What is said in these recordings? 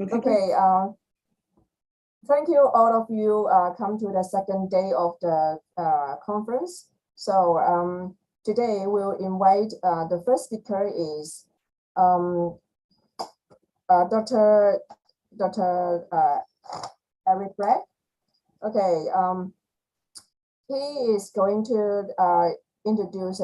Okay, thank you all of you come to the second day of the conference. So today we'll invite the first speaker is Dr. Eric Bragg. Okay, he is going to introduce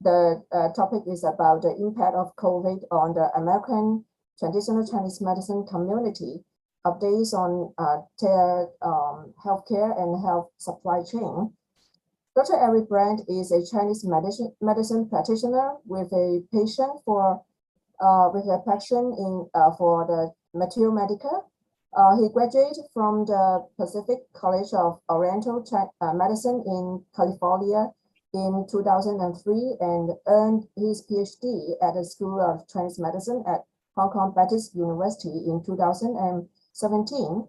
the topic is about the impact of COVID on the American traditional Chinese medicine community, updates on their healthcare and health supply chain. Dr. Eric Bragg is a Chinese medicine practitioner with a passion for for the material medical. He graduated from the Pacific College of Oriental Medicine in California in 2003 and earned his PhD at the School of Chinese Medicine at Hong Kong Baptist University in 2017.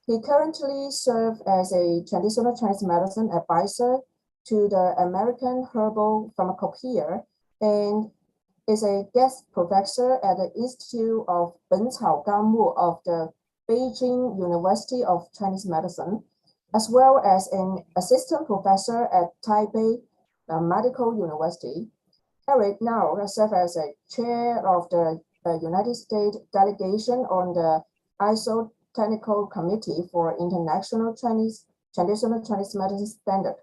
He currently serves as a traditional Chinese medicine advisor to the American Herbal Pharmacopoeia and is a guest professor at the Institute of Bencao Gamu of the Beijing University of Chinese Medicine, as well as an assistant professor at Taipei Medical University. Eric now serves as a chair of the United States delegation on the ISO Technical Committee for International Traditional Chinese Medicine Standard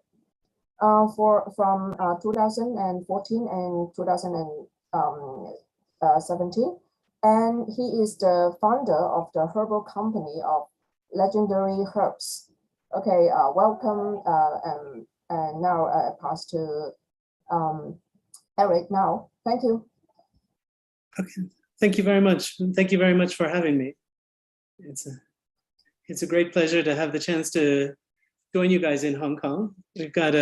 from 2014 and 2017. And he is the founder of the herbal company of Legendary Herbs. Okay, welcome. And now I pass to Eric now. Thank you. Okay, thank you very much. Thank you very much for having me. It's a great pleasure to have the chance to join you guys in Hong Kong. We've got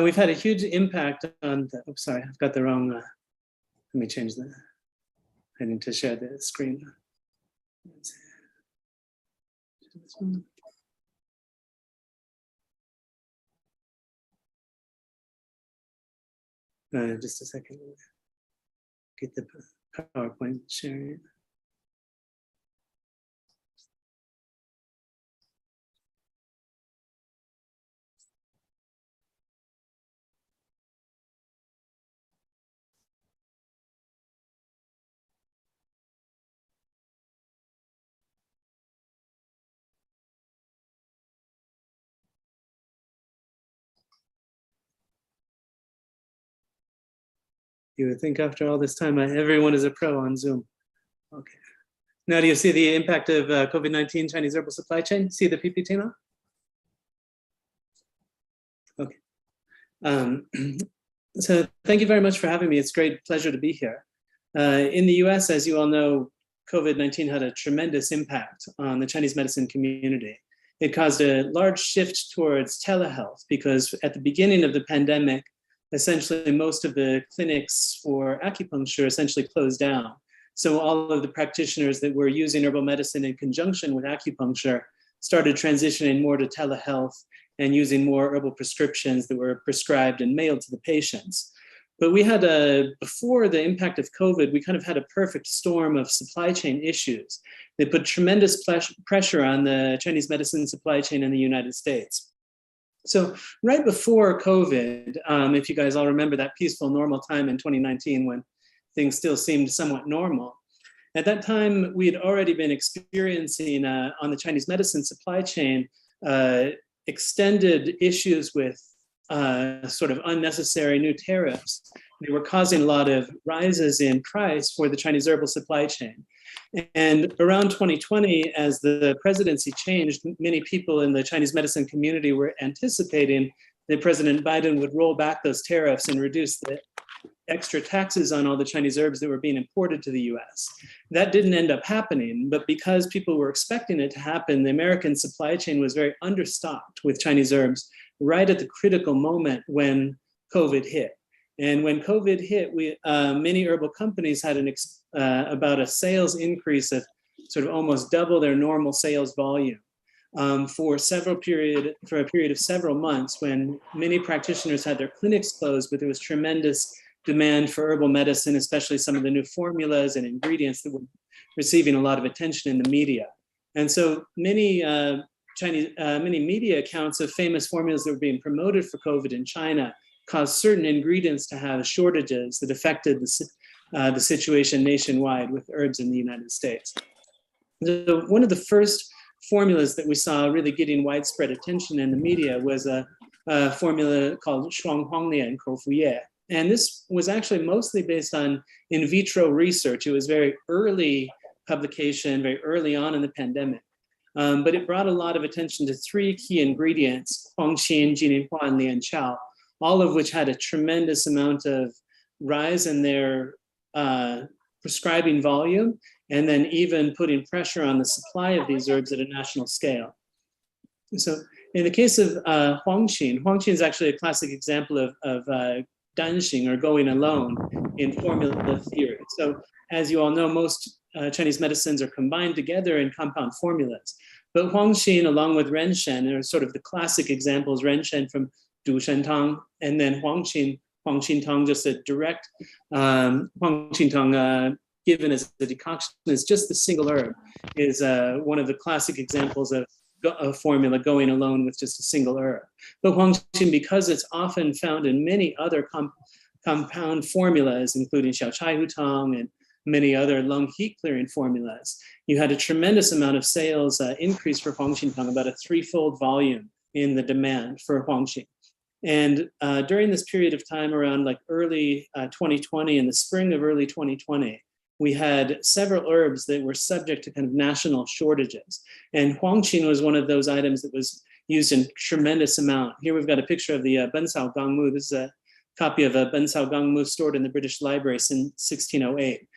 we've had a huge impact on the, oops, sorry, I've got the wrong, let me change that. I need to share the screen. Just a second. Get the PowerPoint sharing. You would think after all this time, everyone is a pro on Zoom. Okay. Now, do you see the impact of COVID-19 Chinese herbal supply chain? See the PPT now? Okay. So thank you very much for having me. It's a great pleasure to be here. In the US, as you all know, COVID-19 had a tremendous impact on the Chinese medicine community. It caused a large shift towards telehealth because at the beginning of the pandemic, essentially most of the clinics for acupuncture essentially closed down. So all of the practitioners that were using herbal medicine in conjunction with acupuncture started transitioning more to telehealth and using more herbal prescriptions that were prescribed and mailed to the patients. But we had before the impact of COVID, we kind of had a perfect storm of supply chain issues. They put tremendous pressure on the Chinese medicine supply chain in the United States. So right before COVID, if you guys all remember that peaceful, normal time in 2019 when things still seemed somewhat normal, at that time, we had already been experiencing on the Chinese medicine supply chain extended issues with sort of unnecessary new tariffs. They were causing a lot of rises in price for the Chinese herbal supply chain. And around 2020, as the presidency changed, many people in the Chinese medicine community were anticipating that President Biden would roll back those tariffs and reduce the extra taxes on all the Chinese herbs that were being imported to the US. That didn't end up happening, but because people were expecting it to happen, the American supply chain was very understocked with Chinese herbs right at the critical moment when COVID hit. And when COVID hit, many herbal companies had about a sales increase of sort of almost double their normal sales volume for a period of several months when many practitioners had their clinics closed, but there was tremendous demand for herbal medicine, especially some of the new formulas and ingredients that were receiving a lot of attention in the media. And so many many media accounts of famous formulas that were being promoted for COVID in China caused certain ingredients to have shortages that affected the situation nationwide with herbs in the United States. So one of the first formulas that we saw really getting widespread attention in the media was a formula called Shuanghuanglian Koufuye. And this was actually mostly based on in vitro research. It was very early publication, very early on in the pandemic. But it brought a lot of attention to three key ingredients, Huangqin, Jininhua, and Lianqiao, all of which had a tremendous amount of rise in their prescribing volume, and then even putting pressure on the supply of these herbs at a national scale. So in the case of Huangqin is actually a classic example of danxing, or going alone, in formula theory. So as you all know, most Chinese medicines are combined together in compound formulas. But Huangqin, along with Renshen, are sort of the classic examples. Renshen from Du Shen Tang, and then Huangqin Tang, just a direct Huangqin Tang given as a decoction is just the single herb, is one of the classic examples of a formula going alone with just a single herb. But Huangqin, because it's often found in many other compound formulas, including Xiao Chai Hu Tang and many other lung heat clearing formulas, you had a tremendous amount of sales increase for Huangqin Tang, about a threefold volume in the demand for Huangqin. And during this period of time, around like early 2020, in the spring of early 2020, we had several herbs that were subject to kind of national shortages. And Huangqin was one of those items that was used in tremendous amount. Here we've got a picture of the Bencao Gangmu. This is a copy of a Bencao Gangmu stored in the British Library since 1608.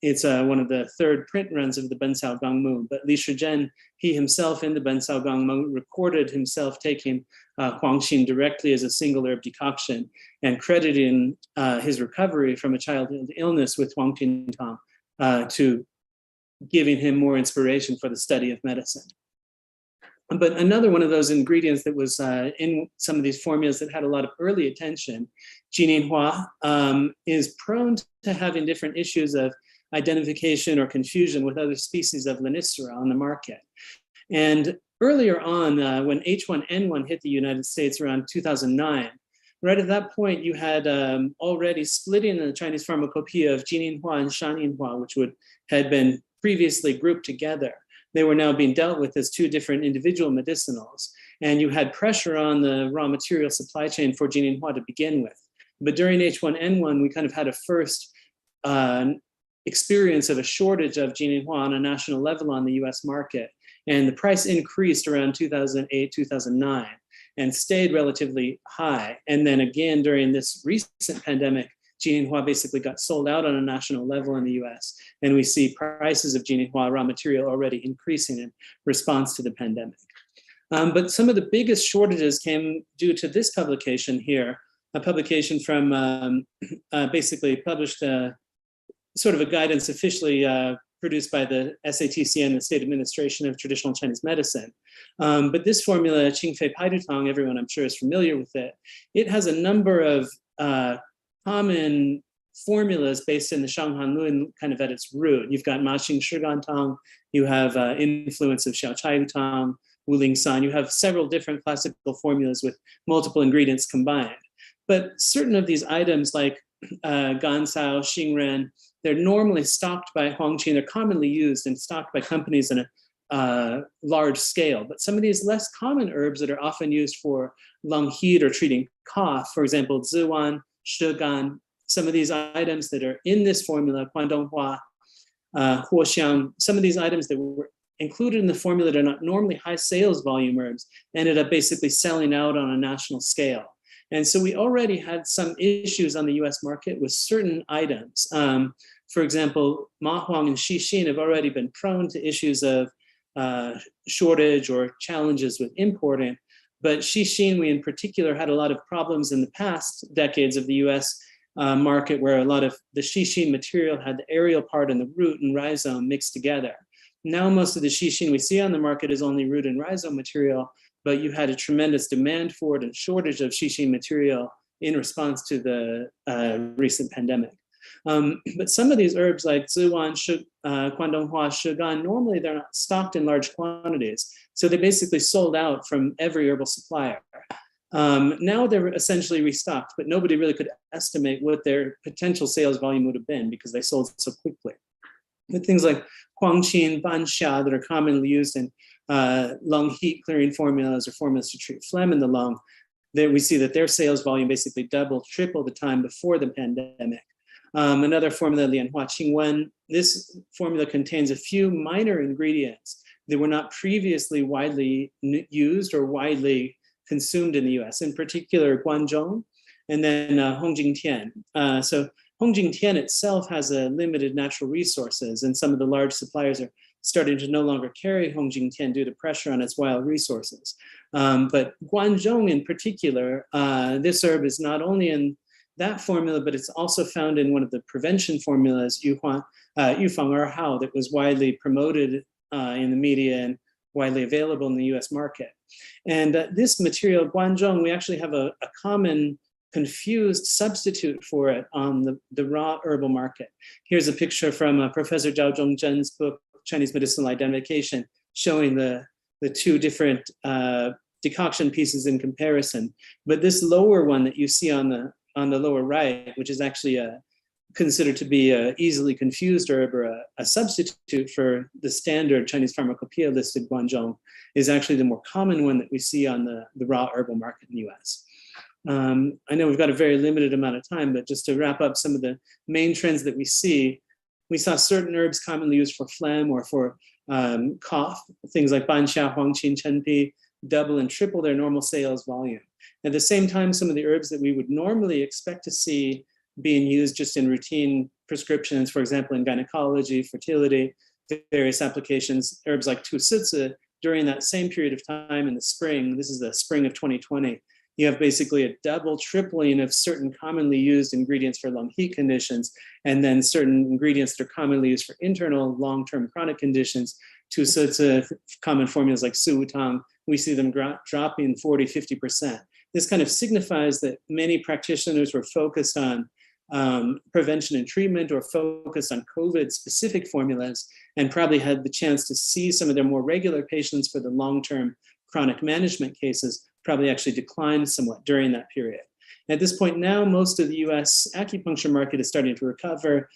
It's one of the third print runs of the Bencao Gangmu, but Li Shizhen, he himself in the Bencao Gangmu recorded himself taking Huangqin directly as a single herb decoction and crediting his recovery from a childhood illness with Huangqin Tang to giving him more inspiration for the study of medicine. But another one of those ingredients that was in some of these formulas that had a lot of early attention, Jininhua, is prone to having different issues of identification or confusion with other species of Linicera on the market. And earlier on, when H1N1 hit the United States around 2009, right at that point, you had already splitting in the Chinese pharmacopoeia of Jininhua and Shaninhua, which had been previously grouped together. They were now being dealt with as two different individual medicinals. And you had pressure on the raw material supply chain for Jininhua to begin with. But during H1N1, we kind of had a first experience of a shortage of Jininhua on a national level on the US market. And the price increased around 2008, 2009, and stayed relatively high. And then again, during this recent pandemic, Jininhua basically got sold out on a national level in the US. And we see prices of Jininhua raw material already increasing in response to the pandemic. But some of the biggest shortages came due to this publication here, a publication from basically published sort of a guidance officially produced by the SATCN, the State Administration of Traditional Chinese Medicine. But this formula, Qingfei Paidutang, everyone I'm sure is familiar with it. It has a number of common formulas based in the Shanghanlun kind of at its root. You've got Ma Xing Shigan Tang, you have influence of Xiao Chai Tang, Wu Ling San, you have several different classical formulas with multiple ingredients combined. But certain of these items like Gansao, Xingren, they're normally stocked by Huangqin, they're commonly used and stocked by companies in a large scale. But some of these less common herbs that are often used for lung heat or treating cough, for example, Ziwan, Shigan, some of these items that are in this formula, Guangdonghua, Huoxiang, some of these items that were included in the formula that are not normally high sales volume herbs ended up basically selling out on a national scale. And so we already had some issues on the US market with certain items. For example, Ma Huang and Xixin have already been prone to issues of shortage or challenges with importing. But Xixin, we in particular had a lot of problems in the past decades of the US market where a lot of the Xixin material had the aerial part and the root and rhizome mixed together. Now most of the Xixin we see on the market is only root and rhizome material, but you had a tremendous demand for it and shortage of Xixin material in response to the recent pandemic. But some of these herbs like ziwan, guangdonghua, shugan, normally they're not stocked in large quantities. So they basically sold out from every herbal supplier. Now they're essentially restocked, but nobody really could estimate what their potential sales volume would have been because they sold so quickly. But things like huangqin, banxia that are commonly used in lung heat clearing formulas or formulas to treat phlegm in the lung, there we see that their sales volume basically doubled, tripled the time before the pandemic. Another formula, lianhua qingwen, this formula contains a few minor ingredients that were not previously widely used or widely consumed in the US, in particular guanzhong, and then hongjingtian. So hongjingtian itself has a limited natural resources, and some of the large suppliers are starting to no longer carry hongjingtian due to pressure on its wild resources. But guanzhong in particular, this herb is not only in that formula, but it's also found in one of the prevention formulas, yufang erhao, that was widely promoted in the media and widely available in the US market. And this material, guanzhong, we actually have a common confused substitute for it on the raw herbal market. Here's a picture from Professor Zhao Zhongzhen's book, Chinese Medicinal Identification, showing the two different decoction pieces in comparison. But this lower one that you see on the lower right, which is actually considered to be an easily confused herb or a substitute for the standard Chinese pharmacopoeia listed guanzhong, is actually the more common one that we see on the raw herbal market in the US. I know we've got a very limited amount of time, but just to wrap up some of the main trends that we saw certain herbs commonly used for phlegm or for cough, things like banxia, huangqin, chenpi, double and triple their normal sales volume. At the same time, some of the herbs that we would normally expect to see being used just in routine prescriptions, for example, in gynecology, fertility, various applications, herbs like tusitsa, during that same period of time in the spring, this is the spring of 2020, you have basically a double, tripling of certain commonly used ingredients for lung heat conditions, and then certain ingredients that are commonly used for internal long-term chronic conditions. Tusitsa, common formulas like suwutang, we see them dropping 40, 50%. This kind of signifies that many practitioners were focused on prevention and treatment or focused on COVID-specific formulas and probably had the chance to see some of their more regular patients for the long-term chronic management cases probably actually declined somewhat during that period. At this point now, most of the US acupuncture market is starting to recover.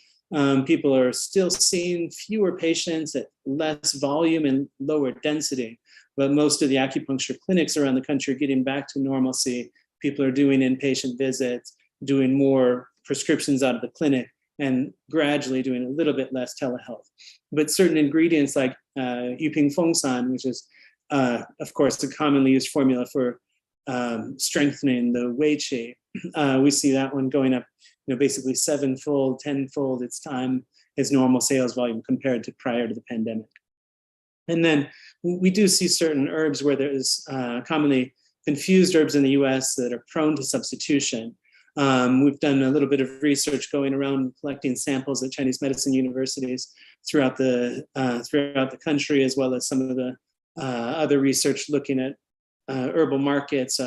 People are still seeing fewer patients at less volume and lower density, but most of the acupuncture clinics around the country are getting back to normalcy. People are doing inpatient visits, doing more prescriptions out of the clinic, and gradually doing a little bit less telehealth. But certain ingredients like yuping fengsan, which is of course a commonly used formula for strengthening the wei qi, we see that one going up, basically 7-fold, 10-fold its normal sales volume compared to prior to the pandemic. And then we do see certain herbs where there is commonly confused herbs in the US that are prone to substitution. We've done a little bit of research going around collecting samples at Chinese medicine universities throughout the country, as well as some of the other research looking at herbal markets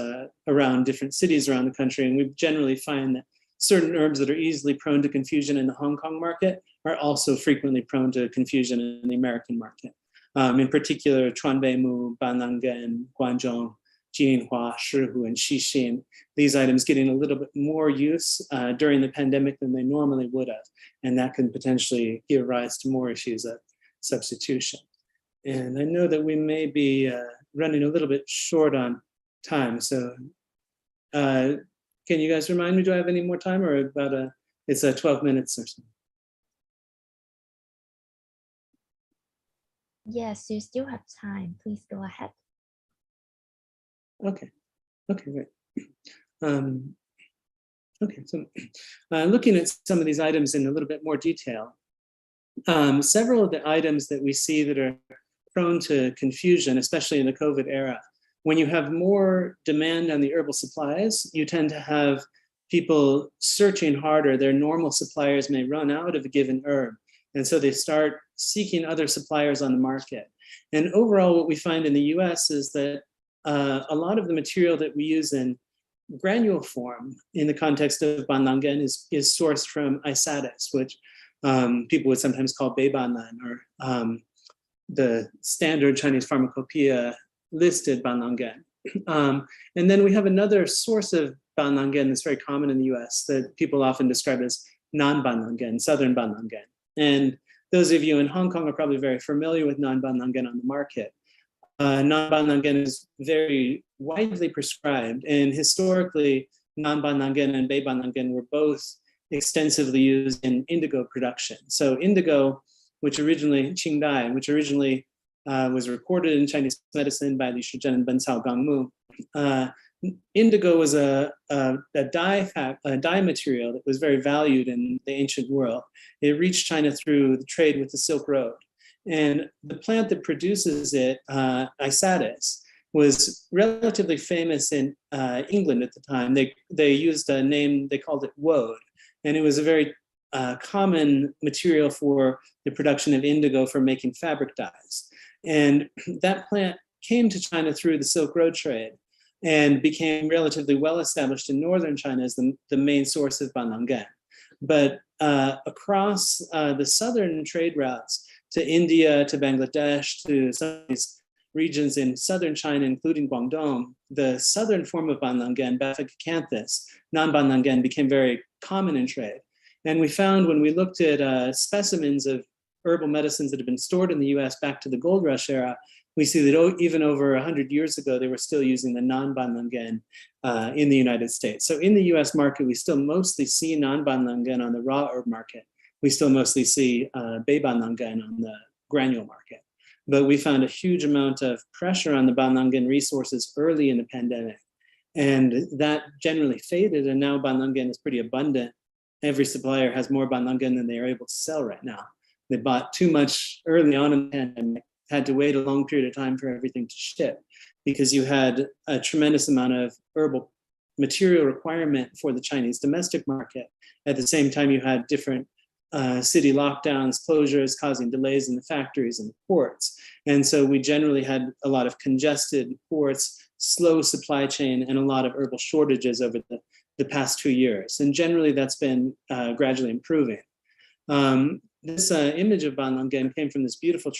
around different cities around the country. And we generally find that certain herbs that are easily prone to confusion in the Hong Kong market are also frequently prone to confusion in the American market. In particular, Chuanbeimu, Banlangen, Guanzhong, Jinhua, Shihu, and Xixin, these items getting a little bit more use during the pandemic than they normally would have. And that can potentially give rise to more issues of substitution. And I know that we may be running a little bit short on time. So can you guys remind me, do I have any more time, or about it's 12 minutes or so? Yes, you still have time. Please go ahead. Okay, great. Okay, so looking at some of these items in a little bit more detail, several of the items that we see that are prone to confusion, especially in the COVID era, when you have more demand on the herbal supplies, you tend to have people searching harder. Their normal suppliers may run out of a given herb, and so they start seeking other suppliers on the market. And overall, what we find in the US is that a lot of the material that we use in granule form in the context of banlangen is sourced from ICTCMT, which people would sometimes call beibanlan, or the standard Chinese pharmacopoeia listed banlangen. And then we have another source of banlangen that's very common in the US that people often describe as non-banlangen, southern banlangen. And those of you in Hong Kong are probably very familiar with non-banlangen on the market. Non-banlangen is very widely prescribed, and historically, non-banlangen and beibanlangen were both extensively used in indigo production. So indigo, which originally was recorded in Chinese medicine by Li Shizhen and Bencao Gangmu. Indigo was a dye material that was very valued in the ancient world. It reached China through the trade with the Silk Road. And the plant that produces it, ICTCMT, was relatively famous in England at the time. They used a name, they called it woad. And it was a very common material for the production of indigo for making fabric dyes. And that plant came to China through the Silk Road trade and became relatively well established in northern China as the main source of banlangen. But across the southern trade routes to India, to Bangladesh, to some of these regions in southern China, including Guangdong, the southern form of banlangen, Bephagocanthus, non-banlangen, became very common in trade. And we found when we looked at specimens of herbal medicines that have been stored in the US back to the gold rush era, we see that even over 100 years ago, they were still using the non-banlangen in the United States. So in the US market, we still mostly see non-banlangen on the raw herb market. We still mostly see beibanlangen on the granule market. But we found a huge amount of pressure on the banlangen resources early in the pandemic. And that generally faded, and now banlangen is pretty abundant. Every supplier has more banlangen than they are able to sell right now. They bought too much early on in the pandemic, had to wait a long period of time for everything to ship, because you had a tremendous amount of herbal material requirement for the Chinese domestic market. At the same time, you had different city lockdowns, closures causing delays in the factories and the ports. And so we generally had a lot of congested ports, slow supply chain, and a lot of herbal shortages over the past 2 years. And generally that's been gradually improving. This image of banlangen came from this beautiful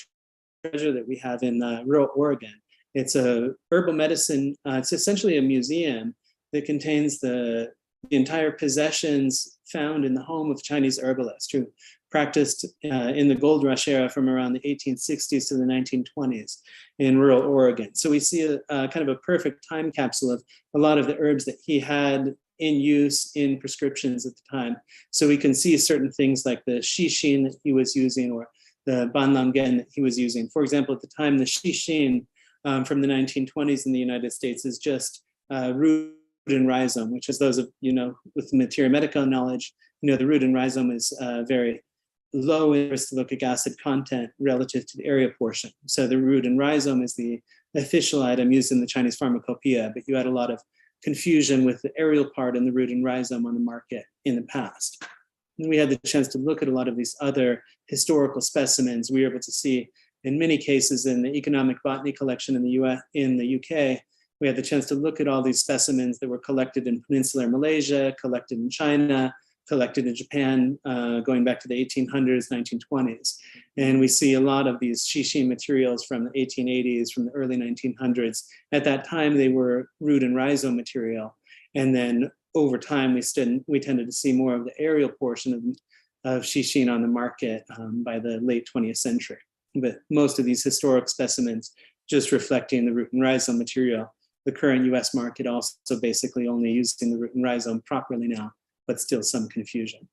treasure that we have in rural Oregon. It's a herbal medicine, it's essentially a museum that contains the entire possessions found in the home of Chinese herbalists who practiced in the gold rush era from around the 1860s to the 1920s in rural Oregon. So we see a kind of a perfect time capsule of a lot of the herbs that he had in use in prescriptions at the time. So we can see certain things like the shishin that he was using, or the banlangen that he was using. For example, at the time, the shishin from the 1920s in the United States is just root and rhizome, which is those of, with materia medica knowledge, the root and rhizome is very low in ricinoleic acid content relative to the area portion. So the root and rhizome is the official item used in the Chinese pharmacopoeia, but you had a lot of confusion with the aerial part and the root and rhizome on the market in the past. And we had the chance to look at a lot of these other historical specimens. We were able to see, in many cases, in the economic botany collection in the UK, we had the chance to look at all these specimens that were collected in peninsular Malaysia, collected in China, collected in Japan, going back to the 1800s, 1920s. And we see a lot of these shishin materials from the 1880s, from the early 1900s. At that time, they were root and rhizome material. And then over time, we tended to see more of the aerial portion of shishin on the market by the late 20th century. But most of these historic specimens just reflecting the root and rhizome material. The current US market also basically only using the root and rhizome properly now, but still some confusion.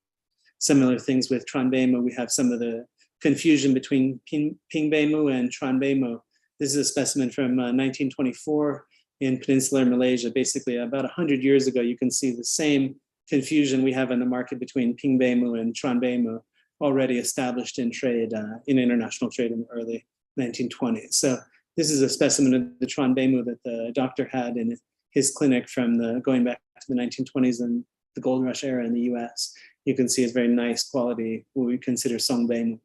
Similar things with Tranbeimu, we have some of the confusion between Pingbeimu and Tranbeimu. This is a specimen from 1924 in peninsular Malaysia. Basically, about 100 years ago, you can see the same confusion we have in the market between Pingbeimu and Tranbeimu, already established in trade, in international trade in the early 1920s. So this is a specimen of the Tranbeimu that the doctor had in his clinic from going back to the 1920s and the gold rush era in the US. You can see it's very nice quality, what we consider Songbeimu.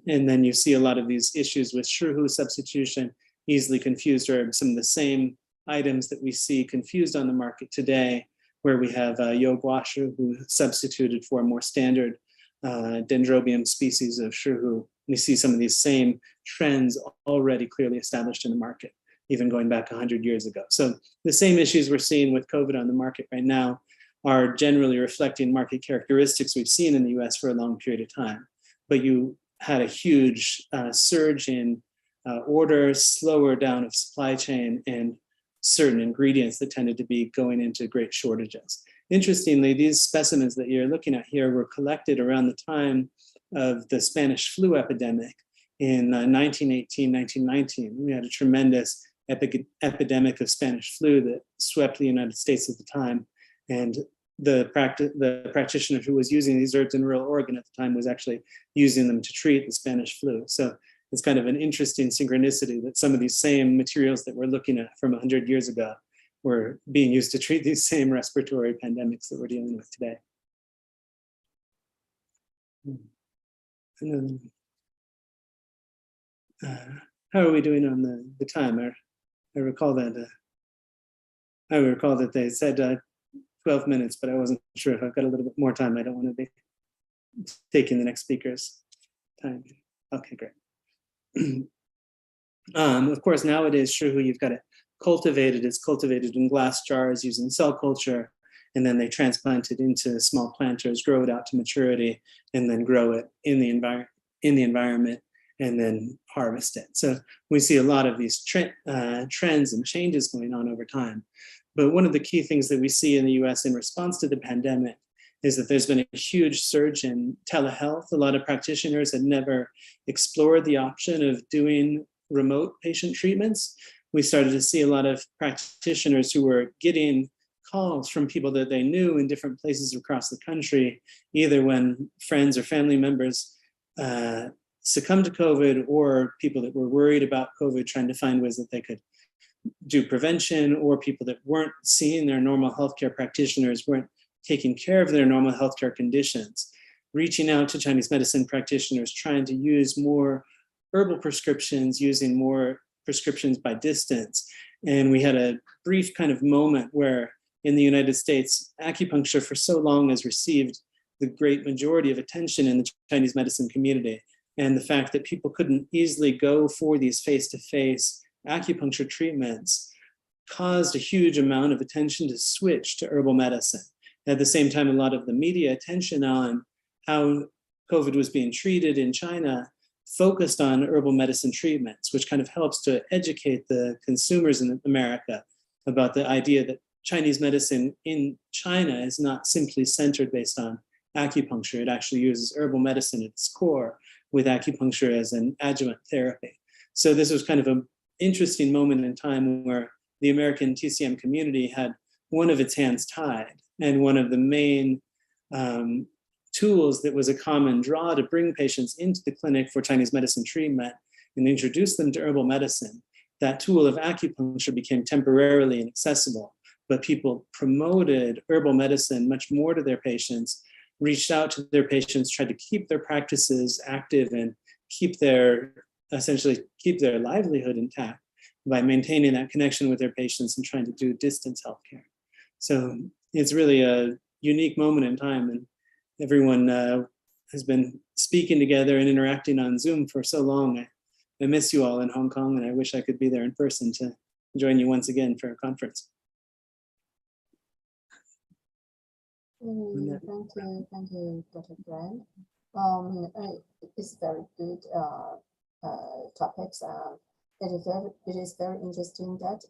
And then you see a lot of these issues with Shihu substitution, easily confused herbs, some of the same items that we see confused on the market today, where we have Yogwashu, who substituted for a more standard Dendrobium species of Shihu. We see some of these same trends already clearly established in the market, even going back 100 years ago. So the same issues we're seeing with COVID on the market right now are generally reflecting market characteristics we've seen in the US for a long period of time. But you had a huge surge in order, slower down of supply chain, and certain ingredients that tended to be going into great shortages. Interestingly, these specimens that you're looking at here were collected around the time of the Spanish flu epidemic in 1918, 1919. We had a tremendous epidemic of Spanish flu that swept the United States at the time. And the practitioner who was using these herbs in rural Oregon at the time was actually using them to treat the Spanish flu. So it's kind of an interesting synchronicity that some of these same materials that we're looking at from 100 years ago were being used to treat these same respiratory pandemics that we're dealing with today. And then, how are we doing on the time? I recall that they said 12 minutes, but I wasn't sure if I've got a little bit more time. I don't want to be taking the next speaker's time. Okay, great. Of course, nowadays, Shihu, you've got it cultivated. It's cultivated in glass jars using cell culture, and then they transplant it into small planters, grow it out to maturity, and then grow it in the environment, and then harvest it. So we see a lot of these trends and changes going on over time. But one of the key things that we see in the US in response to the pandemic is that there's been a huge surge in telehealth. A lot of practitioners had never explored the option of doing remote patient treatments. We started to see a lot of practitioners who were getting calls from people that they knew in different places across the country, either when friends or family members succumbed to COVID, or people that were worried about COVID, trying to find ways that they could do prevention, or people that weren't seeing their normal healthcare practitioners, weren't taking care of their normal healthcare conditions, reaching out to Chinese medicine practitioners, trying to use more herbal prescriptions, using more prescriptions by distance. And we had a brief kind of moment where in the United States, acupuncture for so long has received the great majority of attention in the Chinese medicine community. And the fact that people couldn't easily go for these face-to-face acupuncture treatments caused a huge amount of attention to switch to herbal medicine. At the same time, a lot of the media attention on how COVID was being treated in China focused on herbal medicine treatments, which kind of helps to educate the consumers in America about the idea that Chinese medicine in China is not simply centered based on acupuncture. It actually uses herbal medicine at its core, with acupuncture as an adjuvant therapy. So this was kind of an interesting moment in time where the American TCM community had one of its hands tied, and one of the main tools that was a common draw to bring patients into the clinic for Chinese medicine treatment and introduce them to herbal medicine, that tool of acupuncture became temporarily inaccessible. But people promoted herbal medicine much more to their patients, reached out to their patients, tried to keep their practices active and essentially keep their livelihood intact by maintaining that connection with their patients and trying to do distance healthcare. So it's really a unique moment in time, and everyone has been speaking together and interacting on Zoom for so long. I miss you all in Hong Kong, and I wish I could be there in person to join you once again for a conference. Thank you, Dr. Grant. It's very good topics. It is very interesting that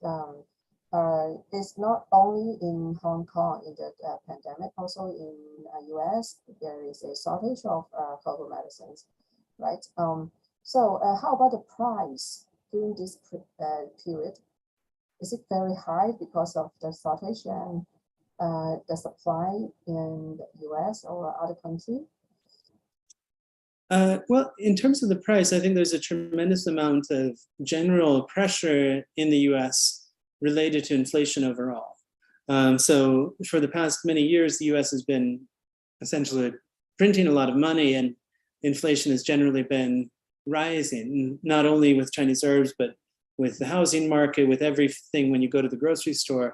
it's not only in Hong Kong in the pandemic, also in US there is a shortage of herbal medicines, right? So how about the price during this period? Is it very high because of the shortage and the supply in the US or other country? Well, in terms of the price, I think there's a tremendous amount of general pressure in the US related to inflation overall. So for the past many years, the US has been essentially printing a lot of money, and inflation has generally been rising, not only with Chinese herbs, but with the housing market, with everything. When you go to the grocery store,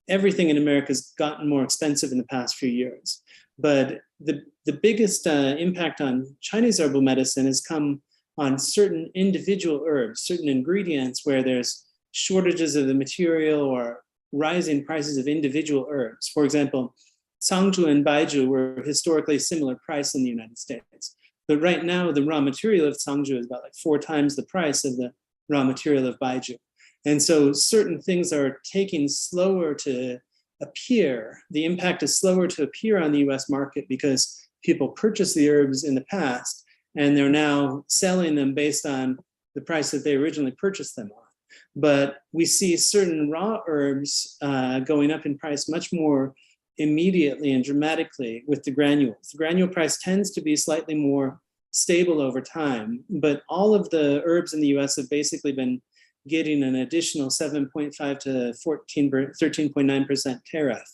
everything in America has gotten more expensive in the past few years. But the biggest impact on Chinese herbal medicine has come on certain individual herbs, certain ingredients where there's shortages of the material or rising prices of individual herbs. For example, Sangzhu and Baizhu were historically similar price in the United States. But right now, the raw material of Sangzhu is about like 4 times the price of the raw material of Baizhu. And so certain things are taking slower to appear. The impact is slower to appear on the US market because people purchased the herbs in the past and they're now selling them based on the price that they originally purchased them on. But we see certain raw herbs going up in price much more immediately and dramatically with the granules. The granule price tends to be slightly more stable over time, but all of the herbs in the US have basically been getting an additional 7.5 to 13.9% tariff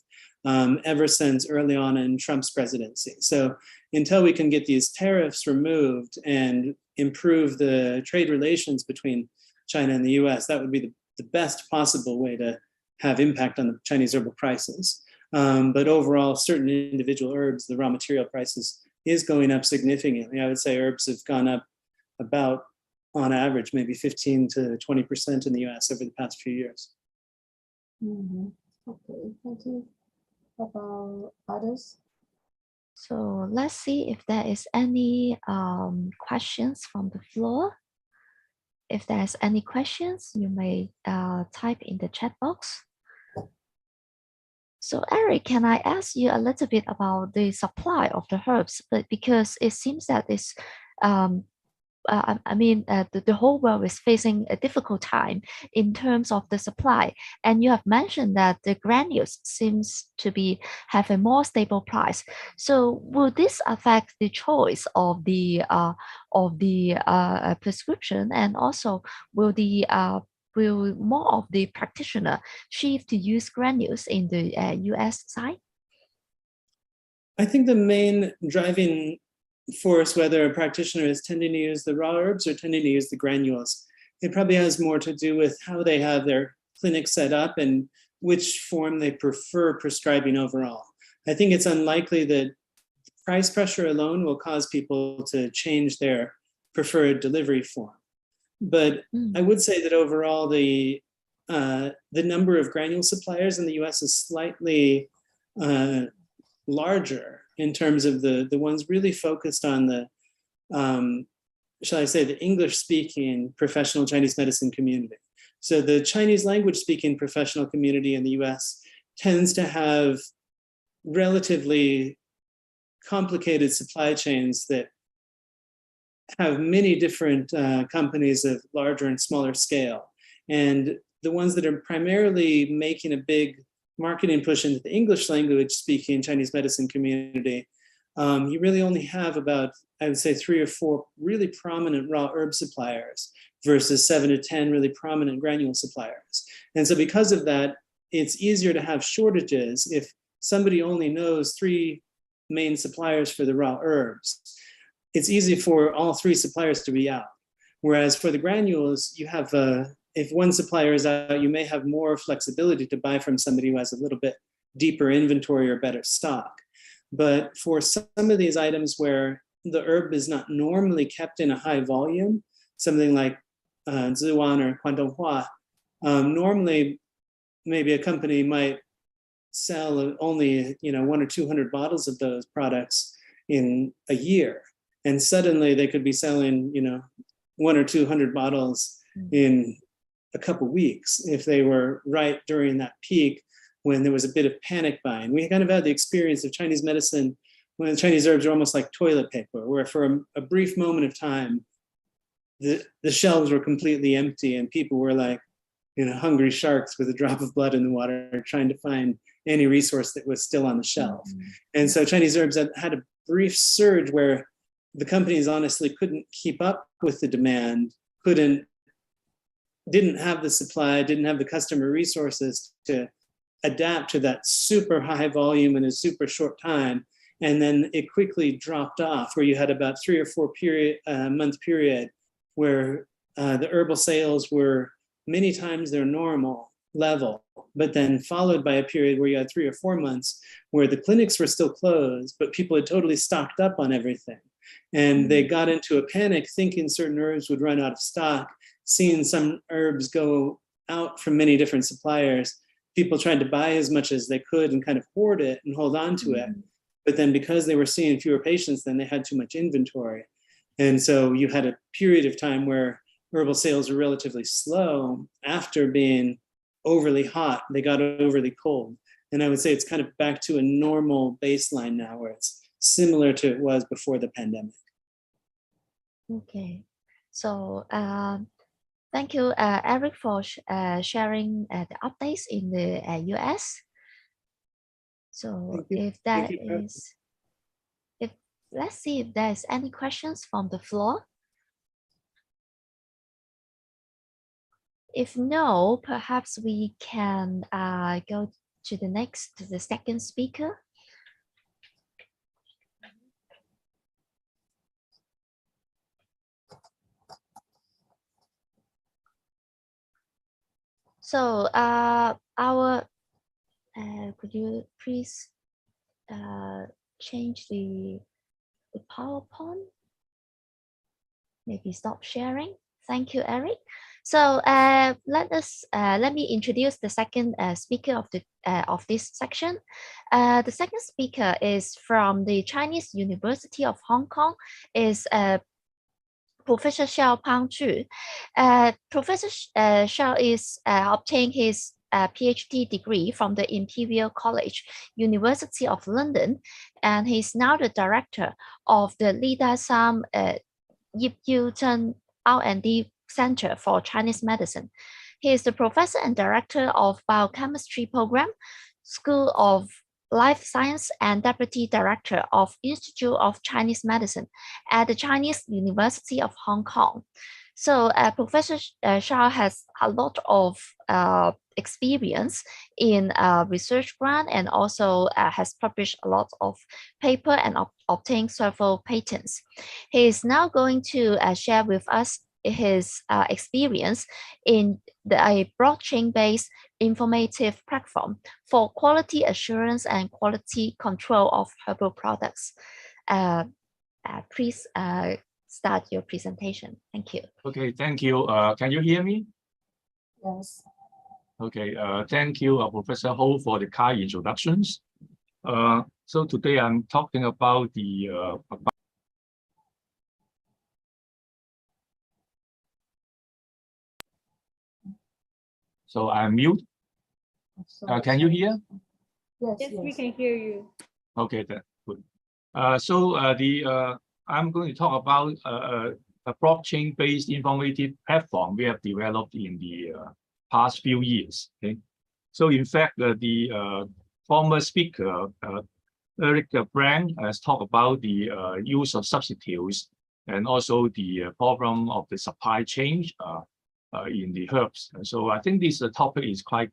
ever since early on in Trump's presidency. So until we can get these tariffs removed and improve the trade relations between China and the US, that would be the best possible way to have impact on the Chinese herbal prices. But overall, certain individual herbs, the raw material prices is going up significantly. I would say herbs have gone up about, on average, maybe 15 to 20% in the US over the past few years. Mm-hmm. Okay, thank you. How about others? So let's see if there is any questions from the floor. If there's any questions, you may type in the chat box. So Eric, can I ask you a little bit about the supply of the herbs? But because it seems that it's, the whole world is facing a difficult time in terms of the supply. And you have mentioned that the granules seems to have a more stable price. So will this affect the choice of the prescription, and also will more of the practitioner shift to use granules in the US side? I think the main driving force, whether a practitioner is tending to use the raw herbs or tending to use the granules, it probably has more to do with how they have their clinic set up and which form they prefer prescribing overall. I think it's unlikely that price pressure alone will cause people to change their preferred delivery form. But I would say that overall, the number of granule suppliers in the US is slightly larger in terms of the ones really focused on the, shall I say, the English-speaking professional Chinese medicine community. So the Chinese language-speaking professional community in the US tends to have relatively complicated supply chains that have many different companies of larger and smaller scale. And the ones that are primarily making a big marketing push into the English language speaking Chinese medicine community, you really only have about, I would say, 3 or 4 really prominent raw herb suppliers versus 7 to 10 really prominent granule suppliers. And so because of that, it's easier to have shortages if somebody only knows 3 main suppliers for the raw herbs. It's easy for all 3 suppliers to be out. Whereas for the granules, you have, if one supplier is out, you may have more flexibility to buy from somebody who has a little bit deeper inventory or better stock. But for some of these items where the herb is not normally kept in a high volume, something like Ziwan or Guangdonghua, normally maybe a company might sell only 100 or 200 bottles of those products in a year. And suddenly they could be selling, 100 or 200 bottles in a couple weeks if they were right during that peak when there was a bit of panic buying. We kind of had the experience of Chinese medicine when the Chinese herbs are almost like toilet paper, where for a brief moment of time, the shelves were completely empty and people were like, hungry sharks with a drop of blood in the water trying to find any resource that was still on the shelf. And so Chinese herbs had a brief surge where the companies honestly couldn't keep up with the demand, didn't have the supply, didn't have the customer resources to adapt to that super high volume in a super short time. And then it quickly dropped off, where you had about 3 or 4 month period where the herbal sales were many times their normal level, but then followed by a period where you had 3 or 4 months where the clinics were still closed, but people had totally stocked up on everything. And they got into a panic thinking certain herbs would run out of stock, seeing some herbs go out from many different suppliers. People tried to buy as much as they could and kind of hoard it and hold on to it. But then because they were seeing fewer patients, then they had too much inventory. And so you had a period of time where herbal sales were relatively slow after being overly hot. They got overly cold. And I would say it's kind of back to a normal baseline now where it's similar to it was before the pandemic. Okay. So thank you, Eric, for sharing the updates in the US. So if that is, let's see if there's any questions from the floor. If no, perhaps we can go to the second speaker. So could you please change the PowerPoint? Maybe stop sharing. Thank you, Eric. So let me introduce the second speaker of this section. The second speaker is from the Chinese University of Hong Kong. Is Professor Xiao Pangzhu. Professor Xiao is obtained his PhD degree from the Imperial College, University of London, and he's now the director of the Lida Sam Yip Yu Zhen R&D Center for Chinese Medicine. He is the professor and director of Biochemistry Program, School of Life Science, and Deputy Director of Institute of Chinese Medicine at the Chinese University of Hong Kong. So Professor Xiao has a lot of experience in research grant and also has published a lot of paper and obtained several patents. He is now going to share with us his experience in a blockchain-based informative platform for quality assurance and quality control of herbal products. Please start your presentation. Thank you. Okay, thank you. Can you hear me? Yes. Okay, thank you, Professor Ho, for the kind introductions. So today I'm talking about the so I'm mute. Can you hear? Yes, Yes, we can hear you. Okay, then good. I'm going to talk about a blockchain-based informative platform we have developed in the past few years. Okay, so in fact, the former speaker Eric Brand has talked about the use of substitutes and also the problem of the supply chain in the herbs. And so I think this topic is quite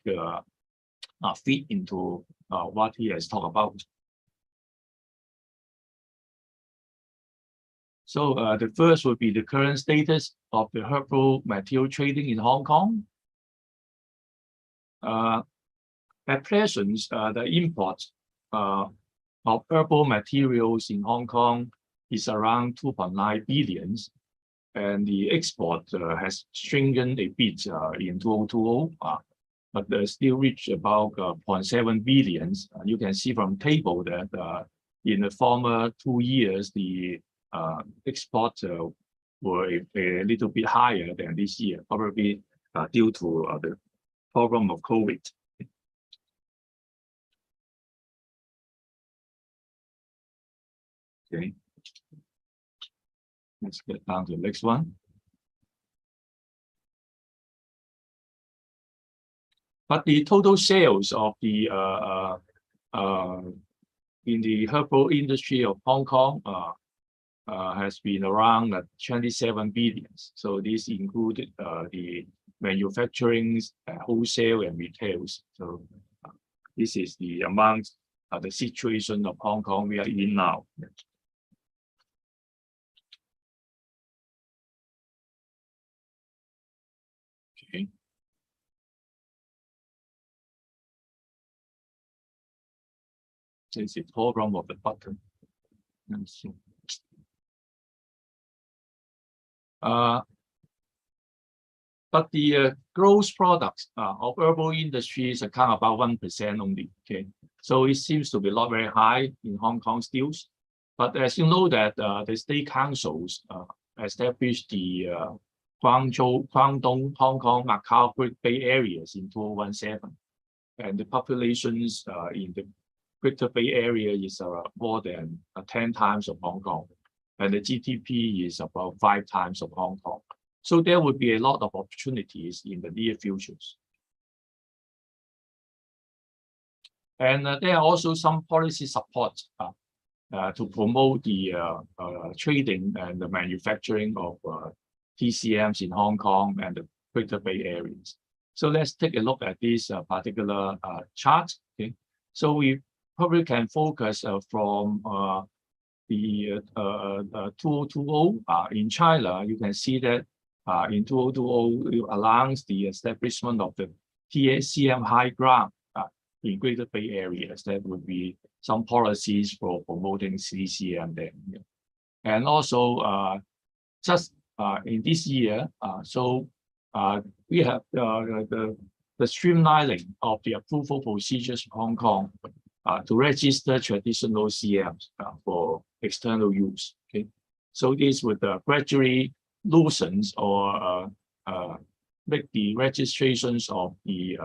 fit into what he has talked about. So the first would be the current status of the herbal material trading in Hong Kong. At present, the import of herbal materials in Hong Kong is around 2.9 billion, and the export has shrinken a bit in 2020, but still reach about 0.7 billion. You can see from table that in the former 2 years, the exports were a little bit higher than this year, probably due to the problem of COVID. Okay, let's get down to the next one. But the total sales of the in the herbal industry of Hong Kong has been around 27 billion. So this included the manufacturing, wholesale, and retails. So this is the amount, the situation of Hong Kong we are in now. Okay, This is the problem of the button. But the gross products of herbal industries account about 1% only. Okay, so it seems to be not very high in Hong Kong still. But as you know that the state councils established the Guangzhou, Guangdong, Hong Kong, Macau, Great Bay areas in 2017, and the populations in the Greater Bay Area is more than 10 times of Hong Kong, and the GDP is about 5 times of Hong Kong. So there would be a lot of opportunities in the near futures. And there are also some policy support to promote the trading and the manufacturing of TCMs in Hong Kong and the Greater Bay areas. So let's take a look at this particular chart. Okay, so we probably can focus from the 2020 in China. You can see that in 2020 it allows the establishment of the TCM high ground in Greater Bay areas. That would be some policies for promoting TCM there. And also just in this year, we have the streamlining of the approval procedures in Hong Kong to register traditional CMs for external use. Okay, so this would gradually loosen or make the registrations of the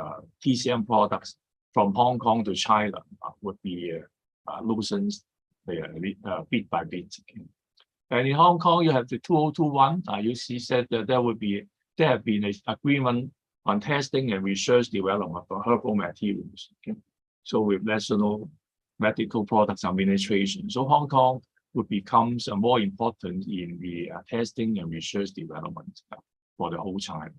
TCM products from Hong Kong to China would be loosened bit by bit. Okay. And in Hong Kong, you have the 2021. You see said that there have been an agreement on testing and research development for herbal materials. Okay. So with National Medical Products Administration, so Hong Kong would become more important in the testing and research development for the whole China.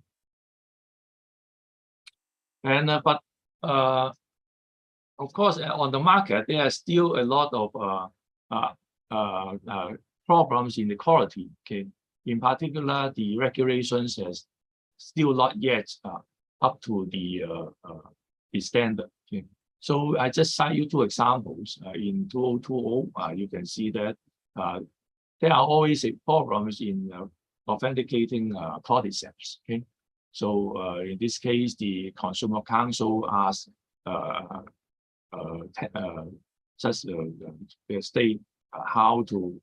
And but of course, on the market, there are still a lot of problems in the quality. Okay, in particular, the regulations has still not yet up to the standard. Okay. So I just cite you 2 examples. In 2020, you can see that there are always problems in authenticating cordyceps. Okay, so in this case, the Consumer Council asked the state how to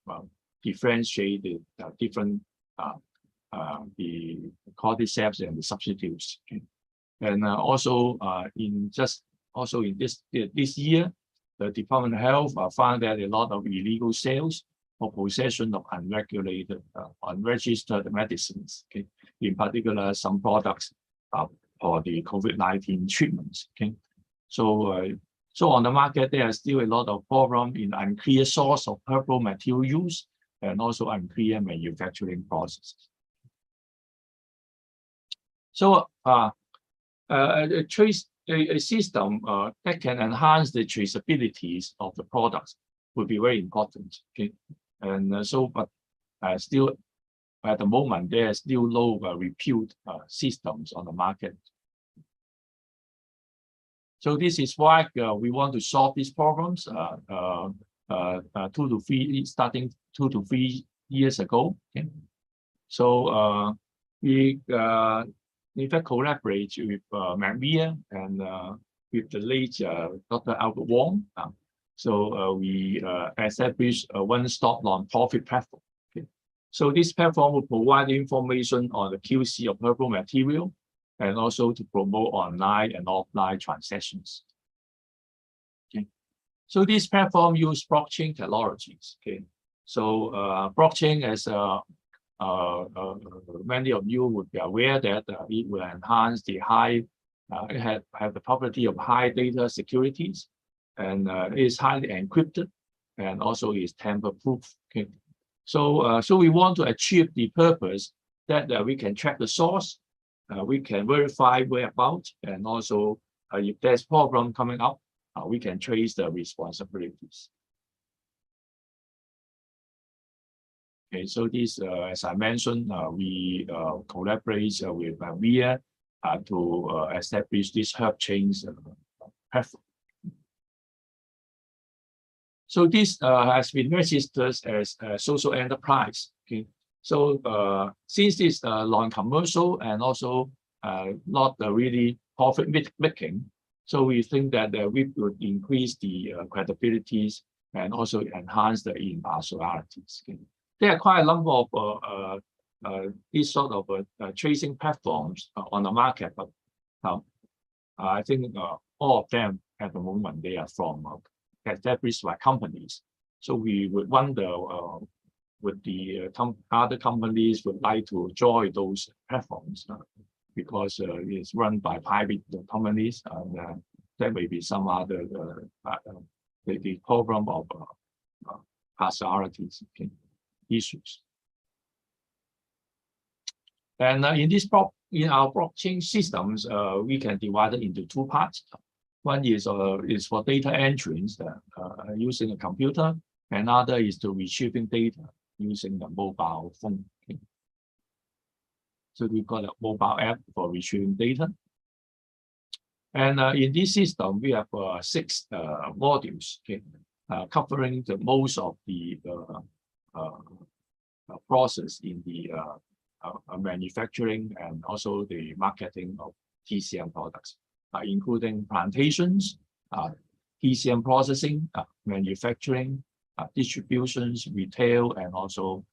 differentiate the different the cordyceps and the substitutes. Okay. And also in this year, the Department of Health found that a lot of illegal sales or possession of unregulated, unregistered medicines. Okay, in particular, some products for the COVID-19 treatments. Okay, so on the market, there are still a lot of problems in unclear source of herbal material use and also unclear manufacturing processes. So a system that can enhance the traceabilities of the products would be very important. Okay, and but still at the moment there are still low repute systems on the market. So this is why we want to solve these problems. Starting 2 to 3 years ago. Okay, so we in fact collaborate with McVia and with the late Dr. Albert Wong. So we established a one-stop non-profit platform. Okay. So this platform will provide information on the QC of herbal material and also to promote online and offline transactions. Okay. So this platform uses blockchain technologies. Okay. So blockchain, as many of you would be aware that it will enhance the it have the property of high data securities, and it is highly encrypted and also is tamper-proof. Okay. So we want to achieve the purpose that we can track the source, we can verify whereabouts, and also if there's problem coming up, we can trace the responsibilities. Okay, so this, as I mentioned, we collaborate with McVia to establish this herb chains platform. So this has been registered as a social enterprise. Okay. So since it's non-commercial and also not really profit making, so we think that we would increase the credibilities and also enhance the impartialities. Okay. There are quite a number of these sort of tracing platforms on the market, but I think all of them at the moment, they are from established by companies. So we would wonder would the other companies would like to join those platforms because it's run by private companies, and there may be some other the problem of partialities issues. And in our blockchain systems, we can divide it into two parts. One is for data entry using a computer, another is to retrieving data using the mobile phone. Okay. So we've got a mobile app for retrieving data. And in this system, we have 6 modules, okay, covering the most of the process in the manufacturing and also the marketing of TCM products, including plantations, TCM processing, manufacturing, distributions, retail, and also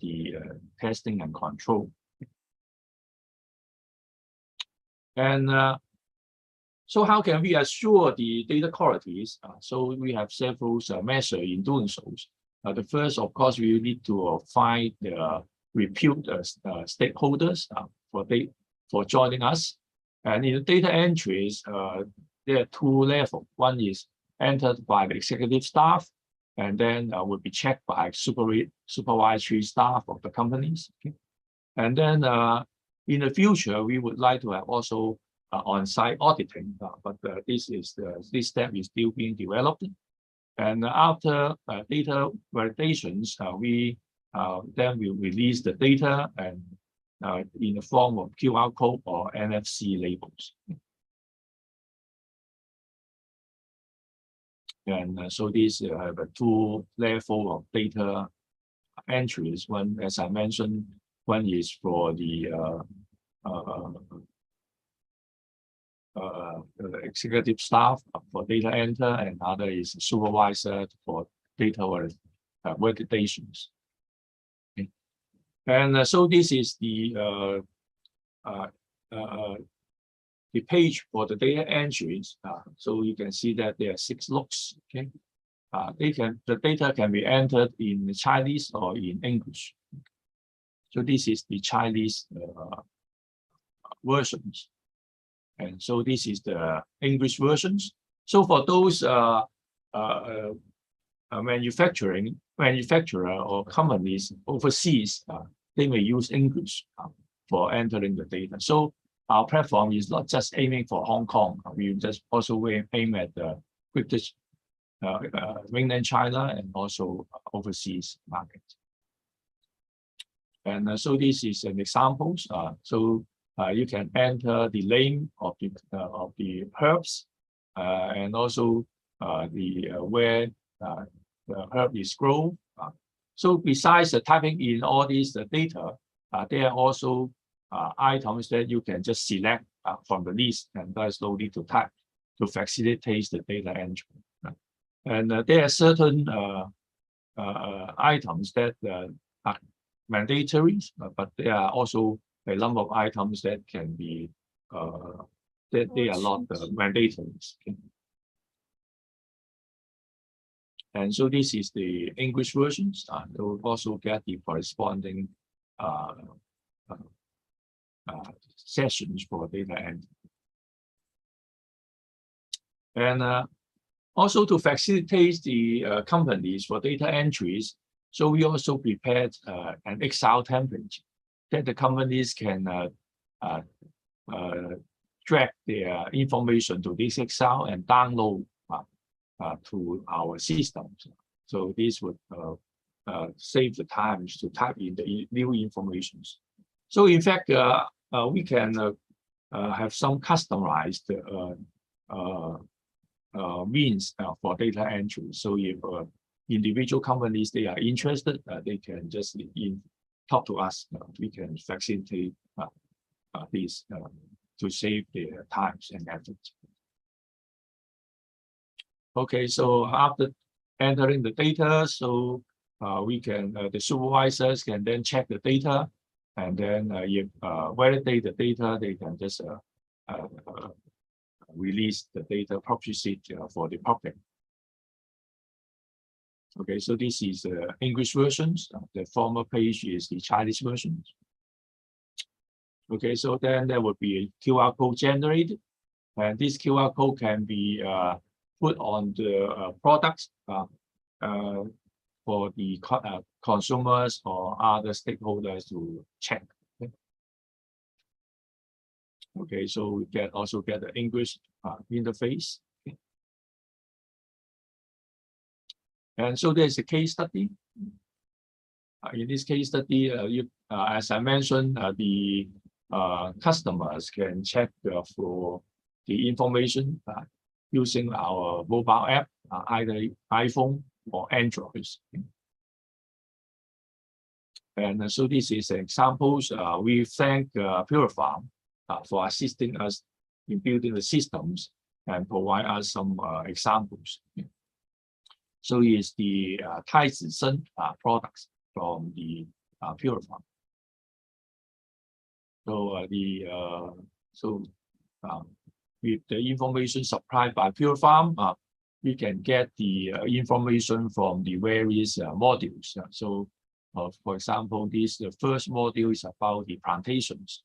the testing and control. And so how can we assure the data qualities? So we have several measures in doing so. The first, of course, we need to find the repute stakeholders for joining us. And in the data entries, there are 2 levels. One is entered by the executive staff, and then will be checked by supervisory staff of the companies. Okay. And then in the future, we would like to have also on-site auditing, but this step is still being developed. And after data validations, we then will release the data and in the form of QR code or NFC labels. And so these have a 2 levels of data entries. One, as I mentioned, one is for the executive staff for data enter, and other is supervisor for data validations. Okay. And so this is the page for the data entries. So you can see that there are 6 looks. Okay, the data can be entered in Chinese or in English. So this is the Chinese versions, and so this is the English versions. So for those manufacturer or companies overseas, they may use English for entering the data. So our platform is not just aiming for Hong Kong. We just also aim at the British, mainland China, and also overseas markets. And so this is an example. So you can enter the name of the herbs, and also where the herb is grown. So besides typing in all these data, there are also items that you can just select from the list, and there's no need to type to facilitate the data entry. And there are certain items that are mandatory, but there are also a number of items that can be that they are not mandatory. Okay. And so this is the English versions. You'll also get the corresponding sessions for data entry. And also to facilitate the companies for data entries, so we also prepared an Excel template that the companies can drag their information to this Excel and download to our systems. So this would save the time to type in the new information. So in fact, we can have some customized means for data entry. So if individual companies they are interested, they can just talk to us. We can facilitate this to save their times and efforts. Okay, so after entering the data, so we can the supervisors can then check the data, and then if validate the data, they can just release the data, publish it for the public. Okay, so this is the English versions. The former page is the Chinese version. Okay, so then there would be a QR code generated, and this QR code can be put on the products for the consumers or other stakeholders to check. Okay, so we can also get the English interface. And so there's a case study. In this case study, as I mentioned, the customers can check for the information using our mobile app, either iPhone or Android. And so this is examples. We thank Purifarm for assisting us in building the systems and provide us some examples. So it's the Taizisen products from the Purifarm. So with the information supplied by Purifarm, we can get the information from the various modules. So, for example, the first module is about the plantations.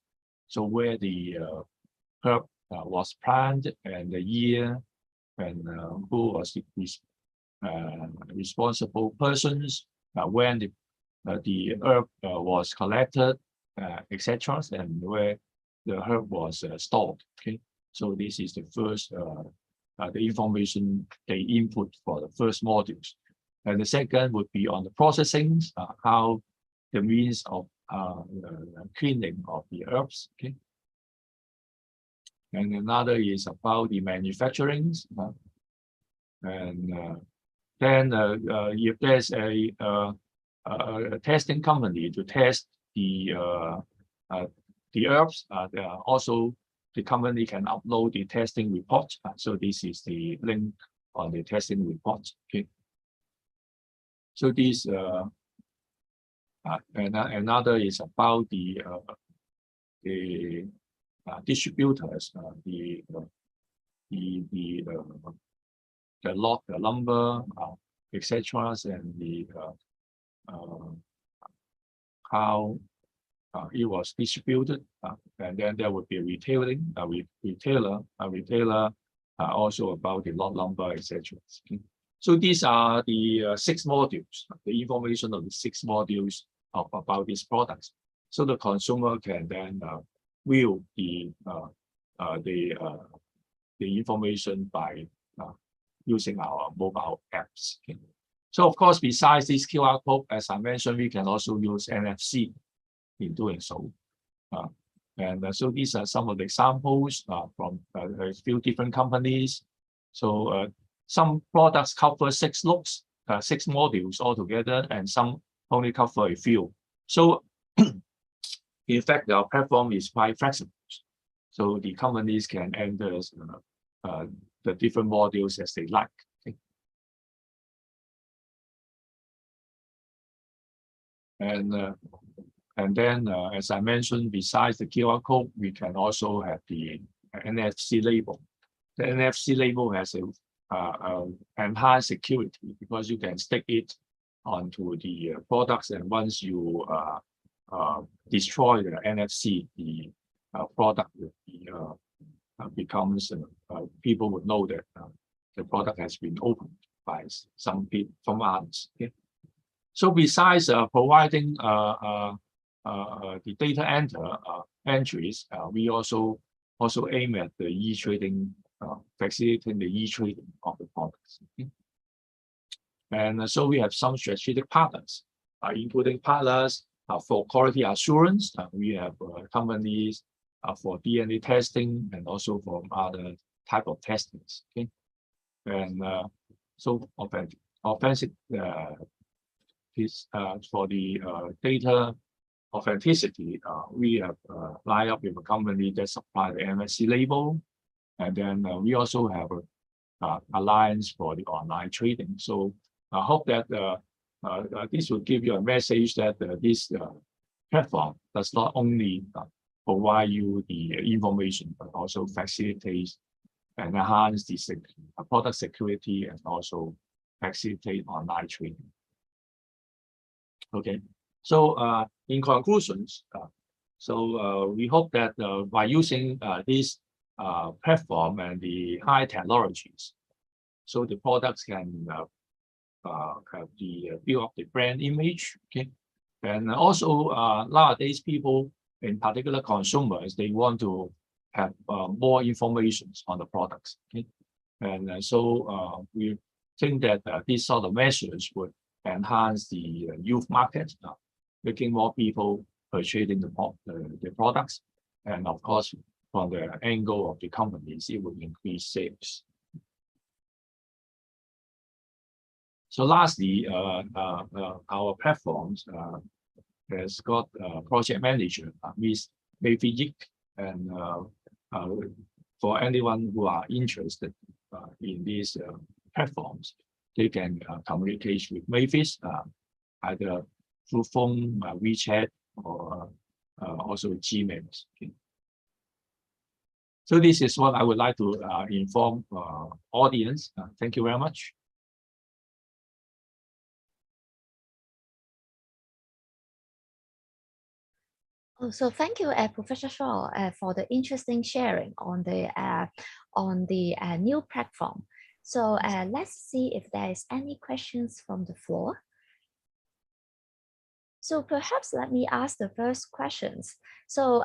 So where the herb was planted and the year and who was the responsible persons, when the herb was collected, etc., and where the herb was stored. Okay, so this is the first the information they input for the first modules, and the second would be on the processing, how the means of cleaning of the herbs. Okay, and another is about the manufacturing, and then if there's a testing company to test the herbs, also the company can upload the testing report. So this is the link on the testing report. Okay. So this another is about the distributors, the lot, the lumber, etc., and the how it was distributed, and then there would be retailing, retailer also about the lot number, etc. So these are the 6 modules, the information of the 6 modules about these products. So the consumer can then view the information by using our mobile apps. Okay. So of course, besides this QR code, as I mentioned, we can also use NFC in doing so. So these are some of the examples from a few different companies. So some products cover 6 looks, 6 modules altogether, and some only cover a few. So in fact, our platform is quite flexible. So the companies can enter the different modules as they like. Okay. And then, as I mentioned, besides the QR code, we can also have the NFC label. The NFC label has a enhanced security because you can stick it onto the products, and once you destroy the NFC, the product will be, becomes people would know that the product has been opened by some people from others. Okay? So besides providing the data entries, we also aim at the e-trading, facilitating the e-trading of the products. Okay? And so we have some strategic partners, including partners for quality assurance. We have companies for DNA testing and also for other type of testings. Okay? And so offensive for the data authenticity, we have lined up with a company that supply the MSC label, and then we also have a alliance for the online trading. So I hope that this will give you a message that this platform does not only provide you the information, but also facilitates and enhance the product security and also facilitate online trading. Okay, so in conclusions, we hope that by using this platform and the high technologies, so the products can have the build up the brand image. Okay, and also nowadays people, in particular consumers, they want to have more information on the products. Okay, and so we think that these sort of measures would enhance the youth market, making more people purchasing the products, and of course, from the angle of the companies, it will increase sales. So lastly, our platforms has got project manager, Ms. Mayfi Yik, and for anyone who are interested in these platforms, they can communicate with Mayfi's either through phone, WeChat, or also Gmail. Okay. So this is what I would like to inform audience. Thank you very much. Oh, so thank you, Professor Shaw, for the interesting sharing on the new platform. So let's see if there is any questions from the floor. So perhaps let me ask the first questions. So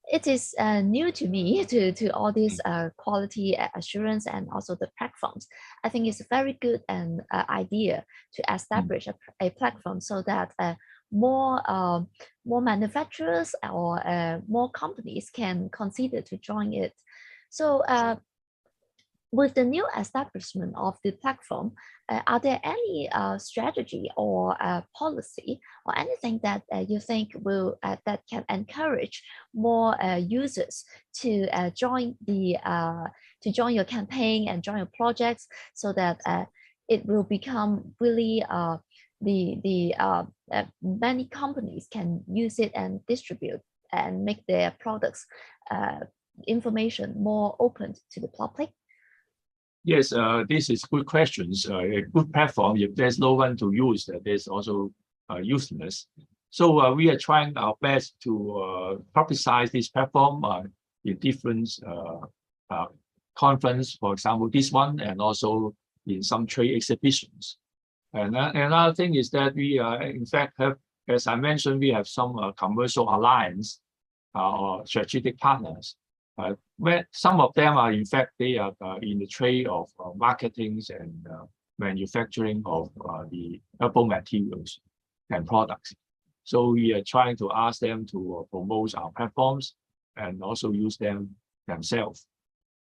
it is new to me to all these quality assurance and also the platforms. I think it's a very good idea to establish a platform so that more manufacturers or more companies can consider to join it. So with the new establishment of the platform, are there any strategy or policy or anything that you think will that can encourage more users to join your campaign and join your projects, so that it will become really many companies can use it and distribute and make their products information more open to the public? Yes, this is good questions. A good platform, if there's no one to use, that is also useless. So we are trying our best to publicize this platform in different conference, for example, this one, and also in some trade exhibitions. And another thing is that we, in fact, have, as I mentioned, we have some commercial alliance or strategic partners. Where some of them are, in fact, they are in the trade of marketing and manufacturing of the herbal materials and products. So we are trying to ask them to promote our platforms and also use them themselves.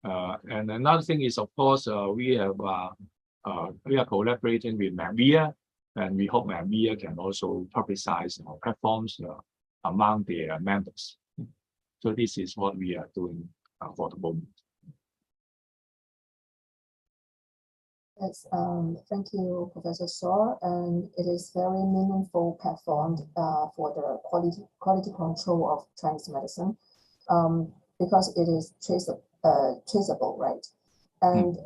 And another thing is, of course, we are collaborating with MAMIA, and we hope MAMIA can also publicize our platforms among their members. So this is what we are doing for the moment. Yes, thank you, Professor Shaw. And it is very meaningful platform for the quality control of Chinese medicine, because it is traceable, right? And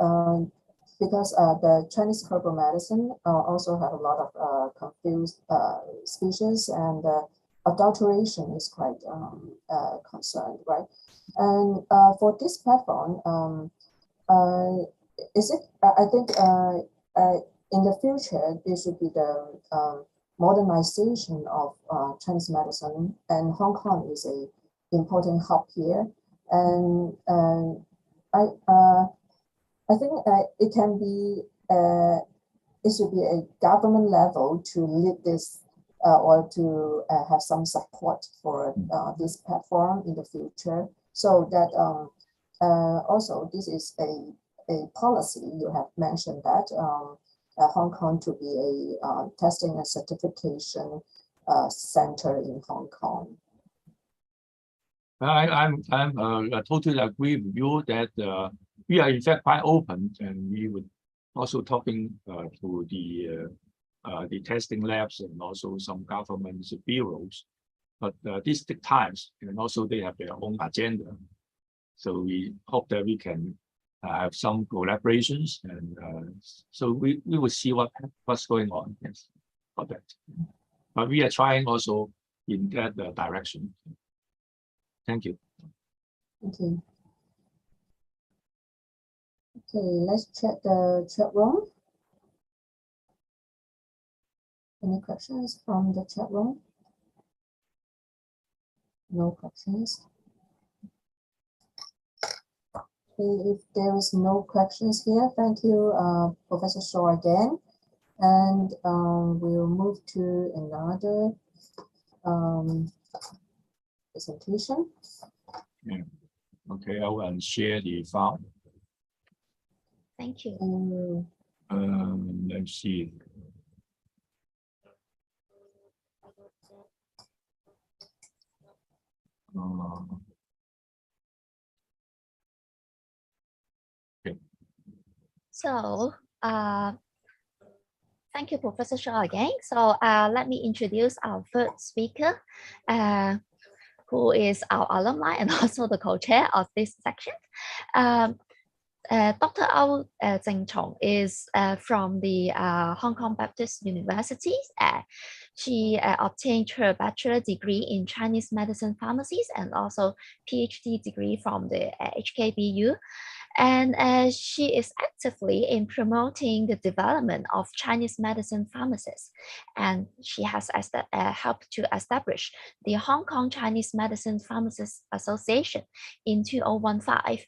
because the Chinese herbal medicine also have a lot of confused species, and adulteration is quite concerned, right? And for this platform, is it? I think in the future there should be the modernization of Chinese medicine, and Hong Kong is a important hub here. And I think it can be it should be a government level to lead this. Or to have some support for this platform in the future, so that also this is a a policy. You have mentioned that Hong Kong to be a testing and certification center in Hong Kong. I totally agree with you that we are in fact quite open, and we would also talking to the testing labs and also some government bureaus. But these take times, and also they have their own agenda. So we hope that we can have some collaborations, and so we will see what's going on. Yes, for that. But we are trying also in that direction. Thank you. Okay. Okay, let's check the chat room. Any questions from the chat room? No questions. Okay, if there is no questions here, thank you, Professor Shaw again. And we'll move to another presentation. Yeah. Okay, I will share the file. Thank you. Let's see. Okay. So, thank you, Professor Shaw again. So let me introduce our third speaker, who is our alumni and also the co-chair of this section. Dr. Au Zeng Chong is from the Hong Kong Baptist University. She obtained her bachelor degree in Chinese medicine pharmacies and also PhD degree from the HKBU. And she is actively in promoting the development of Chinese medicine pharmacists. And she has helped to establish the Hong Kong Chinese Medicine Pharmacists Association in 2015.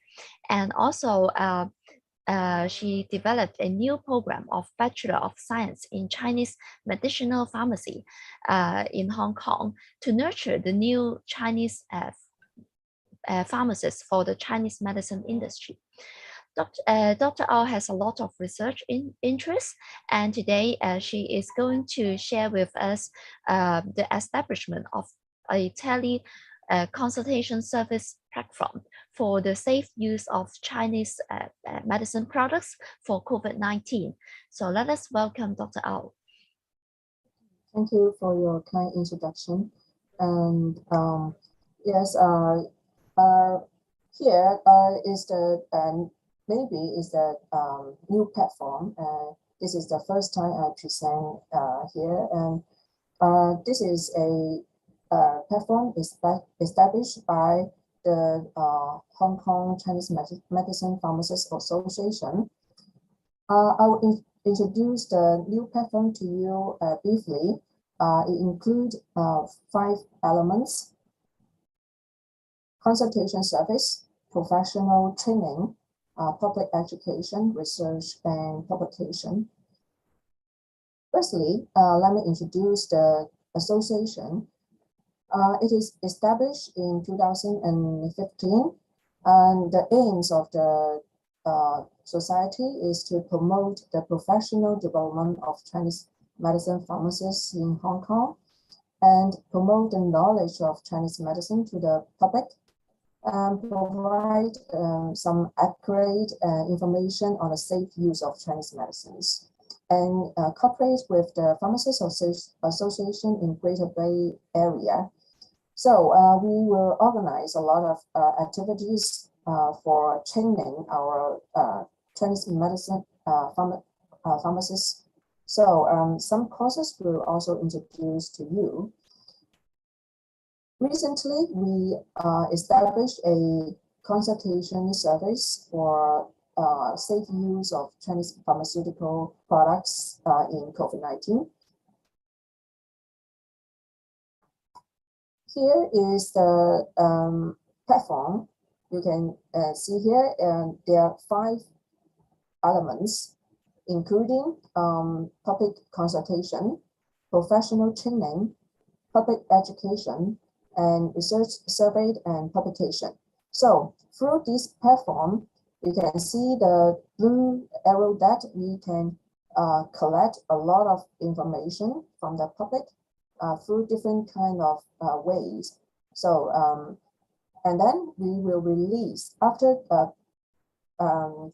And also she developed a new program of Bachelor of Science in Chinese Medicinal Pharmacy in Hong Kong to nurture the new Chinese pharmacists for the Chinese medicine industry. Dr. Au has a lot of research interest, and today she is going to share with us the establishment of a consultation service platform for the safe use of Chinese medicine products for COVID-19. So let us welcome Dr. Au. Thank you for your kind introduction. And yes, here is the maybe is the new platform. This is the first time I present here, and this is a platform established by the Hong Kong Chinese Medicine Pharmacists Association. I will introduce the new platform to you briefly. It includes 5 elements: consultation service, professional training, public education, research, and publication. Firstly, let me introduce the association. It is established in 2015, and the aims of the society is to promote the professional development of Chinese medicine pharmacists in Hong Kong and promote the knowledge of Chinese medicine to the public, and provide some accurate information on the safe use of Chinese medicines, and cooperate with the Pharmacists Association in Greater Bay Area. So we will organize a lot of activities for training our Chinese medicine pharmacists. So some courses will also introduce to you. Recently, we established a consultation service for safe use of Chinese pharmaceutical products in COVID-19. Here is the platform. You can see here, and there are 5 elements, including public consultation, professional training, public education, and research, survey, and publication. So through this platform, you can see the blue arrow that we can collect a lot of information from the public through different kind of ways. So, and then we will release after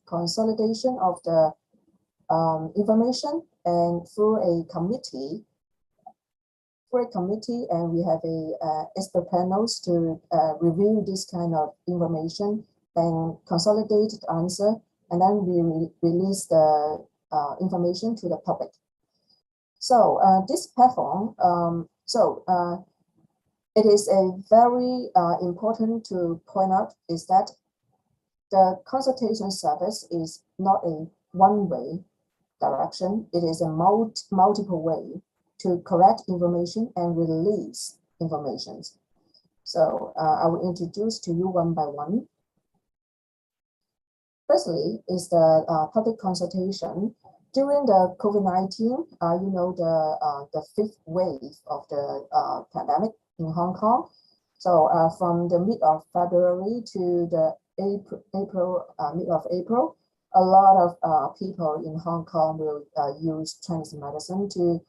consolidation of the information and through a committee. And we have a expert panels to review this kind of information and consolidate the answer, and then we release the information to the public. So this platform, it is a very important to point out is that the consultation service is not a one-way direction. It is a multiple way to collect information and release information. So I will introduce to you one by one. Firstly is the public consultation. During the COVID-19, you know, the fifth wave of the pandemic in Hong Kong. So from the mid of February to the mid of April, a lot of people in Hong Kong will use Chinese medicine to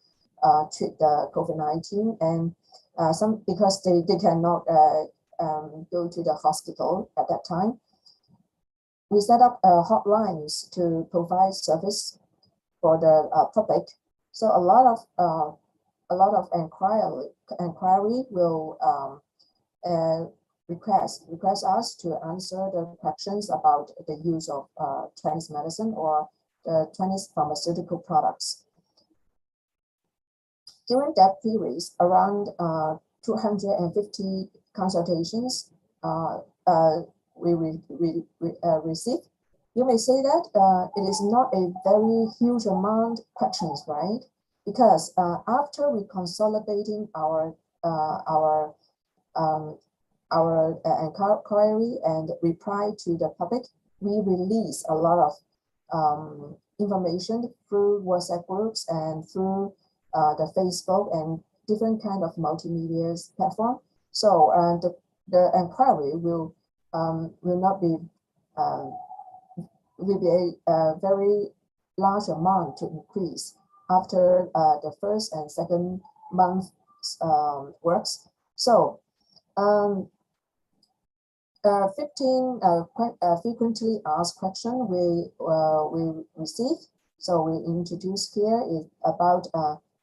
treat the COVID-19, and some because they cannot go to the hospital at that time. We set up hotlines to provide service for the public. So a lot of inquiry will request us to answer the questions about the use of Chinese medicine or the Chinese pharmaceutical products. During that period, around 250 consultations we received. You may say that it is not a very huge amount of questions, right? Because after we consolidating our inquiry and reply to the public, we release a lot of information through WhatsApp groups and through the Facebook and different kind of multimedia platform. So the inquiry will not be will be a very large amount to increase after the first and second month works. So 15 frequently asked question we receive. So we introduce here is about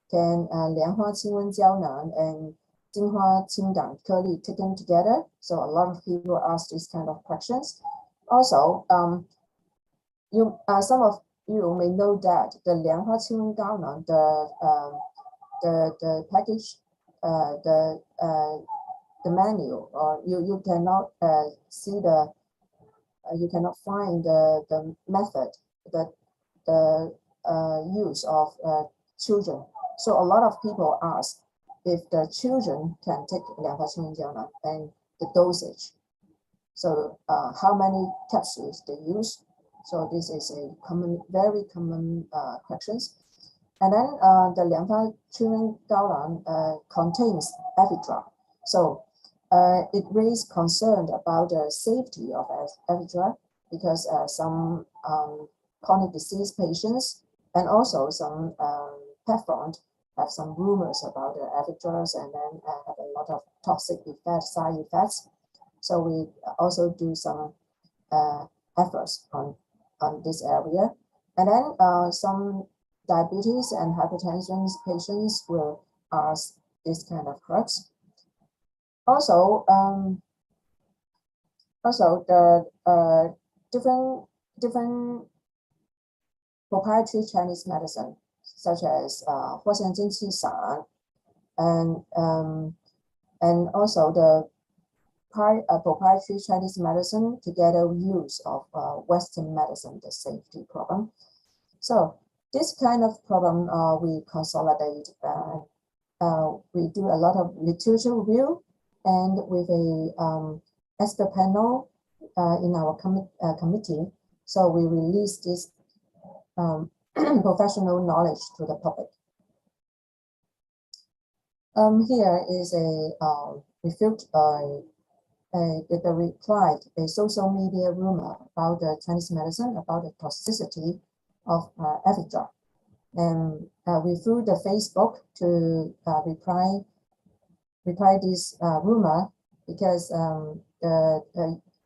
can 莲花清瘟胶囊 and 精华清胆颗粒 taken together? So a lot of people ask this kind of questions. Also, some of you may know that the 莲花清瘟胶囊, the package, the menu, or you cannot see the, you cannot find the method that the use of children. So a lot of people ask if the children can take 莲花清瘟胶囊 and the dosage. So how many capsules they use. So this is a common, very common questions. And then the 莲花清瘟胶囊 contains ephedra. So it raised concern about the safety of ephedra because some chronic disease patients and also some platforms have some rumors about the ephedras and then have a lot of toxic effects, side effects. So we also do some efforts on this area. And then some diabetes and hypertension patients will ask this kind of drugs. Also, the different proprietary Chinese medicine, such as 藿香正气散 and also the proprietary Chinese medicine together use of Western medicine, the safety problem. So this kind of problem we consolidate. We do a lot of literature review, and with a expert panel in our committee. So we release this professional knowledge to the public. Here is a refute they replied a social media rumor about the Chinese medicine, about the toxicity of every drug. And we through the Facebook to reply this rumor because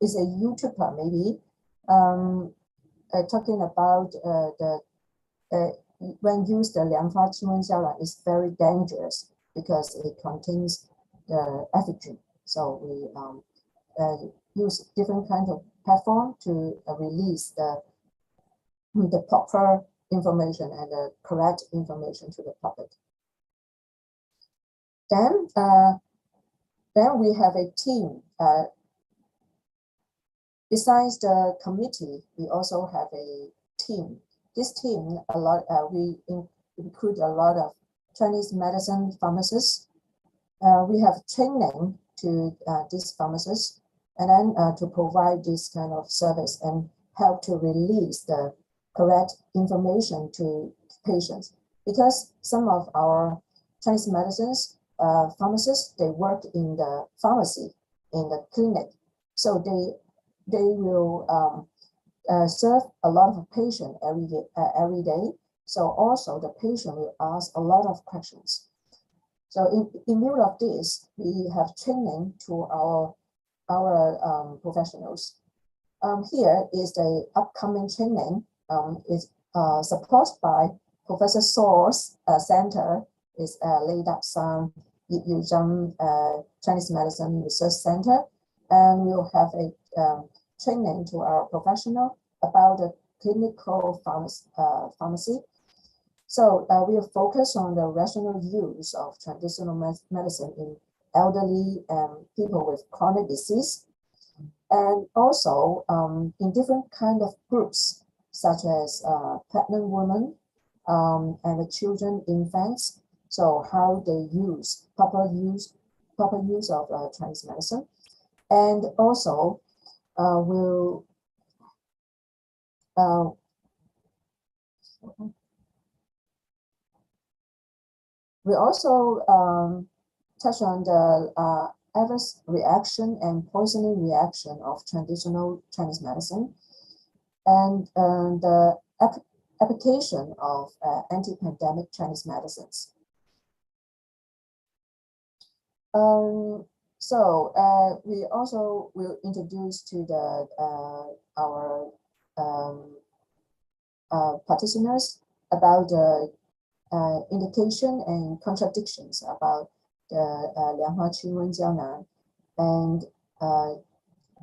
it's a YouTuber maybe talking about when used the 莲花清瘟胶囊is very dangerous because it contains the effigy. So we use different kind of platform to release the proper information and the correct information to the public. Then we have a team. Besides the committee, we also have a team. This team, we include a lot of Chinese medicine pharmacists. We have training to these pharmacists, and then to provide this kind of service and help to release the correct information to patients. Because some of our Chinese medicines pharmacists, they work in the pharmacy, in the clinic, so they will serve a lot of patients every day. So also the patient will ask a lot of questions. So in view of this, we have training to our professionals. Here is the upcoming training. Is supported by Professor Sour's center. Is laid up some Chinese Medicine Research Center, and we'll have a training to our professional about the clinical pharmacy. So we'll focus on the rational use of traditional medicine in elderly and people with chronic disease, and also in different kind of groups, such as pregnant women and the children, infants. So how they use proper use of Chinese medicine, and also we also touch on the adverse reaction and poisoning reaction of traditional Chinese medicine, and the application of anti-pandemic Chinese medicines. So we also will introduce to our practitioners about the indication and contradictions about the 莲花清瘟胶囊 and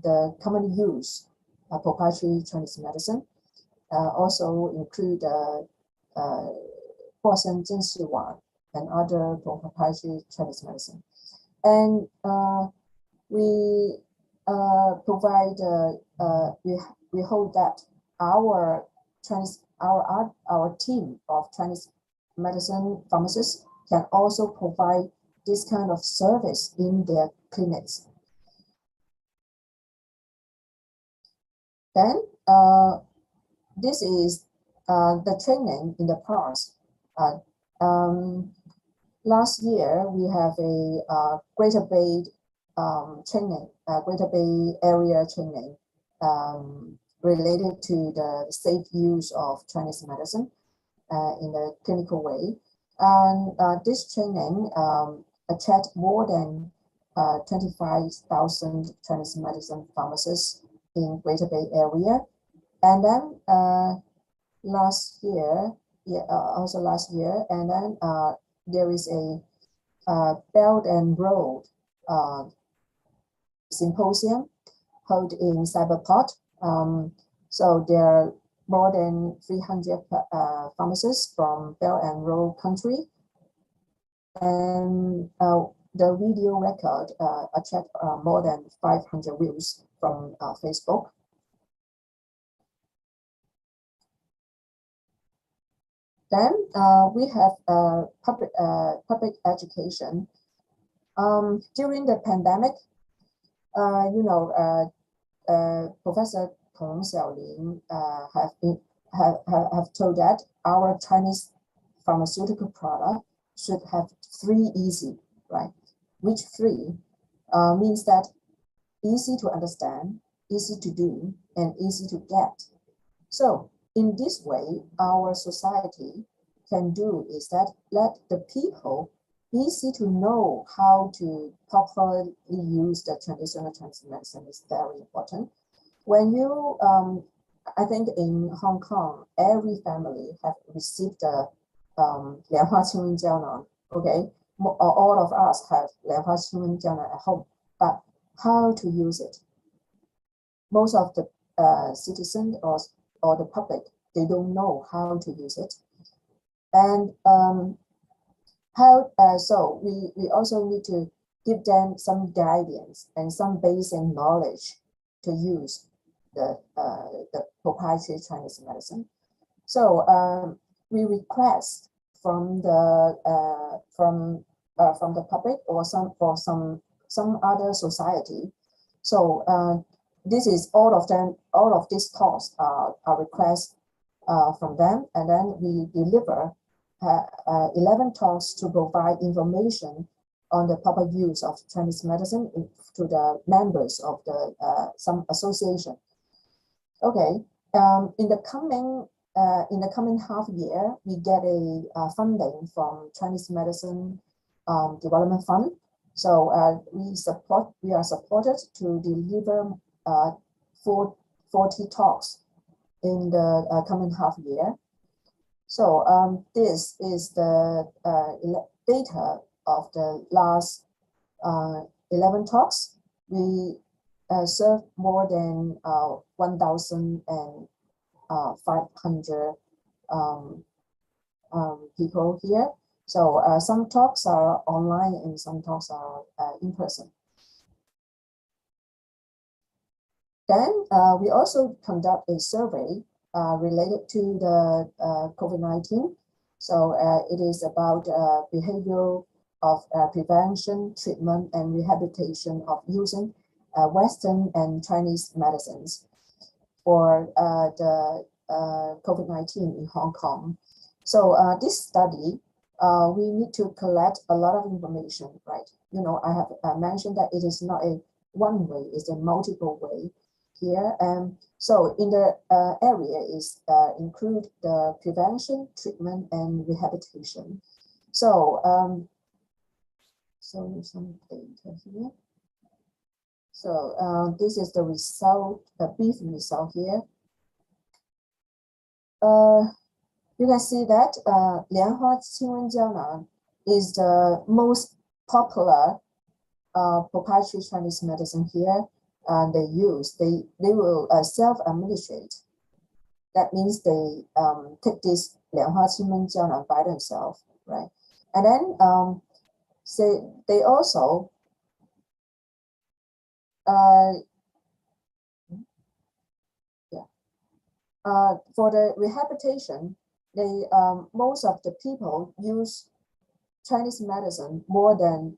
the common use of proprietary Chinese medicine. Also include 霍森金氏丸 and other proprietary Chinese medicine. And we provide we hope that our team of Chinese medicine pharmacists can also provide this kind of service in their clinics. Then this is the training in the past. Last year, we have a Greater Bay training, Greater Bay Area training related to the safe use of Chinese medicine in a clinical way. And this training attract more than 25,000 Chinese medicine pharmacists in Greater Bay Area. And then last year, and then there is a Belt and Road symposium held in Cyberport. So there are more than 300 pharmacists from Belt and Road country, and the video record attract more than 500 views from Facebook. Then we have public education. During the pandemic, Professor Tong Xiaolin have told that our Chinese pharmaceutical product should have 3 easy, right? Which 3 means that easy to understand, easy to do, and easy to get. So in this way, our society can do is that let the people easy to know how to properly use the traditional Chinese medicine is very important. When you, I think in Hong Kong, every family have received the 莲花清瘟胶囊, okay? All of us have 莲花清瘟胶囊 at home, but how to use it? Most of the citizens or the public, they don't know how to use it. And so we also need to give them some guidance and some basic knowledge to use the proprietary Chinese medicine. So we request from the public or some other society. So this is all of these talks are requests from them, and then we deliver 11 talks to provide information on the proper use of Chinese medicine to the members of the some association. Okay, in the coming half year, we get a funding from Chinese Medicine Development Fund. So we are supported to deliver 40 talks in the coming half year. So this is the data of the last 11 talks. We served more than 1,500 people here. So some talks are online and some talks are in person. Then we also conduct a survey related to the COVID-19. So it is about behavioral of prevention, treatment, and rehabilitation of using Western and Chinese medicines for the COVID-19 in Hong Kong. So this study, we need to collect a lot of information, right? You know, I have mentioned that it is not a one way, it's a multiple way here. And so in the area is include the prevention, treatment, and rehabilitation. So some data here. So this is the result, a brief result here. You can see that 莲花清瘟胶囊 is the most popular proprietary Chinese medicine here. They will self-administrate. That means they take this 莲花清瘟胶囊 by themselves, right? And then they also for the rehabilitation, they most of the people use Chinese medicine more than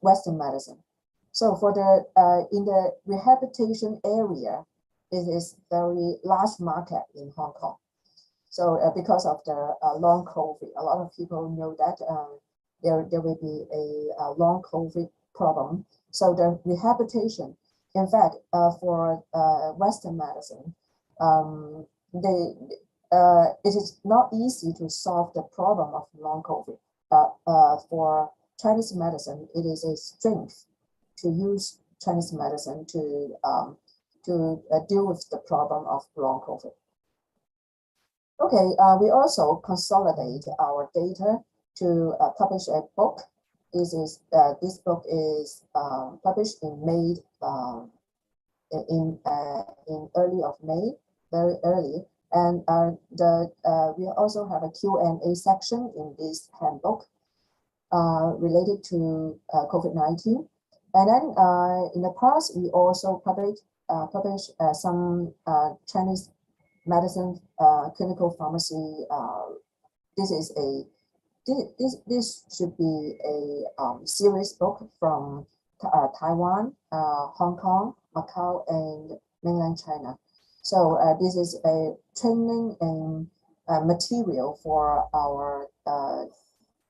Western medicine. So for the in the rehabilitation area, it is very large market in Hong Kong. So because of the long COVID, a lot of people know that there will be a long COVID problem. So the rehabilitation, in fact, for Western medicine, it is not easy to solve the problem of long COVID. But for Chinese medicine, it is a strength to use Chinese medicine to deal with the problem of long COVID. Okay, we also consolidate our data to publish a book. This book is published in May, in early of May, very early. And we also have a Q&A section in this handbook related to COVID-19. And then in the past, we also published some Chinese medicine clinical pharmacy. This should be a series book from Taiwan, Hong Kong, Macau, and mainland China. So this is a training and material for our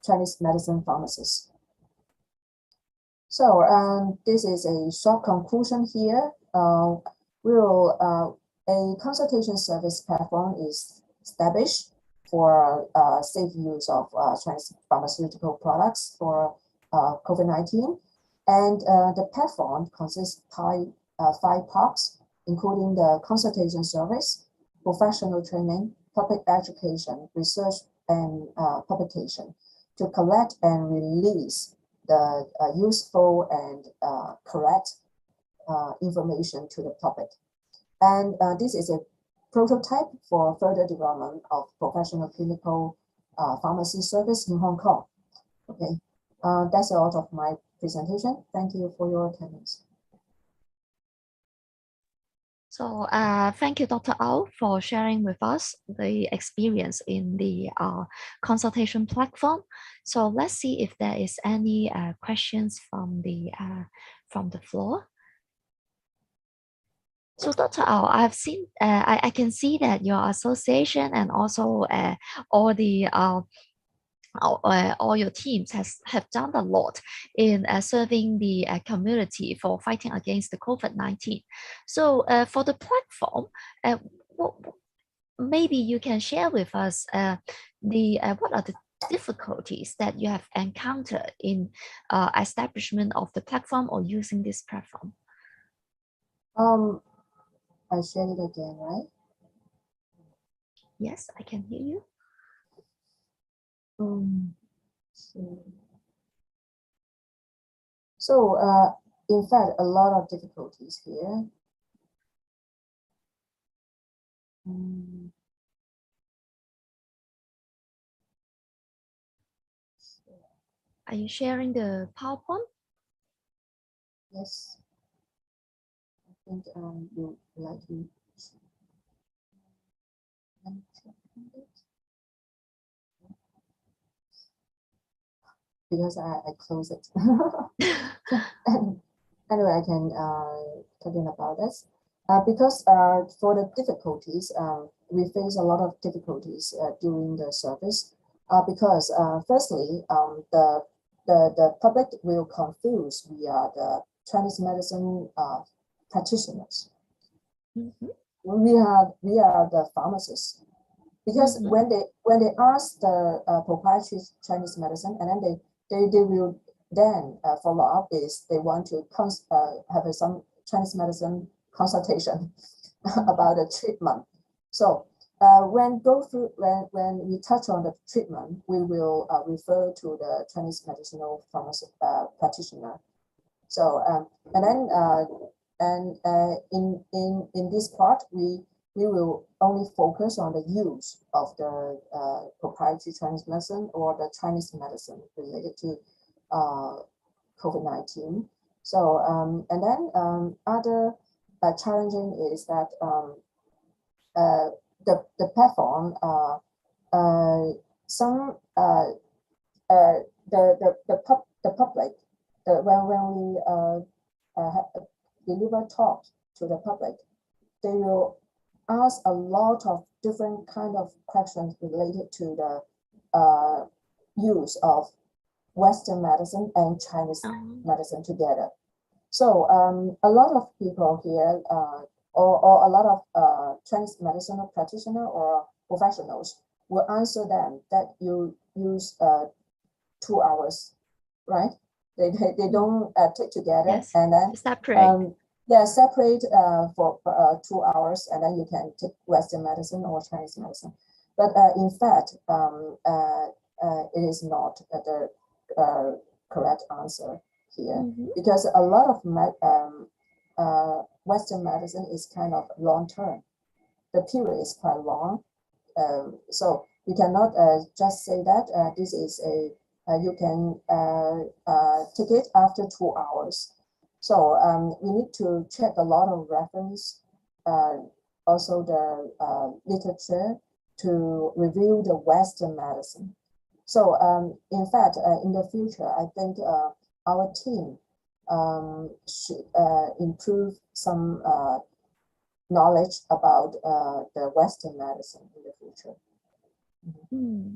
Chinese medicine pharmacists. So this is a short conclusion here. A consultation service platform is established for safe use of Chinese pharmaceutical products for COVID-19. And the platform consists of 5 parts, including the consultation service, professional training, public education, research, and publication to collect and release the useful and correct information to the public. And this is a prototype for further development of professional clinical pharmacy service in Hong Kong. Okay, that's all of my presentation. Thank you for your attendance. So thank you, Dr. Au, for sharing with us the experience in the consultation platform. So let's see if there is any questions from the floor. So Dr. Au, I've seen, I can see that your association and also all the all your teams have done a lot in serving the community for fighting against the COVID-19. So for the platform, maybe you can share with us what are the difficulties that you have encountered in establishment of the platform or using this platform? I shared it again, right? Yes, I can hear you. So in fact, a lot of difficulties here. Are you sharing the PowerPoint? Yes. I think you like to. Because I close it. Anyway, I can talking about this. Because for the difficulties, we face a lot of difficulties during the service. Because firstly, the public will confuse we are the Chinese medicine practitioners. Mm-hmm. We are the pharmacists. Because when they ask the proprietary Chinese medicine, and then they will then follow up is they want to have some Chinese medicine consultation about the treatment. So when we touch on the treatment, we will refer to the Chinese medicinal pharmacy practitioner. So and then in this part we will only focus on the use of the proprietary Chinese medicine or the Chinese medicine related to COVID-19. So and then other challenging is that the platform the public when we deliver talk to the public, they will ask a lot of different kind of questions related to the use of Western medicine and Chinese medicine together. So a lot of people here, or a lot of Chinese medicinal practitioner or professionals will answer them that you use 2 hours, right? They don't take together. Yes. And then separate. Yeah, separate for 2 hours, and then you can take Western medicine or Chinese medicine. But in fact, it is not the correct answer here, because a lot of Western medicine is kind of long term. The period is quite long, so you cannot just say that this is a you can take it after 2 hours. So we need to check a lot of reference, also the literature to review the Western medicine. So in fact, in the future, I think our team should improve some knowledge about the Western medicine in the future.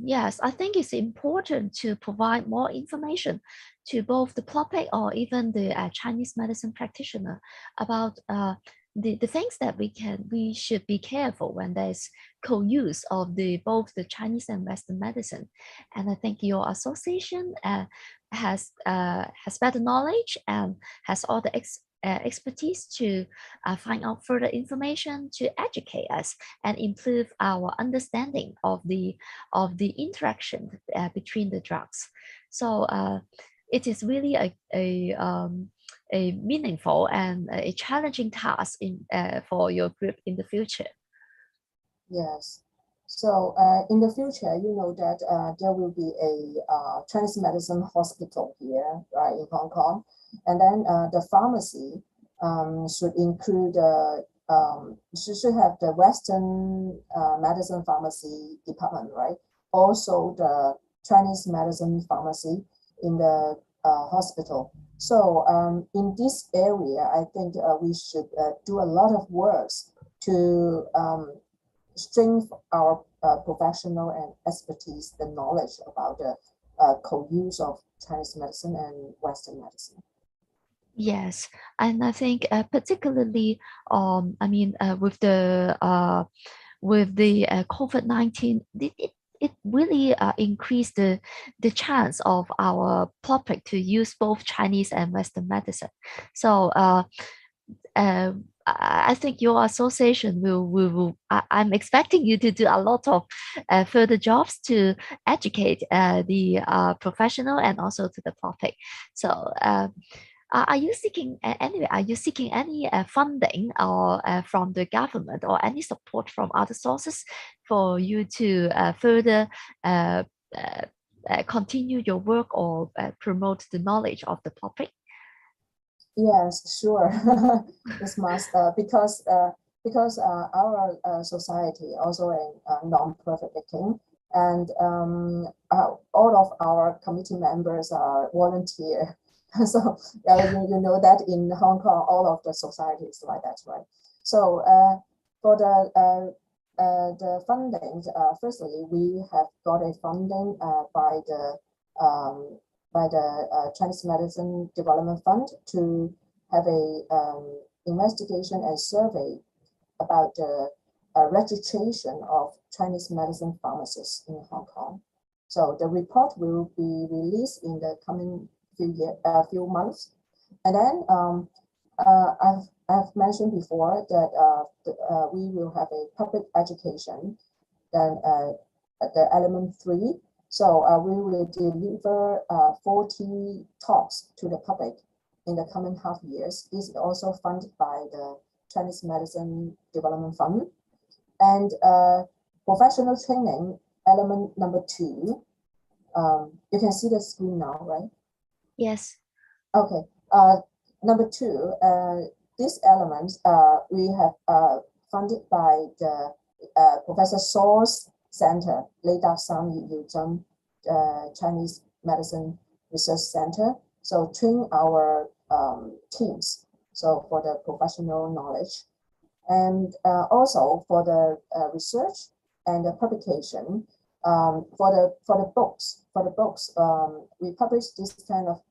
Yes, I think it's important to provide more information to both the public or even the Chinese medicine practitioner about the things that we should be careful when there's co-use of both the Chinese and Western medicine. And I think your association has better knowledge and has all the expertise to find out further information to educate us and improve our understanding of the interaction between the drugs. So it is really a meaningful and a challenging task for your group in the future. Yes. So in the future, you know that there will be a Chinese medicine hospital here, right, in Hong Kong. And then the pharmacy should include, should have the Western medicine pharmacy department, right? Also the Chinese medicine pharmacy in the hospital. So in this area, I think we should do a lot of works to strengthen our professional and expertise, the knowledge about the co-use of Chinese medicine and Western medicine. Yes, and I think particularly, I mean, with the COVID-19, it really increased the chance of our public to use both Chinese and Western medicine. So I think your association will I'm expecting you to do a lot of further jobs to educate the professional and also to the public. So are you seeking anyway? Are you seeking any funding or from the government or any support from other sources for you to further continue your work or promote the knowledge of the public? Yes, sure. This must because our society also a non-profit making, and all of our committee members are volunteer. So you know that in Hong Kong, all of the society is like that, right? So for the funding, firstly, we have got a funding by the Chinese Medicine Development Fund to have a investigation and survey about the registration of Chinese medicine pharmacists in Hong Kong. So the report will be released in the coming few months. And then I've mentioned before that we will have a public education, then the element 3. So we will deliver 40 talks to the public in the coming half years. This is also funded by the Chinese Medicine Development Fund. And professional training, element number 2. You can see the screen now, right? Yes. Okay. Number 2, this element we have funded by the Professor Sour's Center, Chinese Medicine Research Center. So train our teams. So for the professional knowledge, and also for the research and the publication. For the books, we publish this kind of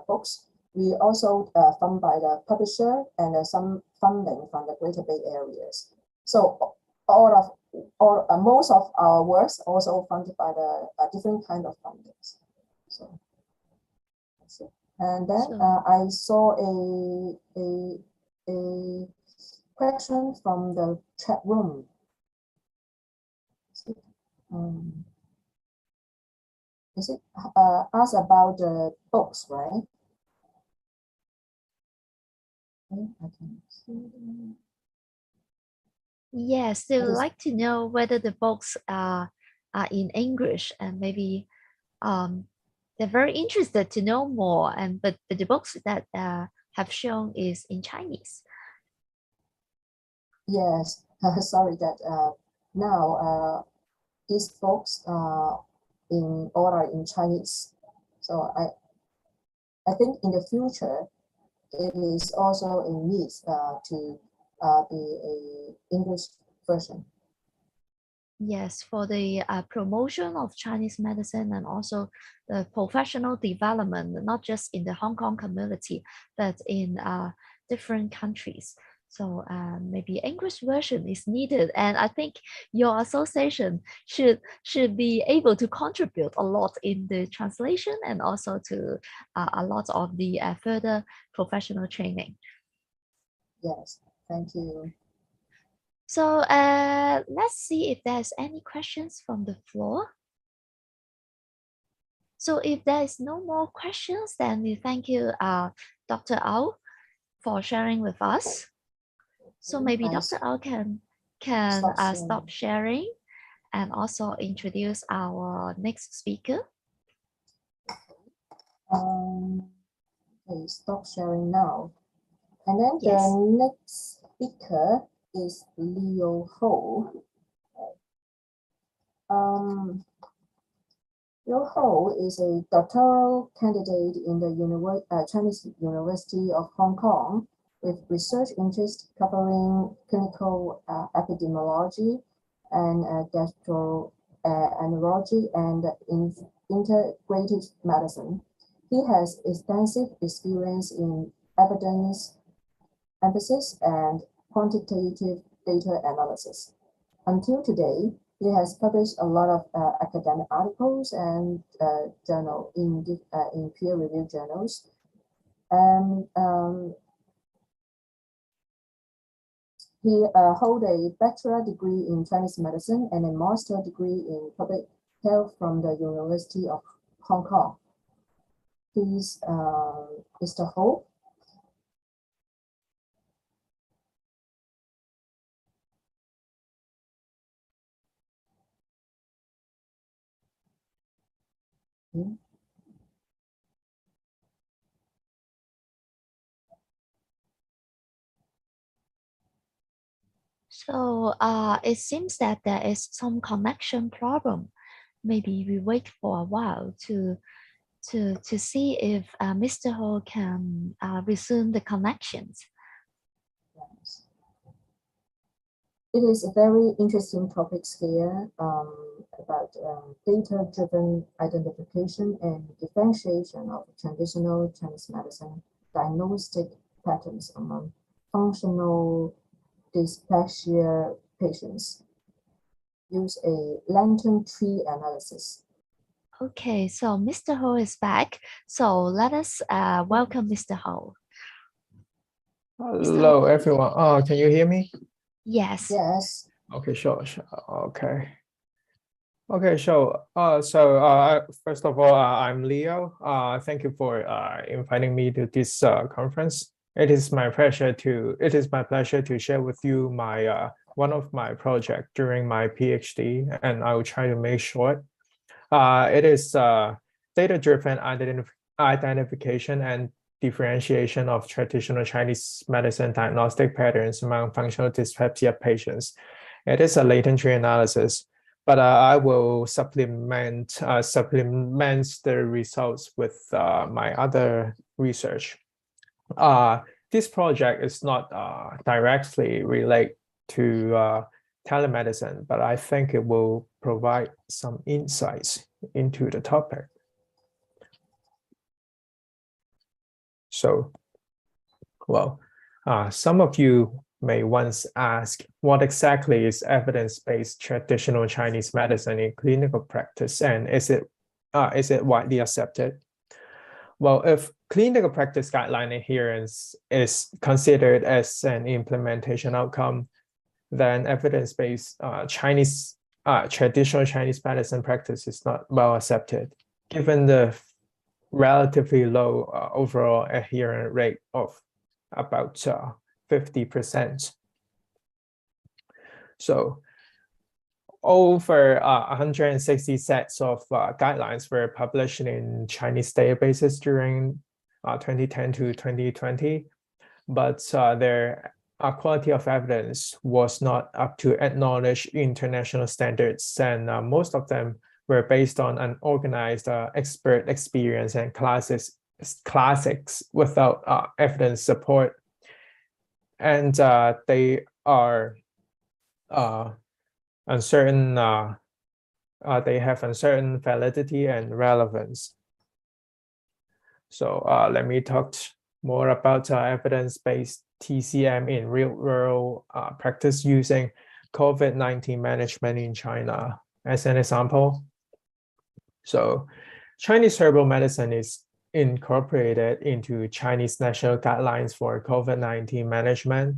books. We also fund by the publisher and some funding from the Greater Bay areas. So most of our works also funded by the different kind of fundings. So that's it. And then I saw a question from the chat room. Is it asked about the books, right? I can see. Yes, they would like to know whether the books are in English, and maybe they're very interested to know more. But the books that have shown is in Chinese. Yes, sorry that now these books are in Chinese. So I think in the future it is also a need to be a English version. Yes, for the promotion of Chinese medicine and also the professional development, not just in the Hong Kong community, but in different countries. So maybe English version is needed, and I think your association should be able to contribute a lot in the translation and also to a lot of the further professional training. Yes, thank you. So let's see if there's any questions from the floor. So if there is no more questions, then we thank you, Dr. Au, for sharing with us. So maybe Nice. Dr. Au can stop sharing and also introduce our next speaker. Okay, stop sharing now. And then Yes. the next speaker is Leo Ho. Leo Ho is a doctoral candidate in the Chinese University of Hong Kong with research interests covering clinical epidemiology and gastroenterology and integrated medicine. He has extensive experience in evidence emphasis and quantitative data analysis. Until today, he has published a lot of academic articles and journal in peer-reviewed journals. And he holds a bachelor degree in Chinese medicine and a master degree in public health from the University of Hong Kong. Please, Mr. Ho. So it seems that there is some connection problem. Maybe we wait for a while to see if Mr. Ho can resume the connections. Yes. It is a very interesting topic here about data-driven identification and differentiation of traditional Chinese medicine diagnostic patterns among functional dysphagia patients. Use a lantern tree analysis. Okay, so Mr. Ho is back. So let us welcome Mr. Ho. Hello, everyone. Can you hear me? Yes. Yes. Okay, sure. Okay. Okay, so first of all, I'm Leo. Thank you for inviting me to this conference. It is my pleasure to share with you my one of my project during my PhD, and I will try to make short. It is data-driven identification and differentiation of traditional Chinese medicine diagnostic patterns among functional dyspepsia patients. It is a latent tree analysis, but I will supplement the results with my other research. This project is not directly related to telemedicine, but I think it will provide some insights into the topic. So, well, some of you may once ask, what exactly is evidence-based traditional Chinese medicine in clinical practice, and is it widely accepted? Well, if clinical practice guideline adherence is considered as an implementation outcome, then evidence-based traditional Chinese medicine practice is not well accepted, given the relatively low overall adherence rate of about 50%. So over 160 sets of guidelines were published in Chinese databases during 2010 to 2020, but their quality of evidence was not up to acknowledged international standards, and most of them were based on unorganized expert experience and classics without evidence support. And they are uncertain. They have uncertain validity and relevance. So let me talk more about evidence-based TCM in real-world practice using COVID-19 management in China as an example. So Chinese herbal medicine is incorporated into Chinese national guidelines for COVID-19 management.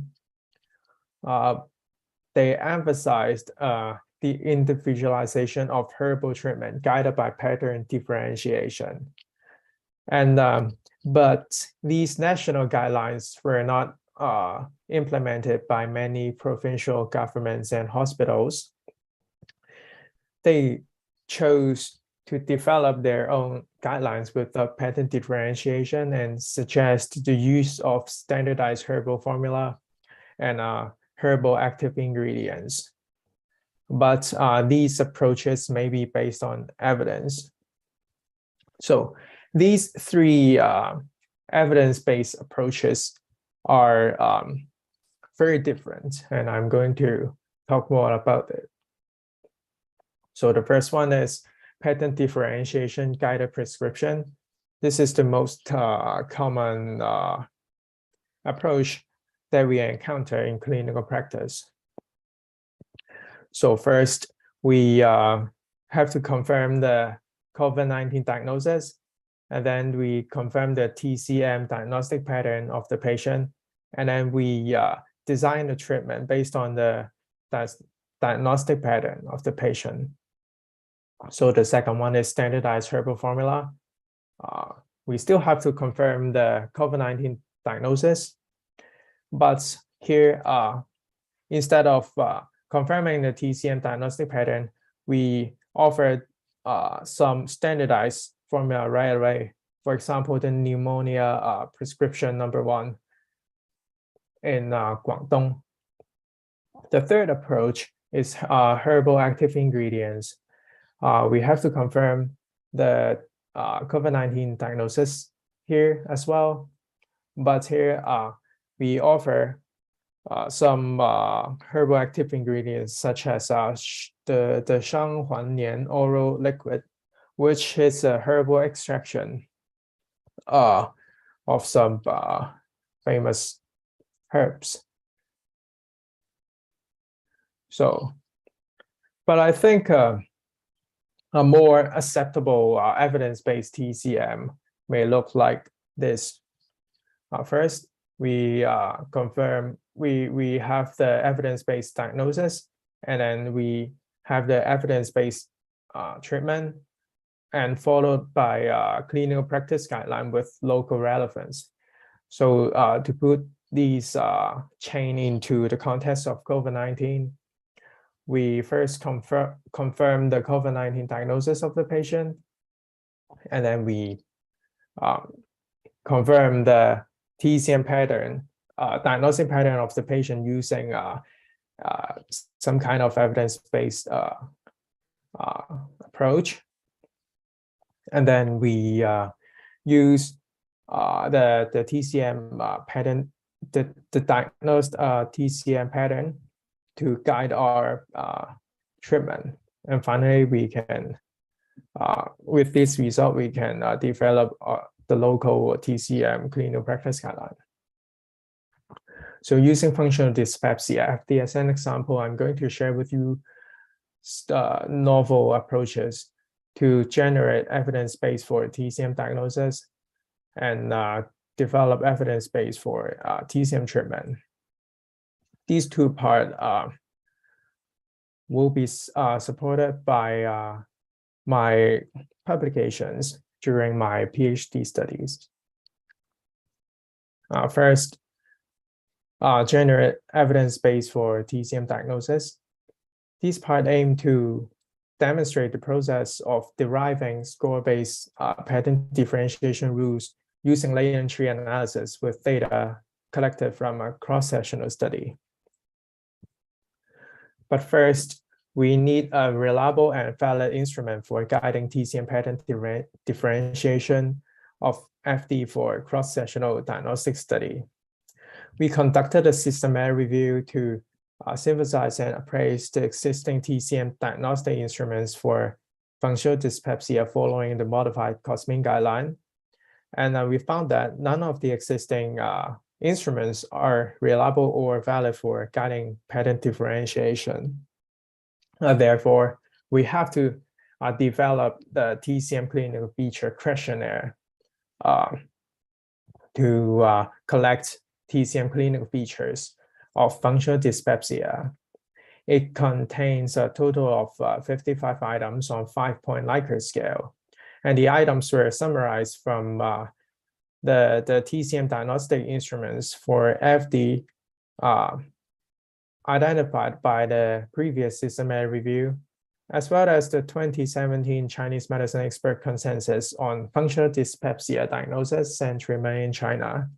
They emphasized the individualization of herbal treatment guided by pattern differentiation. And but these national guidelines were not implemented by many provincial governments and hospitals. They chose to develop their own guidelines with the pattern differentiation and suggest the use of standardized herbal formula and herbal active ingredients. But these approaches may be based on evidence. So these three evidence-based approaches are very different, and I'm going to talk more about it. So the first one is pattern differentiation guided prescription. This is the most common approach that we encounter in clinical practice. So first, we have to confirm the COVID-19 diagnosis, and then we confirm the TCM diagnostic pattern of the patient, and then we design the treatment based on the diagnostic pattern of the patient. So the second one is standardized herbal formula. We still have to confirm the COVID-19 diagnosis, but here, instead of confirming the TCM diagnostic pattern, we offered some standardized formula right away. For example, the pneumonia prescription #1 in Guangdong. The third approach is herbal active ingredients. We have to confirm the COVID-19 diagnosis here as well, but here we offer some herbal active ingredients such as the Shanghuannian oral liquid, which is a herbal extraction of some famous herbs. So, but I think a more acceptable evidence-based TCM may look like this. First, we confirm we have the evidence-based diagnosis, and then we have the evidence-based treatment, and followed by clinical practice guideline with local relevance. So to put these chain into the context of COVID-19, we first confirm the COVID-19 diagnosis of the patient, and then we confirm the TCM pattern, diagnostic pattern of the patient using some kind of evidence-based approach. And then we use the TCM pattern, the diagnosed TCM pattern to guide our treatment. And finally, we can, with this result, we can develop the local TCM clinical practice guideline. So using functional dyspepsia FD as an example, I'm going to share with you novel approaches to generate evidence base for TCM diagnosis and develop evidence base for TCM treatment. These two parts will be supported by my publications during my PhD studies. First, generate evidence base for TCM diagnosis. These parts aim to demonstrate the process of deriving score-based pattern differentiation rules using latent tree analysis with data collected from a cross-sectional study. But first, we need a reliable and valid instrument for guiding TCM pattern differentiation of FD for cross-sectional diagnostic study. We conducted a systematic review to synthesize and appraise the existing TCM diagnostic instruments for functional dyspepsia following the modified COSMIN guideline. And we found that none of the existing instruments are reliable or valid for guiding pattern differentiation. Therefore, we have to develop the TCM clinical feature questionnaire to collect TCM clinical features of functional dyspepsia. It contains a total of 55 items on 5-point Likert scale. And the items were summarized from the TCM diagnostic instruments for FD identified by the previous systematic review, as well as the 2017 Chinese medicine expert consensus on functional dyspepsia diagnosis and treatment in China.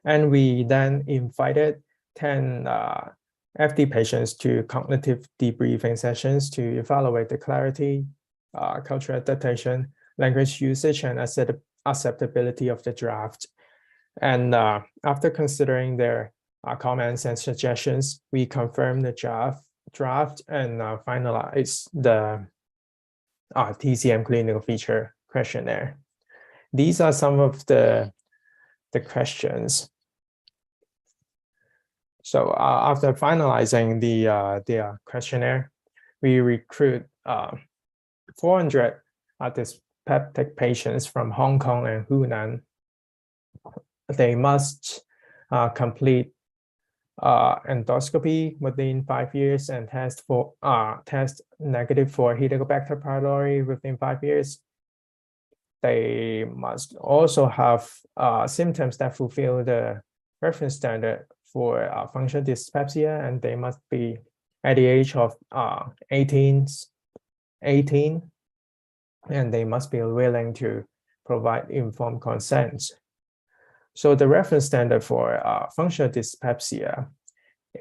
And we then invited 10 FD patients to cognitive debriefing sessions to evaluate the clarity, cultural adaptation, language usage, and acceptability of the draft. And after considering their comments and suggestions, we confirmed the draft and finalized the TCM clinical feature questionnaire. These are some of the questions. So after finalizing the questionnaire, we recruit 400 dyspeptic patients from Hong Kong and Hunan. They must complete endoscopy within 5 years and test negative for Helicobacter pylori within 5 years. They must also have symptoms that fulfill the reference standard for functional dyspepsia, and they must be at the age of 18, and they must be willing to provide informed consent. So the reference standard for functional dyspepsia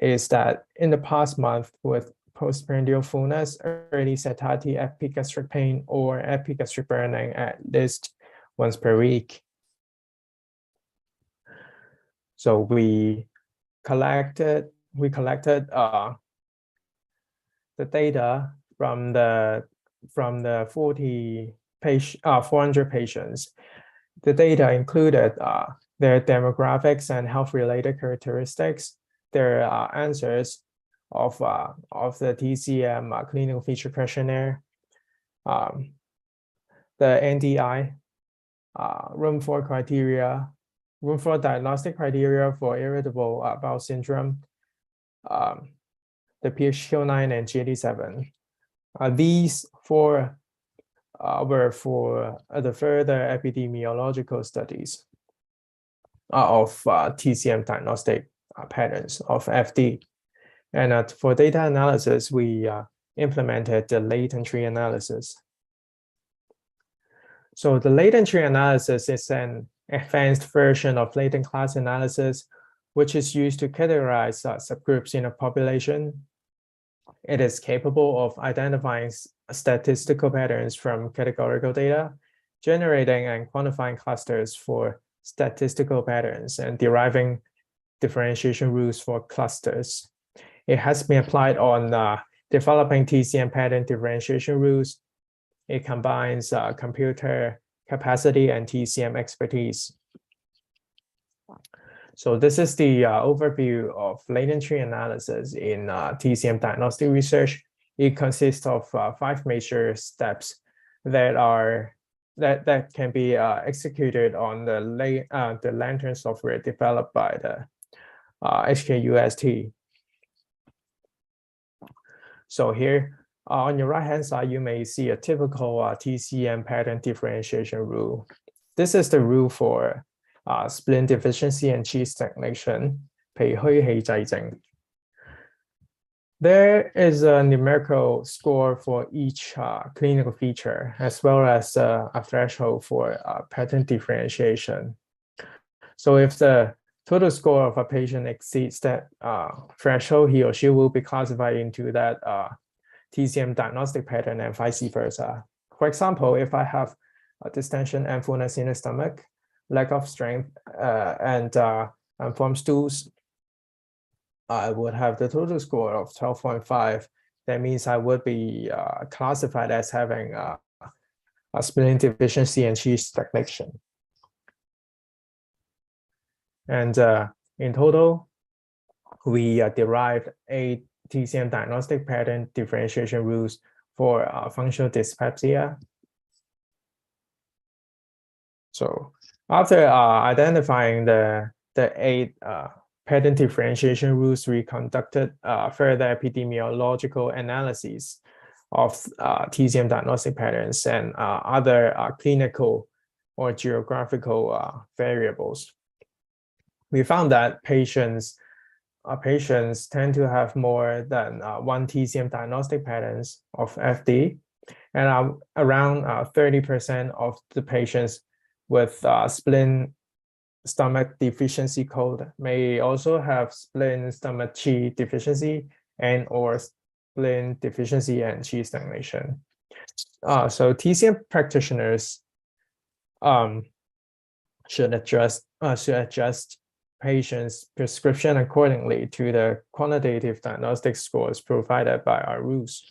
is that in the past month with postprandial fullness, early satiety, epigastric pain, or epigastric burning at least once per week. So we collected the data from the 400 patients. The data included their demographics and health-related characteristics, their answers of the TCM clinical feature questionnaire, the NDI, room 4 diagnostic criteria for irritable bowel syndrome, the PHQ-9 and GAD-7. These 4 were for the further epidemiological studies of TCM diagnostic patterns of FD. And for data analysis, we implemented the latent tree analysis. So the latent tree analysis is an advanced version of latent class analysis, which is used to categorize subgroups in a population. It is capable of identifying statistical patterns from categorical data, generating and quantifying clusters for statistical patterns, and deriving differentiation rules for clusters. It has been applied on developing TCM pattern differentiation rules. It combines computer capacity and TCM expertise. So this is the overview of latent tree analysis in TCM diagnostic research. It consists of 5 major steps that can be executed on the Lantern software developed by the HKUST. So here on your right-hand side, you may see a typical TCM pattern differentiation rule. This is the rule for spleen deficiency and qi stagnation, 脾虛氣滯症. There is a numerical score for each clinical feature, as well as a threshold for pattern differentiation. So if the total score of a patient exceeds that threshold, he or she will be classified into that TCM diagnostic pattern and vice versa. For example, if I have distension and fullness in the stomach, lack of strength, and formed stools, I would have the total score of 12.5. That means I would be classified as having a spleen deficiency and cheese stagnation. And in total, we derived 8 TCM diagnostic pattern differentiation rules for functional dyspepsia. So after identifying the 8 pattern differentiation rules, we conducted further epidemiological analyses of TCM diagnostic patterns and other clinical or geographical variables. We found that patients tend to have more than 1 TCM diagnostic patterns of FD, and around 30% of the patients with spleen stomach deficiency code may also have spleen stomach qi deficiency and or spleen deficiency and qi stagnation. So TCM practitioners should adjust patients' prescription accordingly to the quantitative diagnostic scores provided by our rules.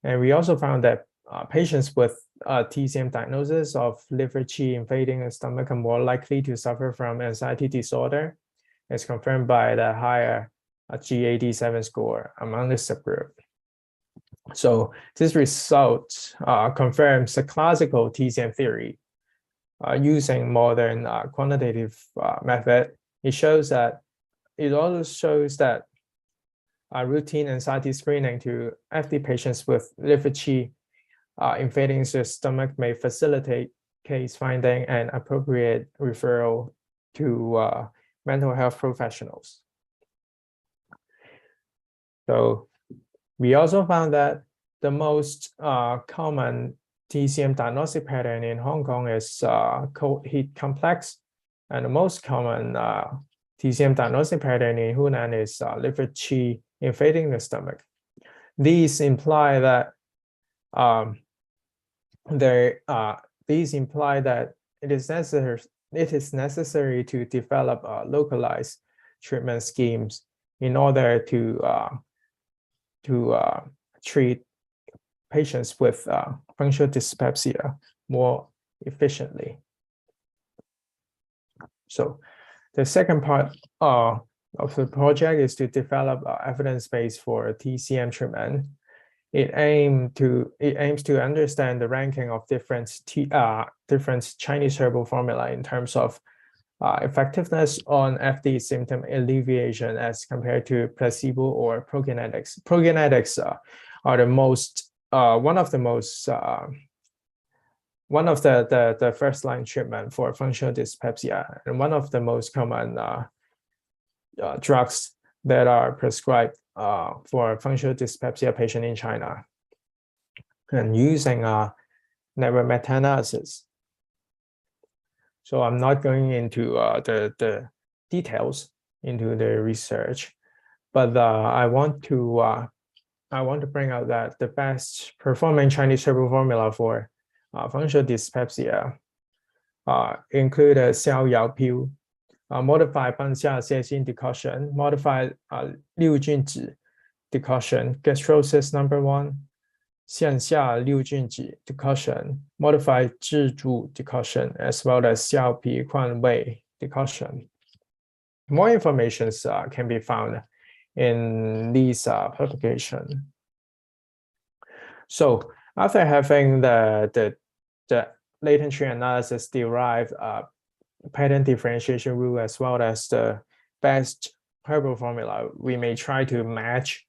And we also found that patients with TCM diagnosis of liver qi invading the stomach are more likely to suffer from anxiety disorder, as confirmed by the higher GAD-7 score among the subgroup. So this result confirms the classical TCM theory. Using modern quantitative method, it also shows that routine anxiety screening to FD patients with liver qi invading the stomach may facilitate case finding and appropriate referral to mental health professionals. So we also found that the most common TCM diagnostic pattern in Hong Kong is cold heat complex, and the most common TCM diagnostic pattern in Hunan is liver qi invading the stomach. These imply that it is necessary to develop localized treatment schemes in order to treat patients with functional dyspepsia more efficiently. So the second part of the project is to develop evidence base for TCM treatment. It aims to understand the ranking of different Chinese herbal formula in terms of effectiveness on FD symptom alleviation as compared to placebo or prokinetics. Prokinetics are the most one of the first line treatment for functional dyspepsia, and one of the most common drugs that are prescribed for functional dyspepsia patient in China, and using never meta-analysis. So I'm not going into the details into the research, but I want to bring out that the best performing Chinese herbal formula for functional dyspepsia include Xiao Yao Piu, modified Banxia Xie decoction, modified Liu Junzi decoction, gastrosis number 1, Xianxia Liu Junzi decoction, modified Zhizhu decoction, as well as Xiao Pi Kuan Wei decoction. More information can be found in these publications. So after having the latent tree analysis derived pattern differentiation rule as well as the best herbal formula, we may try to match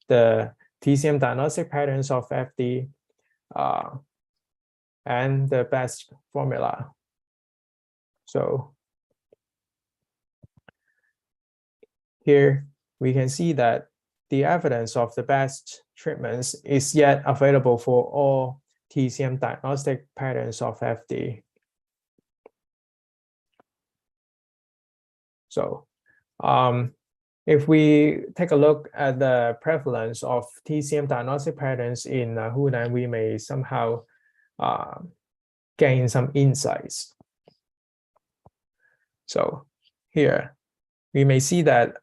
the TCM diagnostic patterns of FD and the best formula. So here we can see that the evidence of the best treatments is yet available for all TCM diagnostic patterns of FD. So if we take a look at the prevalence of TCM diagnostic patterns in Hunan, we may somehow gain some insights. So here, we may see that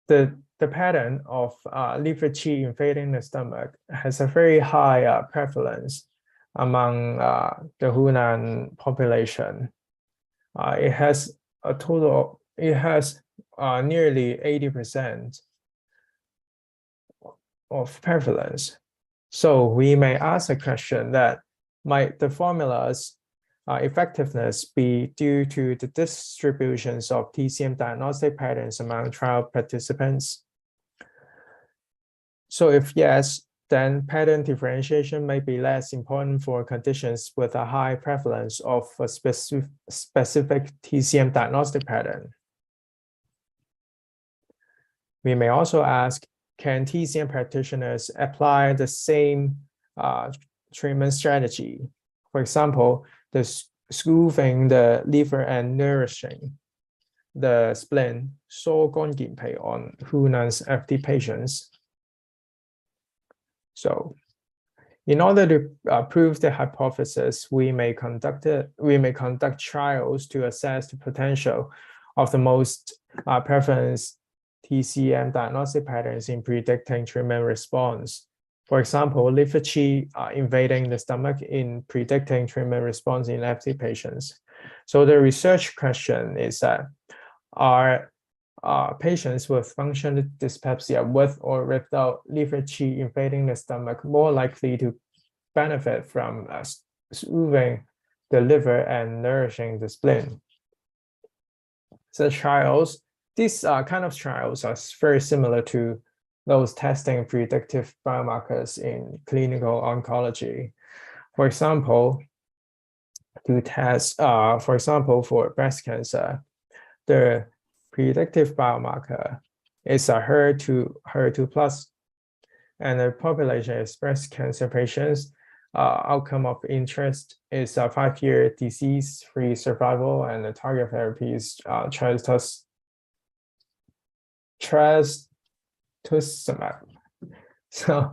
the pattern of liver qi invading the stomach has a very high prevalence among the Hunan population. It has a total, it has nearly 80% of prevalence. So we may ask a question that might the formula's effectiveness be due to the distributions of TCM diagnostic patterns among trial participants? So if yes, then pattern differentiation may be less important for conditions with a high prevalence of a specific TCM diagnostic pattern. We may also ask, can TCM practitioners apply the same treatment strategy? For example, the soothing the liver and nourishing the spleen, 疏肝健脾 on Hunan's FD patients. So, in order to prove the hypothesis, we may conduct trials to assess the potential of the most prevalent TCM diagnostic patterns in predicting treatment response. For example, liver qi invading the stomach in predicting treatment response in FD patients. So the research question is that, are patients with functional dyspepsia with or without liver qi invading the stomach more likely to benefit from soothing the liver and nourishing the spleen? So trials, these kind of trials are very similar to those testing predictive biomarkers in clinical oncology. For example, to test, for example, for breast cancer, the predictive biomarker is a HER2 plus, and the population is breast cancer patients. Outcome of interest is a 5-year disease-free survival, and the target therapy is trastuzumab. So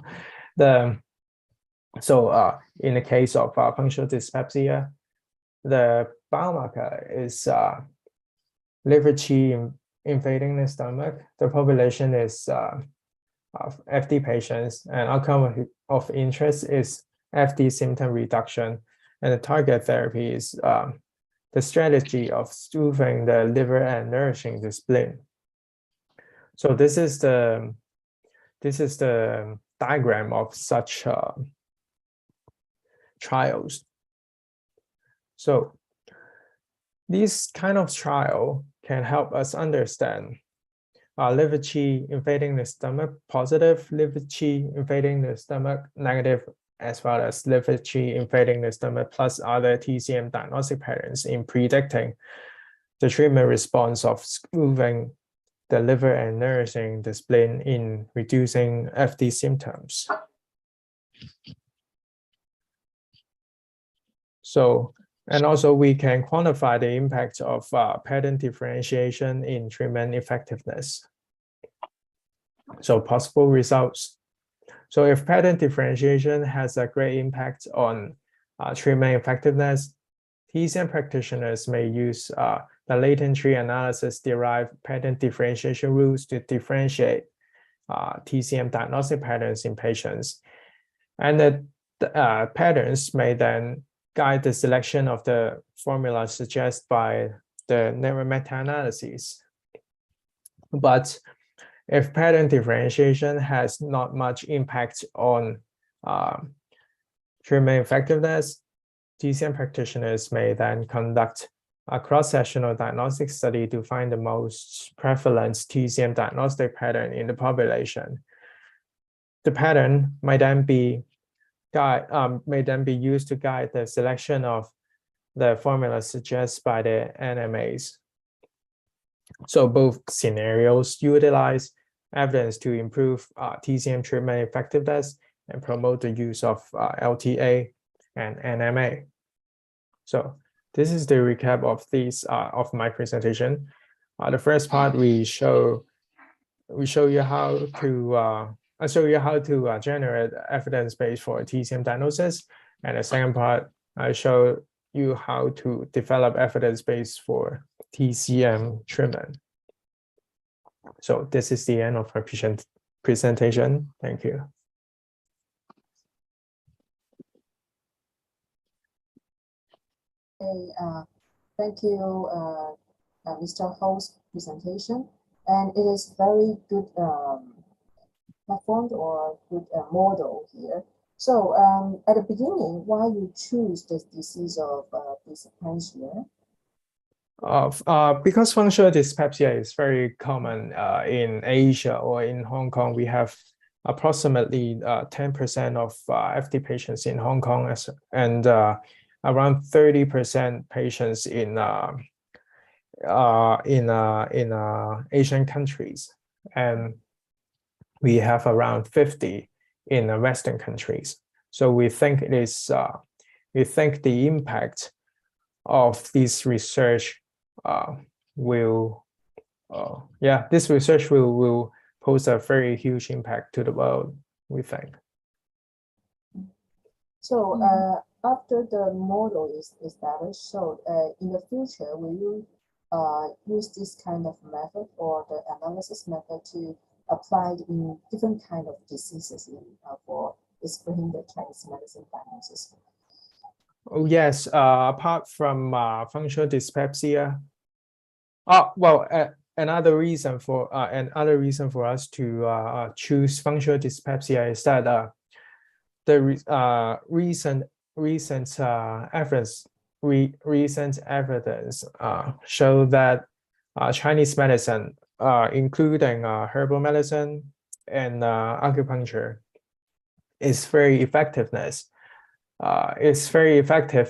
in the case of functional dyspepsia, the biomarker is liver qi invading the stomach. The population is FD patients, and outcome of interest is FD symptom reduction, and the target therapy is the strategy of soothing the liver and nourishing the spleen. So this is the diagram of such trials. So these kind of trial can help us understand liver qi invading the stomach, positive liver qi invading the stomach, negative, as well as liver qi invading the stomach plus other TCM diagnostic patterns in predicting the treatment response of soothing the liver and nourishing the spleen in reducing FD symptoms. So, and also we can quantify the impact of pattern differentiation in treatment effectiveness. So possible results. So if pattern differentiation has a great impact on treatment effectiveness, TCM practitioners may use the latent tree analysis derived pattern differentiation rules to differentiate TCM diagnostic patterns in patients. And the patterns may then guide the selection of the formula suggested by the network meta-analysis. But if pattern differentiation has not much impact on treatment effectiveness, TCM practitioners may then conduct a cross-sectional diagnostic study to find the most prevalent TCM diagnostic pattern in the population. The pattern might then be used to guide the selection of the formula suggested by the NMAs. So both scenarios utilize evidence to improve TCM treatment effectiveness and promote the use of LTA and NMA. So this is the recap of these of my presentation. The first part we show you how to generate evidence base for TCM diagnosis, and the second part I show you how to develop evidence base for TCM treatment. So this is the end of my presentation. Thank you. Okay, thank you, Mr. Ho's presentation, and it is very good platform or good model here. So at the beginning, why you choose this disease of dyspepsia? Because functional dyspepsia is very common in Asia or in Hong Kong. We have approximately 10% of FD patients in Hong Kong and around 30% patients in Asian countries, and we have around 50 in Western countries. So we think it is we think the impact of this research this research will pose a very huge impact to the world, we think. So after the model is established, so in the future, will you use this kind of method or the analysis method to apply in different kind of diseases for explaining the Chinese medicine diagnosis? Oh yes, apart from functional dyspepsia, another reason for us to choose functional dyspepsia is that the recent evidence show that Chinese medicine, including herbal medicine and acupuncture, is very effective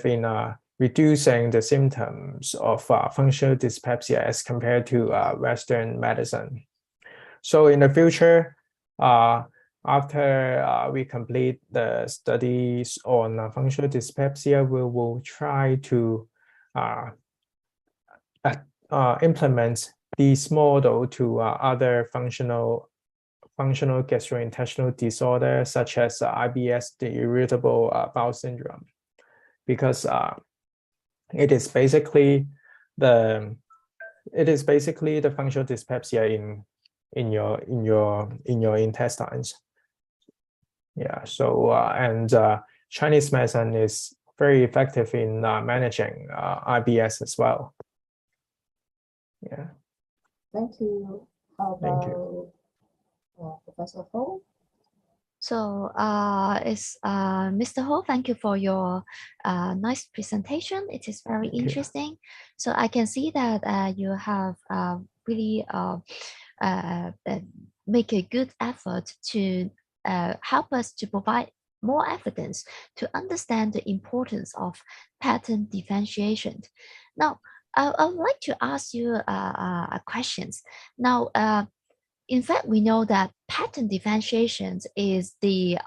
in reducing the symptoms of functional dyspepsia as compared to Western medicine. So in the future, after we complete the studies on functional dyspepsia, we will try to implement this model to other functional gastrointestinal disorders such as IBS, the irritable bowel syndrome, because it is basically the functional dyspepsia in your intestines. Yeah. So Chinese medicine is very effective in managing IBS as well. Yeah. Thank you. How about Thank you. Professor Ho? So Mr. Ho, thank you for your nice presentation. It is very interesting. So I can see that you have really make a good effort to help us to provide more evidence to understand the importance of pattern differentiation. Now, I would like to ask you questions. Now, in fact, we know that pattern differentiation is the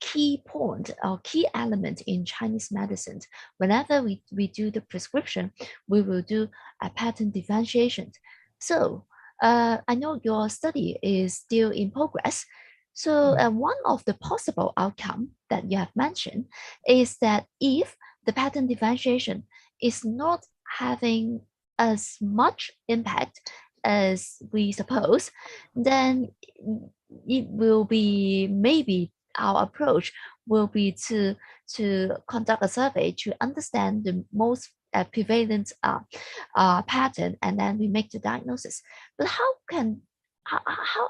key point or key element in Chinese medicine. Whenever we do the prescription, we will do a pattern differentiation. So I know your study is still in progress. So one of the possible outcome that you have mentioned is that if the pattern differentiation is not having as much impact as we suppose, then it will be maybe our approach will be to conduct a survey to understand the most prevalent pattern, and then we make the diagnosis. But how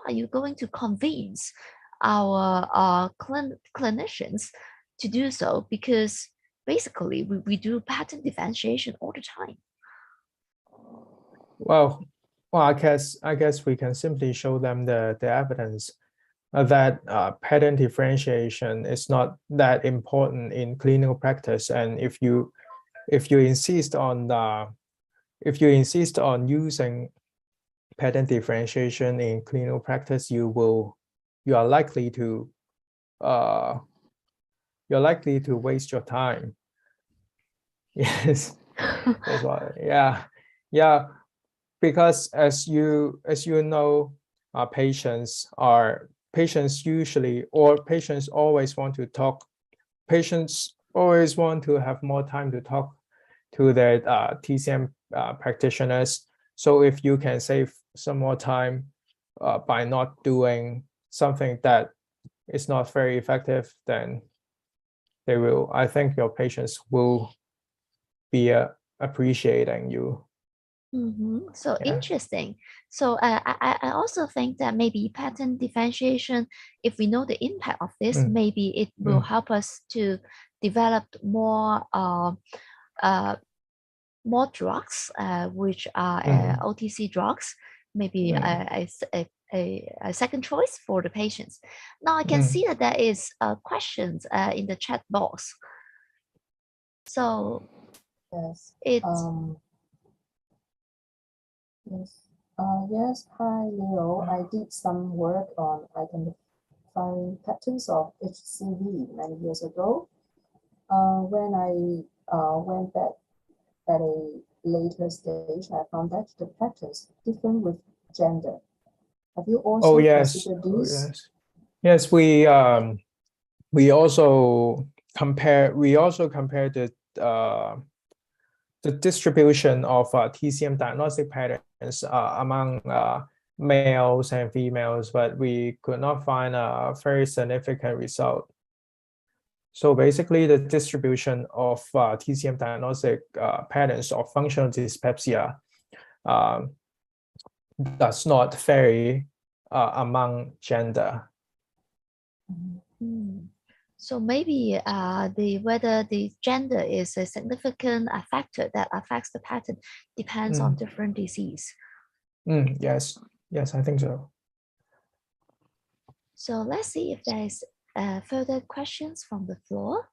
are you going to convince our clinicians to do so? Because basically we do pattern differentiation all the time. Well, I guess we can simply show them the evidence that pattern differentiation is not that important in clinical practice, and if you insist on using pattern differentiation in clinical practice, you are likely to waste your time. Yes, that's why. Yeah. Because as you know, patients always want to talk. Patients always want to have more time to talk to their TCM practitioners. So if you can save some more time by not doing something that is not very effective, then they will, I think your patients will be appreciating you. So Yeah. interesting. So I also think that maybe pattern differentiation, if we know the impact of this, maybe it will help us to develop more more drugs, which are OTC drugs, maybe a second choice for the patients. Now I can see that there is questions in the chat box. So Yes. it's Yes. Hi, Leo. I did some work on identifying patterns of HCV many years ago. When I went back at a later stage, I found that the patterns different with gender. Have you also considered this? Yes, we also compare the distribution of TCM diagnostic patterns among males and females, but we could not find a very significant result. So basically, the distribution of TCM diagnostic patterns of functional dyspepsia does not vary among gender. So maybe whether the gender is a significant factor that affects the pattern depends on different disease. Yes, I think so. So let's see if there is further questions from the floor.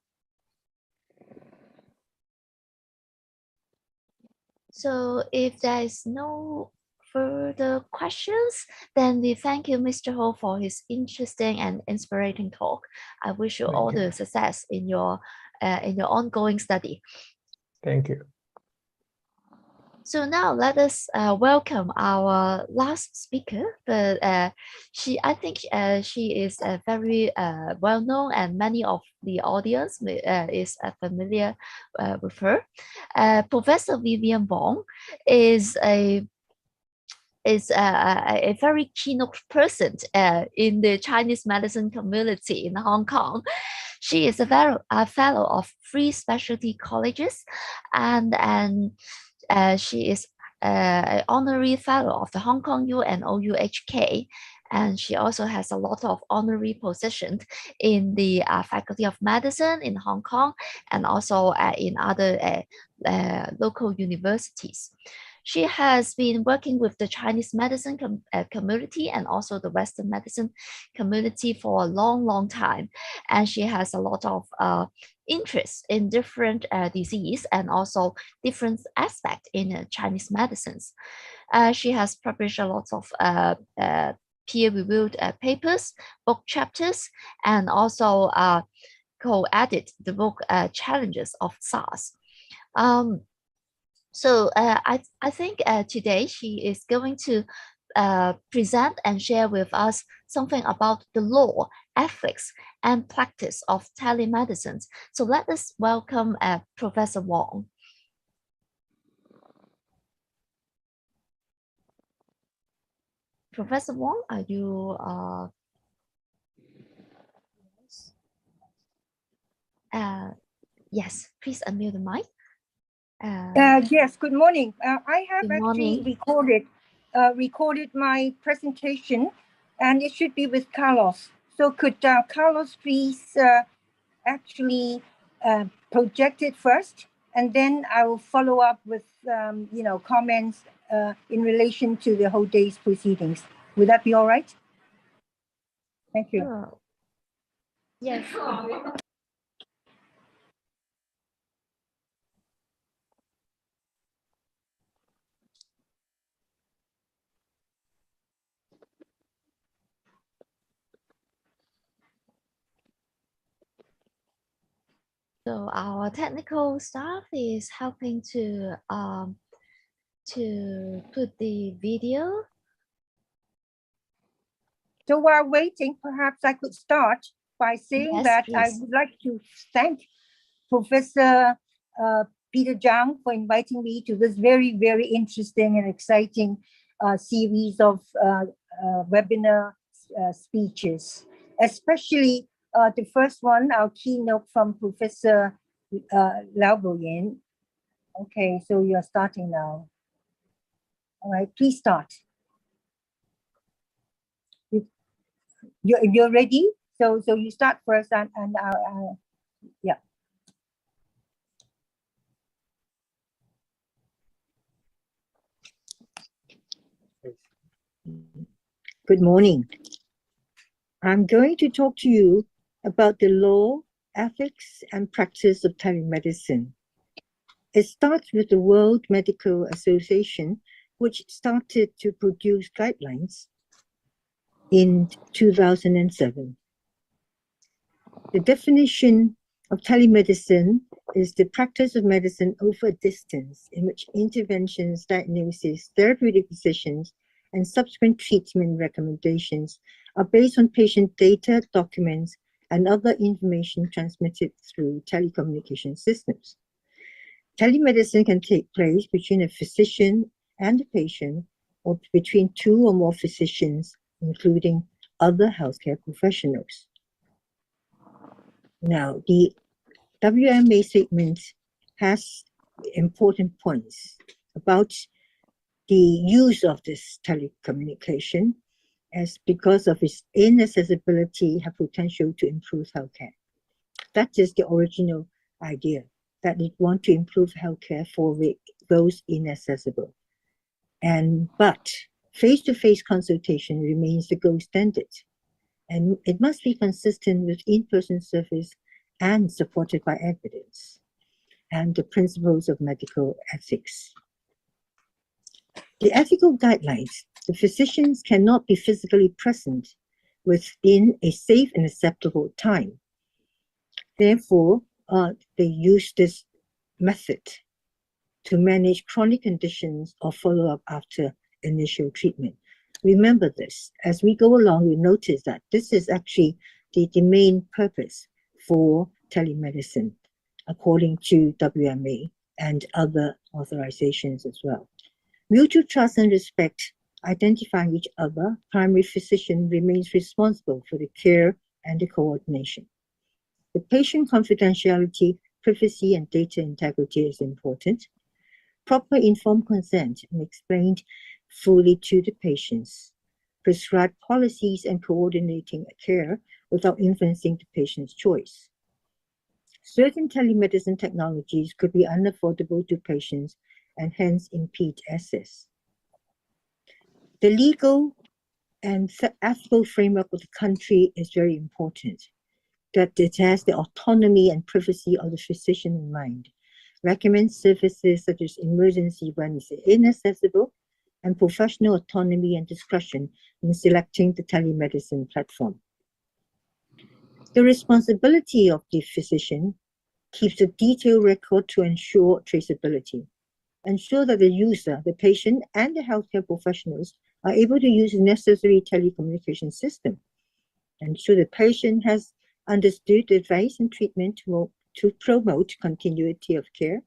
So if there is no further questions, then we thank you, Mr. Ho, for his interesting and inspiring talk. I wish you all the success in your ongoing study. Thank you. So now let us welcome our last speaker. But I think she is very well known, and many of the audience is familiar with her. Professor Vivian Wong is a very keynote person in the Chinese medicine community in Hong Kong. She is a fellow of 3 specialty colleges, and she is an honorary fellow of the Hong Kong U and OUHK. And she also has a lot of honorary positions in the Faculty of Medicine in Hong Kong, and also in other local universities. She has been working with the Chinese medicine community and also the Western medicine community for a long time. And she has a lot of interest in different disease and also different aspects in Chinese medicines. She has published a lot of peer-reviewed papers, book chapters, and also co-edited the book Challenges of SARS. So I think today she is going to present and share with us something about the law, ethics, and practice of telemedicine. So let us welcome Professor Wong. Professor Wong, are you? Yes, please unmute the mic. Yes, good morning. I have actually recorded my presentation, and it should be with Carlos. So could Carlos please actually project it first, and then I will follow up with comments in relation to the whole day's proceedings. Would that be all right? Thank you. Sure. Yes. So our technical staff is helping to put the video. So while waiting, perhaps I could start by saying that I would like to thank Professor Peter Zhang for inviting me to this very, very interesting and exciting series of webinar speeches, especially the first one, our keynote from Professor Lau Boyan. Okay, so you're starting now. All right, please start. You're ready? So you start first and yeah. Good morning. I'm going to talk to you about the law, ethics, and practice of telemedicine. It starts with the World Medical Association, which started to produce guidelines in 2007. The definition of telemedicine is the practice of medicine over a distance in which interventions, diagnosis, therapeutic decisions, and subsequent treatment recommendations are based on patient data, documents, and other information transmitted through telecommunication systems. Telemedicine can take place between a physician and a patient, or between two or more physicians, including other healthcare professionals. Now, the WMA statement has important points about the use of this telecommunication, as because of its inaccessibility have potential to improve healthcare. That is the original idea, that it want to improve healthcare for those inaccessible. But face-to-face consultation remains the gold standard, and it must be consistent with in-person service and supported by evidence and the principles of medical ethics. The ethical guidelines: the physicians cannot be physically present within a safe and acceptable time. Therefore, they use this method to manage chronic conditions or follow-up after initial treatment. Remember this. As we go along, we notice that this is actually the main purpose for telemedicine, according to WMA and other authorizations as well. Mutual trust and respect, identifying each other. Primary physician remains responsible for the care and the coordination. The patient confidentiality, privacy, and data integrity is important. Proper informed consent and explained fully to the patients. Prescribe policies and coordinating care without influencing the patient's choice. Certain telemedicine technologies could be unaffordable to patients and hence impede access. The legal and ethical framework of the country is very important, that it has the autonomy and privacy of the physician in mind. Recommends services such as emergency when it's inaccessible, and professional autonomy and discretion in selecting the telemedicine platform. The responsibility of the physician keeps a detailed record to ensure traceability. Ensure that the user, the patient, and the healthcare professionals are able to use the necessary telecommunication system. Ensure the patient has understood the advice and treatment to promote continuity of care.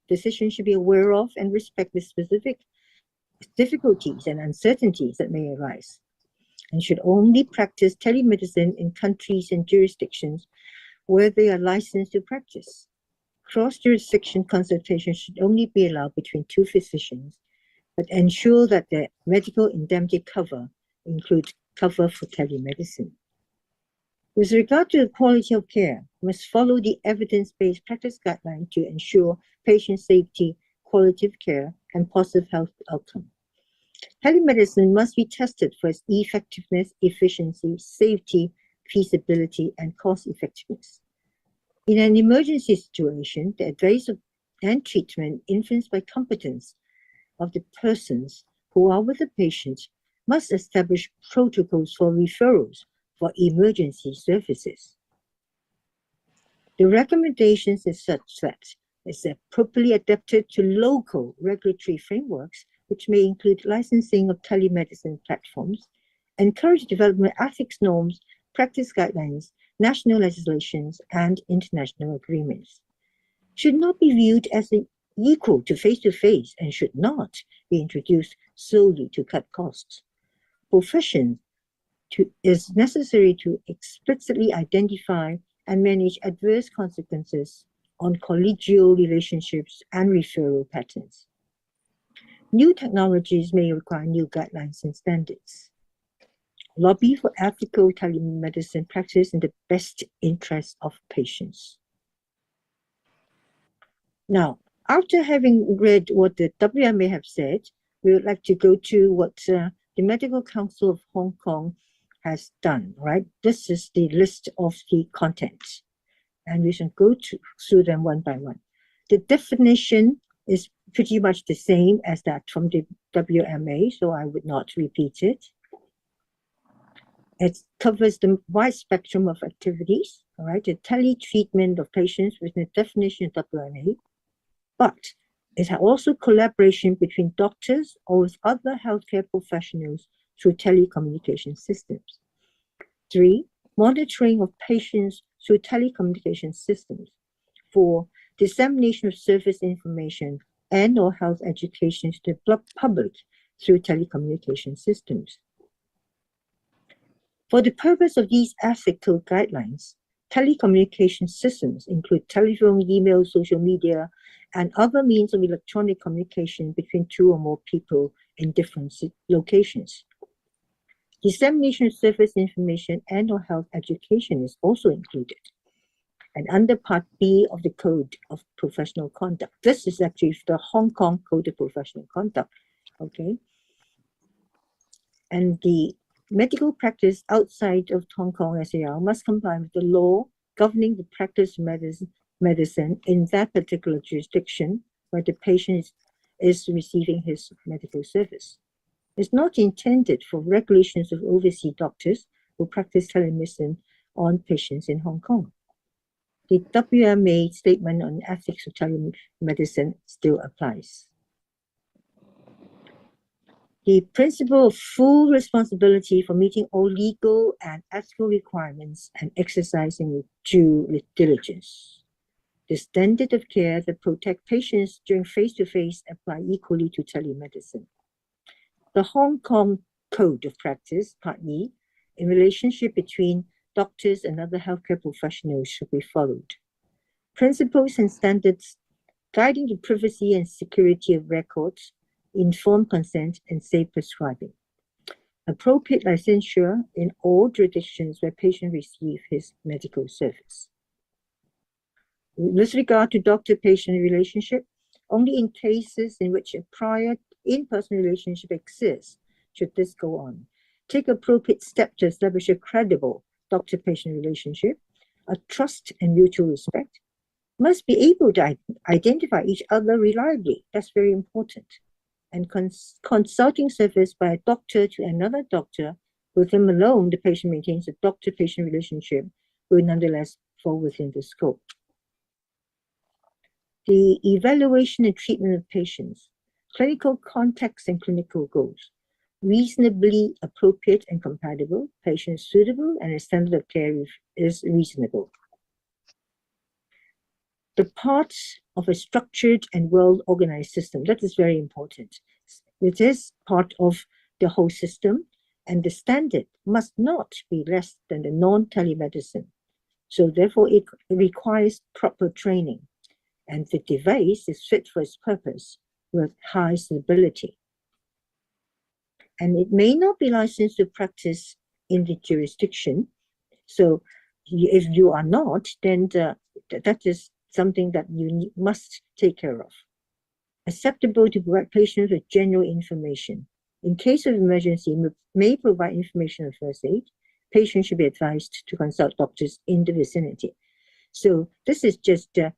Physicians should be aware of and respect the specific difficulties and uncertainties that may arise, and should only practice telemedicine in countries and jurisdictions where they are licensed to practice. Cross-jurisdiction consultation should only be allowed between two physicians, but ensure that the medical indemnity cover includes cover for telemedicine. With regard to the quality of care, must follow the evidence-based practice guideline to ensure patient safety, quality of care, and positive health outcome. Telemedicine must be tested for its effectiveness, efficiency, safety, feasibility, and cost effectiveness. In an emergency situation, the advice and treatment influenced by competence of the persons who are with the patient must establish protocols for referrals for emergency services. The recommendations is such that it's appropriately adapted to local regulatory frameworks, which may include licensing of telemedicine platforms, encourage development of ethics norms, practice guidelines, national legislations, and international agreements. should not be viewed as equal to face-to-face and should not be introduced solely to cut costs. Profession is necessary to explicitly identify and manage adverse consequences on collegial relationships and referral patterns. New technologies may require new guidelines and standards. Lobby for ethical telemedicine practice in the best interest of patients. Now, after having read what the WMA have said, we would like to go to what the Medical Council of Hong Kong has done, right? This is the list of the contents, and we should go through them one by one. The definition is pretty much the same as that from the WMA, so I would not repeat it. It covers the wide spectrum of activities, all right? The tele-treatment of patients within the definition of WMA, but it has also collaboration between doctors or with other healthcare professionals through telecommunication systems. 3, monitoring of patients through telecommunication systems. 4, dissemination of service information and or health education to the public through telecommunication systems. For the purpose of these ethical guidelines, telecommunication systems include telephone, email, social media, and other means of electronic communication between 2 or more people in different locations. Dissemination of service information and or health education is also included. And under Part B of the Code of Professional Conduct, this is actually the Hong Kong Code of Professional Conduct, okay? And the medical practice outside of Hong Kong SAR must comply with the law governing the practice of medicine in that particular jurisdiction where the patient is receiving his medical service. It's not intended for regulations of overseas doctors who practice telemedicine on patients in Hong Kong. The WMA statement on ethics of telemedicine still applies. The principle of full responsibility for meeting all legal and ethical requirements and exercising with due diligence. The standard of care that protect patients during face-to-face apply equally to telemedicine. The Hong Kong Code of Practice, Part E, in relationship between doctors and other healthcare professionals should be followed. Principles and standards guiding the privacy and security of records, informed consent, and safe prescribing. Appropriate licensure in all jurisdictions where patient receive his medical service. With regard to doctor-patient relationship, only in cases in which a prior in-person relationship exists should this go on. Take appropriate steps to establish a credible doctor-patient relationship, a trust and mutual respect, must be able to identify each other reliably. That's very important. And consulting service by a doctor to another doctor, with him alone, the patient maintains a doctor-patient relationship will nonetheless fall within the scope. The evaluation and treatment of patients, clinical context and clinical goals, reasonably appropriate and compatible, patient suitable, and a standard of care is reasonable. The parts of a structured and well-organized system, that is very important. It is part of the whole system, and the standard must not be less than the non-telemedicine. So therefore, it requires proper training, and the device is fit for its purpose with high stability. And it may not be licensed to practice in the jurisdiction. So if you are not, then that is something that you must take care of. Acceptable to provide patients with general information. In case of emergency, may provide information of first aid. Patients should be advised to consult doctors in the vicinity. So this is just a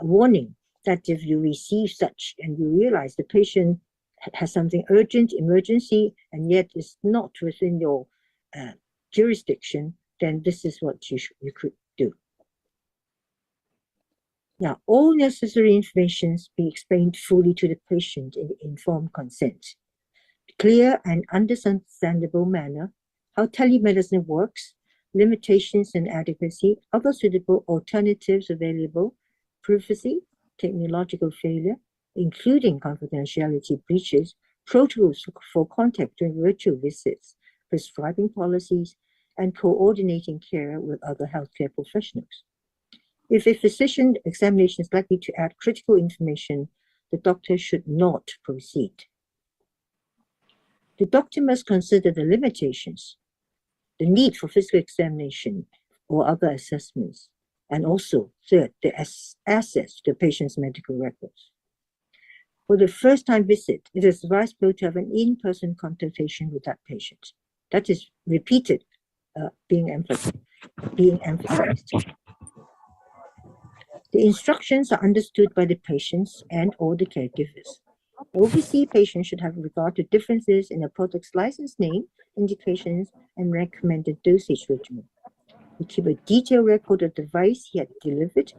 warning that if you receive such and you realize the patient has something urgent, emergency, and yet is not within your jurisdiction, then this is what you could do. Now, all necessary information be explained fully to the patient in informed consent. Clear and understandable manner, how telemedicine works, limitations and adequacy, other suitable alternatives available, privacy, technological failure, including confidentiality breaches, protocols for contact during virtual visits, prescribing policies, and coordinating care with other healthcare professionals. If a physician examination is likely to add critical information, the doctor should not proceed. The doctor must consider the limitations, the need for physical examination or other assessments, and also, third, the access to the patient's medical records. For the first-time visit, it is advisable to have an in-person consultation with that patient. That is repeated, being emphasized. The instructions are understood by the patients and or the caregivers. Overseas patients should have regard to differences in a product's license name, indications, and recommended dosage regimen. We keep a detailed record of the device he had delivered,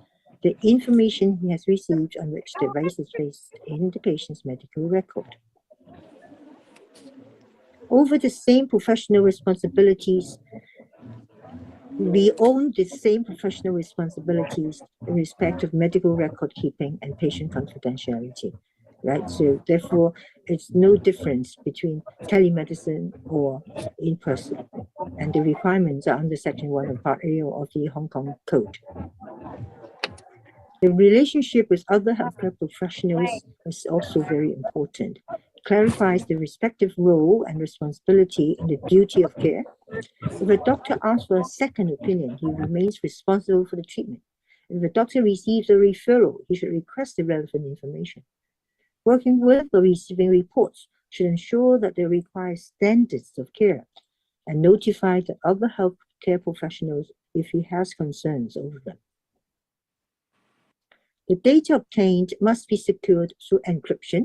the information he has received on which the device is based in the patient's medical record. Over the same professional responsibilities, we own the same professional responsibilities in respect of medical record keeping and patient confidentiality, right? So therefore, it's no difference between telemedicine or in person. And the requirements are under Section 1 of Part A of the Hong Kong Code. The relationship with other healthcare professionals is also very important. It clarifies the respective role and responsibility in the duty of care. If a doctor asks for a second opinion, he remains responsible for the treatment. If a doctor receives a referral, he should request the relevant information. Working with or receiving reports should ensure that they require standards of care and notify the other healthcare professionals if he has concerns over them. The data obtained must be secured through encryption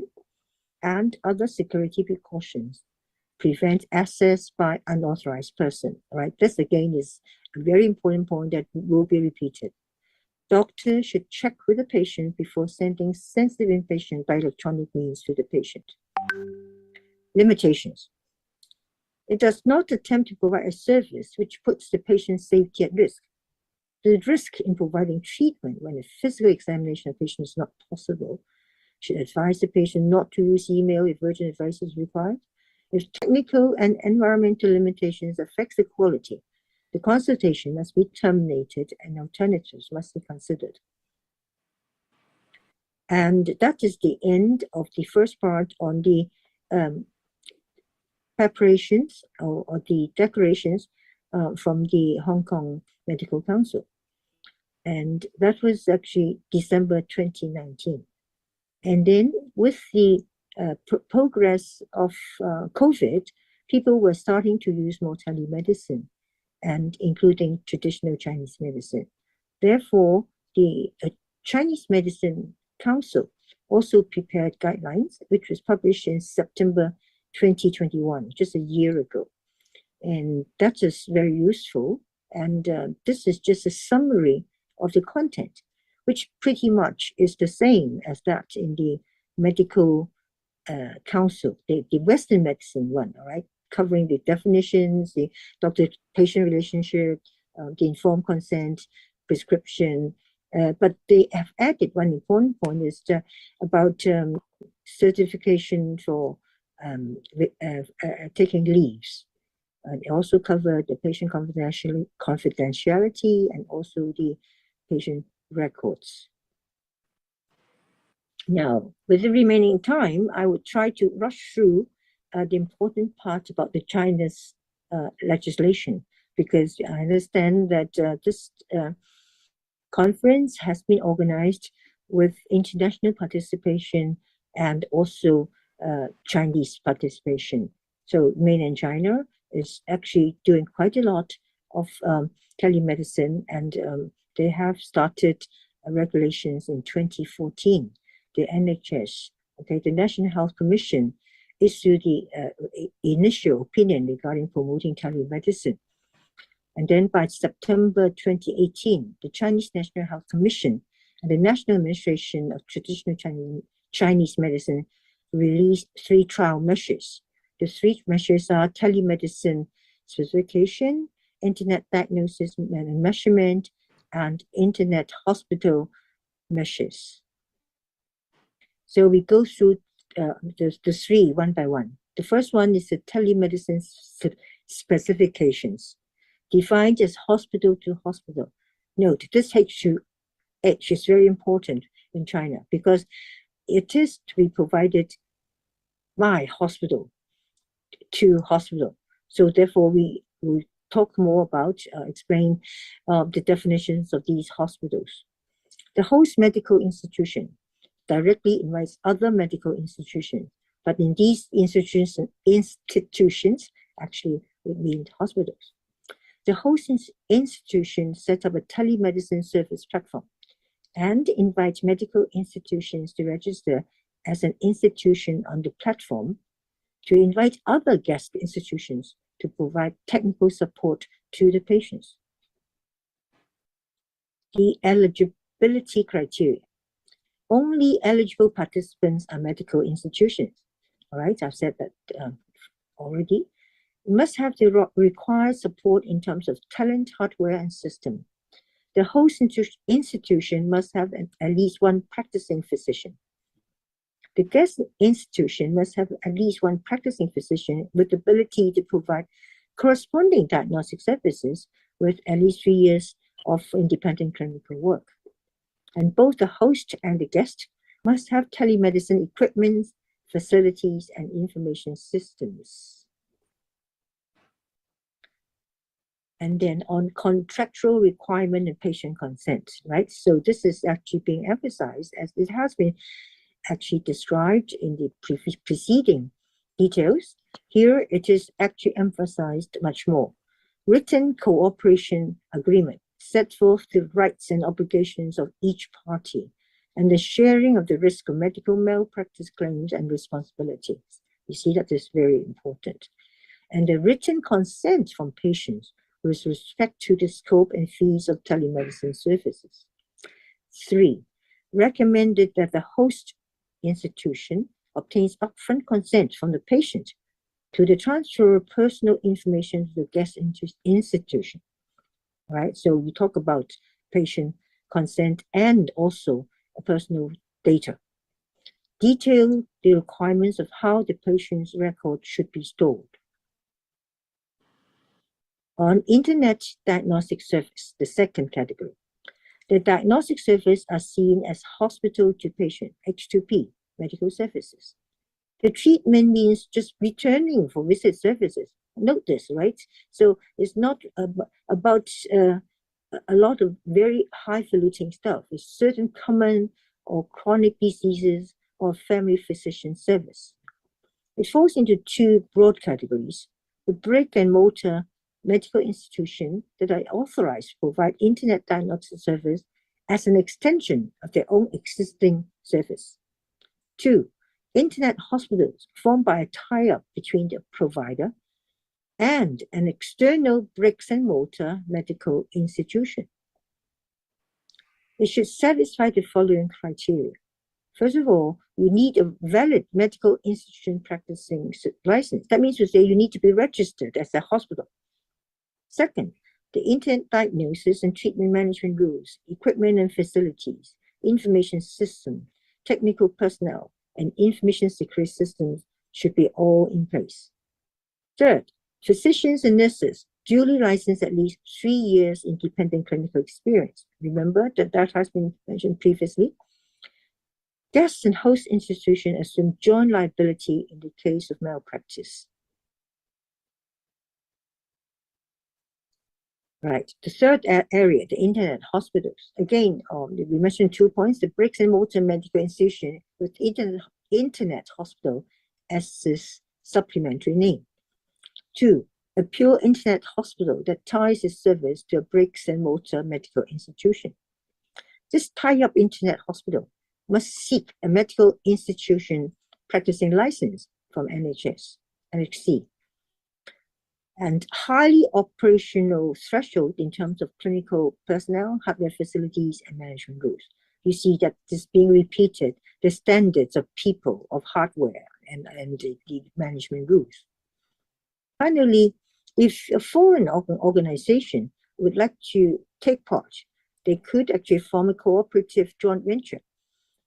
and other security precautions. Prevent access by unauthorized person, right? This again is a very important point that will be repeated. Doctor should check with the patient before sending sensitive information by electronic means to the patient. Limitations. It does not attempt to provide a service which puts the patient's safety at risk. The risk in providing treatment when a physical examination of the patient is not possible should advise the patient not to use email if urgent advice is required. If technical and environmental limitations affect the quality, the consultation must be terminated and alternatives must be considered. And that is the end of the first part on the preparations or the declarations from the Hong Kong Medical Council. And that was actually December 2019. And then with the progress of COVID, people were starting to use more telemedicine and including traditional Chinese medicine. Therefore, the Chinese Medicine Council also prepared guidelines, which was published in September 2021, just a year ago. And that is very useful. And this is just a summary of the content, which pretty much is the same as that in the medical council, the Western medicine one, all right, covering the definitions, the doctor-patient relationship, the informed consent, prescription. But they have added one important point is about certification for taking leaves. They also cover the patient confidentiality and also the patient records. Now, with the remaining time, I would try to rush through the important part about the China's legislation, because I understand that this conference has been organized with international participation and also Chinese participation. So mainland China is actually doing quite a lot of telemedicine, and they have started regulations in 2014. The NHS, okay, the National Health Commission issued the initial opinion regarding promoting telemedicine. And then by September 2018, the Chinese National Health Commission and the National Administration of Traditional Chinese Medicine released 3 trial measures. The 3 measures are telemedicine specification, internet diagnosis and measurement, and internet hospital measures. So we go through the three one by one. The first one is the telemedicine specifications, defined as hospital to hospital. Note, this H is very important in China because it is to be provided by hospital to hospital. So therefore, we will talk more about, explain the definitions of these hospitals. The host medical institution directly invites other medical institutions, but in these institutions actually would mean hospitals. The host institution set up a telemedicine service platform and invite medical institutions to register as an institution on the platform to invite other guest institutions to provide technical support to the patients. The eligibility criteria. Only eligible participants are medical institutions. All right, I've said that already. You must have the required support in terms of talent, hardware, and system. The host institution must have at least one practicing physician. The guest institution must have at least one practicing physician with the ability to provide corresponding diagnostic services with at least 3 years of independent clinical work. And both the host and the guest must have telemedicine equipment, facilities, and information systems. And then on contractual requirement and patient consent, right? So this is actually being emphasized as it has been actually described in the preceding details. Here it is actually emphasized much more. Written cooperation agreement set forth the rights and obligations of each party and the sharing of the risk of medical malpractice claims and responsibilities. You see that is very important. And the written consent from patients with respect to the scope and fees of telemedicine services. 3, recommended that the host institution obtains upfront consent from the patient to the transfer of personal information to the guest institution. Right, so we talk about patient consent and also personal data. Detail the requirements of how the patient's record should be stored. On Internet Diagnostic Service, the second category, the diagnostic service are seen as hospital to patient, H2P, medical services. The treatment means just returning for visit services. Note this, right? So it's not about a lot of very highfalutin stuff. It's certain common or chronic diseases or family physician service. It falls into 2 broad categories. The brick and mortar medical institution that are authorized to provide internet diagnostic service as an extension of their own existing service. 2, internet hospitals formed by a tie-up between the provider and an external bricks and mortar medical institution. It should satisfy the following criteria. First of all, you need a valid medical institution practicing license. That means to say you need to be registered as a hospital. Second, the internet diagnosis and treatment management rules, equipment and facilities, information system, technical personnel, and information security systems should be all in place. Third, physicians and nurses duly licensed at least 3 years independent clinical experience. Remember that has been mentioned previously. Guests and host institutions assume joint liability in the case of malpractice. Right, the third area, the internet hospitals. Again, we mentioned 2 points, the bricks and mortar medical institution with internet hospital as this supplementary name. 2, a pure internet hospital that ties its service to a bricks and mortar medical institution. This tie-up internet hospital must seek a medical institution practicing license from NHC, and highly operational threshold in terms of clinical personnel, hardware facilities, and management rules. You see that this being repeated, the standards of people, of hardware, and the management rules. Finally, if a foreign organization would like to take part, they could actually form a cooperative joint venture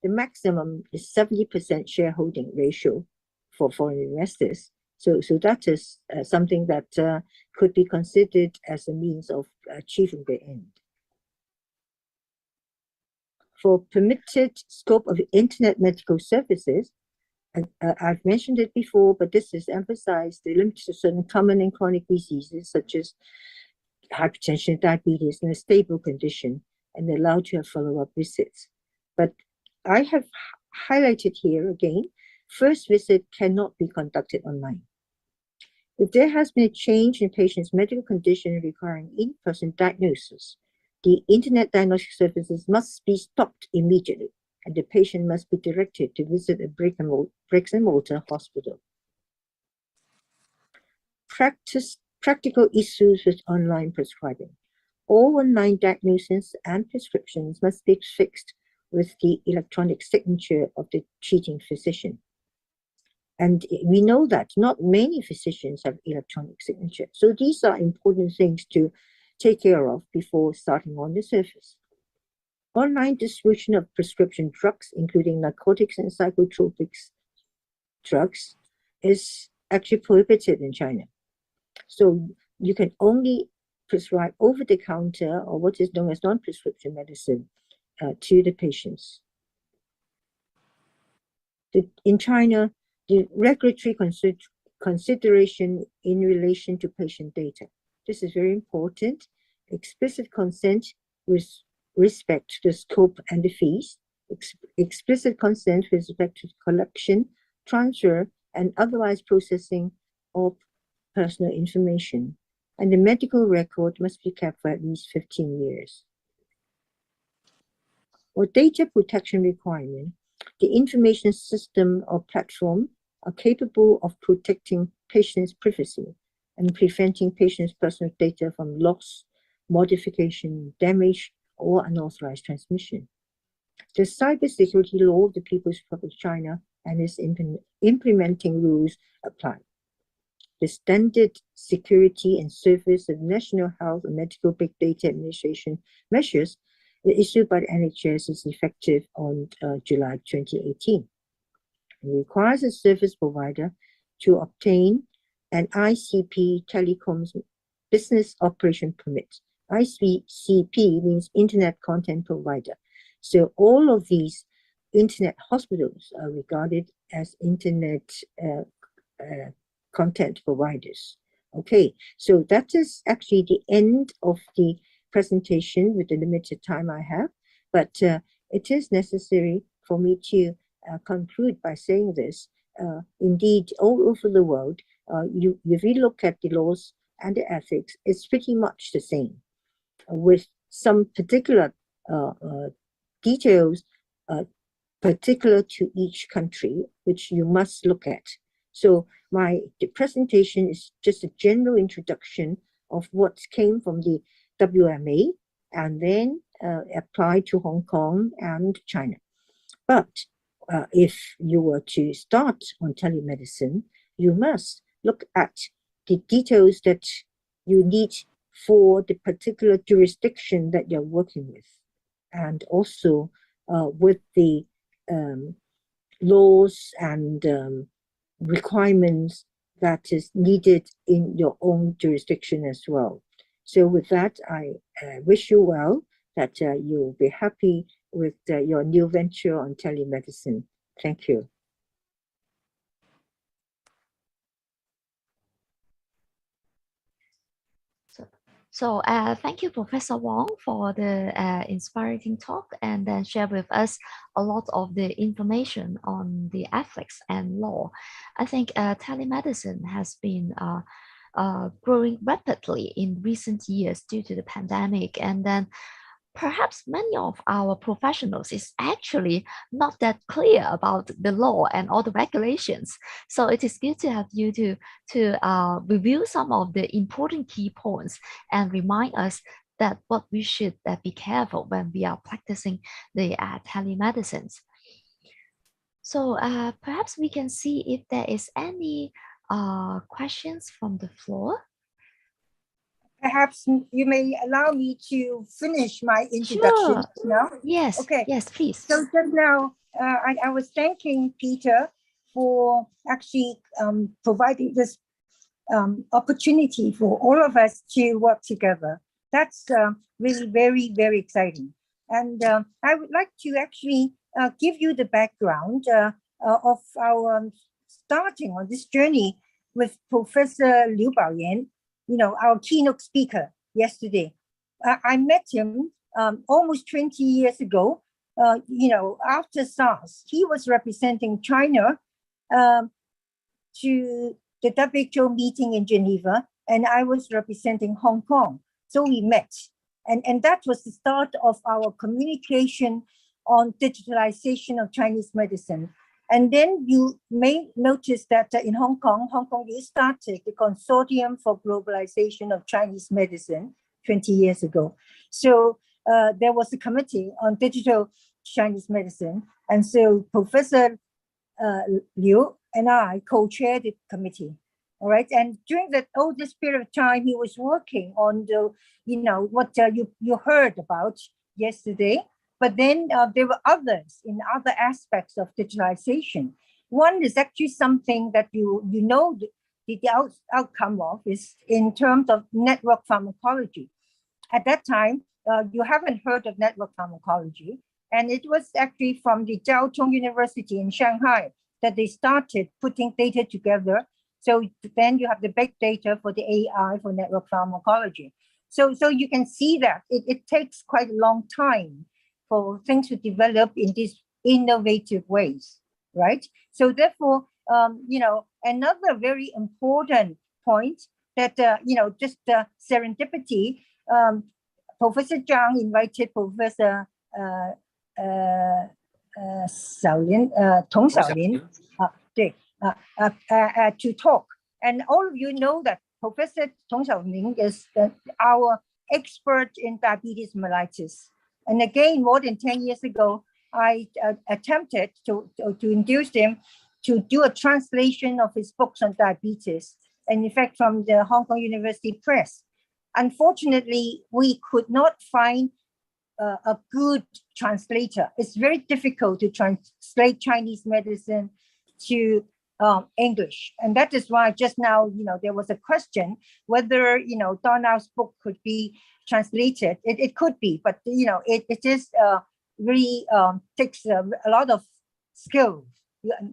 the maximum is 70% shareholding ratio for foreign investors. So that is something that could be considered as a means of achieving the end. For permitted scope of internet medical services, I've mentioned it before, but this is emphasized, the limit to certain common and chronic diseases such as hypertension, diabetes, in a stable condition, and allowed to have follow-up visits. But I have highlighted here again, first visit cannot be conducted online. If there has been a change in patient's medical condition requiring in-person diagnosis, the internet diagnostic services must be stopped immediately, and the patient must be directed to visit a bricks and mortar hospital. Practical issues with online prescribing. All online diagnoses and prescriptions must be fixed with the electronic signature of the treating physician. And we know that not many physicians have electronic signature. So these are important things to take care of before starting on the service. Online distribution of prescription drugs, including narcotics and psychotropic drugs, is actually prohibited in China. So you can only prescribe over-the-counter or what is known as non-prescription medicine to the patients. In China, the regulatory consideration in relation to patient data. This is very important. Explicit consent with respect to the scope and the fees. Explicit consent with respect to collection, transfer, and otherwise processing of personal information. And the medical record must be kept for at least 15 years. For data protection requirement, the information system or platform are capable of protecting patients' privacy and preventing patients' personal data from loss, modification, damage, or unauthorized transmission. The cybersecurity law of the People's Republic of China and its implementing rules apply. The standard security and service of National Health and Medical Big Data Administration measures issued by the NHS is effective on July 2018. It requires a service provider to obtain an ICP Telecoms Business Operation Permit. ICP means Internet Content Provider. So all of these Internet hospitals are regarded as Internet content providers. Okay, so that is actually the end of the presentation with the limited time I have, but it is necessary for me to conclude by saying this. Indeed, all over the world, if you look at the laws and the ethics, it's pretty much the same, with some particular details particular to each country, which you must look at. So the presentation is just a general introduction of what came from the WMA and then applied to Hong Kong and China. But if you were to start on telemedicine, you must look at the details that you need for the particular jurisdiction that you're working with, and also with the laws and requirements that is needed in your own jurisdiction as well. So with that, I wish you well, that you'll be happy with your new venture on telemedicine. Thank you. So thank you, Professor Wong, for the inspiring talk, and then share with us a lot of the information on the ethics and law. I think telemedicine has been growing rapidly in recent years due to the pandemic, and then perhaps many of our professionals is actually not that clear about the law and all the regulations. So it is good to have you to review some of the important key points and remind us that what we should be careful when we are practicing the telemedicine. So perhaps we can see if there is any questions from the floor. Perhaps you may allow me to finish my introduction. Sure. No? Yes. Okay. Yes, please. So just now, I was thanking Peter for actually providing this opportunity for all of us to work together. That's really very, very exciting. And I would like to actually give you the background of our starting on this journey with Professor Liu Baoyan, our keynote speaker yesterday. I met him almost 20 years ago, after SARS. He was representing China to the WHO meeting in Geneva, and I was representing Hong Kong. So we met. And that was the start of our communication on digitalization of Chinese medicine. And then you may notice that in Hong Kong, you started the Consortium for Globalization of Chinese Medicine 20 years ago. So there was a committee on digital Chinese medicine. And so Professor Liu and I co-chaired the committee. All right. And during this period of time, he was working on the, what you heard about yesterday. But then there were others in other aspects of digitalization. One is actually something that the outcome of is in terms of network pharmacology. At that time, you haven't heard of network pharmacology. And it was actually from the Jiao Tong University in Shanghai that they started putting data together. So then you have the big data for the AI for network pharmacology. So you can see that it takes quite a long time for things to develop in these innovative ways, right? So therefore, another very important point that, just serendipity, Professor Zhang invited Professor Tong Xiaolin to talk. And all of you know that Professor Tong Xiaolin is our expert in diabetes mellitus. And again, more than 10 years ago, I attempted to induce him to do a translation of his books on diabetes, and in fact, from the Hong Kong University Press. Unfortunately, we could not find a good translator. It's very difficult to translate Chinese medicine to English. And that is why just now, there was a question whether, Donald's book could be translated. It could be, but, it is really takes a lot of skill,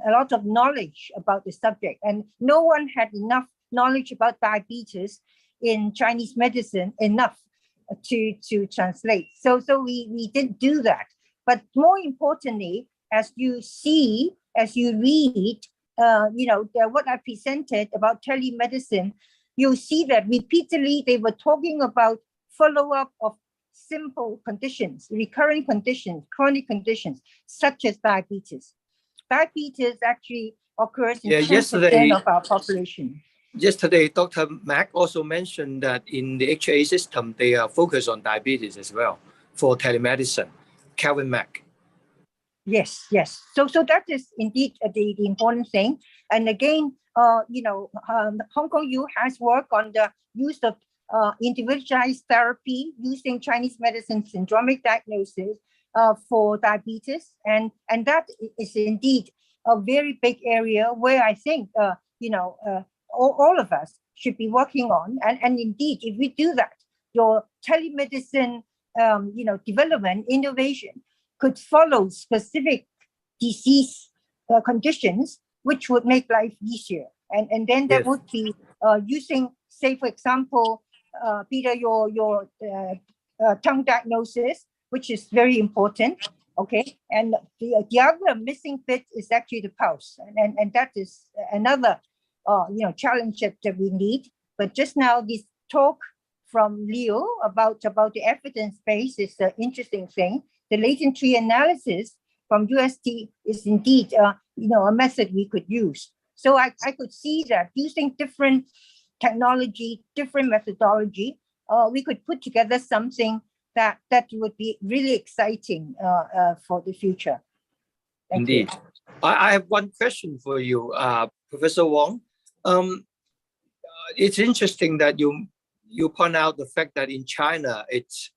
a lot of knowledge about the subject. And no one had enough knowledge about diabetes in Chinese medicine enough to translate. So we didn't do that. But more importantly, as you see, as you read, what I presented about telemedicine, you'll see that repeatedly they were talking about follow-up of simple conditions, recurring conditions, chronic conditions, such as diabetes. Diabetes actually occurs in 10% of our population. Yesterday, Dr. Mack also mentioned that in the HA system, they are focused on diabetes as well for telemedicine. Calvin Mack. Yes. So that is indeed the important thing. And again, Hong Kong U has worked on the use of individualized therapy using Chinese medicine syndromic diagnosis for diabetes. And that is indeed a very big area where I think, all of us should be working on. And indeed, if we do that, your telemedicine, development, innovation could follow specific disease conditions, which would make life easier. And then that would be using, say, for example, Peter, your tongue diagnosis, which is very important. Okay, and the other missing bit is actually the pulse, and that is another challenge that we need. But just now, this talk from Leo about the evidence base is an interesting thing. The latent tree analysis from UST is indeed a method we could use. So I could see that using different technology, different methodology, we could put together something that would be really exciting for the future. Thank you. I have one question for you, Professor Wong. It's interesting that you point out the fact that in China, it's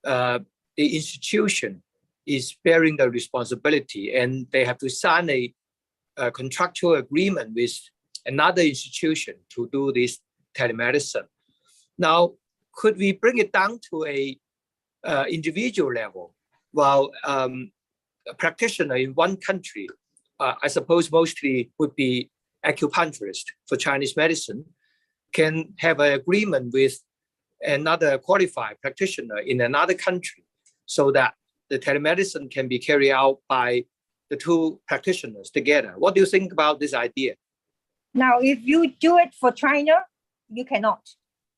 the institution is bearing the responsibility, and they have to sign a contractual agreement with another institution to do this telemedicine. Now, could we bring it down to a individual level? While a practitioner in one country, I suppose mostly would be acupuncturist for Chinese medicine, can have an agreement with another qualified practitioner in another country, so that the telemedicine can be carried out by the two practitioners together. What do you think about this idea? Now, if you do it for China, you cannot.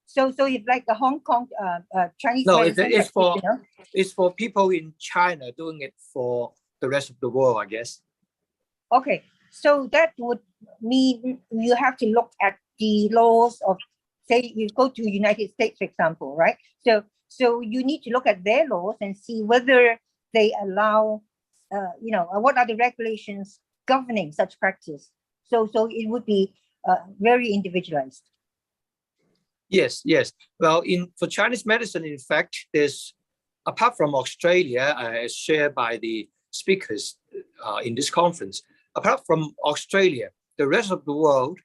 So it's like the Hong Kong Chinese medicine practitioner. It's for people in China doing it for the rest of the world, I guess. Okay, so that would mean you have to look at the laws of, say, you go to the United States, for example, right? So you need to look at their laws and see whether they allow, what are the regulations governing such practice. So it would be very individualized. Yes. Well, for Chinese medicine, in fact, there's, apart from Australia, as shared by the speakers in this conference, apart from Australia, the rest of the world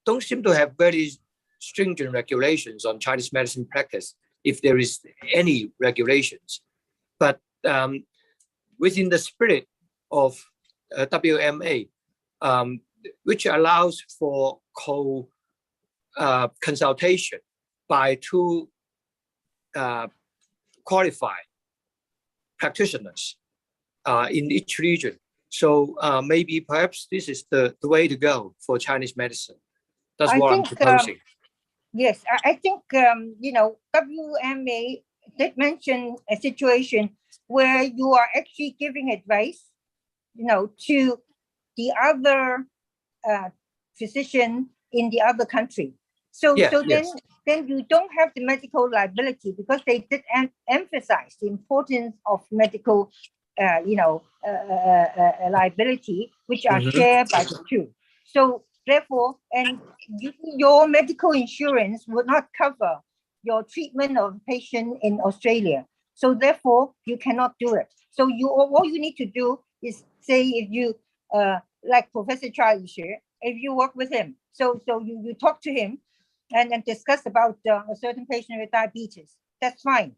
don't seem to have very stringent regulations on Chinese medicine practice, if there is any regulations. But within the spirit of WMA, which allows for consultation by two qualified practitioners in each region. So maybe perhaps this is the way to go for Chinese medicine. That's what I'm proposing. Yes, I think, WMA did mention a situation where you are actually giving advice, to the other physician in the other country. Then you don't have the medical liability, because they did emphasize the importance of medical, liability, which are shared by the two. So therefore, and your medical insurance would not cover your treatment of a patient in Australia. So therefore, you cannot do it. So all you need to do is, say, if you, like Professor Chai Yishe, if you work with him, so you talk to him and then discuss about a certain patient with diabetes, that's fine.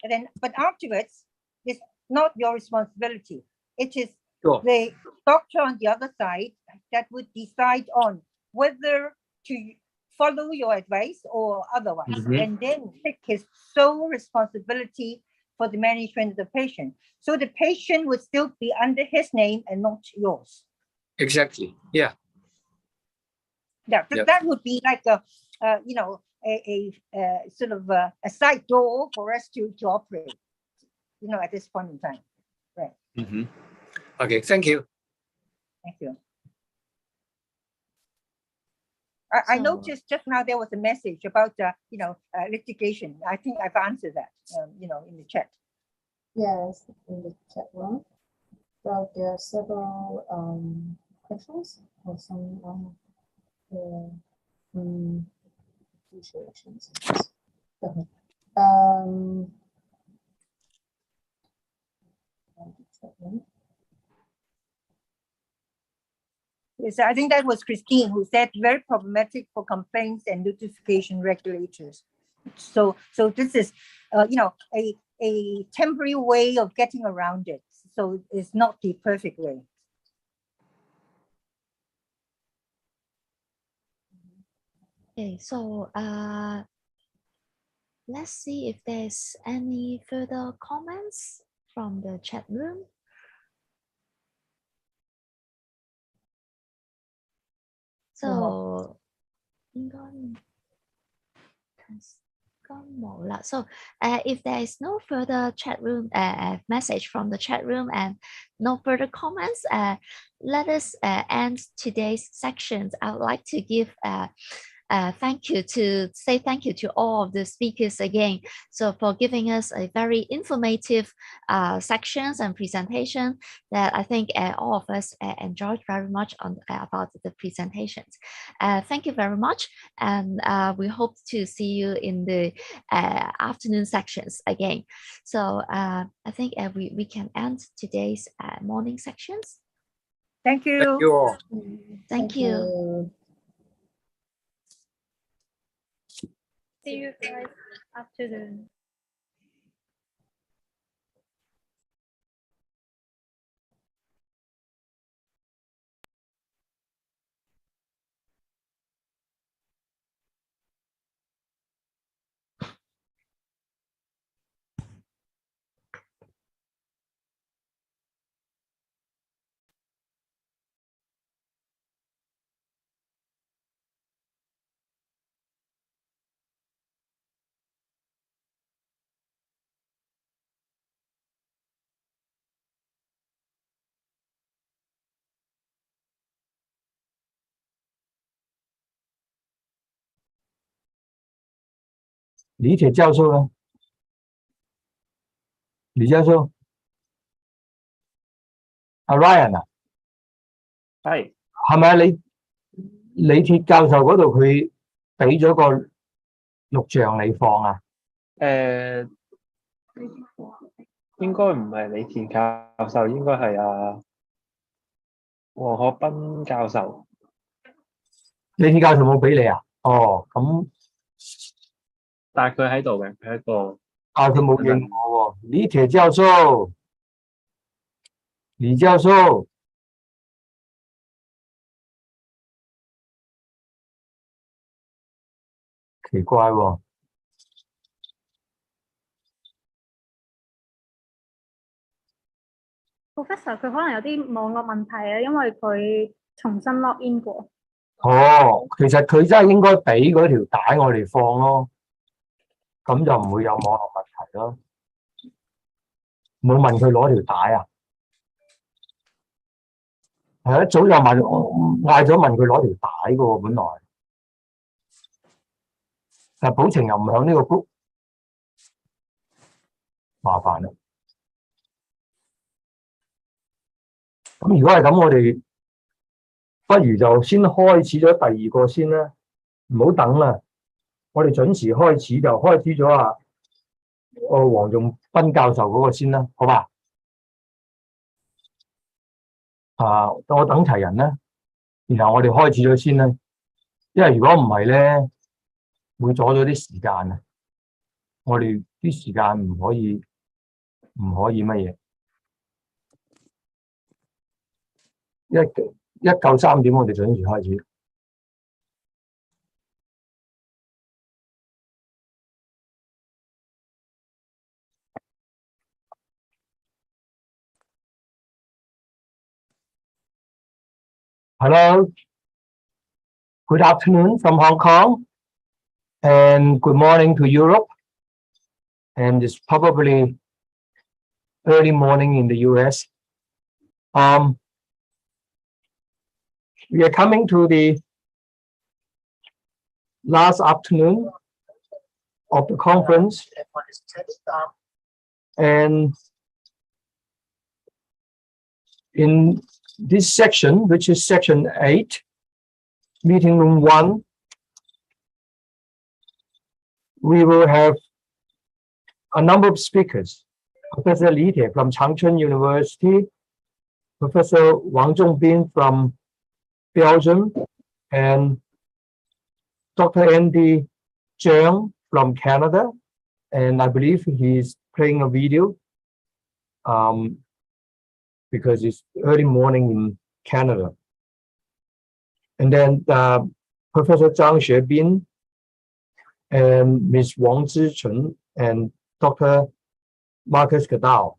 And then, but afterwards, it's not your responsibility. It is the doctor on the other side that would decide on whether to follow your advice or otherwise, and then take his sole responsibility for the management of the patient. So the patient would still be under his name and not yours. Exactly. Yeah. Yeah, that would be like a sort of a side door for us to operate, at this point in time. Right. Okay, thank you. Thank you. I noticed just now there was a message about litigation. I think I've answered that in the chat. Yes, in the chat room. Well, there are several questions or some situations. Yes, I think that was Christine who said very problematic for complaints and notification regulators. So this is, a temporary way of getting around it. So it's not the perfect way. Okay, so let's see if there's any further comments from the chat room. So, so if there is no further chat room message from the chat room and no further comments, let us end today's sections. I would like to give thank you to all of the speakers again. So for giving us a very informative sections and presentation that I think all of us enjoyed very much about the presentations. Thank you very much, and we hope to see you in the afternoon sections again. So I think we can end today's morning sections. Thank you. Thank you all. Thank you. See you guys afternoon.李鐵教授呢？李教授，阿 Ryan 啊，係咪李鐵教授嗰度佢俾咗個錄像你放啊？應該唔係李田教授，應該係黃學斌教授。李田教授冇俾你啊？哦，咁。但係佢喺度嘅，佢喺個。佢冇應我喎。李鐵教授，李教授，奇怪喎。Professor 佢可能有啲網絡問題啊，因為佢重新 log in 過。哦，其實佢真係應該俾嗰條帶我哋放咯，咁就唔會有網絡問題咯。冇問佢攞條帶啊？係一早就嗌咗問佢攞條帶嘅喎，本來。但寶晴又唔響呢個 group， 麻煩啦。咁如果係咁，我哋不如就先開始咗第二個先啦，唔好等啦。我哋準時開始就開始咗黃仲斌教授嗰個先啦，好吧？我等齊人啦，然後我哋開始咗先啦。因為如果唔係咧，會阻咗啲時間啊。我哋啲時間唔可以乜嘢。一夠3點，我哋準時開始。Hello, good afternoon from Hong Kong, and good morning to Europe, and it's probably early morning in the US. We are coming to the last afternoon of the conference, and in this section, which is section 8, meeting room 1, we will have a number of speakers. Professor Li Tie from Changchun University, Professor Wang Zhongbin from Belgium, and Dr. Andy Zhang from Canada, and I believe he's playing a video because it's early morning in Canada. And then Professor Zhang Xuebin and Ms. Wang Zichun and Dr. Marcus Gadao.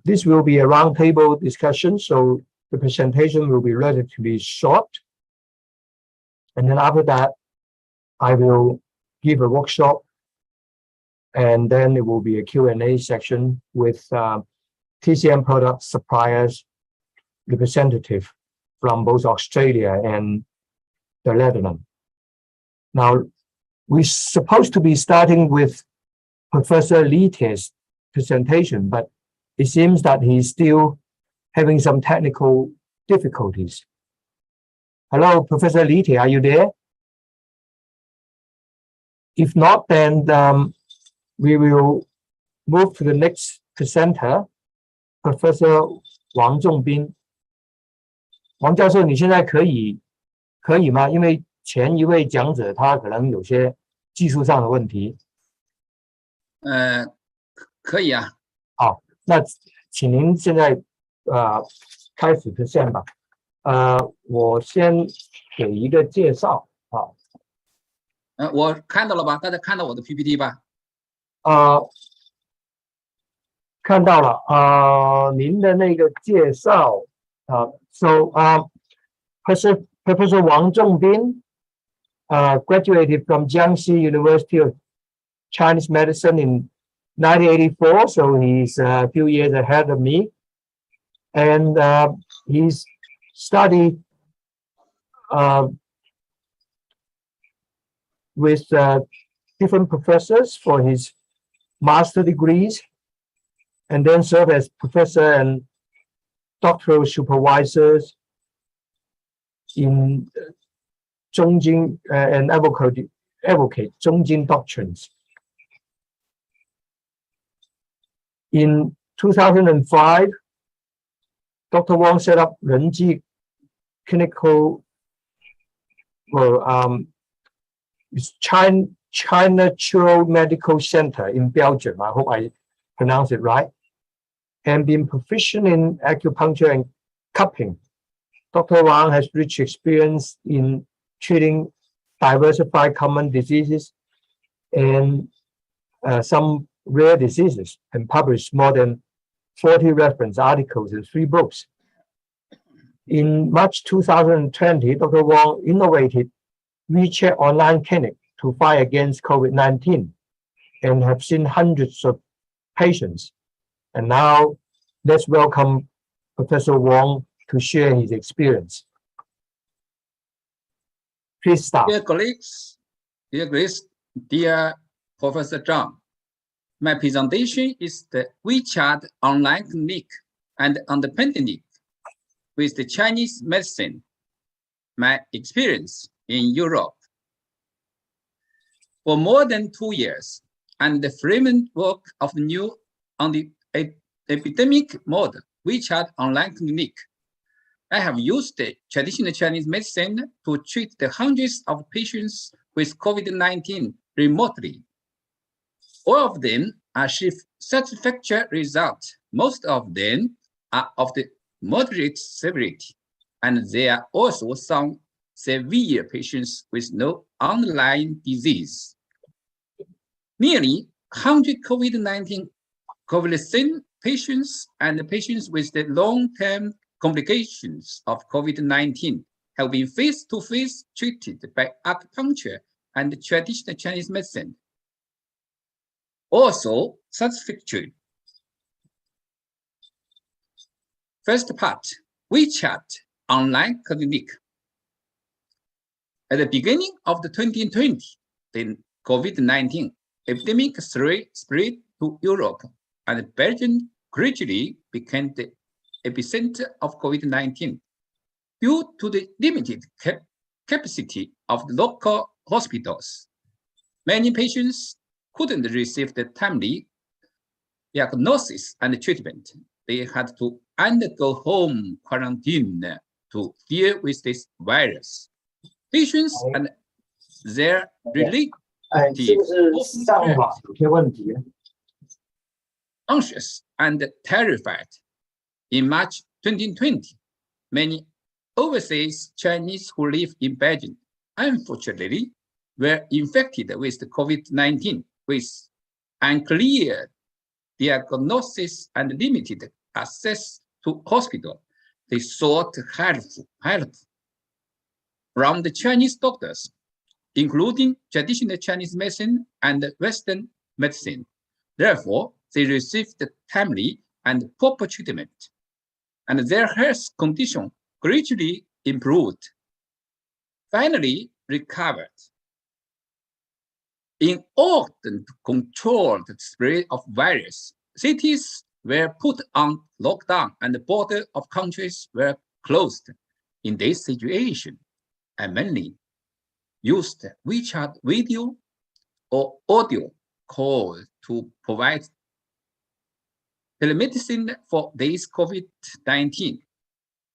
This will be a roundtable discussion, so the presentation will be relatively short. And then after that, I will give a workshop, and then it will be a Q&A section with TCM product suppliers representative from both Australia and the Netherlands. Now, we're supposed to be starting with Professor Lite's presentation, but it seems that he's still having some technical difficulties. Hello, Professor Lite, are you there? If not, then we will move to the next presenter, Professor Wang Zhongbin. 王教授，你现在可以吗？因为前一位讲者他可能有些技术上的问题。可以啊。好，那请您现在开始present吧。我先给一个介绍啊。我看到了吧？大家看到我的 PPT 吧？看到了您的那个介绍So Professor Wang Zhongbin graduated from Jiangxi University of Chinese Medicine in 1984, so he's a few years ahead of me, and he's studied with different professors for his master degrees, and then served as professor and doctoral supervisors in Zhongjing and advocate Zhongjing doctrines. In 2005, Dr. Wang set up Renji Clinical, China Chiro Medical Center in Belgium. I hope I pronounced it right. And being proficient in acupuncture and cupping, Dr. Wang has rich experience in treating diversified common diseases and some rare diseases, and published more than 40 reference articles in 3 books. In March 2020, Dr. Wang innovated WeChat online clinic to fight against COVID-19 and have seen hundreds of patients. And now let's welcome Professor Wang to share his experience. Please start. Dear colleagues, dear Professor Zhang, my presentation is the WeChat online clinic and on the pandemic with the Chinese medicine, my experience in Europe. For more than 2 years, and the framework of the new on the epidemic model, WeChat online clinic, I have used the traditional Chinese medicine to treat the hundreds of patients with COVID-19 remotely. All of them achieve satisfactory results. Most of them are of the moderate severity, and there are also some severe patients with no underlying disease. Nearly 100 COVID-19 convalescent patients and patients with the long-term complications of COVID-19 have been face-to-face treated by acupuncture and traditional Chinese medicine. Also satisfactory. First part, WeChat online clinic. At the beginning of the 2020, the COVID-19 epidemic spread to Europe, and Belgium gradually became the epicenter of COVID-19 due to the limited capacity of the local hospitals. Many patients couldn't receive the timely diagnosis and treatment. They had to undergo home quarantine to deal with this virus. Patients and their relatives anxious and terrified. In March 2020, many overseas Chinese who live in Beijing, unfortunately, were infected with the COVID-19 with unclear diagnosis and limited access to hospital. They sought help from the Chinese doctors, including traditional Chinese medicine and Western medicine. Therefore, they received timely and proper treatment, and their health condition gradually improved. finally recovered. In order to control the spread of virus, cities were put on lockdown and the border of countries were closed. In this situation, I mainly used WeChat video or audio call to provide telemedicine for this COVID-19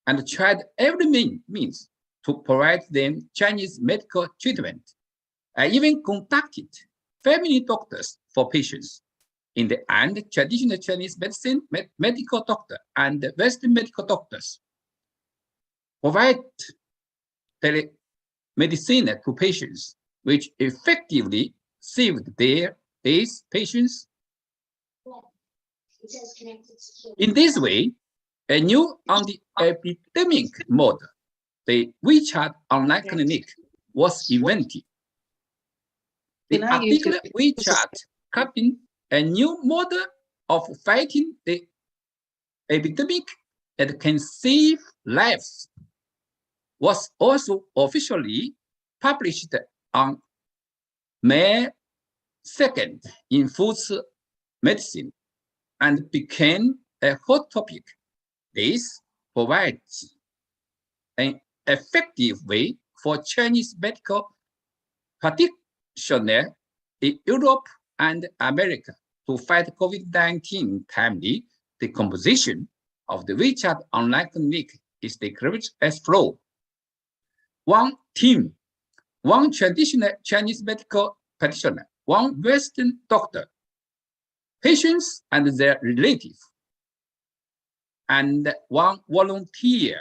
and tried every means to provide them Chinese medical treatment. I even contacted family doctors for patients. In the end, traditional Chinese medicine, medical doctor and Western medical doctors provide telemedicine to patients, which effectively saved these patients. In this way, a new anti-epidemic model, the WeChat online clinic, was invented. The article WeChat copying a new model of fighting the epidemic that can save lives was also officially published on May 2nd in Foods Medicine and became a hot topic. This provides an effective way for Chinese medical practitioners in Europe and America to fight COVID-19 timely. The composition of the WeChat online clinic is described as follows. One team, one traditional Chinese medical practitioner, one Western doctor, patients and their relatives, and one volunteer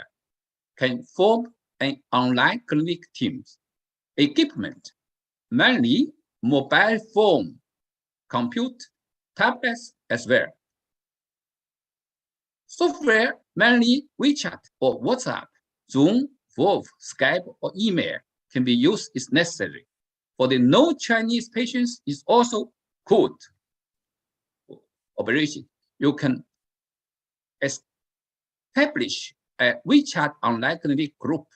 can form an online clinic team. Equipment, mainly mobile phone, compute, tablets as well. Software, mainly WeChat or WhatsApp, Zoom, Wolf, Skype, or email can be used if necessary. For the non-Chinese patients, is also good operation. You can establish a WeChat online clinic group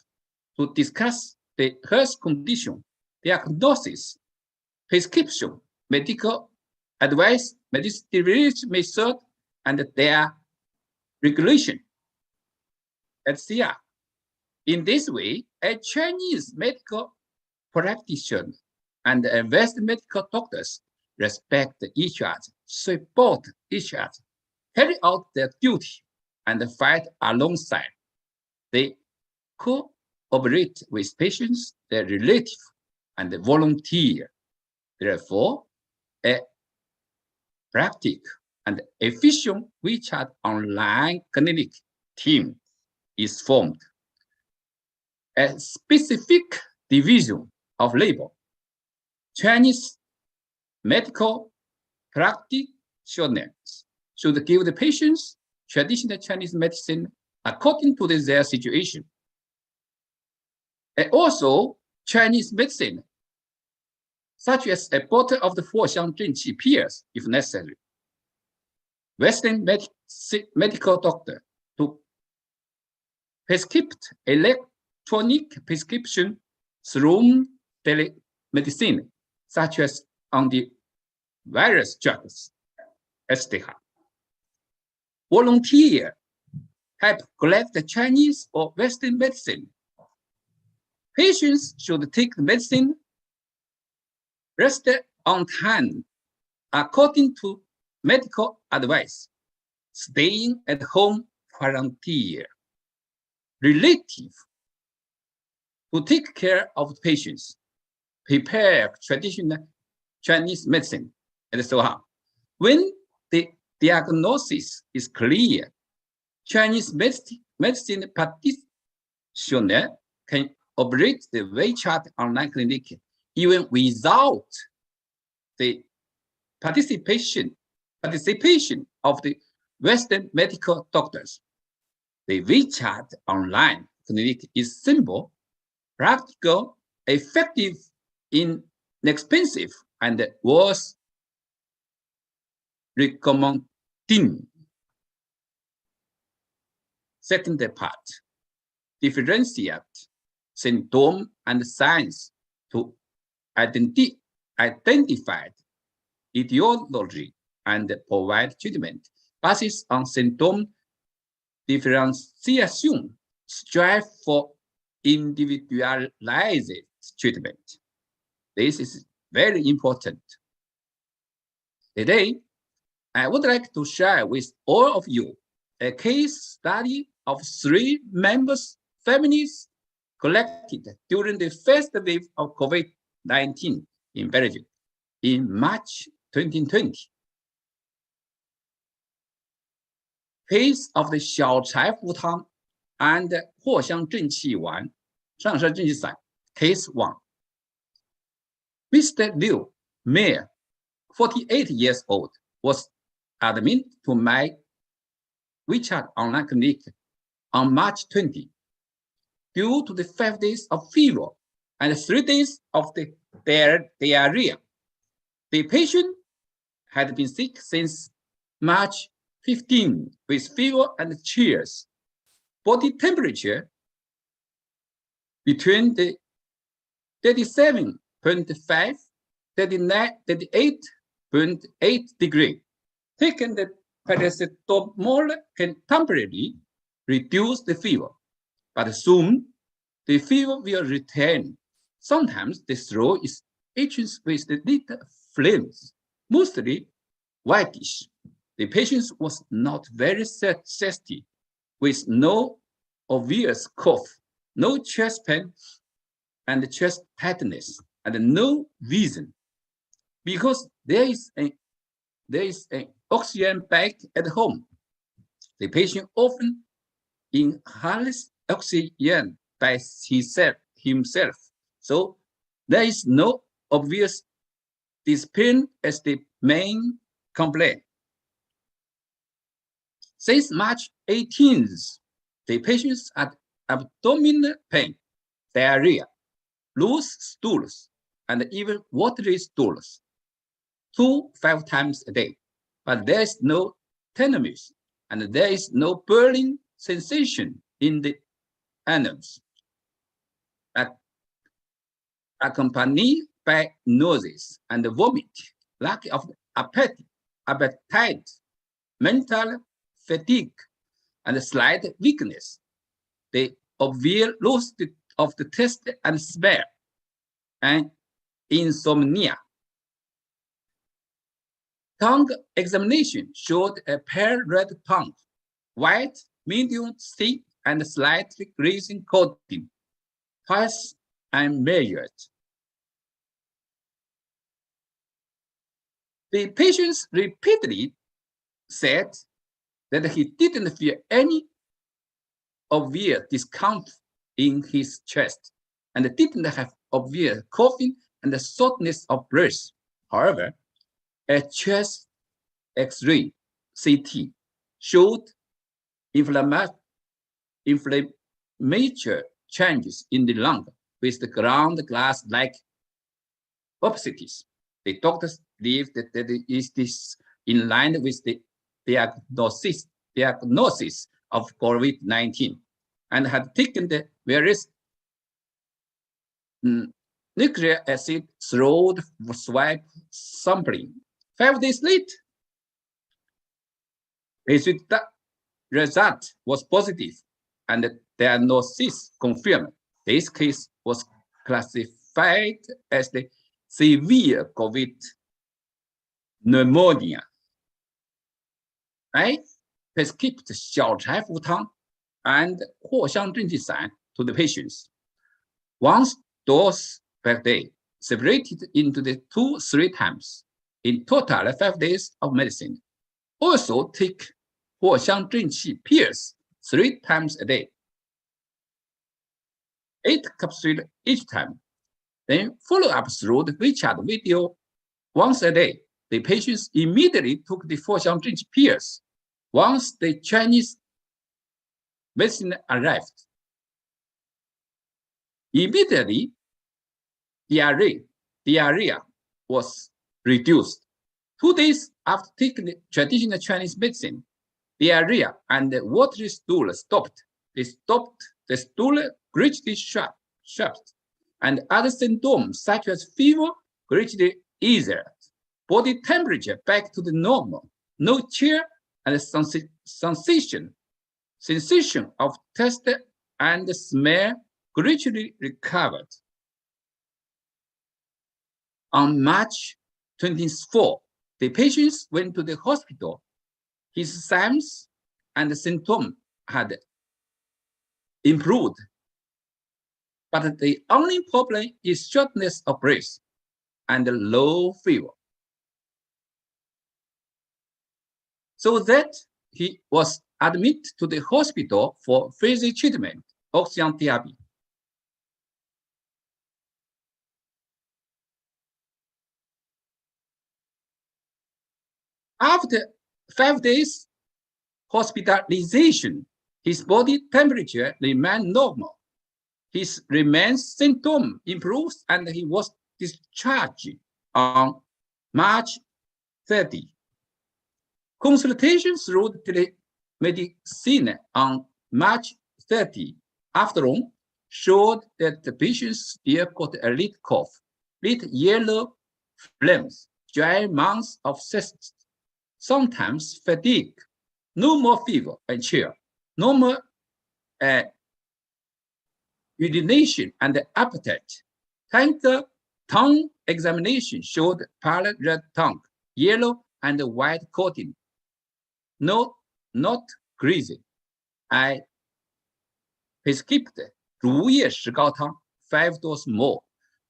to discuss the health condition, diagnosis, prescription, medical advice, medication method, and their regulation, etc. In this way, a Chinese medical practitioner and a Western medical doctors respect each other, support each other, carry out their duty, and fight alongside. They cooperate with patients, their relatives, and the volunteer. Therefore, a practical and efficient WeChat online clinic team is formed. A specific division of labor, Chinese medical practitioners should give the patients traditional Chinese medicine according to their situation. And also, Chinese medicine, such as a bottle of the Foxiang Zhenqi pills, if necessary. Western medical doctor to prescribe electronic prescription through telemedicine, such as antivirus drugs, etc. Volunteer help collect the Chinese or Western medicine. Patients should take the medicine, rest on time according to medical advice, staying at home volunteer. Relative to take care of patients, prepare traditional Chinese medicine, and so on. When the diagnosis is clear, Chinese medicine practitioner can operate the WeChat online clinic even without the participation of the Western medical doctors. The WeChat online clinic is simple, practical, effective, inexpensive, and was recommended. Second part, differentiate symptom and signs to identify etiology and provide treatment. Basis on symptom differentiation, strive for individualized treatment. This is very important. Today, I would like to share with all of you a case study of 3 members' families collected during the first wave of COVID-19 in Belgium in March 2020. Case of the 小柴胡汤 and 藿香正气丸 上山正气散 Case 1. Mr. Liu, male, 48 years old, was admitted to my WeChat online clinic on March 20 due to the 5 days of fever and 3 days of the diarrhea. The patient had been sick since March 15 with fever and chills. Body temperature between the 37.5 38.8 degree. Taking the paracetamol can temporarily reduce the fever, but soon the fever will return. Sometimes the throat is itching with the little flames, mostly whitish. The patient was not very thirsty, with no obvious cough, no chest pain and chest tightness, and no vision. Because there is an oxygen bag at home, the patient often inhales oxygen by himself. So there is no obvious dyspnea as the main complaint. Since March 18th, the patients had abdominal pain, diarrhea, loose stools, and even watery stools 2-5 times a day. But there is no tenderness, and there is no burning sensation in the anus, accompanied by nausea and vomit, lack of appetite, mental fatigue, and slight weakness. The obvious loss of the taste and smell, and insomnia. Tongue examination showed a pale red tongue, white, medium, thick, and slightly greasy coating, twice unmeasured. The patients repeatedly said that he didn't feel any obvious discomfort in his chest and didn't have obvious coughing and shortness of breath. However, a chest X-ray CT showed inflammatory changes in the lung with the ground glass-like opacities. The doctors believe that this is in line with the diagnosis of COVID-19 and had taken the various nucleic acid throat swab sampling. 5 days later, his result was positive and the diagnosis confirmed. This case was classified as the severe COVID pneumonia. I prescribed 小柴胡汤 and 藿香正气散 to the patients. Once dose per day, separated into the 2-3 times. In total, 5 days of medicine. Also take 藿香正气 pills 3 times a day. 8 capsules each time. Then follow up through the WeChat video once a day. The patients immediately took the 藿香正气 pills once the Chinese medicine arrived. Immediately, diarrhea was reduced. 2 days after taking the traditional Chinese medicine, diarrhea and the watery stool stopped. They stopped the stool gradually shut shifts, and other symptoms such as fever gradually eased, body temperature back to the normal, no chill, and sensation of taste and smell gradually recovered. On March 24, the patients went to the hospital. His signs and symptoms had improved, but the only problem is shortness of breath and low fever. So that he was admitted to the hospital for further treatment, oxygen therapy. After 5 days hospitalization, his body temperature remained normal. His symptom improved and he was discharged on March 30. Consultations through telemedicine on March 30 afternoon showed that the patient still got a little cough, little yellow flames, dry mouths of cysts, sometimes fatigue, no more fever and chill, no more urination and appetite. Tongue examination showed pale red tongue, yellow and white coating, not greasy. I prescribed 如叶石膏汤 5 doses more,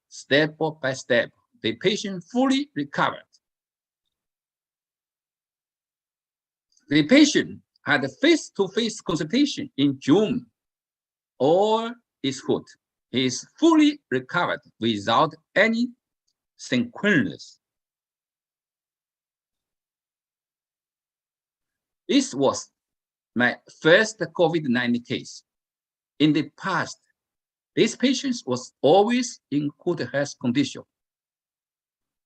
step by step. The patient fully recovered. The patient had a face-to-face consultation in June. All is good. He is fully recovered without any sequelae. This was my first COVID-19 case. In the past, this patient was always in good health condition,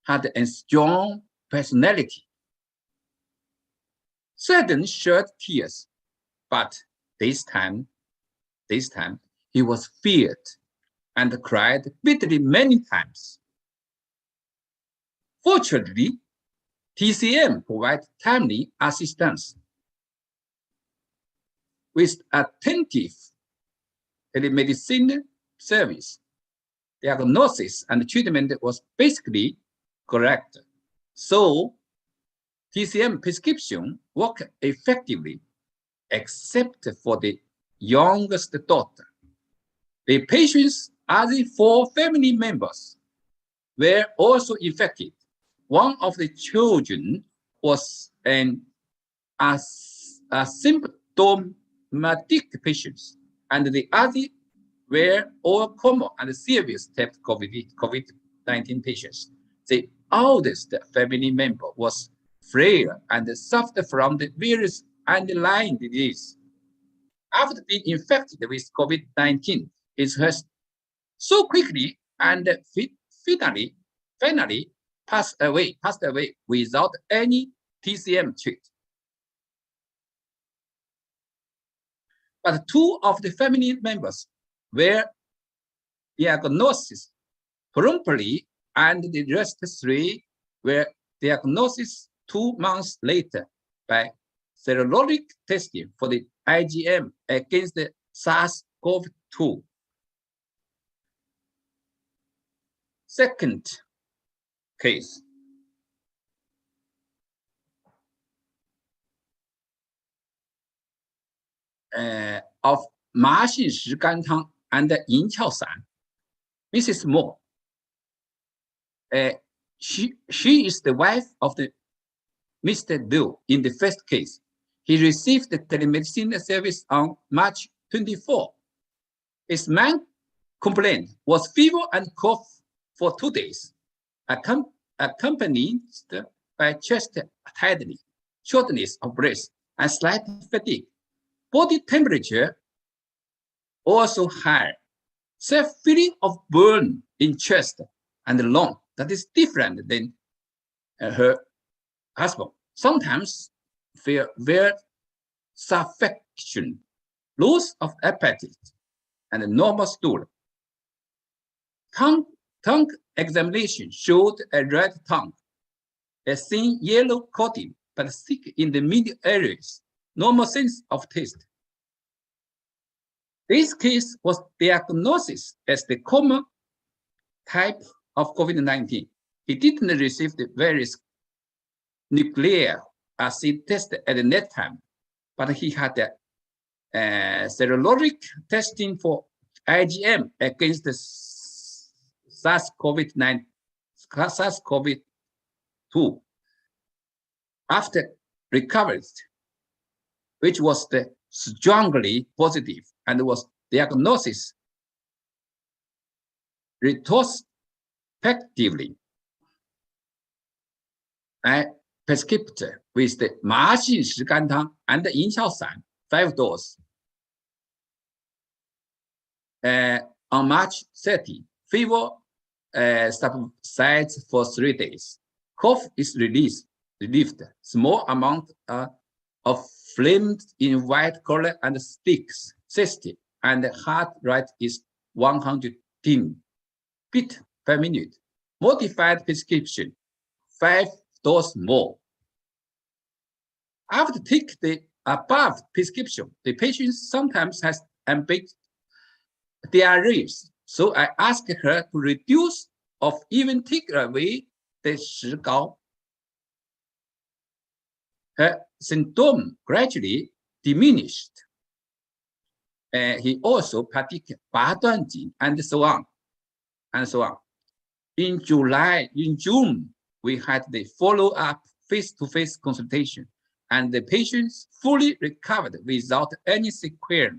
had a strong personality, seldom shed tears, but this time he was feared and cried bitterly many times. Fortunately, TCM provides timely assistance. With attentive telemedicine service, diagnosis and treatment was basically correct. So, TCM prescription worked effectively, except for the youngest daughter. The patient's other 4 family members were also infected. One of the children was an asymptomatic patient, and the other were all common and serious type COVID-19 patients. The oldest family member was frail and suffered from the various underlying disease. After being infected with COVID-19, it has so quickly and finally passed away without any TCM treatment. But 2 of the family members were diagnosed promptly, and the rest 3 were diagnosed 2 months later by serologic testing for the IgM against the SARS-CoV-2. Second case. Of 麻杏石甘汤 and 银翘散. Mrs. Moore. She is the wife of the Mr. Liu in the first case. He received the telemedicine service on March 24. His main complaint was fever and cough for 2 days, accompanied by chest tightening, shortness of breath, and slight fatigue. Body temperature also high, self-feeling of burn in chest and lung that is different than her husband. Sometimes feel very suffocation, loss of appetite, and normal stool. tongue examination showed a red tongue, a thin yellow coating, but thick in the middle areas, normal sense of taste. This case was diagnosed as the common type of COVID-19. He didn't receive the various nucleic acid test at that time, but he had a serologic testing for IgM against the SARS-CoV-2 after recovery, which was the strongly positive and was diagnosed retrospectively. I prescribed with the 麻杏石甘汤 and the 银翘散 5 doses. On March 30, fever subsides for 3 days. Cough is relieved. Small amount of phlegm in white color and sticks, 60, and the heart rate is 110 beats per minute. Modified prescription, 5 doses more. After take the above prescription, the patient sometimes has ambiguous diarrhea. So I asked her to reduce or even take away the 石膏. Her symptom gradually diminished. He also practiced 拔断锦 and so on, and so on. In June, we had the follow-up face-to-face consultation, and the patients fully recovered without any sequelae.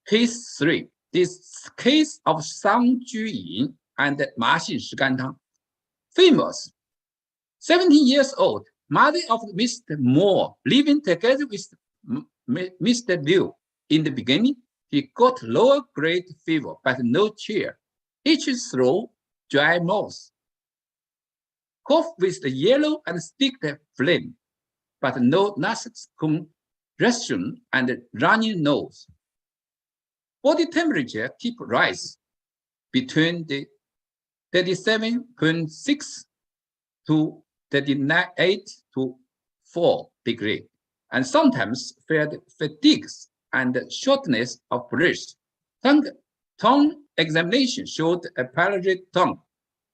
Case 3, this case of Sang Juyin and 麻杏石甘汤. Famous, 17 years old, mother of Mr. Moore, living together with Mr. Liu. In the beginning, he got lower grade fever, but no cheer. Itchy throat, dry mouth. Cough with the yellow and sticky phlegm, but no nasal congestion and runny nose. Body temperature keep rise between the 37.6 to 38 to 4 degrees, and sometimes felt fatigues and shortness of breath. Tongue examination showed a pallid tongue,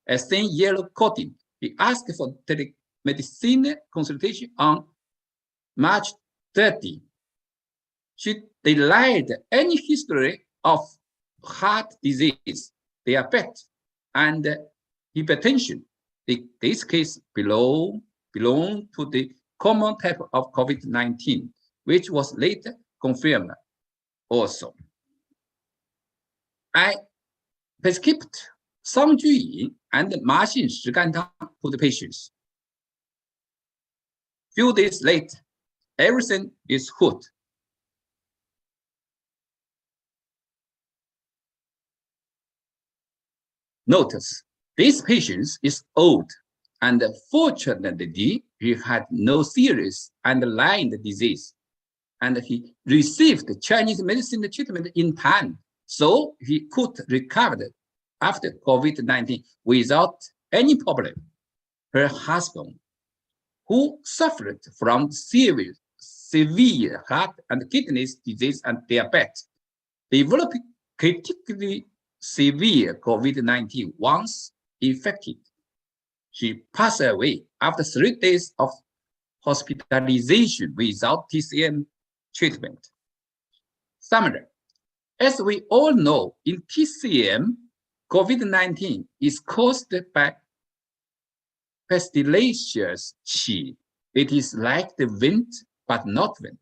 a thin yellow coating. He asked for telemedicine consultation on March 30. She denied any history of heart disease, diabetes, and hypertension. This case belonged to the common type of COVID-19, which was later confirmed also. I prescribed Sang Juyin and 麻杏石甘汤 to the patients. Few days later, everything is good. Notice, this patient is old, and fortunately, he had no serious underlying disease, and he received Chinese medicine treatment in time, so he could recover after COVID-19 without any problem. Her husband, who suffered from severe heart and kidney disease and diabetes, developed critically severe COVID-19 once infected. She passed away after 3 days of hospitalization without TCM treatment. Summary. As we all know, in TCM, COVID-19 is caused by pestilentious qi. It is like the wind, but not wind.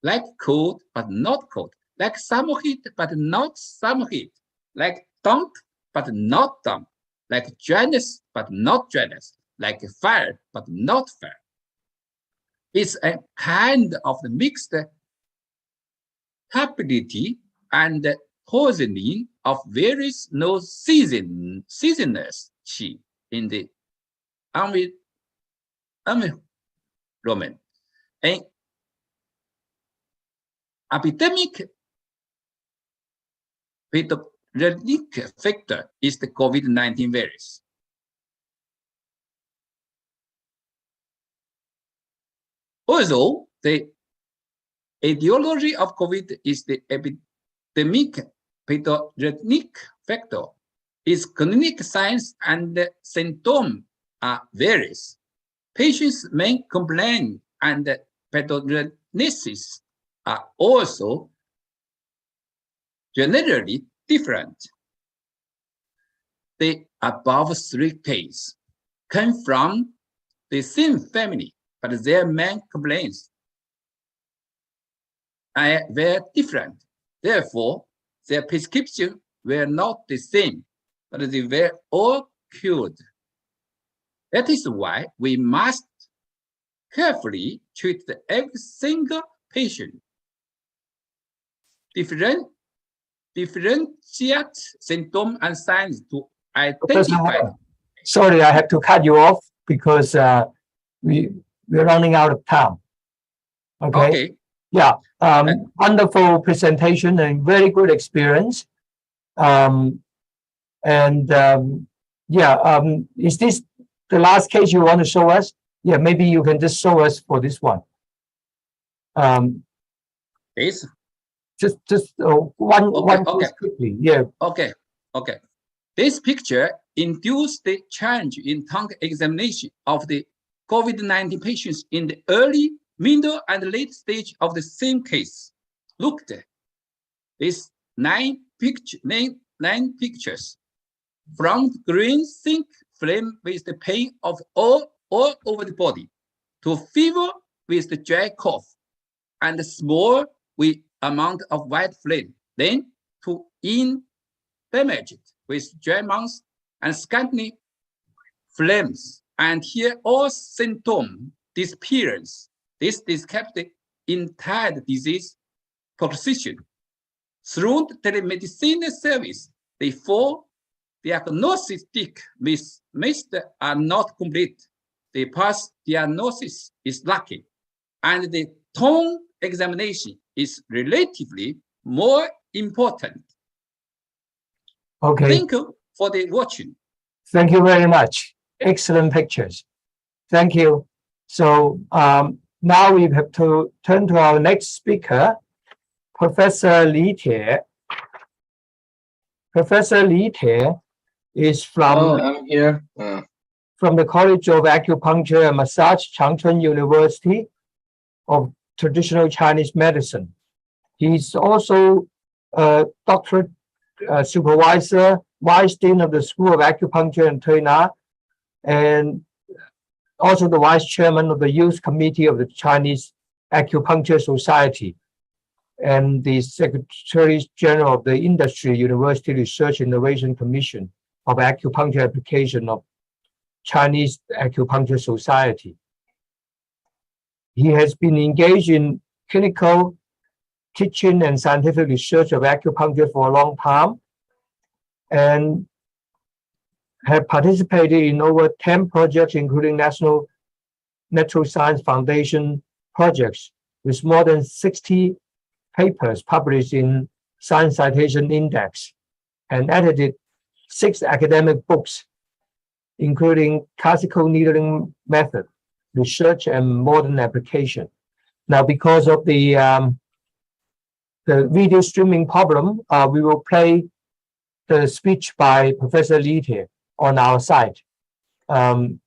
Like cold, but not cold. Like summer heat, but not summer heat. Like damp, but not damp. Like dryness, but not dryness. Like fire, but not fire. It's a kind of the mixed stability and poisoning of various no seasonless qi in the environment. An epidemic pathogenic factor is the COVID-19 virus. Although the etiology of COVID is the epidemic pathogenic factor, its clinical signs and symptoms are various. Patients' main complaint and pathogenesis are also generally different. The above three cases come from the same family, but their main complaints are very different. Therefore, their prescriptions were not the same, but they were all cured. That is why we must carefully treat every single patient. Differentiate symptoms and signs to identify. Sorry, I have to cut you off because we're running out of time. Okay. Yeah. Wonderful presentation and very good experience. Is this the last case you want to show us? Yeah, maybe you can just show us for this one. This? Just one okay. quickly. Yeah. Okay. This picture induced the change in tongue examination of the COVID-19 patients in the early, middle, and late stage of the same case. Look there. These nine pictures. From green zinc flame with the pain of all over the body, to fever with the dry cough, and small with amount of white flame, then to damaged with dry mouth and scanty flames. And here all symptoms disappearance. This describes the entire disease proposition. Through the telemedicine service, the four diagnostic missed are not complete. The past diagnosis is lacking, and the tongue examination is relatively more important. Okay. Thank you for the watching. Thank you very much. Excellent pictures. Thank you. So now we have to turn to our next speaker, Professor Li Tie. Professor Li Tie is from I'm here. From the College of Acupuncture and Massage, Changchun University of Traditional Chinese Medicine. He's also a doctorate supervisor, vice dean of the School of Acupuncture in Tainan, and also the vice chairman of the Youth Committee of the Chinese Acupuncture Society, and the Secretary General of the Industry University Research Innovation Commission of Acupuncture Application of Chinese Acupuncture Society. He has been engaged in clinical, teaching, and scientific research of acupuncture for a long time, and have participated in over 10 projects, including National Natural Science Foundation projects, with more than 60 papers published in Science Citation Index, and edited 6 academic books, including Classical Needling Method, Research, and Modern Application. Now, because of the video streaming problem, we will play the speech by Professor Li Tie on our site. Ryan,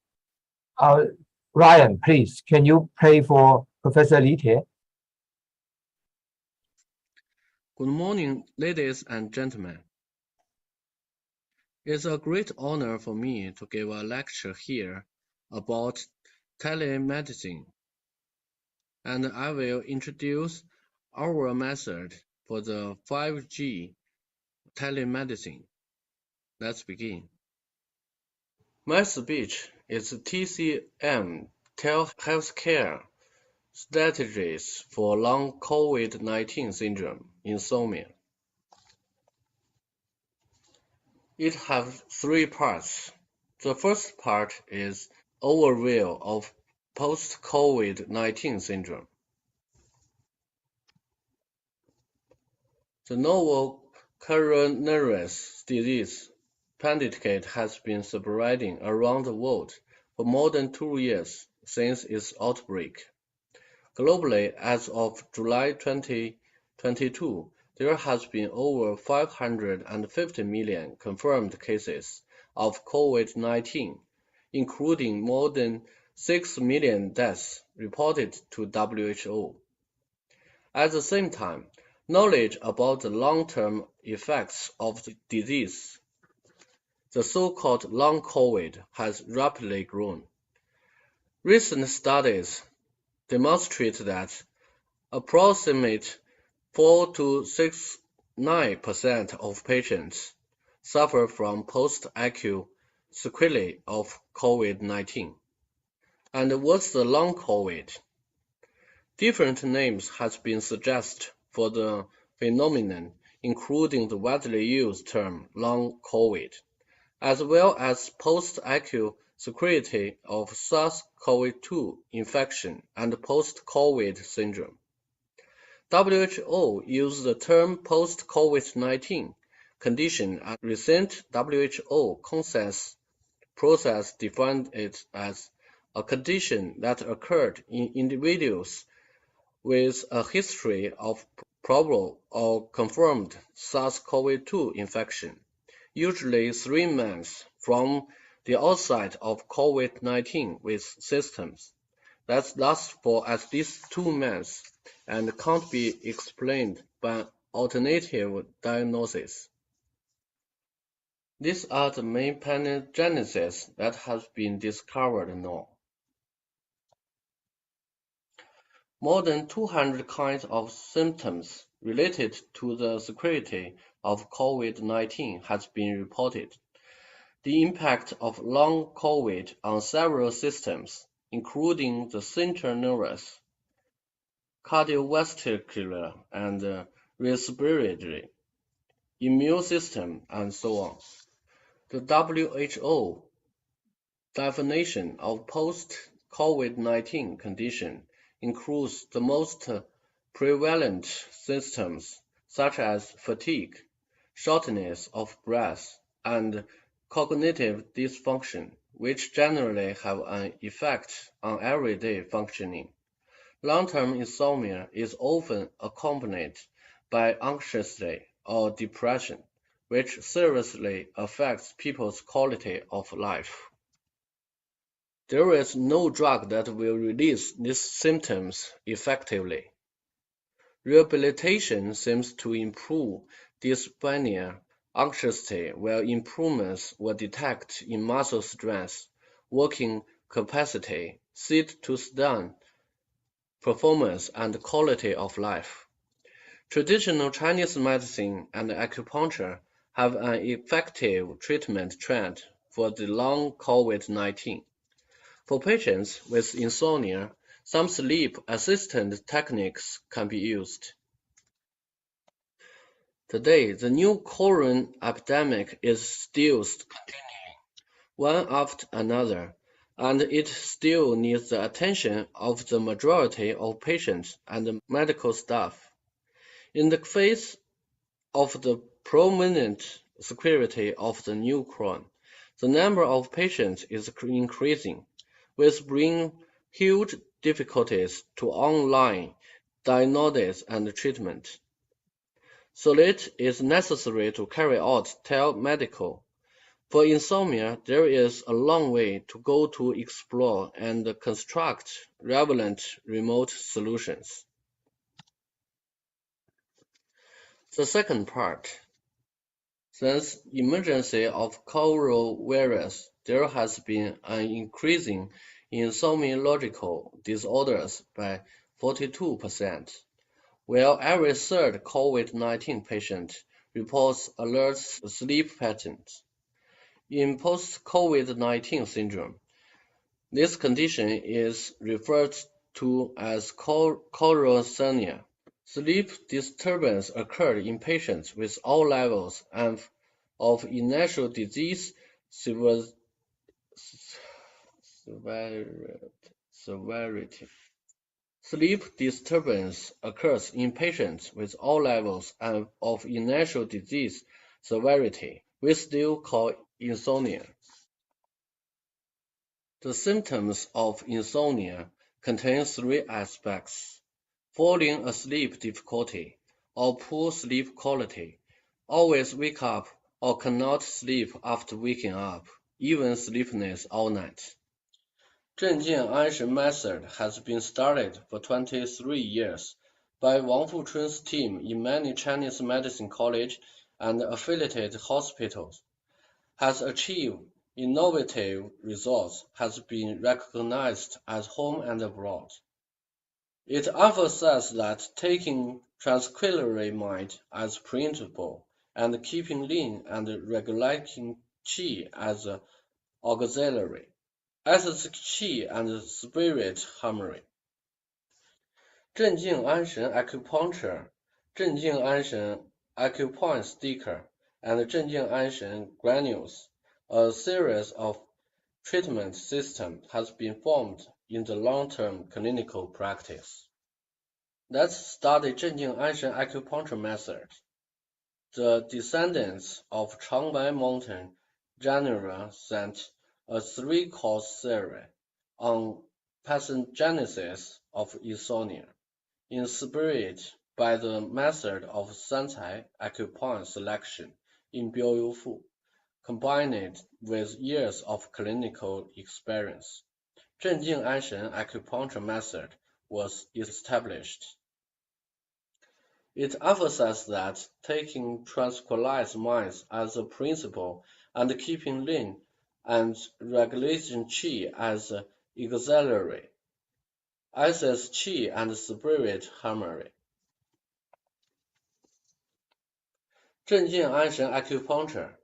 please, can you play for Professor Li Tie? Good morning, ladies and gentlemen. It's a great honor for me to give a lecture here about telemedicine, and I will introduce our method for the 5G telemedicine. Let's begin. My speech is TCM, Healthcare Strategies for Long COVID-19 Syndrome, Insomnia. It has 3 parts. The first part is overview of post-COVID-19 syndrome. The novel coronavirus disease pandemic has been spreading around the world for more than 2 years since its outbreak. Globally, as of July 2022, there has been over 550 million confirmed cases of COVID-19, including more than 6 million deaths reported to WHO. At the same time, knowledge about the long-term effects of the disease, the so-called long COVID, has rapidly grown. Recent studies demonstrate that approximate 4 to 9% of patients suffer from post-acute sequelae of COVID-19. And what's the long COVID? Different names have been suggested for the phenomenon, including the widely used term long COVID, as well as post-acute sequelae of SARS-CoV-2 infection and post-COVID syndrome. WHO used the term post-COVID-19 condition, and recent WHO consensus process defined it as a condition that occurred in individuals with a history of probable or confirmed SARS-CoV-2 infection, usually 3 months from the onset of COVID-19 with symptoms that last for at least 2 months and can't be explained by alternative diagnosis. These are the main pathogenesis that has been discovered now. More than 200 kinds of symptoms related to the severity of COVID-19 has been reported. The impact of long COVID on several systems, including the central nervous, cardiovascular, and respiratory, immune system, and so on. The WHO definition of post-COVID-19 condition includes the most prevalent symptoms such as fatigue, shortness of breath, and cognitive dysfunction, which generally have an effect on everyday functioning. Long-term insomnia is often accompanied by anxiety or depression, which seriously affects people's quality of life. There is no drug that will release these symptoms effectively. Rehabilitation seems to improve dyspnea, anxiety, while improvements were detected in muscle strength, working capacity, sit-to-stand performance, and quality of life. Traditional Chinese medicine and acupuncture have an effective treatment trend for the long COVID-19. For patients with insomnia, some sleep-assisted techniques can be used. Today, the new corona epidemic is still continuing, one after another, and it still needs the attention of the majority of patients and medical staff. In the face of the prominent severity of the new corona, the number of patients is increasing, which brings huge difficulties to online diagnosis and treatment. So it is necessary to carry out telemedicine. For insomnia, there is a long way to go to explore and construct relevant remote solutions. The second part. Since emergence of coronavirus, there has been an increase in insomniological disorders by 42%, while every third COVID-19 patient reports alert sleep patterns. In post-COVID-19 syndrome, this condition is referred to as coronasomnia. Sleep disturbance occurred in patients with all levels of initial disease severity. Sleep disturbance occurs in patients with all levels of initial disease severity. We still call insomnia. The symptoms of insomnia contain three aspects: falling asleep difficulty, or poor sleep quality, always wake up or cannot sleep after waking up, even sleeplessness all night. 镇静安神 method has been studied for 23 years by Wang Fuchun's team in many Chinese medicine colleges and affiliated hospitals, has achieved innovative results, has been recognized at home and abroad. It emphasizes that taking tranquility mind as principle and keeping lean and regulating qi as auxiliary, as qi and spirit harmony. 镇静安神 acupuncture, 镇静安神 acupoint sticker, and 镇静安神 granules, a series of treatment systems has been formed in the long-term clinical practice. Let's study 镇静安神 acupuncture method. The descendants of Changbai Mountain genera sent a three-course series on pathogenesis of insomnia, in spirit by the method of Sancai acupoint selection in Biuyufu, combined with years of clinical experience. 镇静安神 acupuncture method was established. It emphasizes that taking tranquilized minds as a principle and keeping lean and regulating qi as auxiliary, as qi and spirit harmony. 镇静安神 acupuncture,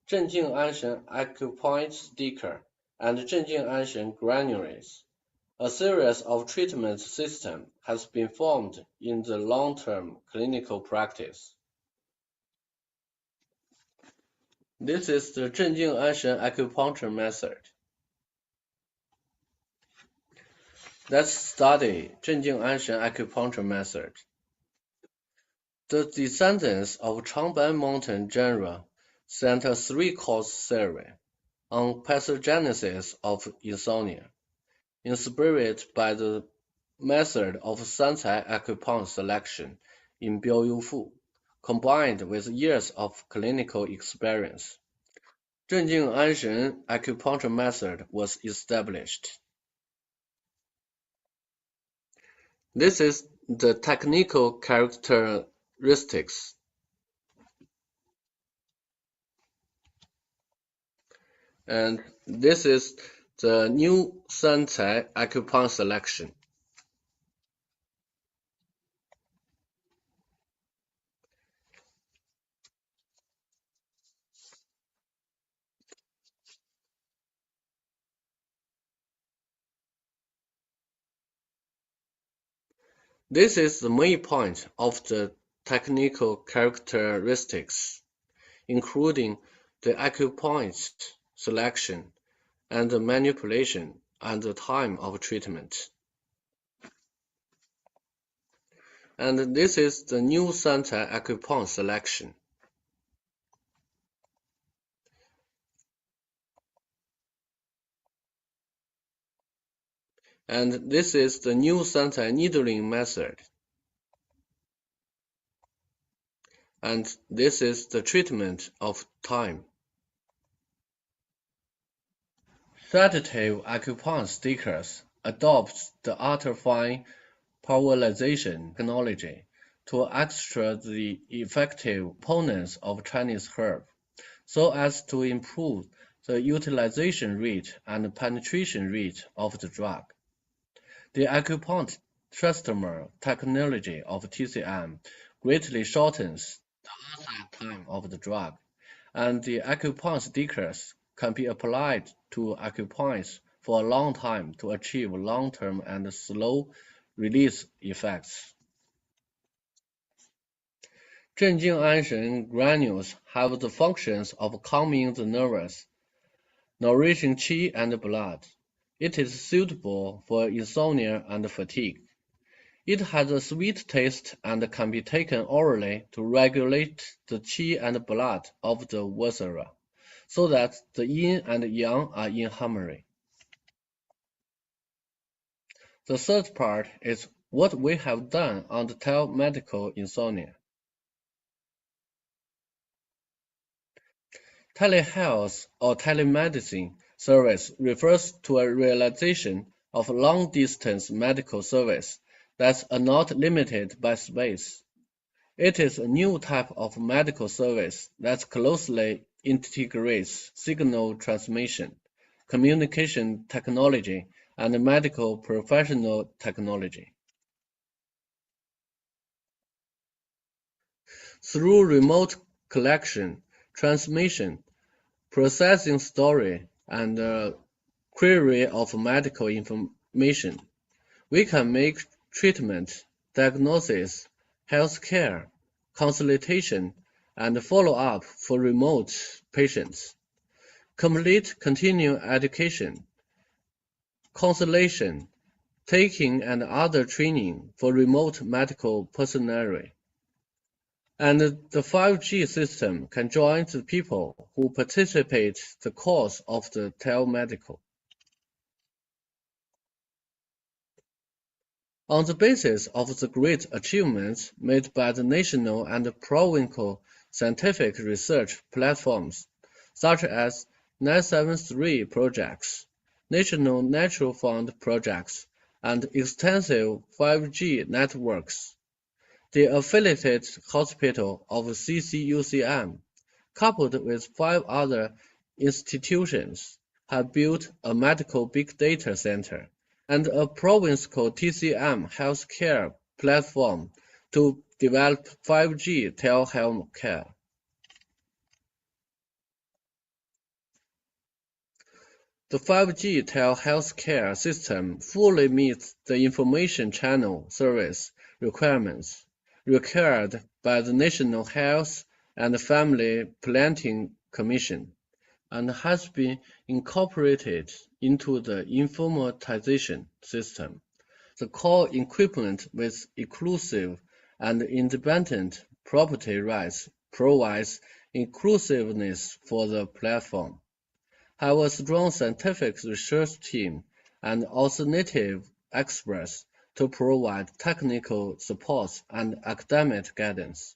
镇静安神 acupoint sticker, and 镇静安神 granules. A series of treatment systems has been formed in the long-term clinical practice. This is the 镇静安神 acupuncture method. Let's study 镇静安神 acupuncture method. The descendants of Changbai Mountain genera sent a three-course series on pathogenesis of insomnia, in spirit by the method of Sancai acupoint selection in Biuyufu, combined with years of clinical experience. 镇静安神 acupuncture method was established. This is the technical characteristics. And this is the new Sancai acupoint selection. This is the main point of the technical characteristics, including the acupoint selection and the manipulation and the time of treatment. And this is the new Sancai acupoint selection. And this is the new Sancai needling method. And this is the treatment of time. Sedative acupoint stickers adopt the ultrafine pulverization technology to extract the effective components of Chinese herb, so as to improve the utilization rate and penetration rate of the drug. The acupuncture transdermal technology of TCM greatly shortens the onset time of the drug, and the acupuncture stickers can be applied to acupoints for a long time to achieve long-term and slow release effects. 镇静安神 granules have the functions of calming the nerves, nourishing qi and blood. It is suitable for insomnia and fatigue. It has a sweet taste and can be taken orally to regulate the qi and blood of the viscera, so that the yin and yang are in harmony. The third part is what we have done on the telemedical insomnia. Telehealth or telemedicine service refers to a realization of long-distance medical service that are not limited by space. It is a new type of medical service that closely integrates signal transmission, communication technology, and medical professional technology. Through remote collection, transmission, processing storage, and query of medical information, we can make treatment, diagnosis, healthcare, consultation, and follow-up for remote patients, complete continuing education, consultation, taking and other training for remote medical personnel. And the 5G system can join the people who participate the course of the telemedical. On the basis of the great achievements made by the national and provincial scientific research platforms, such as 973 projects, National Natural Fund projects, and extensive 5G networks, the affiliated hospital of ICTCMT, coupled with 5 other institutions, have built a medical big data center and a provincial TCM healthcare platform to develop 5G telehealth care. The 5G telehealth care system fully meets the information channel service requirements required by the National Health and Family Planning Commission and has been incorporated into the informatization system. The core equipment with exclusive and independent property rights provides inclusiveness for the platform, have a strong scientific research team and alternative experts to provide technical support and academic guidance.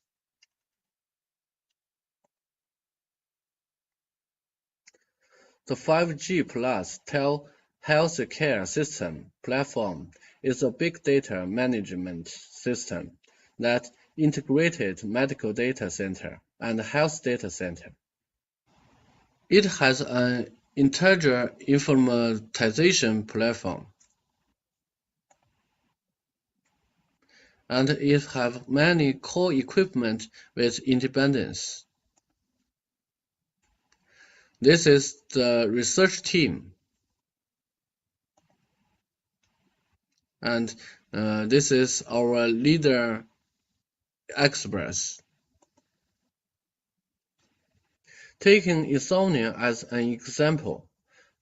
The 5G plus telehealth care system platform is a big data management system that integrated medical data center and health data center. It has an integer informatization platform, and it has many core equipment with independence. This is the research team, and this is our leader experts. Taking insomnia as an example,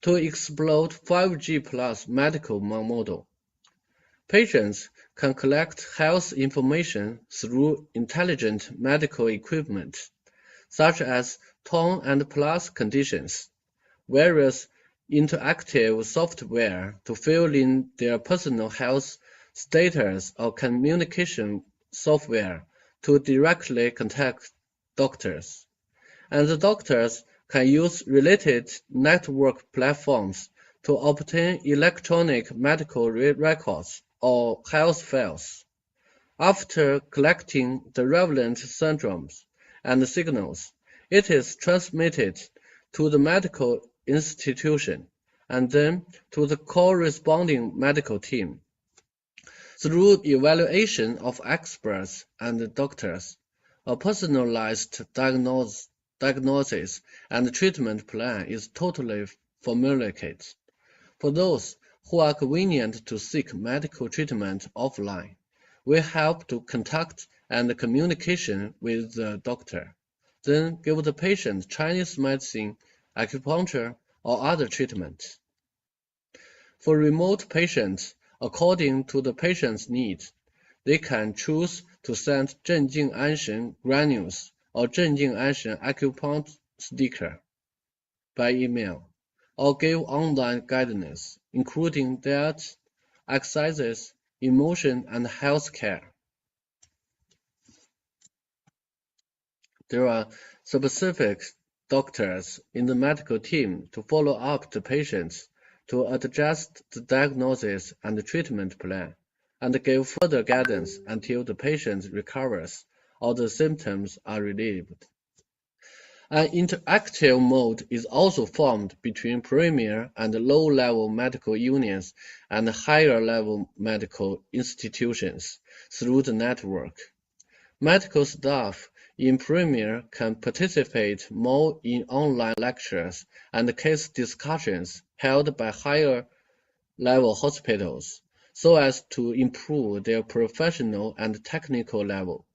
to explore 5G plus medical model, patients can collect health information through intelligent medical equipment, such as tone and pulse conditions, various interactive software to fill in their personal health status, or communication software to directly contact doctors. And the doctors can use related network platforms to obtain electronic medical records or health files. After collecting the relevant syndromes and signals, it is transmitted to the medical institution and then to the corresponding medical team. Through evaluation of experts and doctors, a personalized diagnosis and treatment plan is totally formulated. For those who are convenient to seek medical treatment offline, we help to contact and communication with the doctor, then give the patient Chinese medicine, acupuncture, or other treatment. For remote patients, according to the patient's needs, they can choose to send 镇静安神 granules or 镇静安神 acupuncture sticker by email, or give online guidance, including diet, exercises, emotion, and health care. There are specific doctors in the medical team to follow up the patients, to adjust the diagnosis and the treatment plan, and give further guidance until the patient recovers or the symptoms are relieved. An interactive mode is also formed between premier and low-level medical unions and higher-level medical institutions through the network. Medical staff in premier can participate more in online lectures and case discussions held by higher-level hospitals, so as to improve their professional and technical level.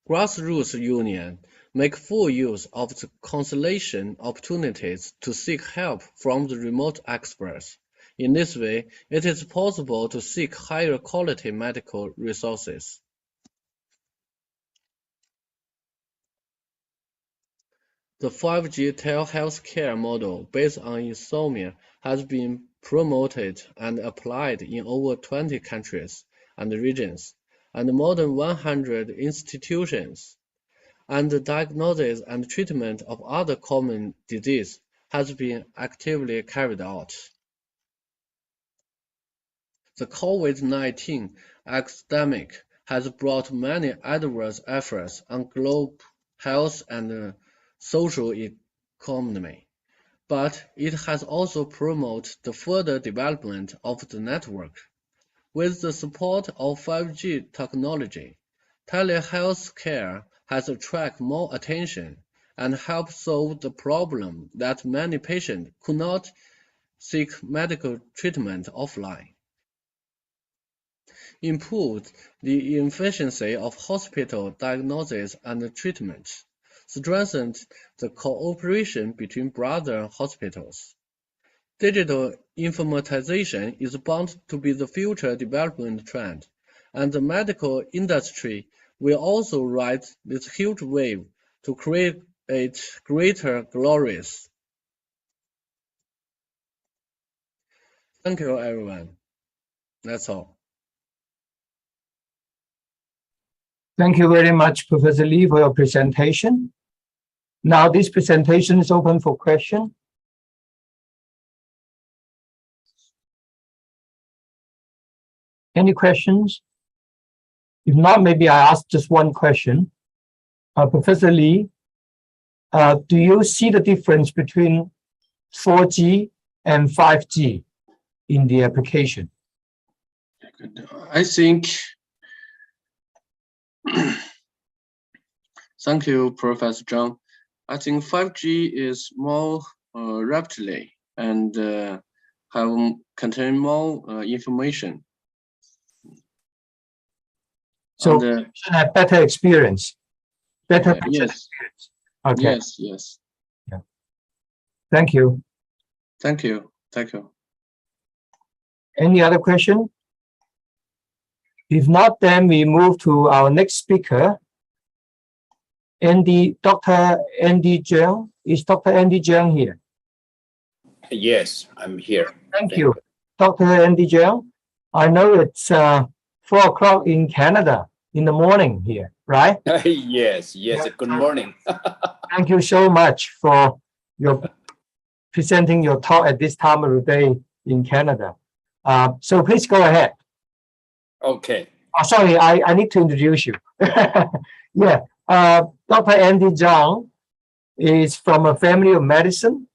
Grassroots unions make full use of the consultation opportunities to seek help from the remote experts. In this way, it is possible to seek higher quality medical resources. The 5G telehealthcare model based on insomnia has been promoted and applied in over 20 countries and regions, and more than 100 institutions, and the diagnosis and treatment of other common diseases has been actively carried out. The COVID-19 epidemic has brought many adverse efforts on global health and social economy, but it has also promoted the further development of the network. With the support of 5G technology, telehealth care has attracted more attention and helped solve the problem that many patients could not seek medical treatment offline, improved the efficiency of hospital diagnosis and treatment, strengthened the cooperation between brother hospitals. Digital informatization is bound to be the future development trend, and the medical industry will also ride this huge wave to create greater glories. Thank you, everyone. That's all. Thank you very much, Professor Lee, for your presentation. Now this presentation is open for question. Any questions? If not, maybe I ask just one question. Professor Lee, do you see the difference between 4G and 5G in the application? I think, thank you, Professor Zhang. I think 5G is more rapidly and contain more information. So you should have better experience. Better yes. Experience. Okay. Yes. Yeah. Thank you. Thank you. Thank you. Any other question? If not, then we move to our next speaker. Dr. Andy Jiang. Is Dr. Andy Jiang here? Yes, I'm here. Thank you. Dr. Andy Jiang. I know it's 4 o'clock in Canada in the morning here, right? Yes. Yeah. Good morning. Thank you so much for your presenting your talk at this time of the day in Canada. So please go ahead. Okay. Oh, sorry, I need to introduce you. Yeah, Dr. Andy Zhang is from a family of medicine,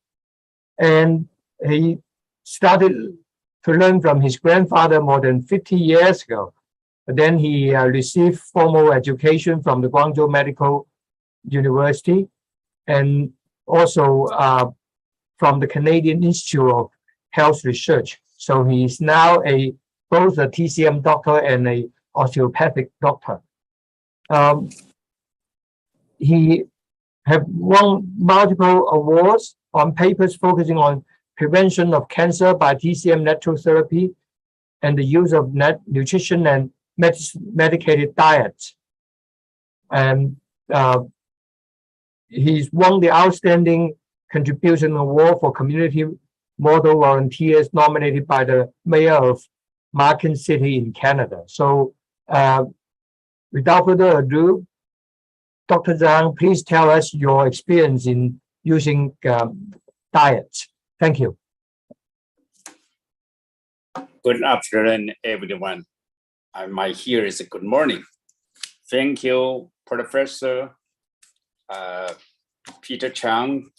and he started to learn from his grandfather more than 50 years ago. But then he received formal education from the Guangzhou Medical University and also from the Canadian Institute of Health Research. So he is now both a TCM doctor and an osteopathic doctor. He have won multiple awards on papers focusing on prevention of cancer by TCM natural therapy and the use of nutrition and medicated diet. And he's won the Outstanding Contribution Award for Community Model Volunteers nominated by the Mayor of Marken City in Canada. So without further ado, Dr. Zhang, please tell us your experience in using diet. Thank you. Good afternoon, everyone. My here is good morning. Thank you, Professor Peter Chang,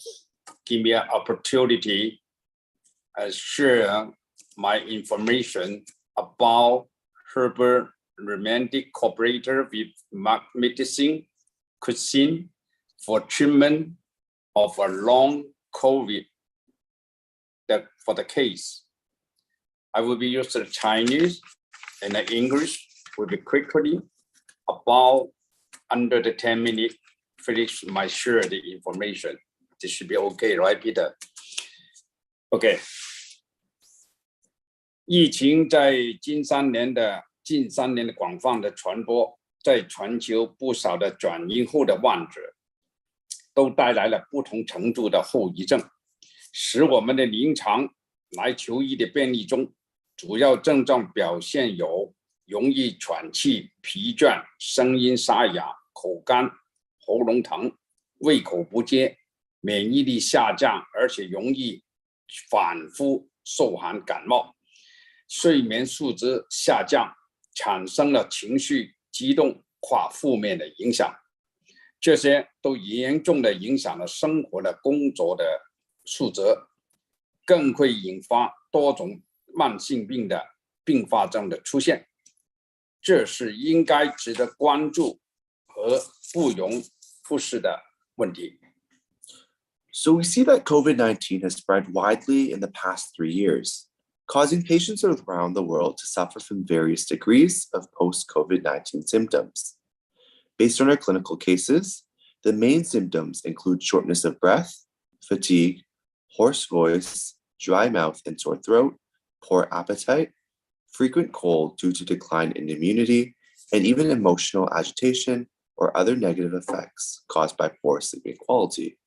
give me an opportunity to share my information about herbal remedy cooperator with medicine cuisine for treatment of a long COVID for the case. I will be using Chinese and English will be quickly about under the 10 minutes finish my share the information. This should be okay, right, Peter? Okay. 疫情在近3年的广泛的传播，在全球不少的转阴后的患者，都带来了不同程度的后遗症，使我们的临床来求医的病例中，主要症状表现有容易喘气、疲倦、声音沙哑、口干、喉咙疼、胃口不接、免疫力下降，而且容易反复受寒感冒。 睡眠素质下降，产生了情绪激动或负面的影响，这些都严重的影响了生活的工作的素质，更会引发多种慢性病的并发症的出现，这是应该值得关注和不容忽视的问题。 So we see that COVID-19 has spread widely in the past 3 years. Causing patients around the world to suffer from various degrees of post-COVID-19 symptoms. Based on our clinical cases, the main symptoms include shortness of breath, fatigue, hoarse voice, dry mouth and sore throat, poor appetite, frequent cold due to decline in immunity, and even emotional agitation or other negative effects caused by poor sleeping quality.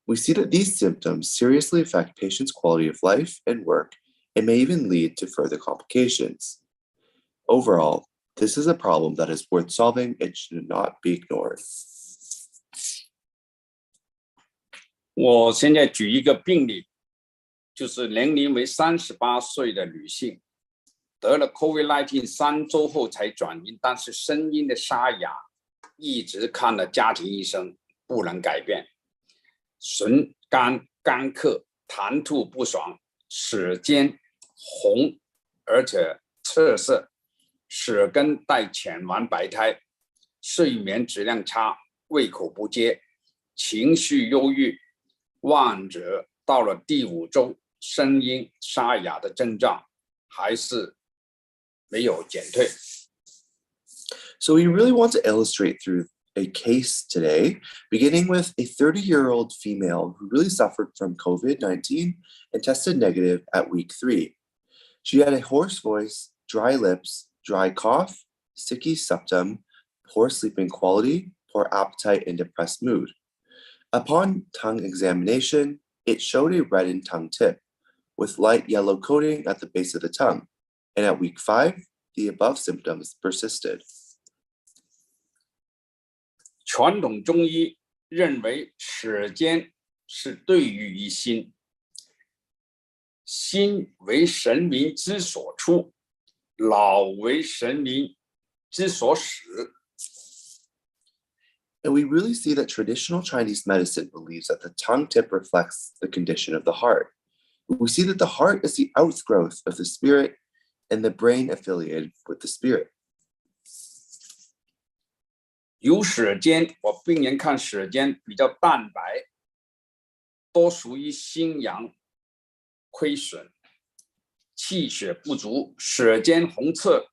We see that these symptoms seriously affect patients' quality of life and work and may even lead to further complications. Overall, this is a problem that is worth solving and should not be ignored. 我现在举一个病例，就是年龄为38岁的女性，得了 COVID-19 3周后才转阴，但是声音的沙哑，一直看了家庭医生不能改变，唇干干咳，痰吐不爽，舌尖 红，而且赤色，舌根带浅蓝白苔，睡眠质量差，胃口不接，情绪忧郁。患者到了第5周，声音沙哑的症状还是没有减退。So we really want to illustrate through a case today, beginning with a 30-year-old female who really suffered from COVID-19 and tested negative at week 3. She had a hoarse voice, dry lips, dry cough, sticky septum, poor sleeping quality, poor appetite, and depressed mood. Upon tongue examination, it showed a reddened tongue tip with light yellow coating at the base of the tongue, and at week 5, the above symptoms persisted. 传统中医认为舌尖是对于于心。 心为神明之所出，脑为神明之所使。 And we really see that traditional Chinese medicine believes that the tongue tip reflects the condition of the heart. We see that the heart is the outgrowth of the spirit and the brain affiliated with the spirit. 有舌尖，我病人看舌尖比较淡白，多属于心阳 亏损，气血不足，舌尖红赤，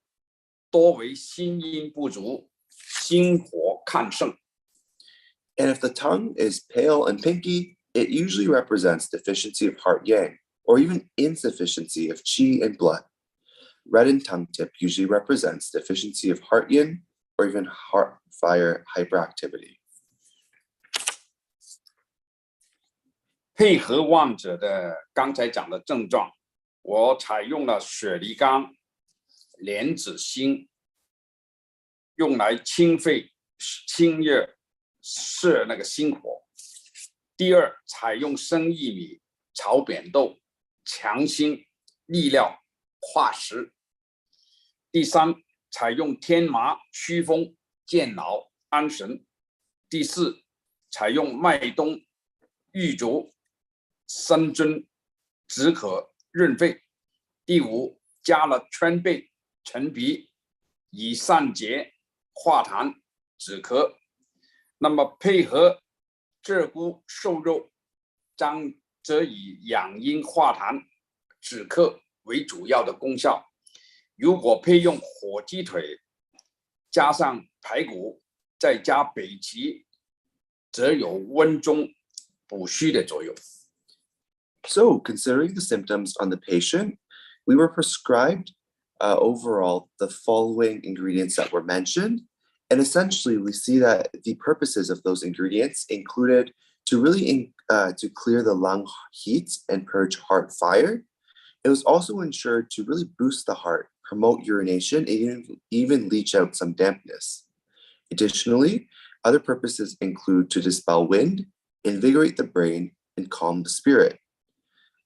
多为心阴不足，心火亢盛。 And if the tongue is pale and pinky, it usually represents deficiency of heart yang, or even insufficiency of qi and blood. Red and tongue tip usually represents deficiency of heart yin or even heart fire hyperactivity. 配合患者的刚才讲的症状，我采用了雪梨苷、莲子心，用来清肺、清热、摄那个心火。第二，采用生薏米、炒扁豆，强心、利尿、化食。第三，采用天麻祛风、健脑、安神。第四，采用麦冬、玉竹、生津、止渴、润肺。第五，加了川贝、陈皮，以散结、化痰、止咳。那么配合鹧鸪瘦肉，则以养阴化痰、止咳为主要的功效。如果配用火鸡腿，加上排骨，再加北芪，则有温中补虚的作用。So, considering the symptoms on the patient, we were prescribed overall the following ingredients that were mentioned. And essentially, we see that the purposes of those ingredients included to really to clear the lung heat and purge heart fire. It was also ensured to really boost the heart, promote urination, and even leach out some dampness. Additionally, other purposes include to dispel wind, invigorate the brain, and calm the spirit.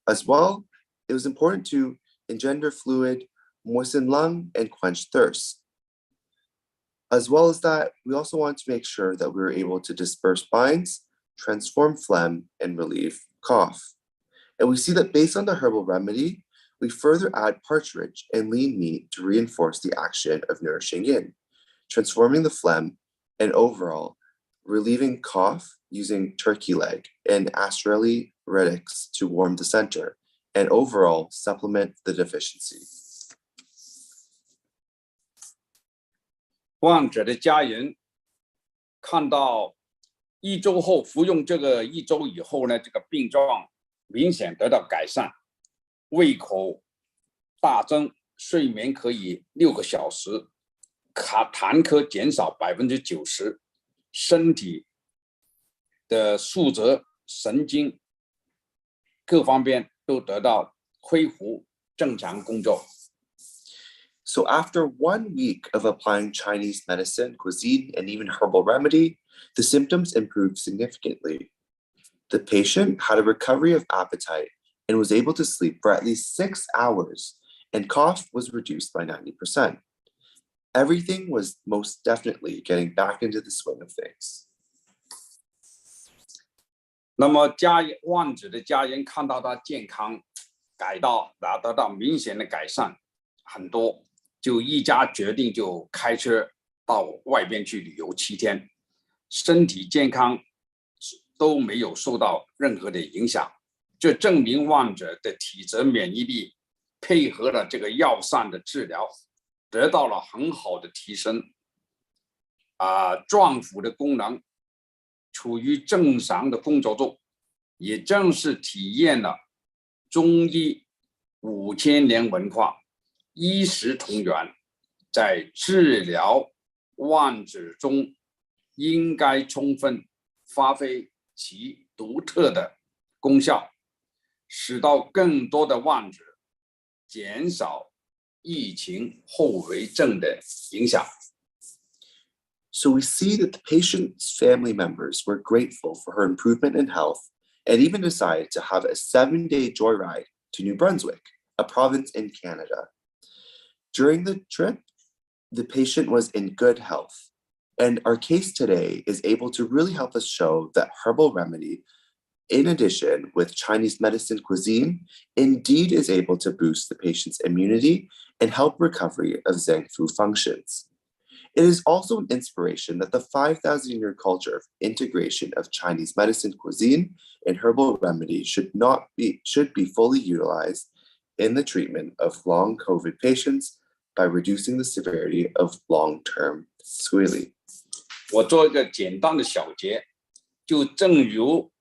As well, it was important to engender fluid, moisten lung, and quench thirst. As well as that, we also wanted to make sure that we were able to disperse binds, transform phlegm, and relieve cough. And we see that based on the herbal remedy, we further add partridge and lean meat to reinforce the action of nourishing yin, transforming the phlegm, and overall relieving cough using turkey leg and astrally radix to warm the center, and overall supplement the deficiency. 患者的家人看到1周后服用这个1周以后呢，这个病状明显得到改善，胃口大增，睡眠可以6个小时，痰可减少90%，身体的数则、神经各方面都得到恢复正常工作。So after 1 week of applying Chinese medicine, cuisine, and even herbal remedy, the symptoms improved significantly. The patient had a recovery of appetite and was able to sleep for at least 6 hours, and cough was reduced by 90%. Everything was most definitely getting back into the swing of things. 那么患者的家人看到他健康得到明显的改善很多，就一家决定就开车到外边去旅游7天，身体健康都没有受到任何的影响。这证明患者的体质免疫力配合了这个药膳的治疗，得到了很好的提升。脏腑的功能处于正常的工作中，也正是体验了中医5000年文化，医食同源，在治疗患者中应该充分发挥其独特的功效，使到更多的患者减少疫情后遗症的影响。So we see that the patient's family members were grateful for her improvement in health and even decided to have a 7-day joyride to New Brunswick, a province in Canada. During the trip, the patient was in good health, and our case today is able to really help us show that herbal remedy, in addition with Chinese medicine cuisine, indeed is able to boost the patient's immunity and help recovery of Zheng Fu functions. It is also an inspiration that the 5,000-year culture of integration of Chinese medicine cuisine and herbal remedy should be fully utilized in the treatment of long COVID patients by reducing the severity of long-term sequelae. 我做一个简单的小结，就正如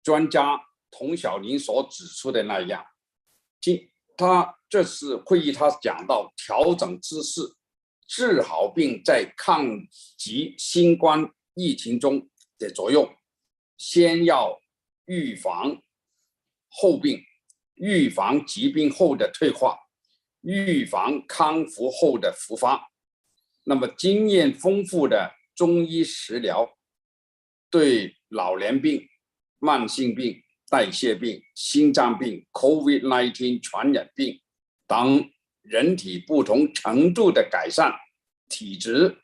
专家童晓林所指出的那样，他这次会议他讲到调整姿势，治好病在抗击新冠疫情中的作用。先要预防后病，预防疾病后的退化，预防康复后的复发。那么经验丰富的中医食疗对老年病、慢性病、代谢病、心脏病、COVID-19 传染病等人体不同程度的改善体质、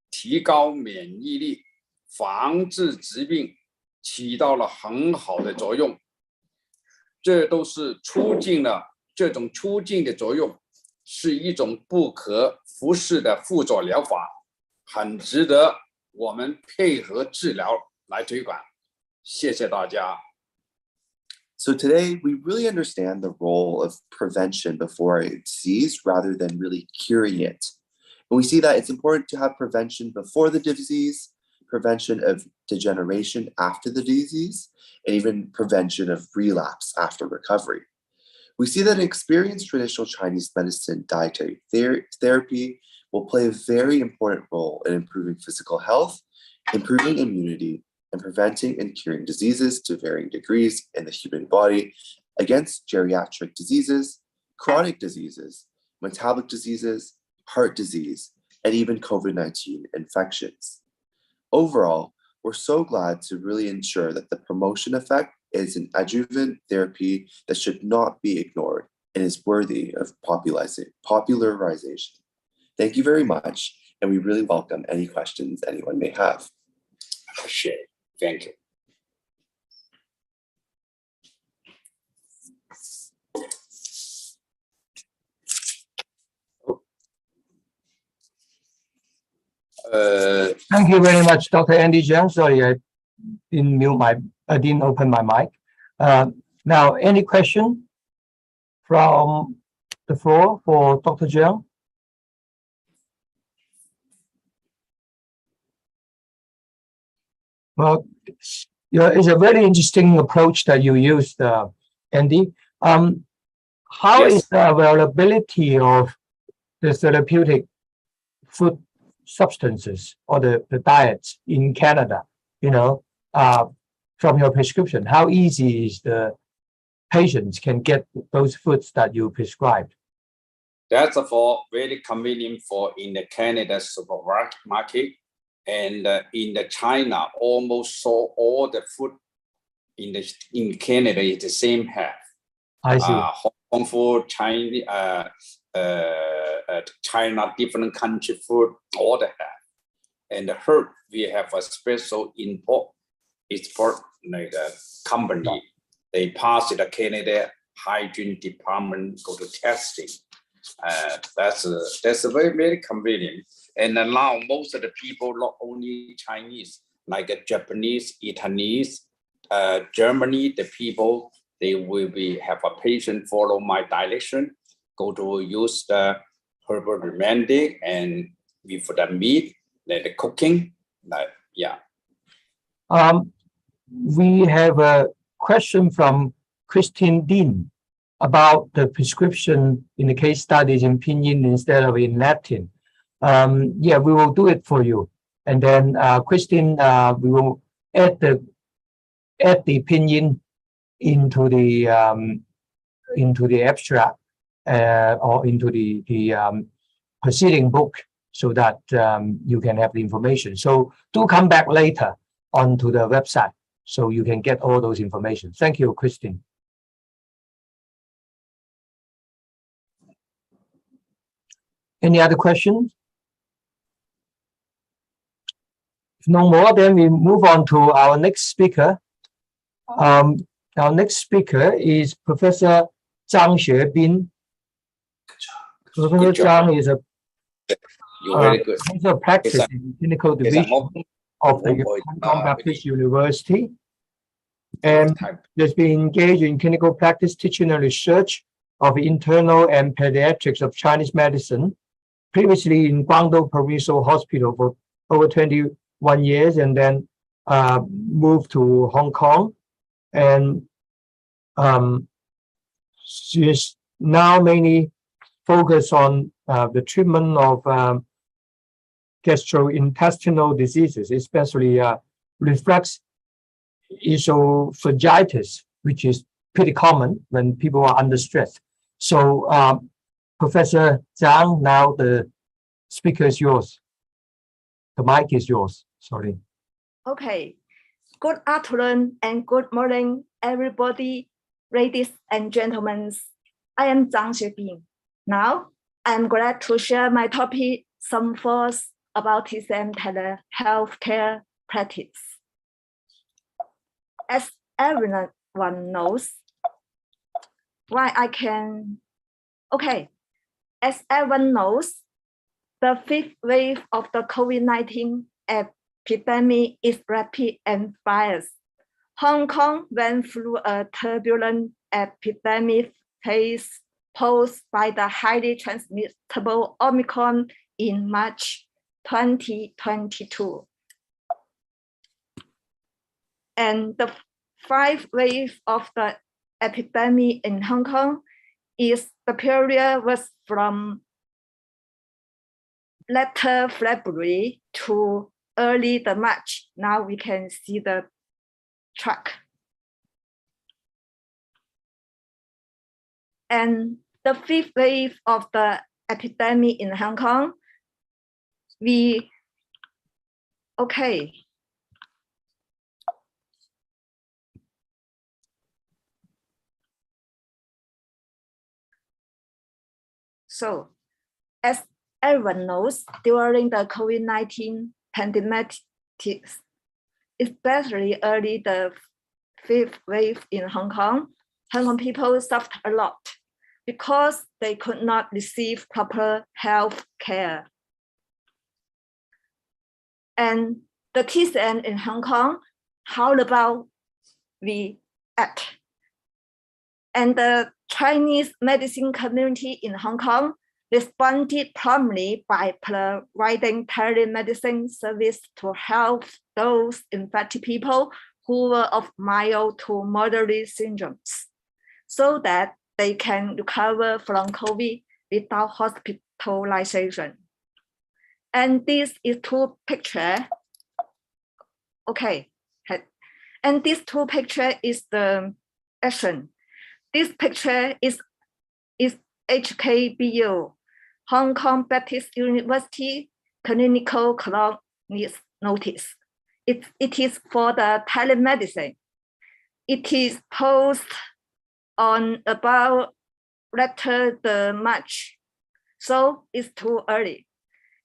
提高免疫力、防治疾病起到了很好的作用。这都是这种促进的作用是一种不可忽视的辅助疗法，很值得我们配合治疗来推广。谢谢大家。So today, we really understand the role of prevention before a disease rather than really curing it. And we see that it's important to have prevention before the disease, prevention of degeneration after the disease, and even prevention of relapse after recovery. We see that experienced traditional Chinese medicine dietary therapy will play a very important role in improving physical health, improving immunity, and preventing and curing diseases to varying degrees in the human body against geriatric diseases, chronic diseases, metabolic diseases, heart disease, and even COVID-19 infections. Overall, we're so glad to really ensure that the promotion effect is an adjuvant therapy that should not be ignored and is worthy of popularization. Thank you very much, and we really welcome any questions anyone may have. Thank you. Thank you very much, Dr. Andy Jiang. Sorry, I didn't open my mic. Now, any question from the floor for Dr. Jiang? Well, it's a very interesting approach that you used, Andy. How is the availability of the therapeutic food substances or the diets in Canada, from your prescription? How easy is the patients can get those foods that you prescribed? That's for very convenient for in the Canada supermarket. And in the China, almost all the food in Canada is the same have. I see. Hong Kong food, Chinese, China, different country food, all they have. And the herb, we have a special export like a company. They pass it to Canada hygiene department, go to testing. That's a very, very convenient. And now most of the people, not only Chinese, like Japanese, Italians, Germany, the people, they will have a patient follow my direction, go to use the herbal remedy and with the meat, like the cooking, We have a question from Christine Dean about the prescription in the case studies in Pinyin instead of in Latin. We will do it for you. And then Christine, we will add the Pinyin into the abstract or into the proceeding book so that you can have the information. So do come back later onto the website so you can get all those information. Thank you, Christine. Any other questions? If no more, then we move on to our next speaker. Our next speaker is Professor Zhang Xuebin. Professor Zhang is a practice in clinical division of the Hong Kong Baptist University, and has been engaged in clinical practice, teaching and research of internal and pediatrics of Chinese medicine, previously in Guangdong Provincial Hospital for over 21 years, and then moved to Hong Kong. And she has now mainly focus on the treatment of gastrointestinal diseases, especially reflux esophagitis, which is pretty common when people are under stress. So Professor Zhang, now the speaker is yours. The mic is yours, sorry. Okay, good afternoon and good morning, everybody, ladies and gentlemen. I am Zhang Xuebing. Now, I'm glad to share my topic, some thoughts about TCM telehealthcare practice. As everyone knows, as everyone knows, the fifth wave of the COVID-19 epidemic is rapid and fast. Hong Kong went through a turbulent epidemic phase posed by the highly transmissible Omicron in March 2022. And the fifth wave of the epidemic in Hong Kong is the period was from later February to early the March. Now we can see the track. And the fifth wave of the epidemic in Hong Kong, So, as everyone knows, during the COVID-19 pandemic, especially early the fifth wave in Hong Kong people suffered a lot because they could not receive proper health care. And the TCM in Hong Kong, how about we act? And the Chinese medicine community in Hong Kong responded promptly by providing telemedicine service to help those infected people who were of mild to moderate symptoms, so that they can recover from COVID without hospitalization. And this is two pictures. And this two picture is the action. This picture is HKBU, Hong Kong Baptist University Clinical Colonies Notice. It is for the telemedicine. It is posted on about later the March, so it's too early.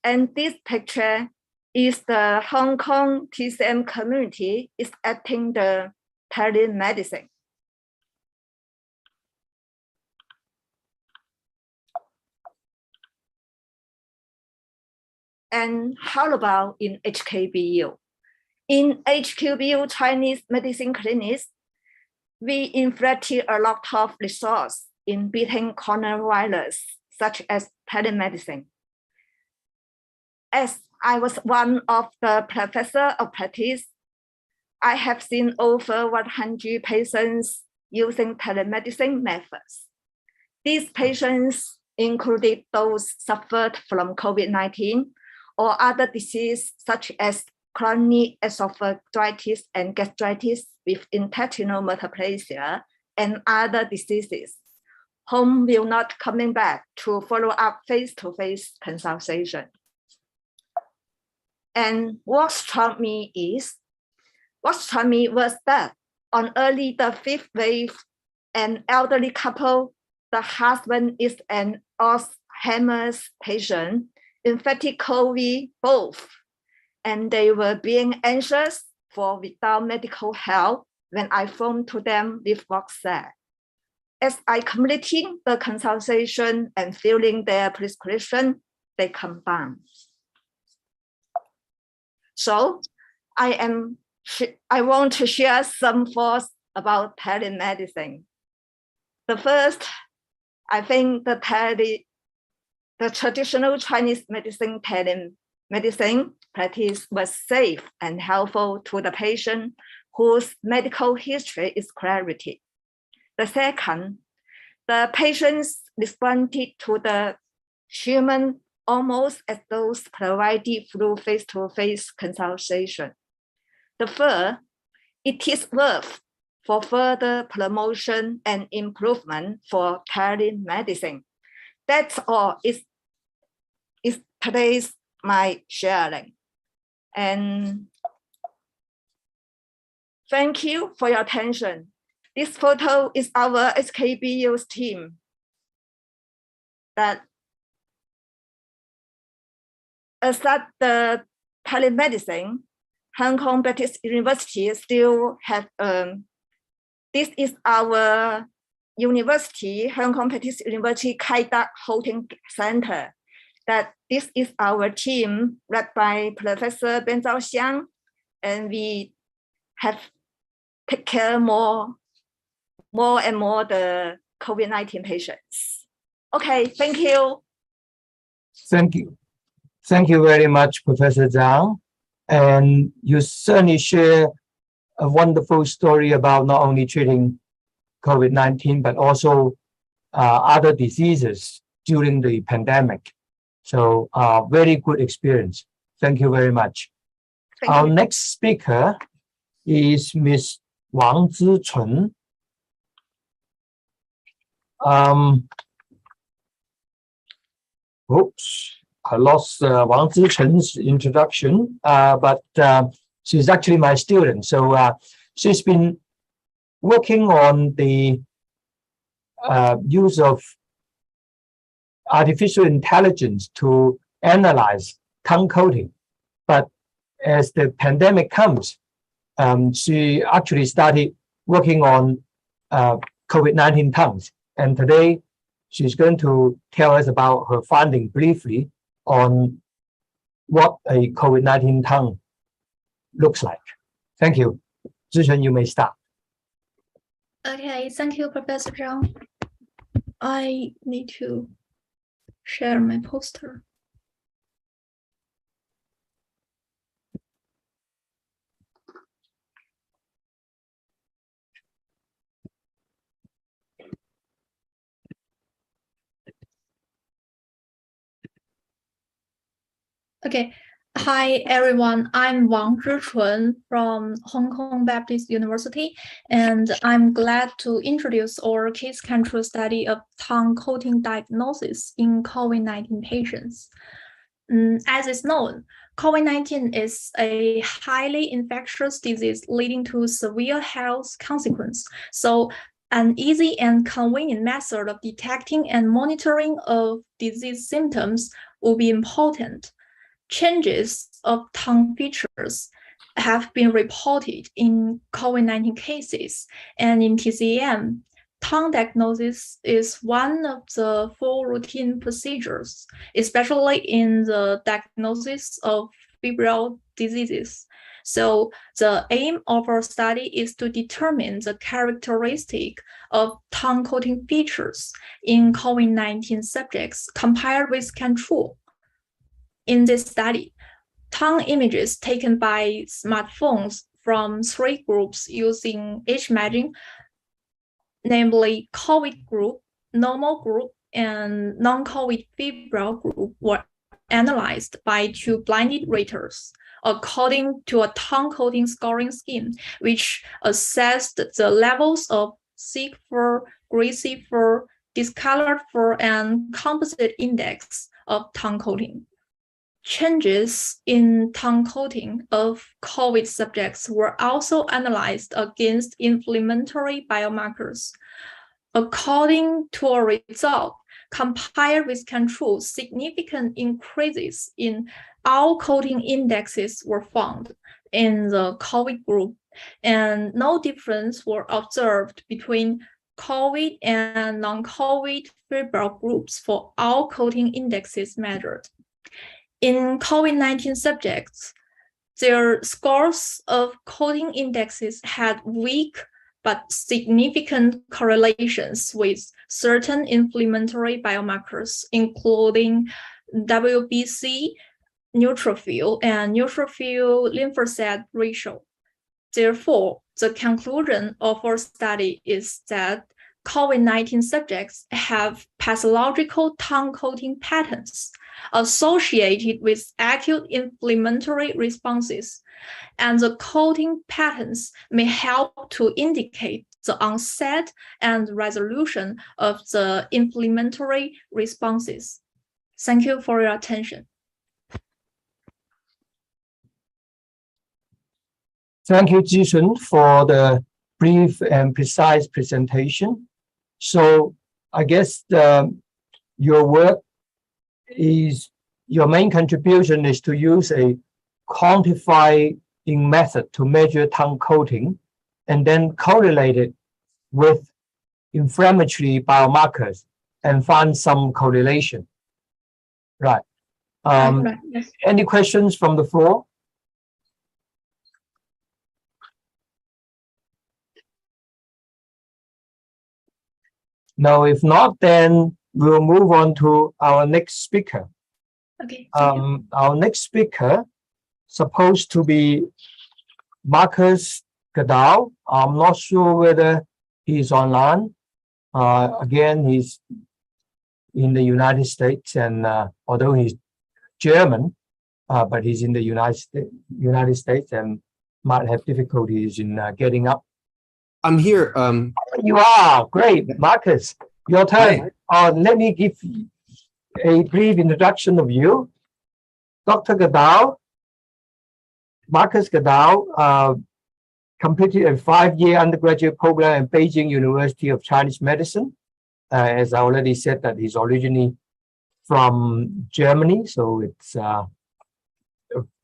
And this picture is the Hong Kong TCM community is acting the telemedicine. And how about in HKBU? In HKBU Chinese medicine clinics, we invested a lot of resources in beating coronavirus, such as telemedicine. As I was one of the professors of practice, I have seen over 100 patients using telemedicine methods. These patients included those suffered from COVID-19 or other diseases such as chronic esophagitis and gastritis with intestinal metaplasia and other diseases, whom will not coming back to follow up face-to-face consultation. And what struck me was that on early the fifth wave, an elderly couple, the husband is an Alzheimer's patient, infected COVID both, and they were being anxious for without medical help when I phoned to them with what said. As I completing the consultation and filling their prescription, they come down. So I want to share some thoughts about telemedicine. The first, I think the traditional Chinese medicine telemedicine practice was safe and helpful to the patient whose medical history is clarity. The second, the patients responded to the human almost as those provided through face-to-face consultation. The third, it is worth for further promotion and improvement for telemedicine. That's all. Is today's my sharing. And thank you for your attention. This photo is our HKBU's team that aside the telemedicine, Hong Kong Baptist University still have, this is our university, Hong Kong Baptist University Kai Tak Holding Center. That this is our team led by Professor Ben Zhao Xiang, and we have take care more and more the COVID-19 patients. Okay, thank you. Thank you. Thank you very much, Professor Zhang. And you certainly share a wonderful story about not only treating COVID-19, but also other diseases during the pandemic. So very good experience. Thank you very much. Our next speaker is Ms. Wang Zichun. Oops, I lost Wang Zichun's introduction, but she's actually my student. So she's been working on the use of artificial intelligence to analyze tongue coating. But as the pandemic comes, she actually started working on COVID-19 tongues. And today, she's going to tell us about her finding briefly on what a COVID-19 tongue looks like. Thank you. Zichun, you may start. Okay, thank you, Professor Zhang. I need to share my poster. Okay. Hi, everyone. I'm Wang Zhichun from Hong Kong Baptist University, and I'm glad to introduce our case control study of tongue coating diagnosis in COVID-19 patients. As is known, COVID-19 is a highly infectious disease leading to severe health consequences. So an easy and convenient method of detecting and monitoring of disease symptoms will be important. Changes of tongue features have been reported in COVID-19 cases, and in TCM, tongue diagnosis is one of the 4 routine procedures, especially in the diagnosis of febrile diseases. So the aim of our study is to determine the characteristic of tongue coating features in COVID-19 subjects compared with control. In this study, tongue images taken by smartphones from 3 groups using imaging, namely COVID group, normal group, and non-COVID febrile group, were analyzed by 2 blinded raters according to a tongue coating scoring scheme, which assessed the levels of thick fur, greasy fur, discolored fur, and composite index of tongue coating. Changes in tongue coating of COVID subjects were also analyzed against inflammatory biomarkers. According to a result, compared with control, significant increases in all coating indexes were found in the COVID group, and no difference were observed between COVID and non-COVID febrile groups for all coating indexes measured. In COVID-19 subjects, their scores of coating indexes had weak but significant correlations with certain inflammatory biomarkers, including WBC, neutrophil, and neutrophil lymphocyte ratio. Therefore, the conclusion of our study is that COVID-19 subjects have pathological tongue coating patterns associated with acute inflammatory responses, and the coating patterns may help to indicate the onset and resolution of the inflammatory responses. Thank you for your attention. Thank you, Jishun, for the brief and precise presentation. So I guess your work is, your main contribution is to use a quantifying method to measure tongue coating and then correlate it with inflammatory biomarkers and find some correlation. Right. Yes. Any questions from the floor? No, if not, then we'll move on to our next speaker. Okay. Our next speaker supposed to be Marcus Gadal. I'm not sure whether he's online. Again, he's in the United States, and although he's German, but he's in the United States and might have difficulties in getting up. I'm here. You are great, Marcus. Your turn. Let me give a brief introduction of you. Dr. Gadal, Marcus Gadal, completed a 5-year undergraduate program at Beijing University of Chinese Medicine. As I already said, that he's originally from Germany, so it's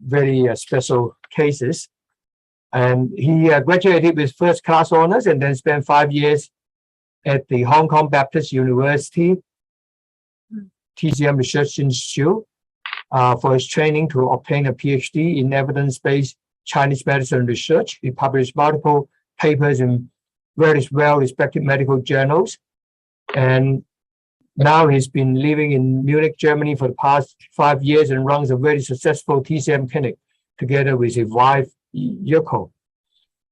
very special cases. And he graduated with first-class honors and then spent 5 years at the Hong Kong Baptist University TCM Research Institute for his training to obtain a PhD in evidence-based Chinese medicine research. He published multiple papers in various well-respected medical journals. And now he's been living in Munich, Germany for the past 5 years and runs a very successful TCM clinic together with his wife, Yoko.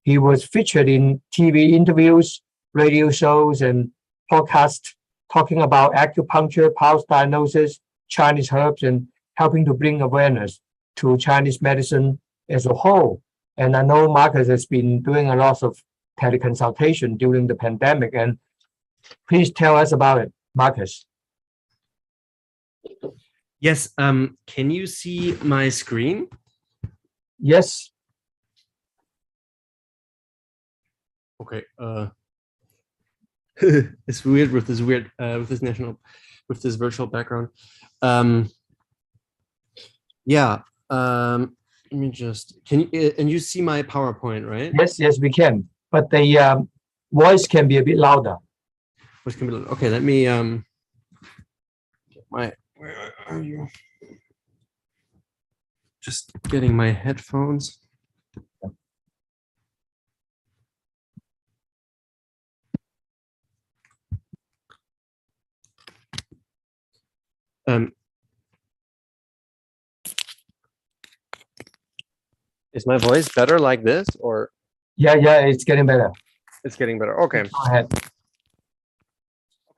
He was featured in TV interviews, radio shows, and podcasts talking about acupuncture, pulse diagnosis, Chinese herbs, and helping to bring awareness to Chinese medicine as a whole. And I know Marcus has been doing a lot of teleconsultation during the pandemic. And please tell us about it, Marcus. Yes. Can you see my screen? Yes. Okay. It's weird with this with this virtual background. Yeah. Let me just, can you, and you see my PowerPoint, right? Yes, we can. But the voice can be a bit louder. Voice can be louder. Okay, let me get my, where are you? Just getting my headphones. Is my voice better like this, or? Yeah, it's getting better. It's getting better. Okay. Go ahead.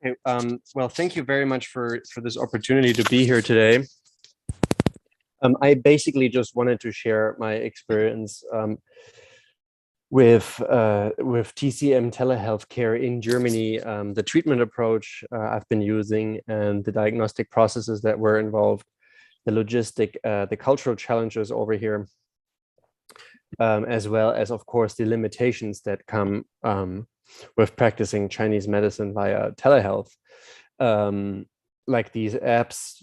Okay. Well, thank you very much for this opportunity to be here today. I basically just wanted to share my experience with TCM telehealth care in Germany, the treatment approach I've been using, and the diagnostic processes that were involved, the logistic, the cultural challenges over here, as well as, of course, the limitations that come with practicing Chinese medicine via telehealth, like these apps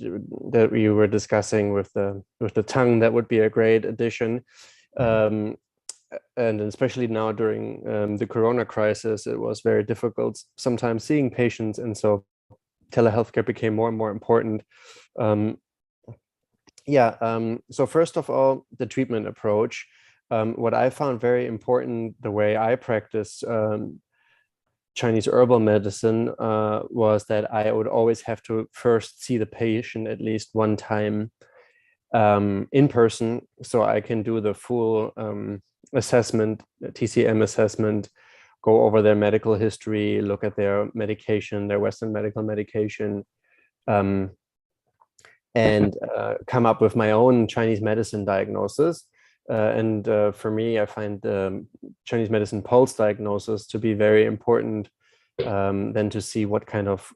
that we were discussing with the tongue. That would be a great addition. And especially now during the Corona crisis, it was very difficult sometimes seeing patients, and so telehealthcare became more and more important. So first of all, the treatment approach. What I found very important, the way I practice Chinese herbal medicine, was that I would always have to first see the patient at least one time in person, so I can do the full assessment, TCM assessment go over their medical history, look at their medication, their Western medical medication, and come up with my own Chinese medicine diagnosis. For me, I find Chinese medicine pulse diagnosis to be very important, then to see what kind of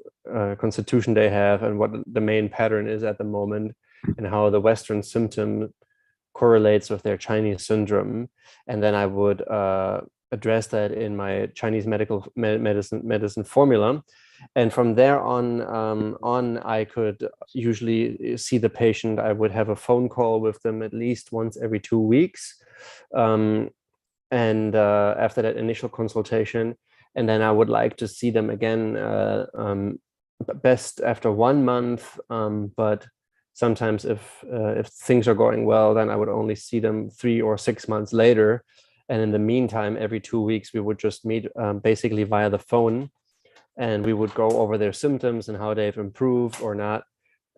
constitution they have and what the main pattern is at the moment, and how the Western symptom correlates with their Chinese syndrome. And then I would address that in my Chinese medicine formula. And from there on, I could usually see the patient. I would have a phone call with them at least once every 2 weeks. After that initial consultation, and then I would like to see them again, best after 1 month. But sometimes if things are going well, then I would only see them 3 or 6 months later. And in the meantime, every 2 weeks, we would just meet basically via the phone. And we would go over their symptoms and how they've improved or not,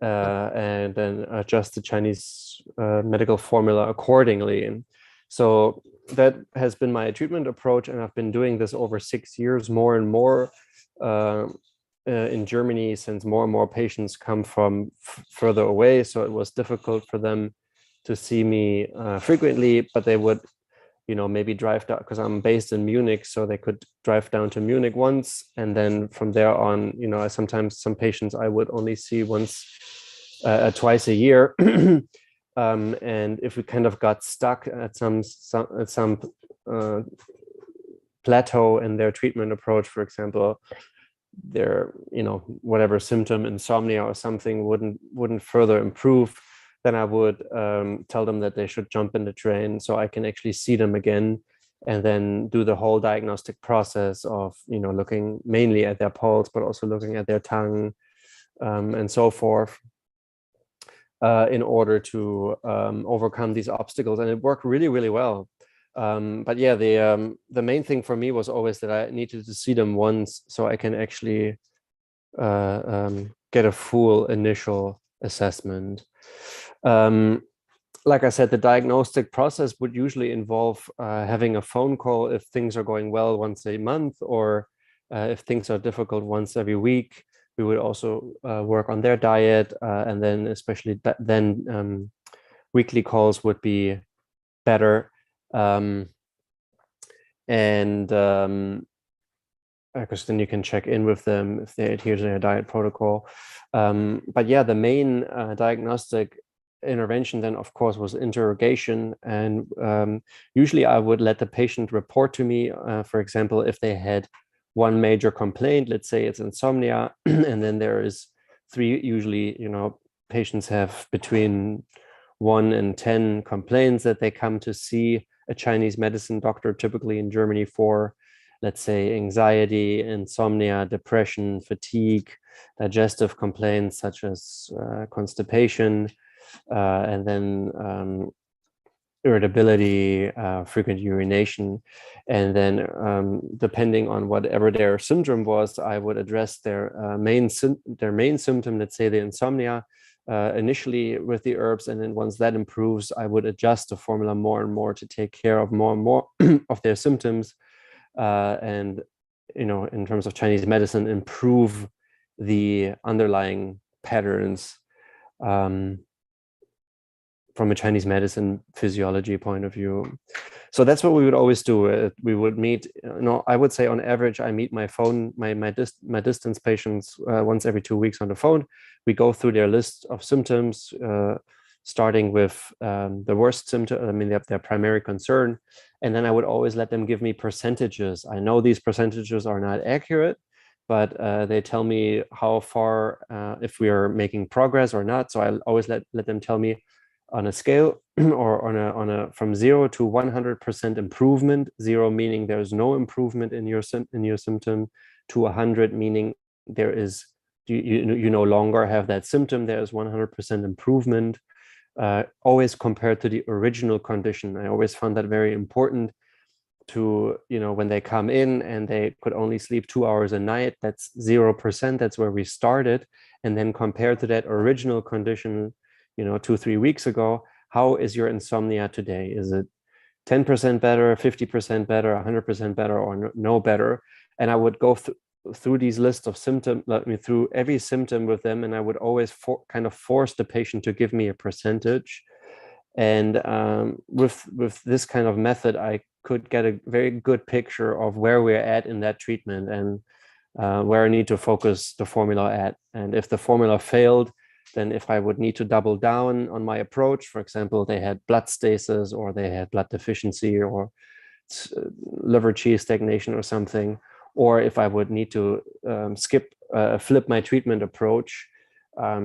and then adjust the Chinese medical formula accordingly. And so that has been my treatment approach, and I've been doing this over 6 years, more and more in Germany, since more and more patients come from further away. So it was difficult for them to see me frequently, but they would, maybe drive down, because I'm based in Munich, so they could drive down to Munich once, and then from there on, sometimes some patients I would only see twice a year. And if we kind of got stuck at some plateau in their treatment approach, for example, their whatever symptom, insomnia or something, wouldn't further improve, then I would tell them that they should jump in the train so I can actually see them again, and then do the whole diagnostic process of looking mainly at their pulse, but also looking at their tongue, and so forth, in order to overcome these obstacles. And it worked really, really well. But yeah, the main thing for me was always that I needed to see them once so I can actually get a full initial assessment. Like I said, the diagnostic process would usually involve having a phone call if things are going well once a month, or if things are difficult once every week. We would also work on their diet, and then especially weekly calls would be better. Because then you can check in with them if they adhere to their diet protocol. But yeah, the main diagnostic intervention then, of course, was interrogation. And usually I would let the patient report to me, for example, if they had one major complaint, let's say it's insomnia, and then there is 3, usually, patients have between 1 and 10 complaints that they come to see a Chinese medicine doctor, typically in Germany, for, let's say, anxiety, insomnia, depression, fatigue, digestive complaints such as constipation, and then irritability, frequent urination. And then depending on whatever their syndrome was, I would address their main symptom, let's say the insomnia, initially with the herbs. And then once that improves, I would adjust the formula more and more to take care of more and more of their symptoms. And, in terms of Chinese medicine, improve the underlying patterns from a Chinese medicine physiology point of view. So that's what we would always do. We would meet, I would say on average, I meet my distance patients once every 2 weeks on the phone. We go through their list of symptoms, starting with the worst symptom, their primary concern. And then I would always let them give me percentages. I know these percentages are not accurate, but they tell me how far, if we are making progress or not. So I always let them tell me on a scale or on a from 0 to 100% improvement, 0 meaning there's no improvement in your symptom, to 100 meaning there is, you no longer have that symptom, there is 100% improvement, always compared to the original condition. I always found that very important to, when they come in and they could only sleep 2 hours a night, that's 0%, that's where we started. And then compared to that original condition, 2-3 weeks ago, how is your insomnia today? Is it 10% better, 50% better, 100% better, or no better. And I would go through these lists of symptoms, through every symptom with them, and I would always kind of force the patient to give me a percentage. And with this kind of method, I could get a very good picture of where we're at in that treatment and where I need to focus the formula at. And if the formula failed, then if I would need to double down on my approach, for example, they had blood stasis or they had blood deficiency or liver cheese stagnation or something, or if I would need to flip my treatment approach.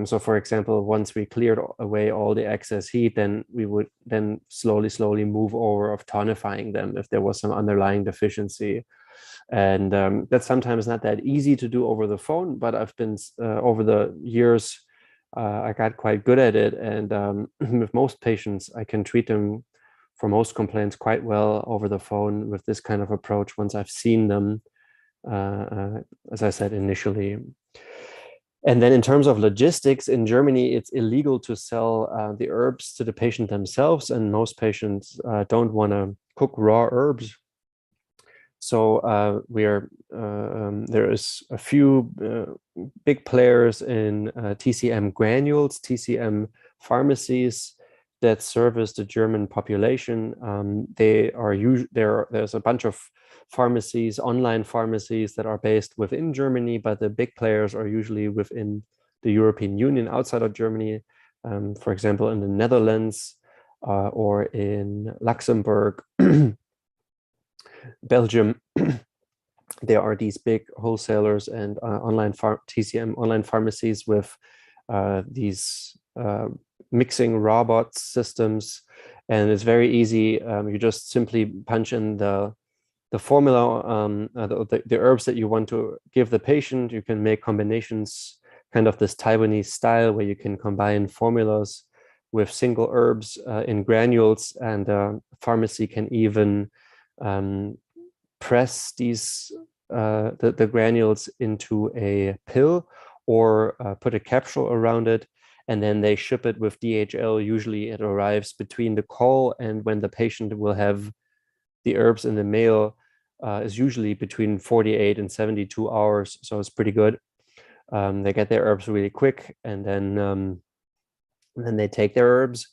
So for example, once we cleared away all the excess heat, then we would then slowly move over of tonifying them if there was some underlying deficiency. And that's sometimes not that easy to do over the phone, but I've been over the years, I got quite good at it. And with most patients, I can treat them for most complaints quite well over the phone with this kind of approach once I've seen them, as I said initially. And then in terms of logistics, in Germany, it's illegal to sell the herbs to the patient themselves, and most patients don't want to cook raw herbs. So there is a few big players in TCM granules, TCM pharmacies that service the German population. There's a bunch of pharmacies, online pharmacies that are based within Germany, but the big players are usually within the European Union outside of Germany. For example, in the Netherlands or in Luxembourg, Belgium, there are these big wholesalers and TCM online pharmacies with these mixing robot systems, and it's very easy. You just simply punch in the formula, the herbs that you want to give the patient. You can make combinations, kind of this Taiwanese style, where you can combine formulas with single herbs in granules, and pharmacy can even press these the granules into a pill or put a capsule around it, and then they ship it with DHL. Usually it arrives between the call and when the patient will have the herbs in the mail, is usually between 48 and 72 hours. So it's pretty good. They get their herbs really quick, and then they take their herbs.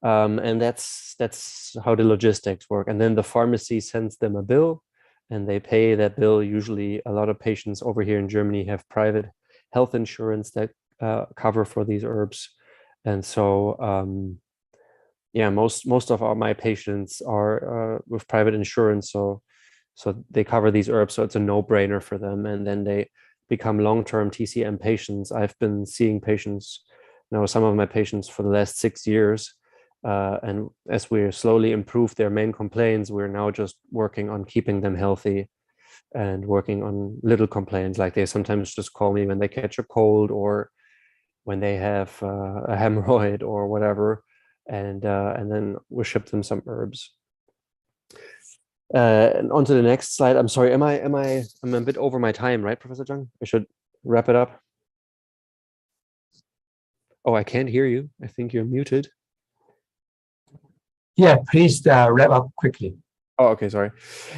And that's how the logistics work. And then the pharmacy sends them a bill, and they pay that bill. Usually a lot of patients over here in Germany have private health insurance that cover for these herbs. And so, yeah, most of my patients are with private insurance. So they cover these herbs. So it's a no-brainer for them. And then they become long-term TCM patients. I've been seeing patients, some of my patients for the last 6 years. And as we slowly improve their main complaints, we're now just working on keeping them healthy and working on little complaints. Like they sometimes just call me when they catch a cold or when they have a hemorrhoid or whatever, and then we'll ship them some herbs. And on to the next slide. I'm sorry, I'm a bit over my time, right, Professor Zhang? I should wrap it up. Oh, I can't hear you. I think you're muted. Yeah, please wrap up quickly. Oh, okay, sorry.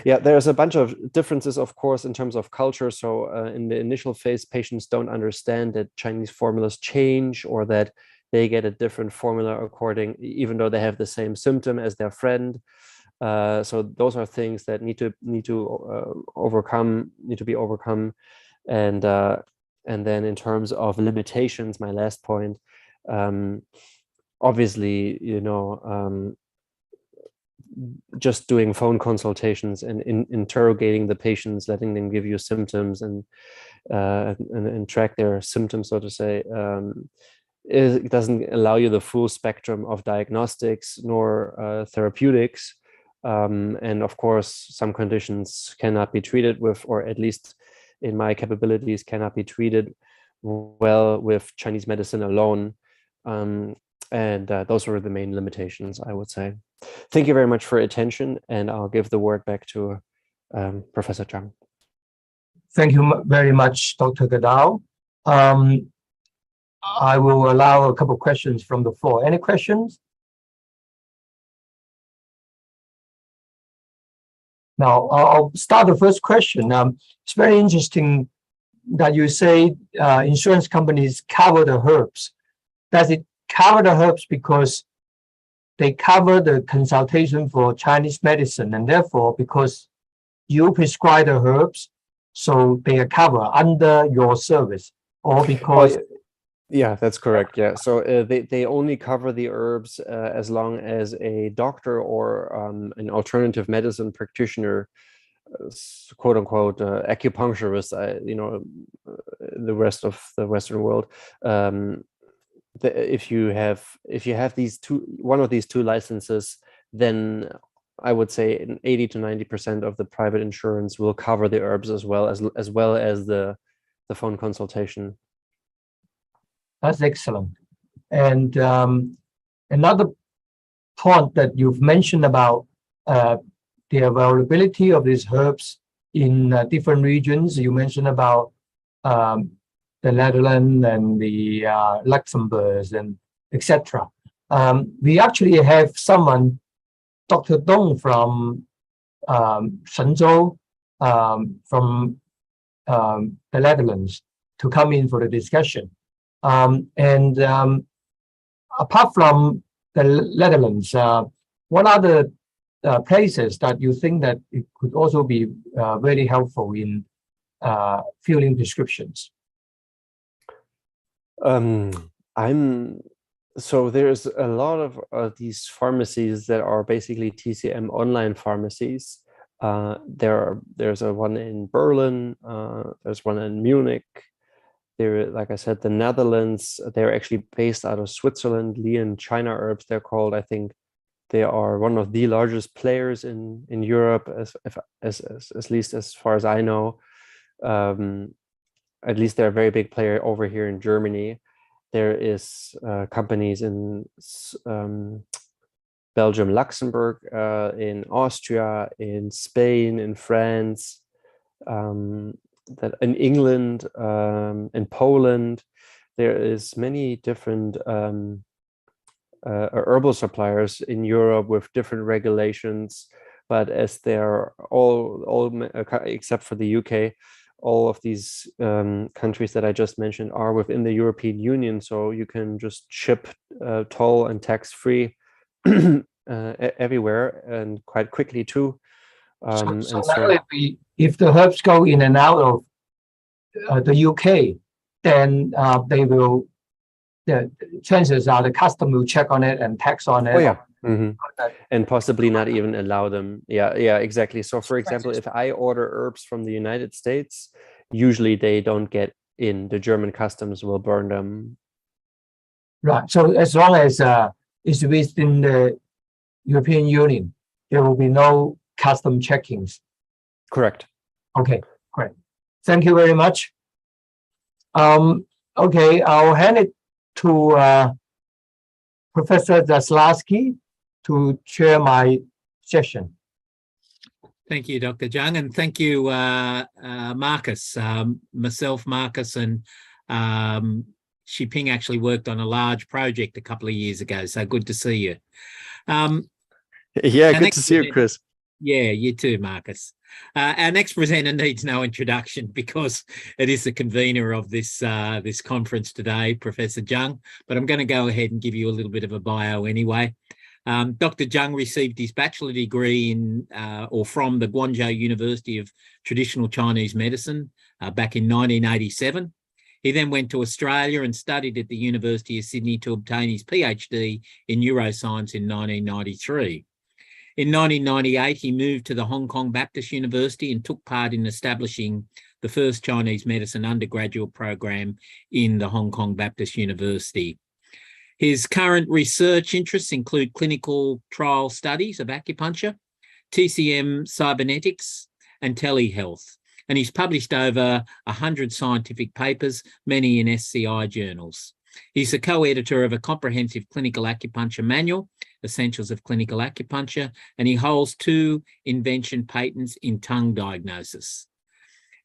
Yeah, there's a bunch of differences, of course, in terms of culture. So in the initial phase, patients don't understand that Chinese formulas change or that they get a different formula even though they have the same symptom as their friend. So those are things that need to be overcome. And then in terms of limitations, my last point, obviously, just doing phone consultations and interrogating the patients, letting them give you symptoms and track their symptoms, so to say, it doesn't allow you the full spectrum of diagnostics nor therapeutics. And of course, some conditions cannot be treated with, or at least in my capabilities, cannot be treated well with Chinese medicine alone. And those were the main limitations, I would say. Thank you very much for your attention, and I'll give the word back to Professor Zhang. Thank you very much, Dr. Gadao. I will allow a couple of questions from the floor. Any questions? Now, I'll start the first question. It's very interesting that you say insurance companies cover the herbs. Does it cover the herbs because they cover the consultation for Chinese medicine, and therefore because you prescribe the herbs, so they are covered under your service, or because? Yeah, that's correct. Yeah, so they only cover the herbs as long as a doctor or an alternative medicine practitioner, quote unquote, acupuncturist, the rest of the Western world. If you have one of these two licenses, then I would say 80 to 90% of the private insurance will cover the herbs as well as the phone consultation. That's excellent. And another point that you've mentioned about the availability of these herbs in different regions. You mentioned about the Netherlands and the Luxembourg and etc. We actually have someone, Dr. Dong from Shenzhou, from the Netherlands, to come in for the discussion. Apart from the Netherlands, what other places that you think that it could also be very helpful in filling prescriptions? So there's a lot of these pharmacies that are basically TCM online pharmacies. There's one in Berlin, there's one in Munich. Like I said, the Netherlands, they're actually based out of Switzerland. Lien China Herbs, they're called. I think they are one of the largest players in Europe, at least as far as I know. At least they're a very big player over here in Germany. There is companies in Belgium, Luxembourg, in Austria, in Spain, in France, that in England, in Poland. There is many different herbal suppliers in Europe with different regulations, but as they're all except for the UK, all of these countries that I just mentioned are within the European Union, so you can just ship toll and tax free everywhere and quite quickly too. If the herbs go in and out of the UK, then the chances are the customer will check on it and tax on it. Oh yeah. Mm-hmm. And possibly not even allow them. Yeah, exactly. So for example, if I order herbs from the United States, usually they don't get in. The German customs will burn them. Right. So as long as it's within the European Union, there will be no custom checkings. Correct. Okay, great. Thank you very much. Okay, I'll hand it to Professor Zaslavsky to chair my session. Thank you, Dr. Zhang, and thank you, Marcus. Myself, Marcus, and Xiping actually worked on a large project a couple of years ago, so good to see you. Yeah, good to see you, Chris. Yeah, you too, Marcus. Our next presenter needs no introduction because it is the convener of this this conference today, Professor Zhang, but I'm going to go ahead and give you a little bit of a bio anyway. Dr. Zhang received his bachelor degree in or from the Guangzhou University of Traditional Chinese Medicine back in 1987. He then went to Australia and studied at the University of Sydney to obtain his PhD in neuroscience in 1993. In 1998, he moved to the Hong Kong Baptist University and took part in establishing the first Chinese medicine undergraduate program in the Hong Kong Baptist University. His current research interests include clinical trial studies of acupuncture, TCM cybernetics, and telehealth. And he's published over 100 scientific papers, many in SCI journals. He's the co-editor of a comprehensive clinical acupuncture manual, Essentials of Clinical Acupuncture, and he holds 2 invention patents in tongue diagnosis.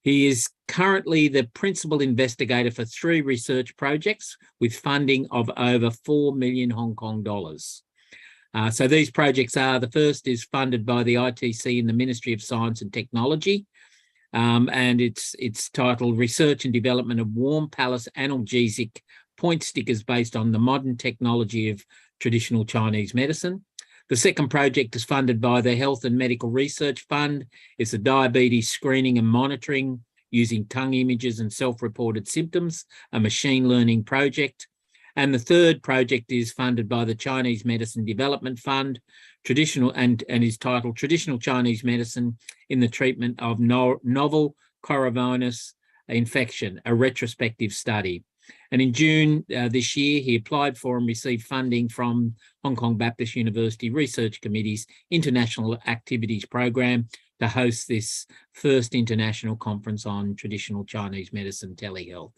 He is currently the principal investigator for 3 research projects with funding of over 4 million Hong Kong dollars. So these projects are, the first is funded by the ITC in the Ministry of Science and Technology. And it's titled Research and Development of Warm Palace Analgesic Point Stickers based on the modern technology of traditional Chinese medicine. The second project is funded by the Health and Medical Research Fund. It's a diabetes screening and monitoring using tongue images and self-reported symptoms, a machine learning project. And the third project is funded by the Chinese Medicine Development Fund, and is titled Traditional Chinese Medicine in the Treatment of Novel Coronavirus Infection, a retrospective study. And in June this year, he applied for and received funding from Hong Kong Baptist University Research Committee's International Activities Program to host this first international conference on traditional Chinese medicine telehealth.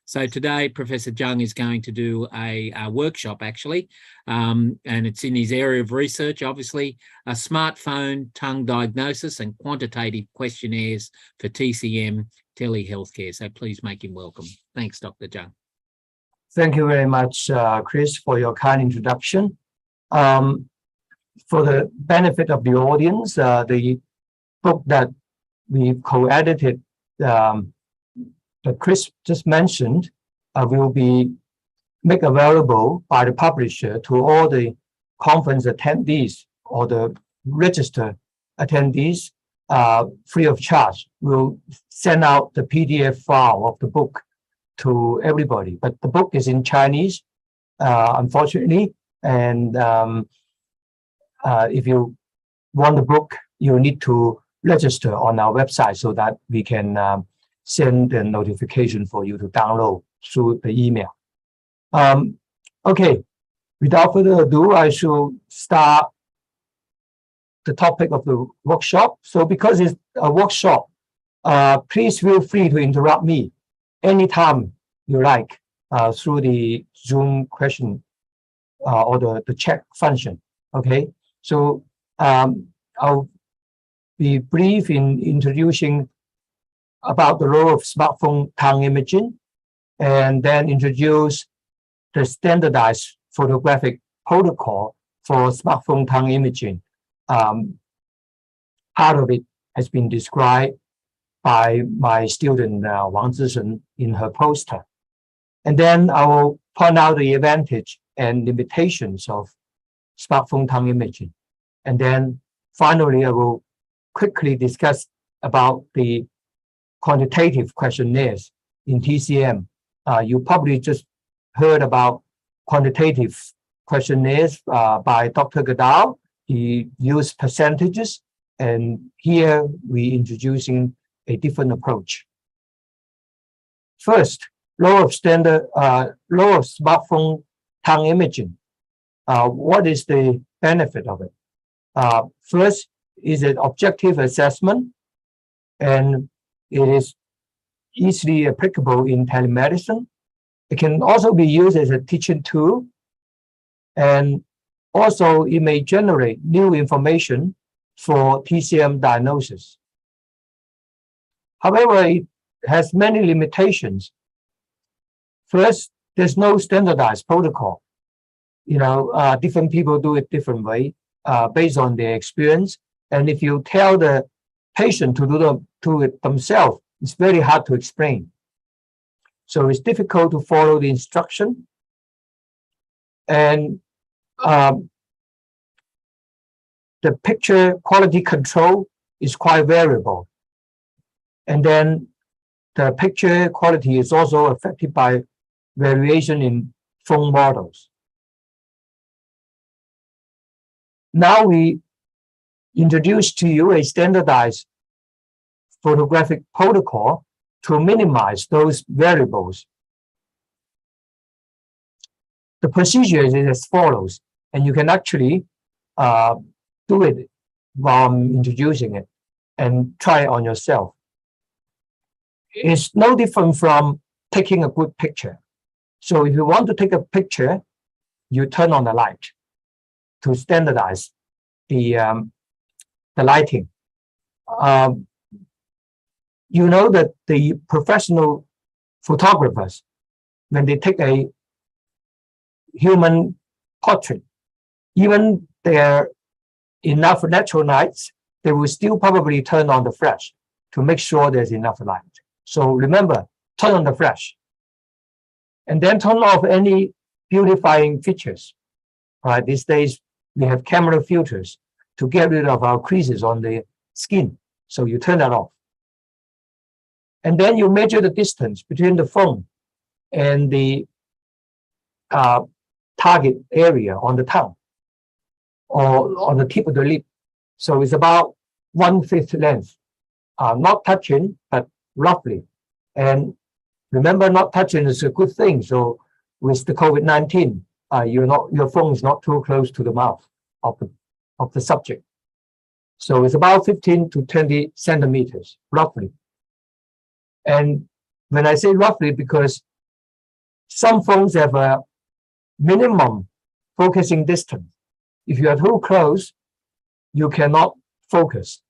So today, Professor Zhang is going to do a workshop, actually, and it's in his area of research, obviously, a smartphone tongue diagnosis and quantitative questionnaires for TCM telehealthcare. So please make him welcome. Thanks, Dr. Zhang. Thank you very much, Chris, for your kind introduction. For the benefit of the audience, the book that we co-edited that Chris just mentioned will be made available by the publisher to all the conference attendees or the registered attendees free of charge. We'll send out the PDF file of the book to everybody, but the book is in Chinese, unfortunately, and if you want the book, you need to register on our website so that we can send a notification for you to download through the email. Okay, without further ado, I should start the topic of the workshop. So because it's a workshop, please feel free to interrupt me anytime you like through the Zoom question or the chat function, okay? So I'll be brief in introducing about the role of smartphone tongue imaging, and then introduce the standardized photographic protocol for smartphone tongue imaging. Part of it has been described by my student Wang Zhishen in her poster. And then I will point out the advantage and limitations of smartphone tongue imaging. And then finally, I will quickly discuss about the quantitative questionnaires in TCM. You probably just heard about quantitative questionnaires by Dr. Gadal. He used percentages, and here we introducing a different approach. First, role of smartphone tongue imaging. What is the benefit of it? First is an objective assessment, and it is easily applicable in telemedicine. It can also be used as a teaching tool, and also it may generate new information for TCM diagnosis. However, it has many limitations. First, there's no standardized protocol. You know, different people do it different way based on their experience. And if you tell the patient to do it themselves, it's very hard to explain. So it's difficult to follow the instruction. And the picture quality control is quite variable. And then the picture quality is also affected by variation in phone models. Now we introduce to you a standardized photographic protocol to minimize those variables. The procedure is as follows, and you can actually do it while I'm introducing it and try it on yourself. It's no different from taking a good picture. So if you want to take a picture, you turn on the light to standardize the lighting. You know that the professional photographers, when they take a human portrait, even there are enough natural lights, they will still probably turn on the flash to make sure there's enough light. So remember, turn on the flash. And then turn off any beautifying features. Right, these days, we have camera filters to get rid of our creases on the skin. So you turn that off. And then you measure the distance between the phone and the target area on the tongue or on the tip of the lip. So it's about 1/5 length, not touching, but roughly. And remember, not touching is a good thing. So with the COVID-19, your phone is not too close to the mouth of the subject. So it's about 15 to 20 centimeters, roughly. And when I say roughly, because some phones have a minimum focusing distance. If you are too close, you cannot focus.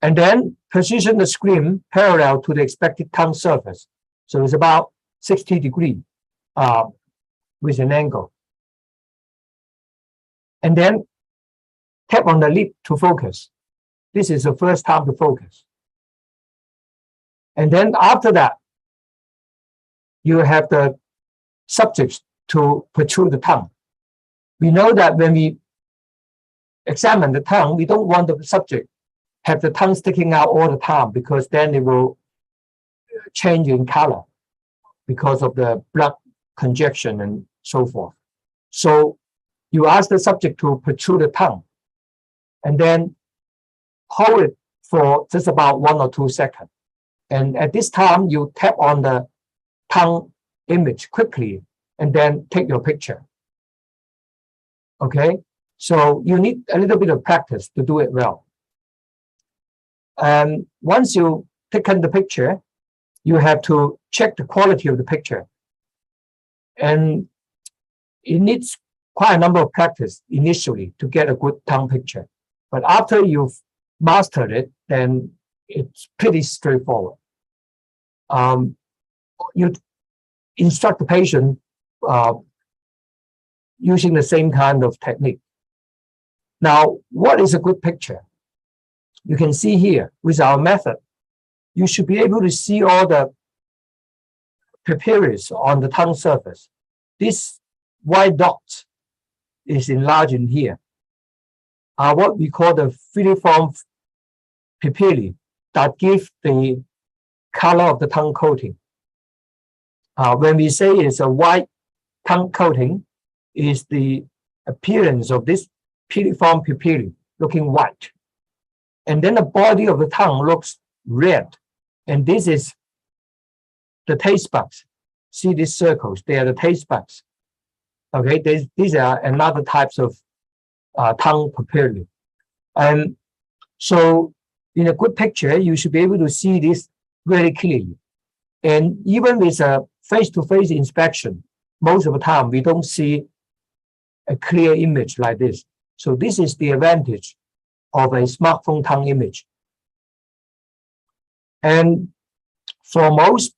And then position the screen parallel to the expected tongue surface. So it's about 60 degrees with an angle. And then tap on the lip to focus. This is the first time to focus. And then after that, you have the subject to protrude the tongue. We know that when we examine the tongue, we don't want the subject have the tongue sticking out all the time, because then it will change in color because of the blood congestion and so forth. So you ask the subject to protrude the tongue and then hold it for just about 1 or 2 seconds. And at this time, you tap on the tongue image quickly and then take your picture. Okay, so you need a little bit of practice to do it well. And once you taken the picture, you have to check the quality of the picture. And it needs quite a number of practice initially to get a good tongue picture. But after you've mastered it, then it's pretty straightforward. You instruct the patient using the same kind of technique. Now, what is a good picture? You can see here with our method, you should be able to see all the papillae on the tongue surface. This white dot is enlarged in here, are what we call the filiform papillae that give the color of the tongue coating. When we say it's a white tongue coating, is the appearance of this filiform papillae looking white. And then the body of the tongue looks red. And this is the taste buds. See these circles? They are the taste buds. Okay, these are another types of tongue papillae. And so in a good picture, you should be able to see this very clearly. And even with a face-to-face inspection, most of the time we don't see a clear image like this. So this is the advantage of a smartphone tongue image. And for most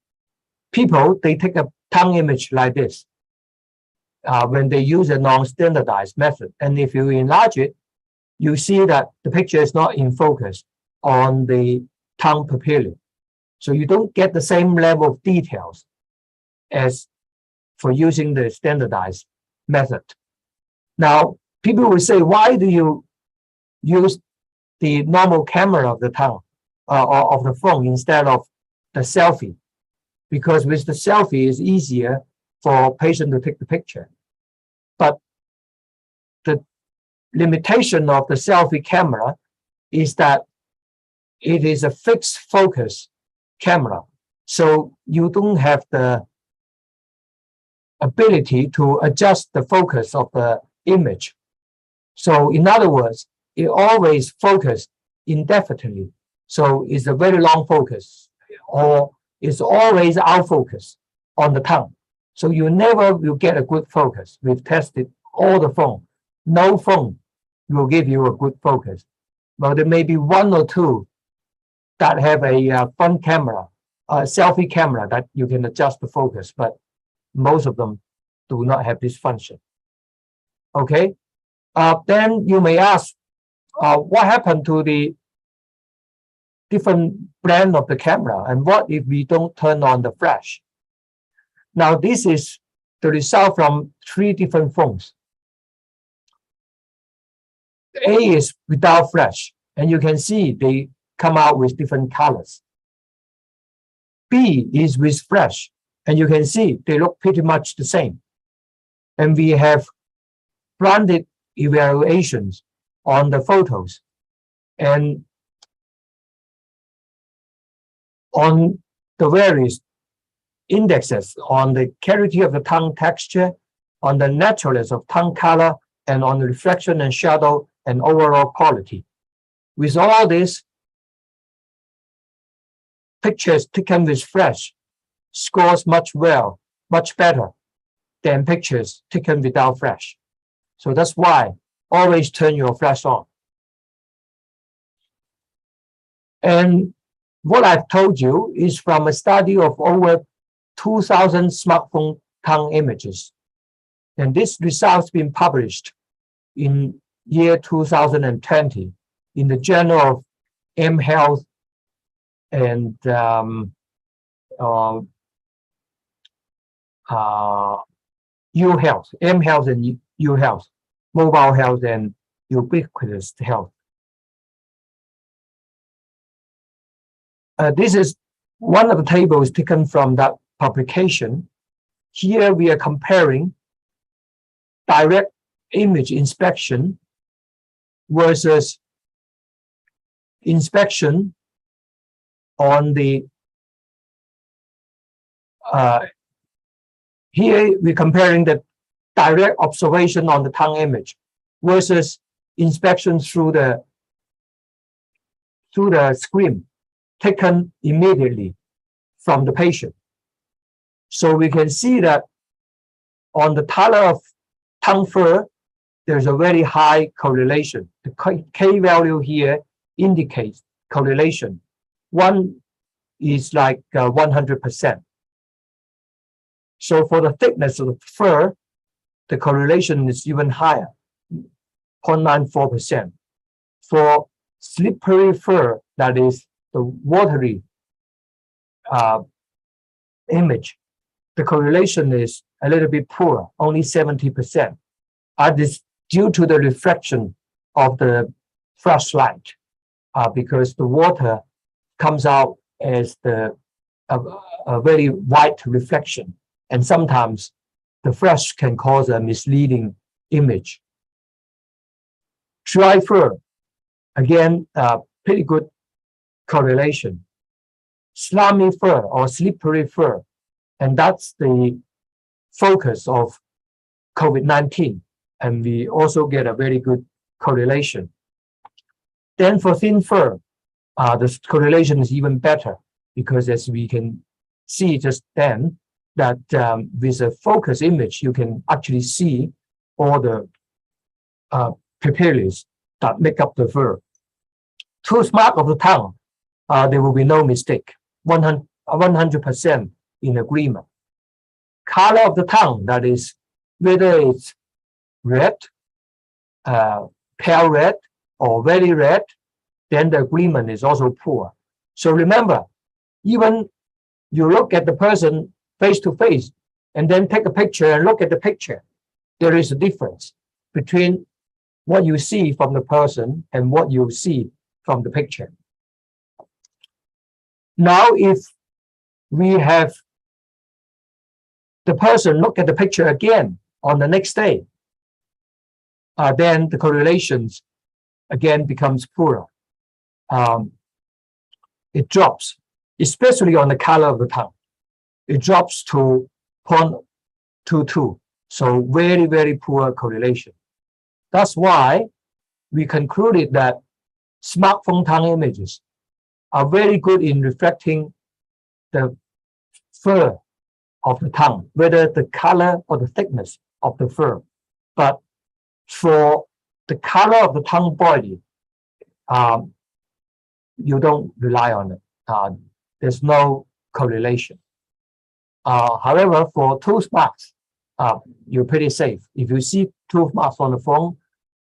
people, they take a tongue image like this when they use a non-standardized method. And if you enlarge it, you see that the picture is not in focus on the tongue papillae. So you don't get the same level of details as for using the standardized method. Now, people will say, why do you use the normal camera of the tongue or of the phone instead of the selfie? Because with the selfie, it's easier for a patient to take the picture. But the limitation of the selfie camera is that it is a fixed focus camera. So you don't have the ability to adjust the focus of the image. So in other words, it always focuses indefinitely. So it's a very long focus, or it's always out focus on the tongue. So you never will get a good focus. We've tested all the phone. No phone will give you a good focus. But there may be 1 or 2 that have a front camera, a selfie camera that you can adjust the focus, but most of them do not have this function. Okay, then you may ask, what happened to the different brand of the camera, and what if we don't turn on the flash? Now this is the result from 3 different phones. A is without flash, and you can see they come out with different colors. B is with flash, and you can see they look pretty much the same. And we have blended evaluations on the photos, and on the various indexes on the clarity of the tongue texture, on the naturalness of tongue color, and on the reflection and shadow and overall quality. With all this, pictures taken with flash scores much better than pictures taken without flash. So that's why always turn your flash on. And what I've told you is from a study of over 2,000 smartphone tongue images. And this result's been published in year 2020 in the Journal of mHealth and uHealth, mHealth and uHealth, mobile health and ubiquitous health. This is one of the tables taken from that publication. Here we are comparing direct image inspection versus inspection on the here we're comparing the direct observation on the tongue image versus inspection through the screen taken immediately from the patient. So we can see that on the color of tongue fur, there's a very high correlation. The K value here indicates correlation. One is like 100%. So for the thickness of the fur, the correlation is even higher, 0.94%. For slippery fur, that is the watery image, the correlation is a little bit poor, only 70%. This due to the reflection of the flashlight, because the water comes out as a very white reflection, and sometimes the flash can cause a misleading image. Dry fur, again, pretty good correlation. Slimy fur or slippery fur, and that's the focus of COVID-19, and we also get a very good correlation. Then for thin fur, the correlation is even better, because as we can see just then, that with a focus image, you can actually see all the papillae that make up the fur. Tooth mark of the tongue, there will be no mistake, 100% in agreement. Color of the tongue, that is, whether it's red, pale red, or very red, then the agreement is also poor. So remember, even you look at the person face to face and then take a picture and look at the picture, there is a difference between what you see from the person and what you see from the picture. Now, if we have the person look at the picture again on the next day, then the correlations again becomes poorer. It drops, especially on the color of the tongue. It drops to 0.22, so very, very poor correlation. That's why we concluded that smartphone tongue images are very good in reflecting the fur of the tongue, whether the color or the thickness of the fur. But for the color of the tongue body, you don't rely on it. There's no correlation. However, for tooth marks, you're pretty safe. If you see tooth marks on the phone,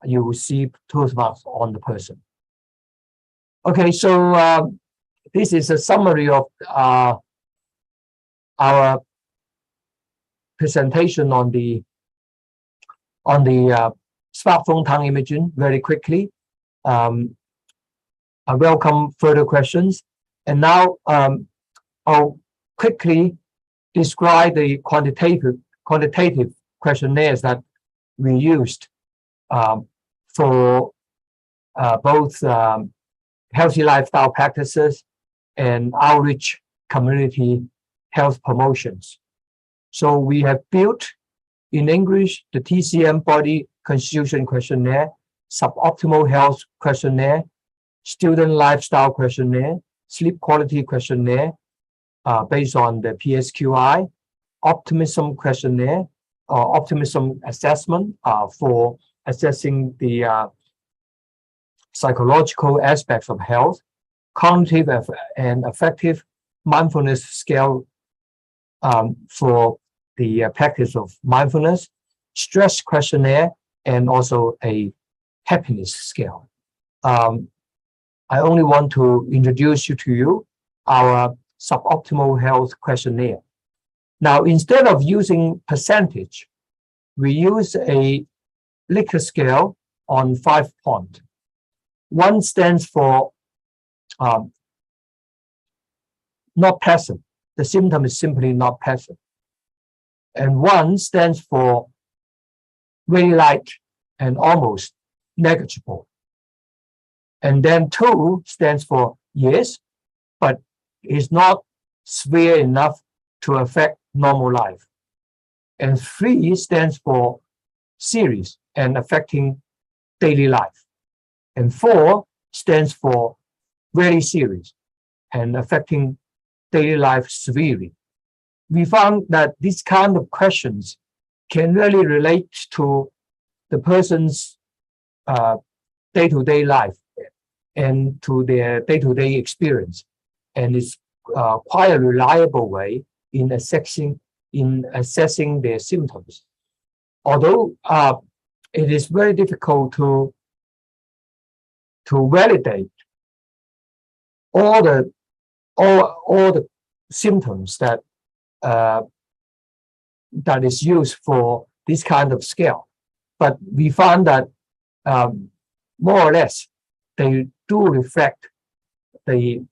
you will see tooth marks on the person. Okay, so this is a summary of our presentation on the smartphone tongue imaging very quickly. I welcome further questions. And now I'll quickly describe the quantitative questionnaires that we used for both healthy lifestyle practices and outreach community health promotions. So we have built in English the TCM Body Constitution Questionnaire, Suboptimal Health Questionnaire, Student Lifestyle Questionnaire, Sleep Quality Questionnaire based on the PSQI, Optimism Questionnaire, or Optimism Assessment for assessing the psychological aspects of health, Cognitive and Affective Mindfulness Scale for the practice of mindfulness, Stress Questionnaire, and also a happiness scale. I only want to introduce to you our suboptimal health questionnaire. Now, instead of using percentage, we use a Likert scale on 5 points. 1 stands for not present. The symptom is simply not present. And 1 stands for very light and almost negligible. And then 2 stands for yes, but is not severe enough to affect normal life. And 3 stands for serious and affecting daily life. And 4 stands for very serious and affecting daily life severely. We found that these kind of questions can really relate to the person's day-to-day life and to their day-to-day experience. And it's quite a reliable way in assessing their symptoms. Although it is very difficult to validate all the symptoms that is used for this kind of scale, but we found that more or less they do reflect the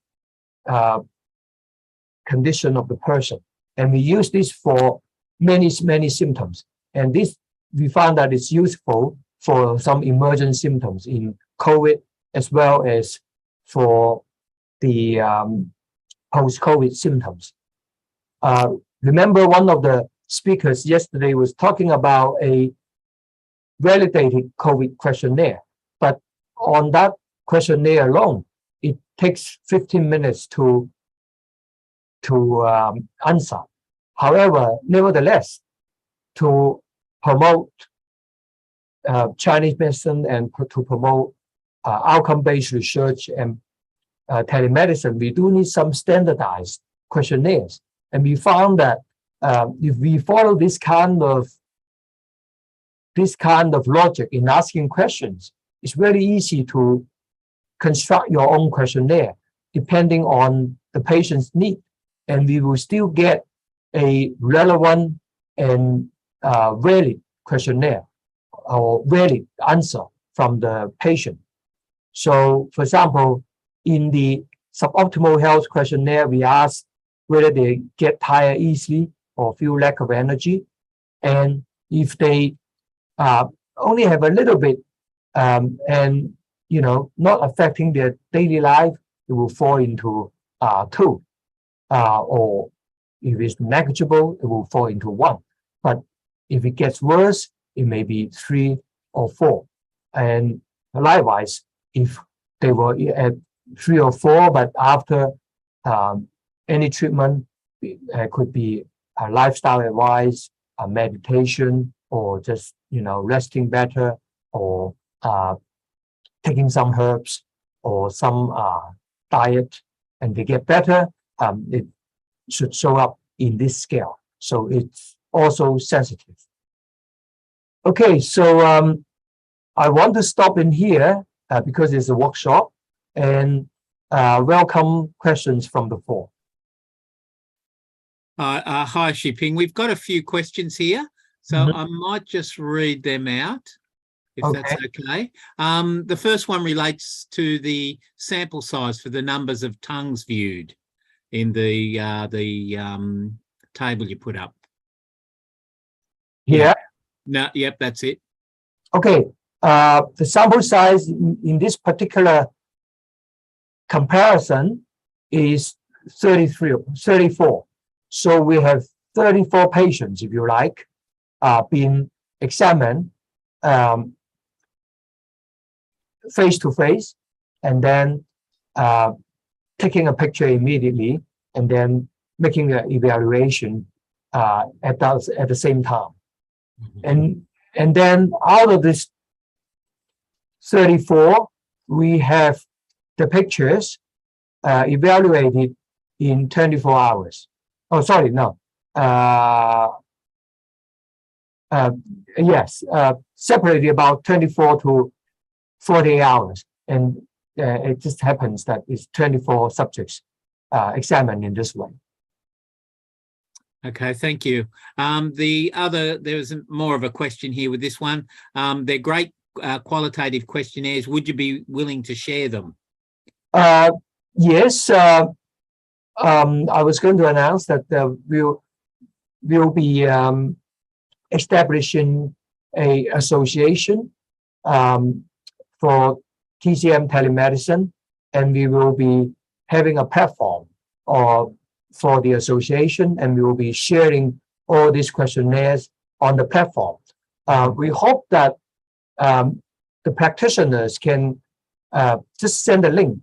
condition of the person, and we use this for many symptoms, and this we found that it's useful for some emergent symptoms in COVID as well as for the post-COVID symptoms. Remember, one of the speakers yesterday was talking about a validated COVID questionnaire, but on that questionnaire alone, it takes 15 minutes to answer. However, nevertheless, to promote Chinese medicine and to promote outcome-based research and telemedicine, we do need some standardized questionnaires. And we found that if we follow this kind of logic in asking questions, it's very easy to construct your own questionnaire depending on the patient's need, and we will still get a relevant and valid questionnaire or valid answer from the patient. So, for example, in the suboptimal health questionnaire, we ask whether they get tired easily or feel lack of energy, and if they only have a little bit and not affecting their daily life, it will fall into 2, or if it's negligible, it will fall into 1. But if it gets worse, it may be 3 or 4. And likewise, if they were at 3 or 4, but after any treatment, it could be a lifestyle advice, a meditation, or just resting better, or taking some herbs or some diet, and they get better, it should show up in this scale. So it's also sensitive Okay, so I want to stop in here because it's a workshop, and welcome questions from the floor. Hi, Shiping. We've got a few questions here, so I might just read them out, if that's okay. The first one relates to the sample size for the numbers of tongues viewed in the table you put up. Here? No, yep, that's it. Okay, the sample size in this particular comparison is 34. So we have 34 patients, if you like, being examined face to face, and then taking a picture immediately, and then making the evaluation at the same time. And then out of this 34, we have the pictures evaluated in 24 hours. Oh, sorry, no. Yes, separated about 24 to 48 hours. And it just happens that it's 24 subjects examined in this way. Okay, thank you. There's more of a question here with this one. They're great qualitative questionnaires. Would you be willing to share them? Yes. I was going to announce that we'll be establishing an association for TCM telemedicine, and we will be having a platform for the association, and we will be sharing all these questionnaires on the platform. We hope that the practitioners can just send a link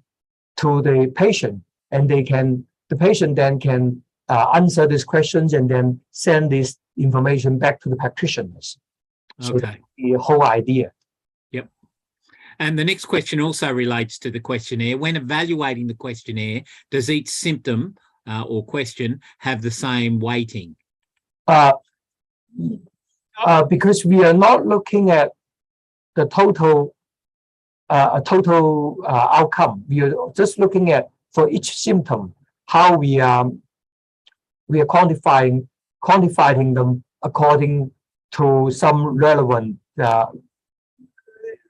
to the patient, and the patient then can answer these questions and then send this information back to the practitioners. So Okay. the whole idea. Yep. And the next question also relates to the questionnaire. When evaluating the questionnaire, does each symptom or question have the same weighting? Because we are not looking at the total outcome. We are just looking at, for each symptom, how we are quantifying them according to some relevant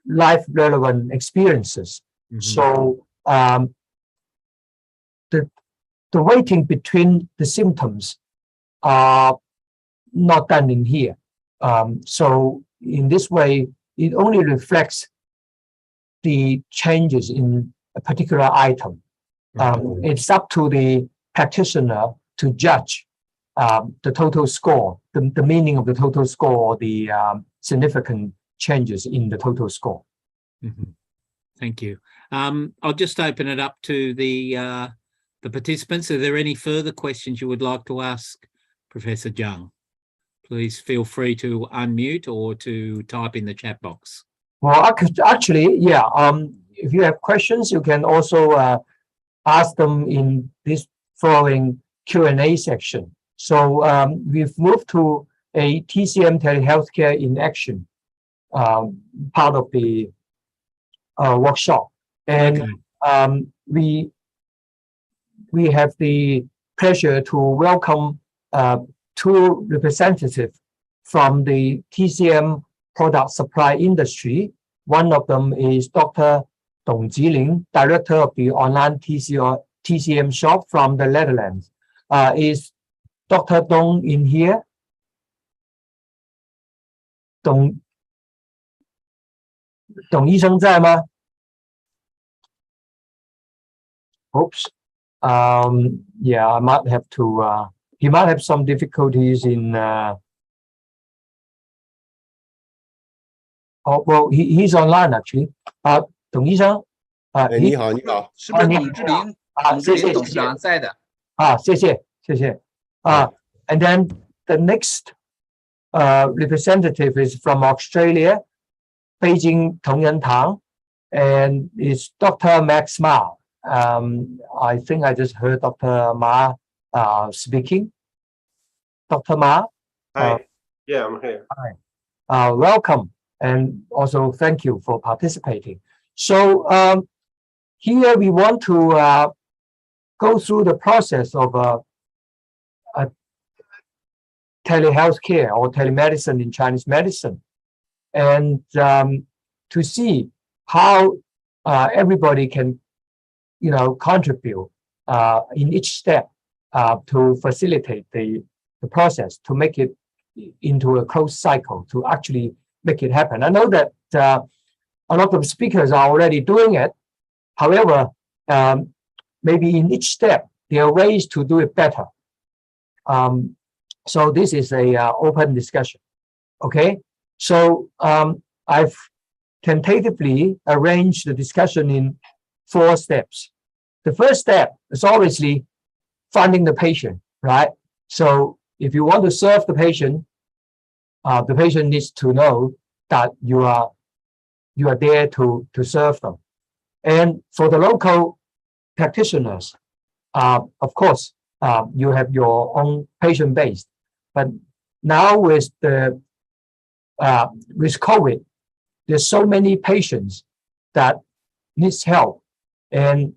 life relevant experiences. So the weighting between the symptoms are not done in here. So in this way, it only reflects the changes in a particular item. It's up to the practitioner to judge the total score, the meaning of the total score, or the significant changes in the total score. Thank you. I'll just open it up to the participants. Are there any further questions you would like to ask Professor Zhang? Please feel free to unmute or to type in the chat box. Well, actually, yeah. If you have questions, you can also ask them in this following Q&A section. So we've moved to a TCM telehealthcare in action part of the workshop, and we have the pleasure to welcome two representatives from the TCM product supply industry. One of them is Dr. Dong Jiling, director of the online TCM shop from the Netherlands. Is Dr. Dong in here? Dong 医生在吗? Oops. Yeah, I might have to. He might have some difficulties in. Oh, well, he's online actually. 董医生，你好，你好，是不是董志林？董志林董事长在的。谢谢。And then the next representative is from Australia, Beijing Tongyan, and it's Dr. Max Ma. I think I just heard Dr. Ma speaking. Dr. Ma. Hi. Yeah, I'm here. Hi. welcome, and also thank you for participating. So here we want to go through the process of telehealth care or telemedicine in Chinese medicine, and to see how everybody can, contribute in each step to facilitate the process, to make it into a closed cycle, to actually make it happen. I know that a lot of speakers are already doing it. However, maybe in each step, there are ways to do it better. So this is a open discussion. Okay, so I've tentatively arranged the discussion in 4 steps. The first step is obviously finding the patient, right? So if you want to serve the patient needs to know that you are there to serve them. And for the local practitioners, of course, you have your own patient base. But now with COVID, there's so many patients that needs help, and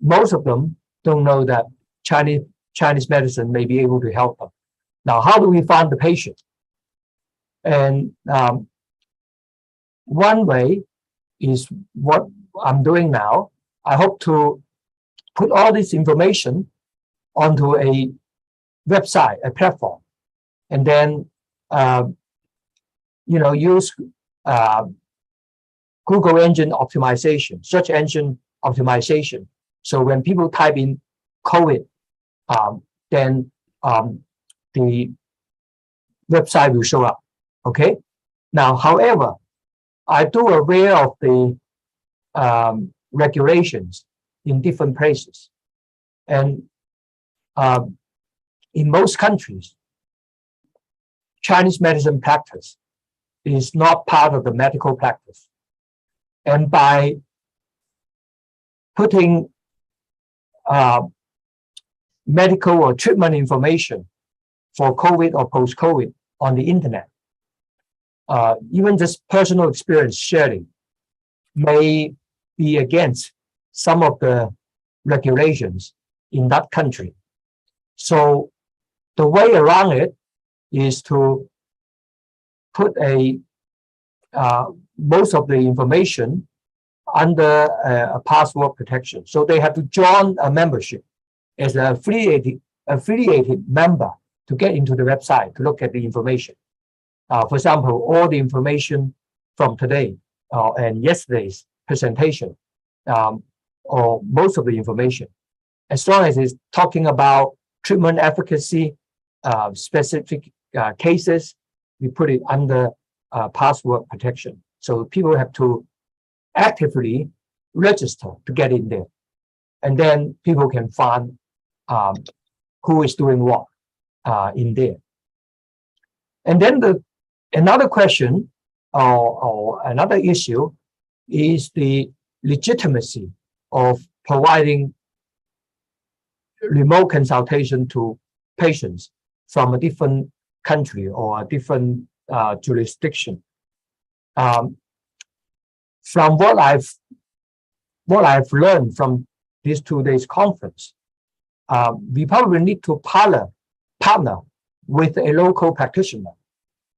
most of them don't know that Chinese medicine may be able to help them. Now, how do we find the patient? And one way is what I'm doing now. I hope to put all this information onto a website, a platform, and then use Google engine optimization, search engine optimization. So when people type in COVID, then the website will show up. Okay. Now, however, I do aware of the regulations in different places, and in most countries, Chinese medicine practice is not part of the medical practice. And by putting medical or treatment information for COVID or post-COVID on the internet, even just personal experience sharing may be against some of the regulations in that country. So the way around it is to put most of the information under a password protection. So they have to join a membership as an affiliated member to get into the website to look at the information. For example, all the information from today and yesterday's presentation, or most of the information, as long as it's talking about treatment efficacy, specific cases, we put it under password protection. So people have to actively register to get in there. And then people can find who is doing what in there. And then another question or another issue is the legitimacy of providing remote consultation to patients from a different country or a different jurisdiction. From what I've learned from this 2 days conference, we probably need to partner with a local practitioner.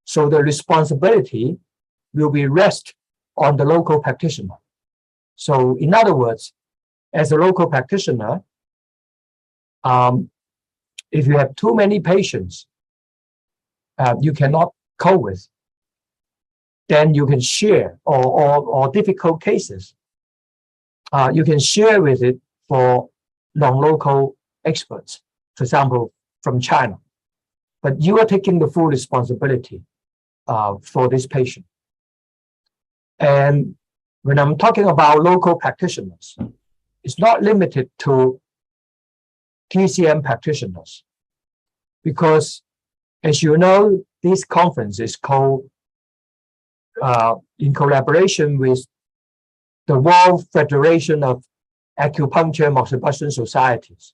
So the responsibility will be rest on the local practitioner. So in other words, as a local practitioner, if you have too many patients you cannot cope with, then you can share, or difficult cases, you can share with it for non-local experts, for example, from China. But you are taking the full responsibility for this patient. And when I'm talking about local practitioners, it's not limited to TCM practitioners, because as you know, this conference is called in collaboration with the World Federation of Acupuncture and Moxibustion Societies.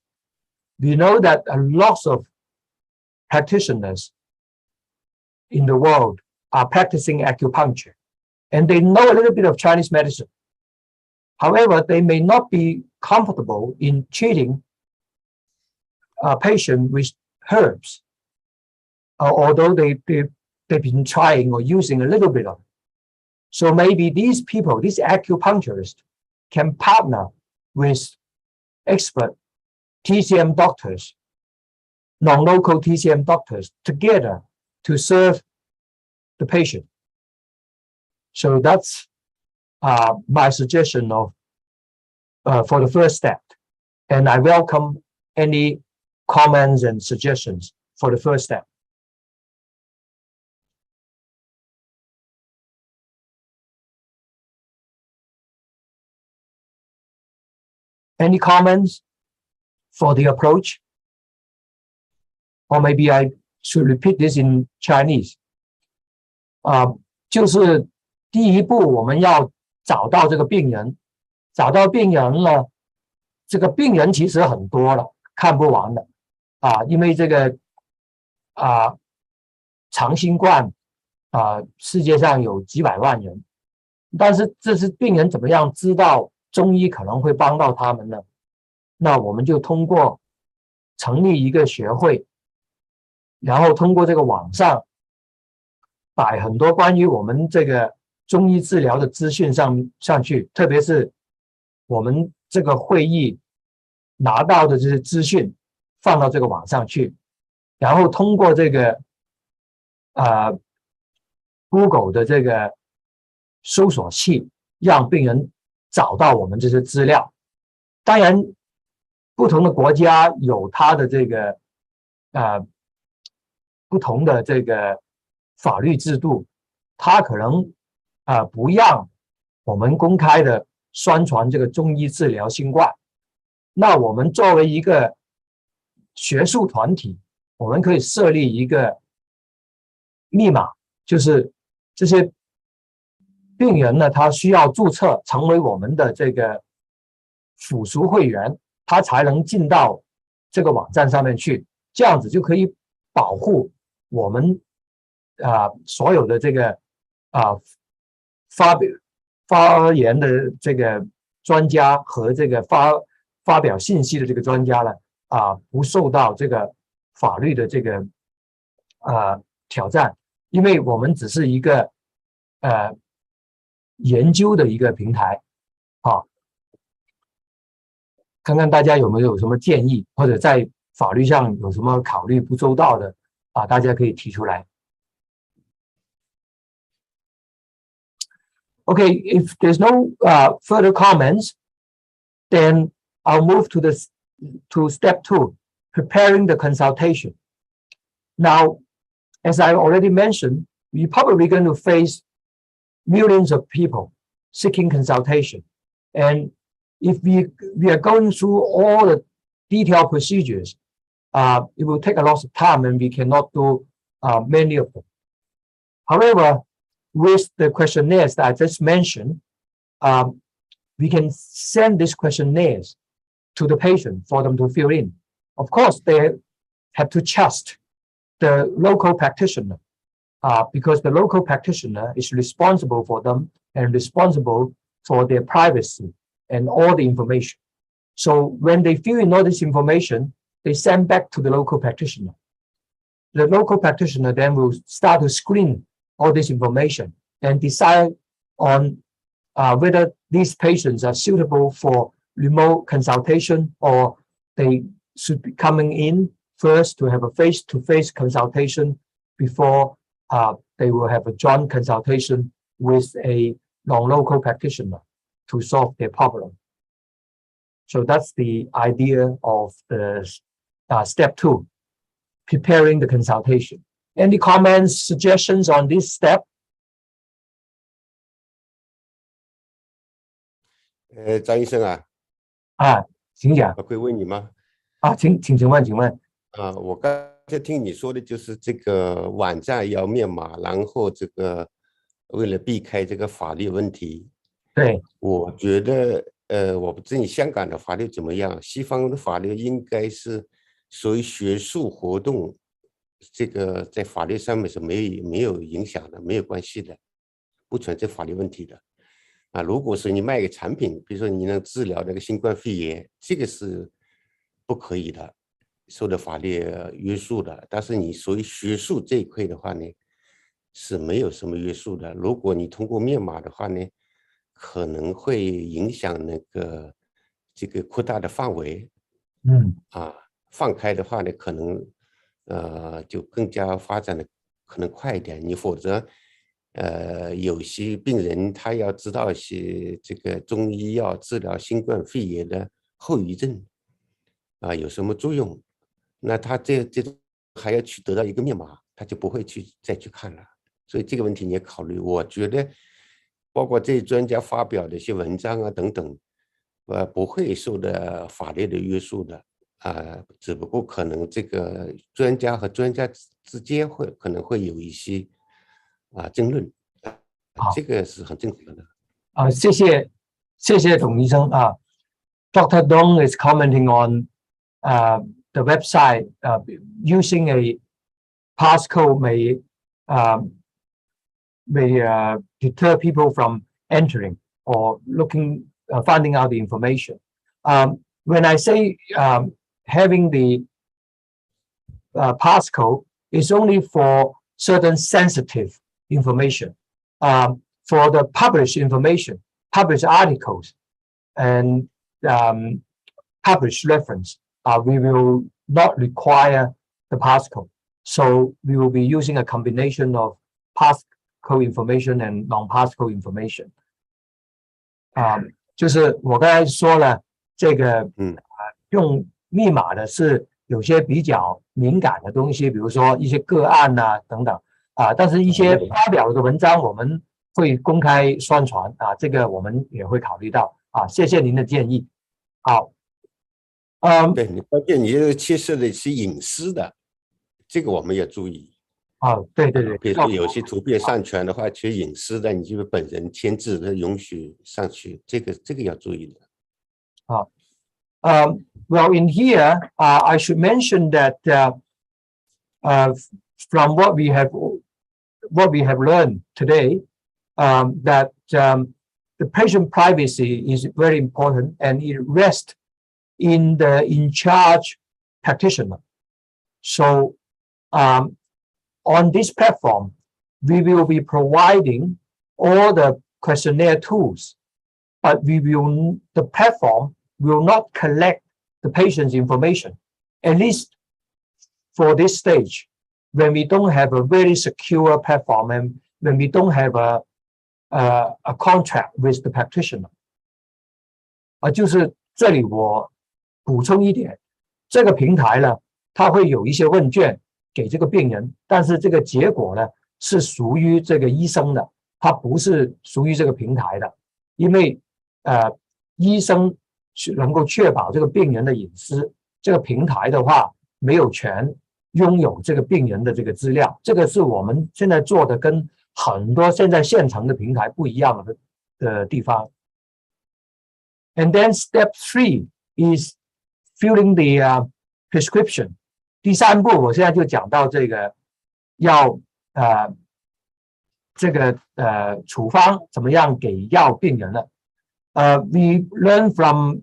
We know that a lot of practitioners in the world are practicing acupuncture and they know a little bit of Chinese medicine. However, they may not be comfortable in treating a patient with herbs, although they've been trying or using a little bit of it. So maybe these people, these acupuncturists, can partner with expert TCM doctors, non-local TCM doctors, together to serve the patient. So that's my suggestion of for the first step. And I welcome any comments and suggestions for the first step. Any comments for the approach? Or maybe I should repeat this in Chinese. 就是第一步，我们要找到这个病人，找到病人了，这个病人其实很多了，看不完的因为这个长新冠世界上有几百万人，但是这些病人怎么样知道中医可能会帮到他们呢？那我们就通过成立一个学会，然后通过这个网上摆很多关于我们这个中医治疗的资讯上去，特别是我们这个会议拿到的这些资讯放到这个网上去，然后通过这个Google 的这个搜索器，让病人找到我们这些资料。当然，不同的国家有它的这个不同的这个法律制度，它可能不让我们公开的宣传这个中医治疗新冠。那我们作为一个学术团体，我们可以设立一个密码，就是这些病人呢，他需要注册成为我们的这个附属会员，他才能进到这个网站上面去，这样子就可以保护我们所有的这个发言的这个专家和这个发表信息的这个专家呢不受到这个法律的这个挑战，因为我们只是一个研究的一个平台看看大家有没有什么建议，或者在法律上有什么考虑不周到的大家可以提出来。Okay, if there's no further comments, then I'll move to step 2, preparing the consultation. Now, as I already mentioned, we're probably going to face millions of people seeking consultation. And if we are going through all the detailed procedures, it will take a lot of time and we cannot do many of them. However, with the questionnaires that I just mentioned, we can send these questionnaires to the patient for them to fill in. Of course, they have to trust the local practitioner because the local practitioner is responsible for them and responsible for their privacy and all the information. So when they fill in all this information, they send back to the local practitioner. The local practitioner then will start to screen all this information and decide on whether these patients are suitable for remote consultation or they should be coming in first to have a face-to-face consultation before they will have a joint consultation with a non-local practitioner to solve their problem. So that's the idea of the step 2, preparing the consultation. Any comments, suggestions on this step? 张医生请讲。我可以问你吗？请问。我刚才听你说的就是这个网站要密码，然后这个为了避开这个法律问题。对，我觉得我不知道香港的法律怎么样，西方的法律应该是属于学术活动这个在法律上面是没有影响的，没有关系的，不存在法律问题的。如果是你卖个产品，比如说你能治疗那个新冠肺炎，这个是不可以的，受到法律约束的。但是你属于学术这一块的话呢，是没有什么约束的。如果你通过密码的话呢，可能会影响这个扩大的范围。放开的话呢，可能就更加发展的可能快一点。你否则有些病人他要知道一些这个中医药治疗新冠肺炎的后遗症有什么作用，那他这还要去得到一个密码，他就不会再去看了。所以这个问题你也考虑。我觉得包括这些专家发表的一些文章等等，不会受到法律的约束的只不过可能这个专家和专家之间可能会有一些争论，这个是很正常的。谢谢董医生Dr. Dong is commenting on the website using a passcode may deter people from entering or finding out the information. When I say having the passcode is only for certain sensitive information. For the published information, published articles, and published reference, we will not require the passcode. So we will be using a combination of passcode information and non-passcode information. 就是我刚才说了，这个用密码的是有些比较敏感的东西，比如说一些个案等等但是一些发表的文章我们会公开宣传这个我们也会考虑到谢谢您的建议。好，对，你关键你这牵涉的是隐私的，这个我们要注意。对对对，比如说有些图片上传的话，其实隐私的，你就是本人签字的允许上去，这个要注意的。Well, in here, I should mention that from what we have learned today, that the patient privacy is very important, and it rests in the in-charge practitioner. So, on this platform, we will be providing all the questionnaire tools, but the platform will not collect the patient's information, at least for this stage, when we don't have a very secure platform and when we don't have a contract with the practitioner. 就是这里我补充一点，这个平台呢，它会有一些问卷给这个病人，但是这个结果呢是属于这个医生的，它不是属于这个平台的，因为医生能够确保这个病人的隐私，这个平台的话没有权拥有这个病人的这个资料，这个是我们现在做的跟很多现在现成的平台不一样的地方。And then step 3 is filling the prescription. 第三步，我现在就讲到这个要处方怎么样给药病人了。We learned from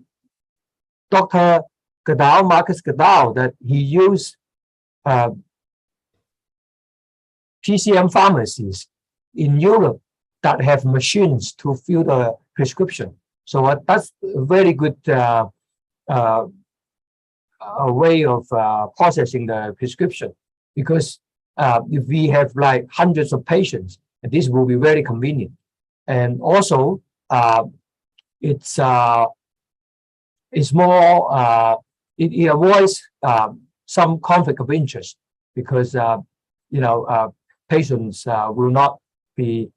Dr. Marcus Gadal, that he used PCM pharmacies in Europe that have machines to fill the prescription. So that's a very good way of processing the prescription, because if we have like hundreds of patients, this will be very convenient. And also, it's more it avoids some conflict of interest, because patients will not be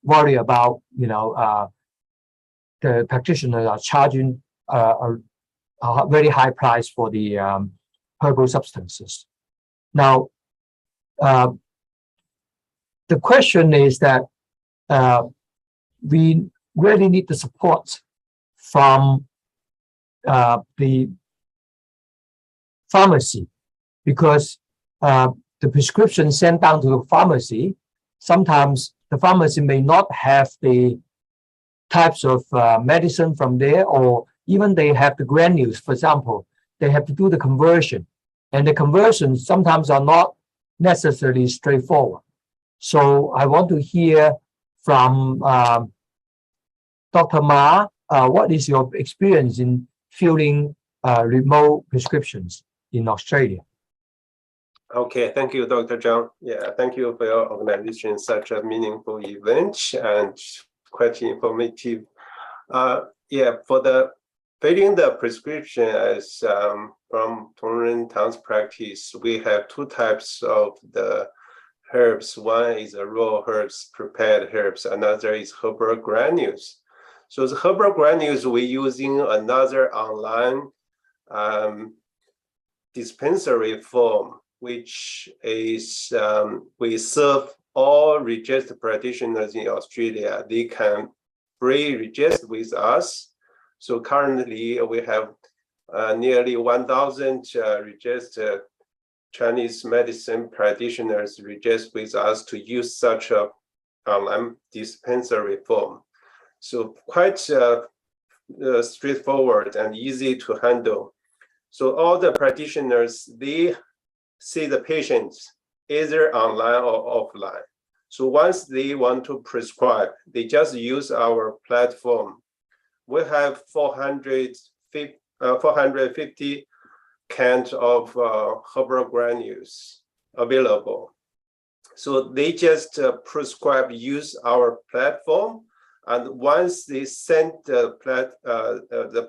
worried about the practitioners are charging a very high price for the herbal substances. Now, the question is that we really need the support from the pharmacy, because the prescription sent down to the pharmacy, sometimes the pharmacy may not have the types of medicine from there, or even they have the granules, for example, they have to do the conversion. And the conversions sometimes are not necessarily straightforward. So I want to hear from Dr. Ma, what is your experience in filling remote prescriptions in Australia? Okay, thank you, Dr. Zhang. Yeah, thank you for your organization, such a meaningful event and quite informative. Yeah, for the filling the prescription, as from Tongren Tang's practice, we have two types of the herbs. One is the raw herbs, prepared herbs. Another is herbal granules. So the herbal granules, we're using another online dispensary form, which is we serve all registered practitioners in Australia. They can pre-register with us. So currently we have nearly 1,000 registered Chinese medicine practitioners register with us to use such a online dispensary form. So quite straightforward and easy to handle. So all the practitioners, they see the patients either online or offline. So once they want to prescribe, they just use our platform. We have 450 cans of herbal granules available. So they just prescribe, use our platform, and once they send the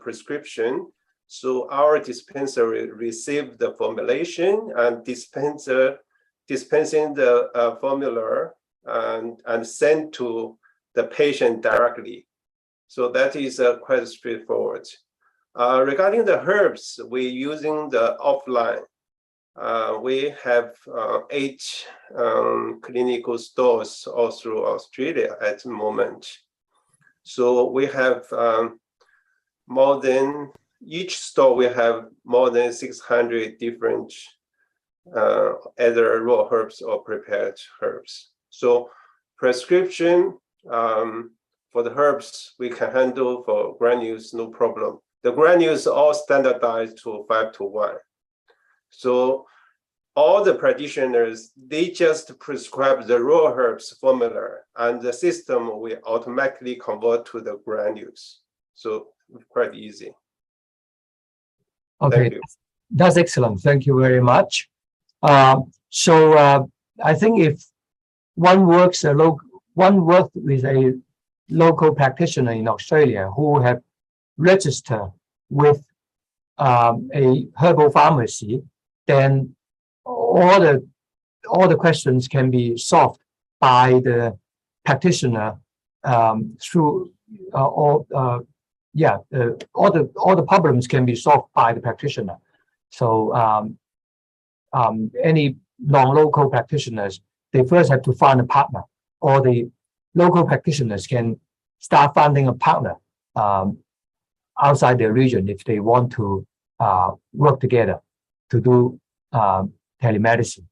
prescription, so our dispensary receive the formulation and dispensing the formula and send to the patient directly. So that is quite straightforward. Regarding the herbs, we're using the offline. We have 8 clinical stores all through Australia at the moment. So we have more than, each store we have more than 600 different either raw herbs or prepared herbs. So prescription for the herbs we can handle, for granules, no problem. The granules are all standardized to 5:1. So all the practitioners, they just prescribe the raw herbs formula, and the system will automatically convert to the granules. So quite easy. Okay, that's excellent. Thank you very much. I think if one works with a local practitioner in Australia who have registered with a herbal pharmacy, then all the questions can be solved by the practitioner through all the problems can be solved by the practitioner. So any non-local practitioners, they first have to find a partner, or the local practitioners can start finding a partner outside their region if they want to work together to do telemedicine.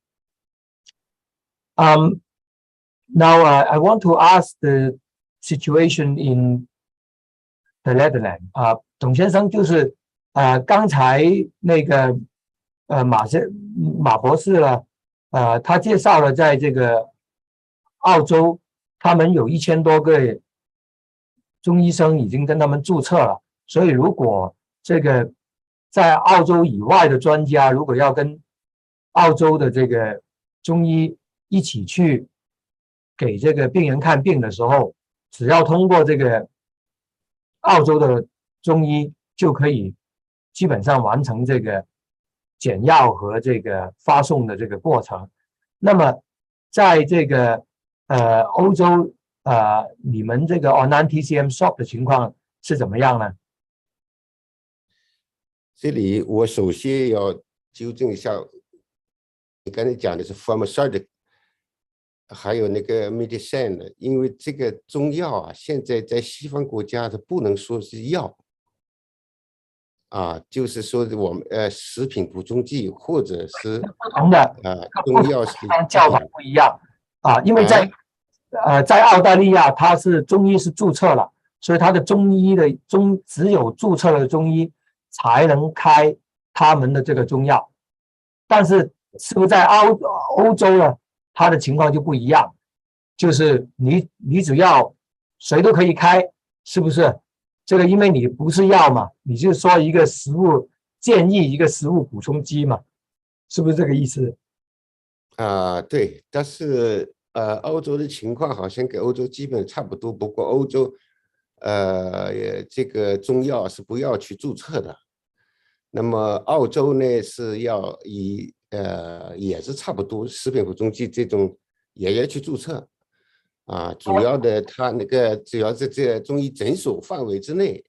Now, I want to ask the situation in the Netherlands. 董先生就是刚才那个马博士呢，他介绍了在这个澳洲，他们有1000多个中医生已经跟他们注册了，所以如果这个在澳洲以外的专家如果要跟澳洲的这个中医一起去给这个病人看病的时候，只要通过这个澳洲的中医，就可以基本上完成这个检药和这个发送的这个过程。那么在这个欧洲你们这个 online TCM shop 的情况是怎么样呢？这里我首先要纠正一下，你刚才讲的是 pharmaceutical， 还有那个 medicine， 因为这个中药啊，现在在西方国家它不能说是药就是说我们食品补充剂或者是同的中药是叫法不一样因为在澳大利亚，它是中医是注册了，所以它的中医的只有注册的中医才能开他们的这个中药，但是是不是在欧洲呢？它的情况就不一样，就是你只要谁都可以开，是不是？这个因为你不是药嘛，你就说一个食物建议一个食物补充剂嘛，是不是这个意思？对，但是欧洲的情况好像跟欧洲基本差不多，不过欧洲这个中药是不要去注册的，那么澳洲呢是要也是差不多，食品补充剂这种也要去注册主要的它那个只要在这中医诊所范围之内，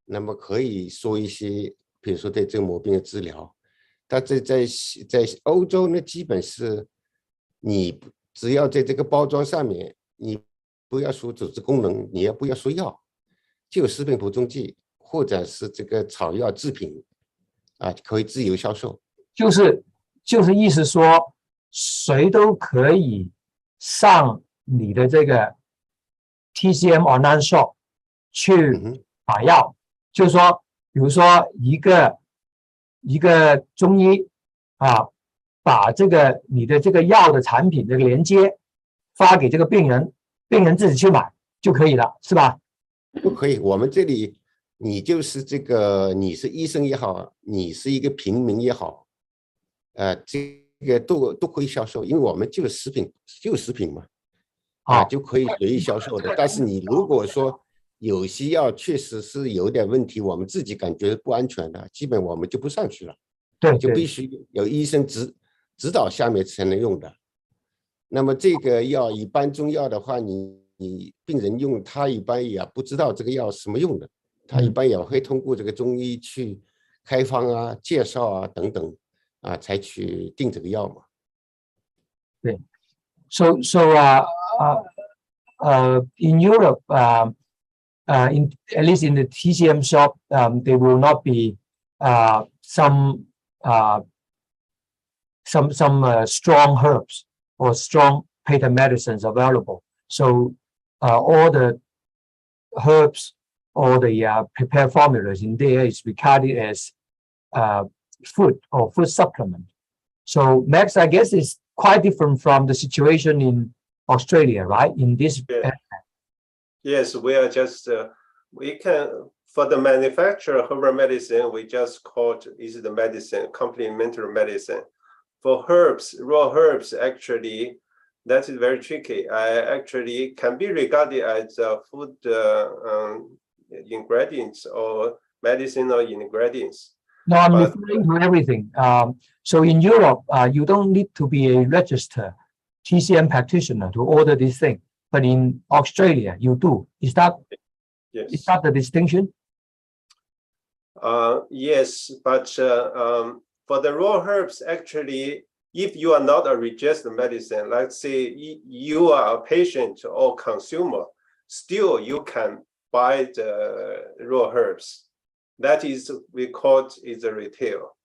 那么可以说一些，比如说对这个毛病的治疗。但在欧洲呢，基本是你只要在这个包装上面，你不要说组织功能，你也不要说药，就食品补充剂或者是这个草药制品可以自由销售。就是意思说，谁都可以上你的这个 TCM online shop 去买药，就是说，比如说一个中医把这个你的这个药的产品这个连接发给这个病人，病人自己去买就可以了，是吧？不可以，我们这里你就是这个，你是医生也好，你是一个平民也好，这个都可以销售，因为我们就是食品嘛，就可以随意销售的。但是你如果说有些药确实是有点问题，我们自己感觉不安全的，基本我们就不上去了。对，就必须有医生指导下面才能用的。那么这个药一般中药的话，你病人用他一般也不知道这个药什么用的，他一般也会通过这个中医去开方介绍等等才去定这个药嘛。对 ，so in Europe, at least in the TCM shop, there will not be some strong herbs or strong patent medicines available. So all the herbs or the prepared formulas in there is regarded as food or food supplement. So Max, I guess, is quite different from the situation in Australia, right? In this. Yes, we are just we can for the manufacturer herbal medicine, we just call it is the medicine, complementary medicine. For herbs, raw herbs, actually, that is very tricky. Actually can be regarded as food ingredients or medicinal ingredients. No, I'm referring to everything. So in Europe, you don't need to be a registered TCM practitioner to order this thing. But in Australia, you do. Is that the distinction? Yes, but for the raw herbs, actually, if you are not a registered medicine, let's say you are a patient or consumer, still you can buy the raw herbs. That is, we call it is a retail.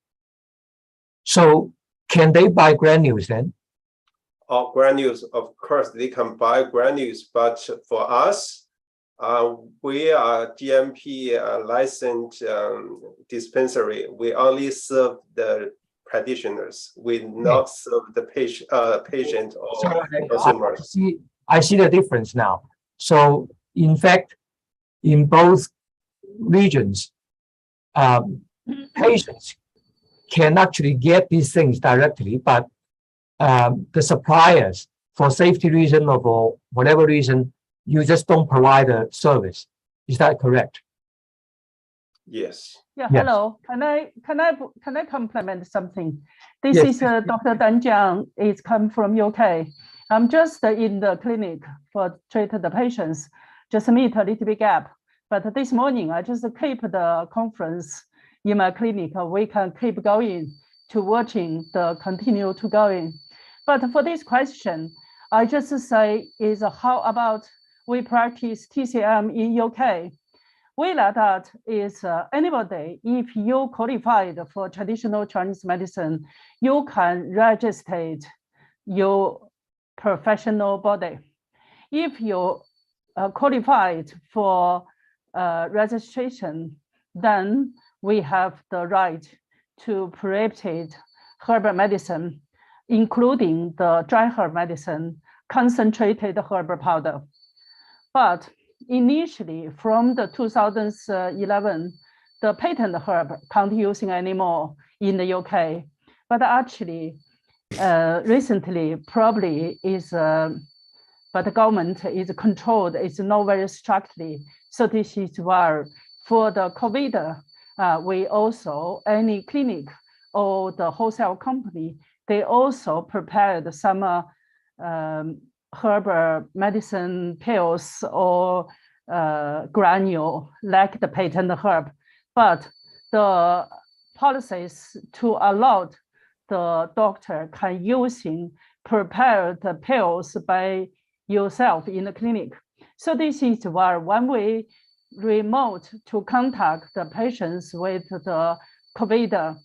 So can they buy granules then? Granules, of course, they can buy granules, but for us, we are GMP licensed dispensary. We only serve the practitioners. We not serve the patient or consumers. I see the difference now. So in fact, in both regions, patients can actually get these things directly, but the suppliers, for safety reason or for whatever reason, you just don't provide a service. Is that correct? Yes. Yeah. Yes. Hello. Can I complement something? This is Dr. Dan Jiang. It's come from UK. I'm just in the clinic for treat the patients. Just meet a little bit gap. But this morning I just keep the conference in my clinic. We can keep going to watching the continue to going. But for this question, I just say is how about we practice TCM in UK? way like that is anybody, if you qualified for traditional Chinese medicine, you can register your professional body. If you qualified for registration, then we have the right to prohibit herbal medicine, including the dry herb medicine, concentrated herbal powder. But initially, from the 2011, the patent herb can't using anymore in the UK. But actually, recently, probably is, but the government is controlled, it's not very strictly. So this is why for the COVID, we also, any clinic or the wholesale company, they also prepared some herbal medicine pills or granule like the patent herb. But the policies to allow the doctor can using prepared pills by yourself in the clinic. So this is why when we remote to contact the patients with the COVID,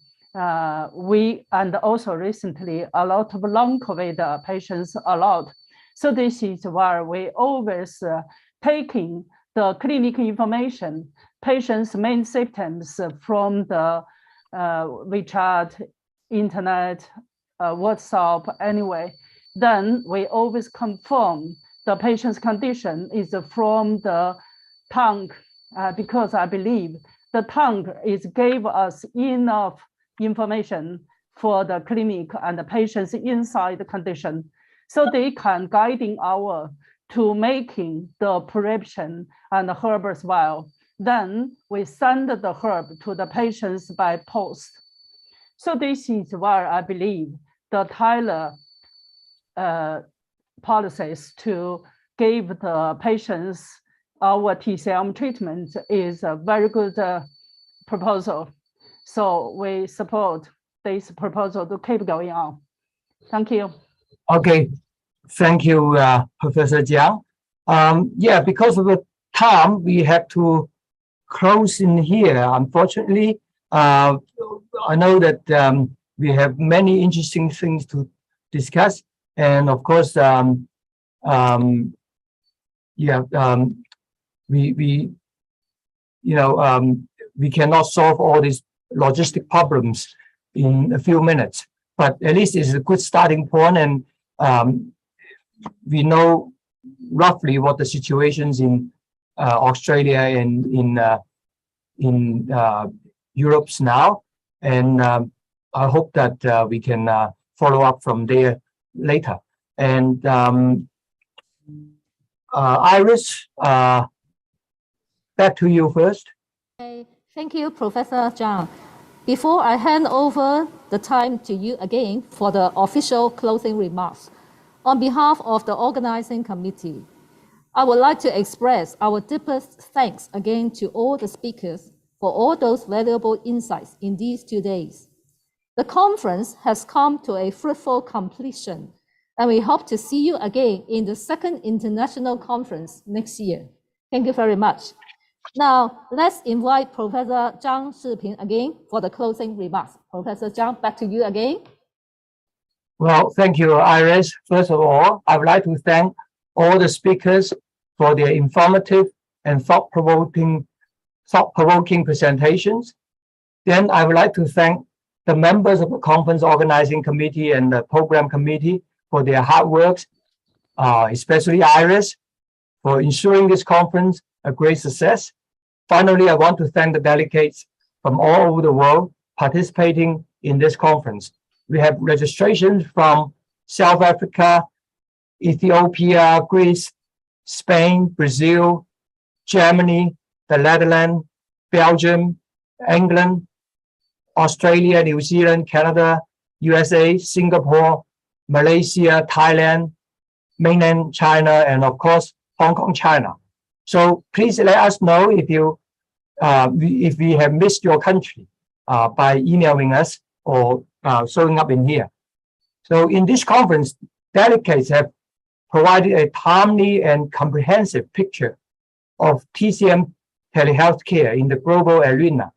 we, and also recently a lot of long COVID patients allowed. So this is why we always taking the clinical information, patients' main symptoms from the WeChat, internet, WhatsApp, anyway. Then we always confirm the patient's condition is from the tongue, because I believe the tongue is gave us enough information for the clinic and the patient's inside the condition, so they can guiding our to making the prescription and the herb as well. Then we send the herb to the patients by post. So this is why I believe the Tyler policies to give the patients our TCM treatment is a very good proposal. So we support this proposal to keep going on. Thank you. Okay, thank you, Professor Jiang. Yeah, because of the time, we have to close in here. Unfortunately, I know that we have many interesting things to discuss, and of course, we cannot solve all these logistic problems in a few minutes, but at least it's a good starting point, and we know roughly what the situations in Australia and in Europe's now, and I hope that we can follow up from there later. And Iris, back to you first. Okay. Thank you, Professor Zhang. Before I hand over the time to you again for the official closing remarks, on behalf of the organizing committee, I would like to express our deepest thanks again to all the speakers for all those valuable insights in these 2 days. The conference has come to a fruitful completion, and we hope to see you again in the second international conference next year. Thank you very much. Now, let's invite Professor Zhang Shiping again for the closing remarks. Professor Zhang, back to you again. Well, thank you, Iris. First of all, I would like to thank all the speakers for their informative and thought-provoking presentations. Then I would like to thank the members of the conference organizing committee and the program committee for their hard work, especially Iris, for ensuring this conference a great success. Finally, I want to thank the delegates from all over the world participating in this conference. We have registrations from South Africa, Ethiopia, Greece, Spain, Brazil, Germany, the Netherlands, Belgium, England, Australia, New Zealand, Canada, USA, Singapore, Malaysia, Thailand, mainland China, and of course, Hong Kong, China. So please let us know if we have missed your country by emailing us or showing up in here. So in this conference, delegates have provided a timely and comprehensive picture of TCM telehealth care in the global arena.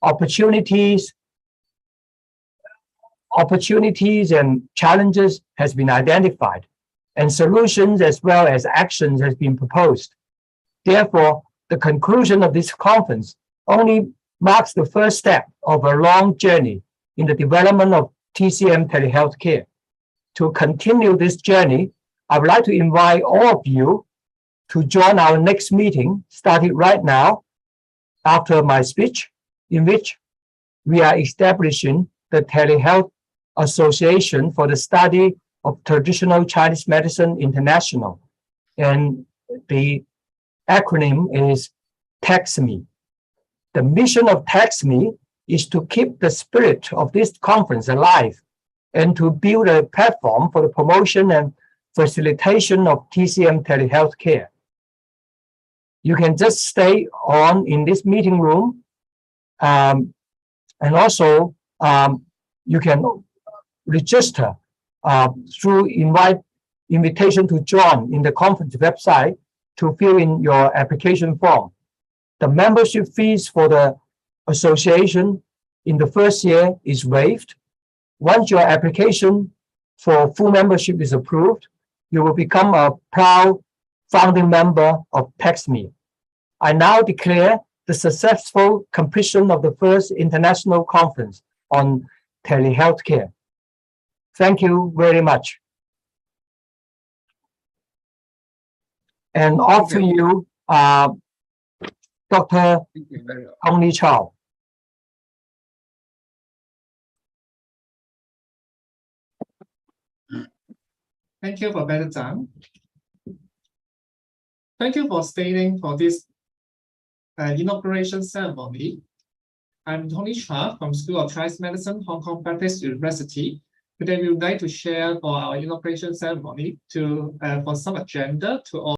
Opportunities and challenges has been identified, and solutions as well as actions has been proposed. Therefore, the conclusion of this conference only marks the first step of a long journey in the development of TCM telehealth care. To continue this journey, I would like to invite all of you to join our next meeting starting right now after my speech, in which we are establishing the Telehealth Association for the Study of Traditional Chinese Medicine International, and the acronym is TCMT. The mission of TCMT is to keep the spirit of this conference alive and to build a platform for the promotion and facilitation of TCM telehealth care. You can just stay on in this meeting room, and also you can register through invitation to join in the conference website to fill in your application form. The membership fees for the association in the first year is waived. Once your application for full membership is approved, you will become a proud founding member of TCMT. I now declare the successful completion of the first international conference on telehealth care. Thank you very much. And offer you Dr. Tony Chow. Thank you, Professor Zhang. Thank you for staying for this inauguration ceremony. I'm Tony Chow from School of Chinese Medicine, Hong Kong Baptist University. Today we would like to share for our inauguration ceremony for some agenda to all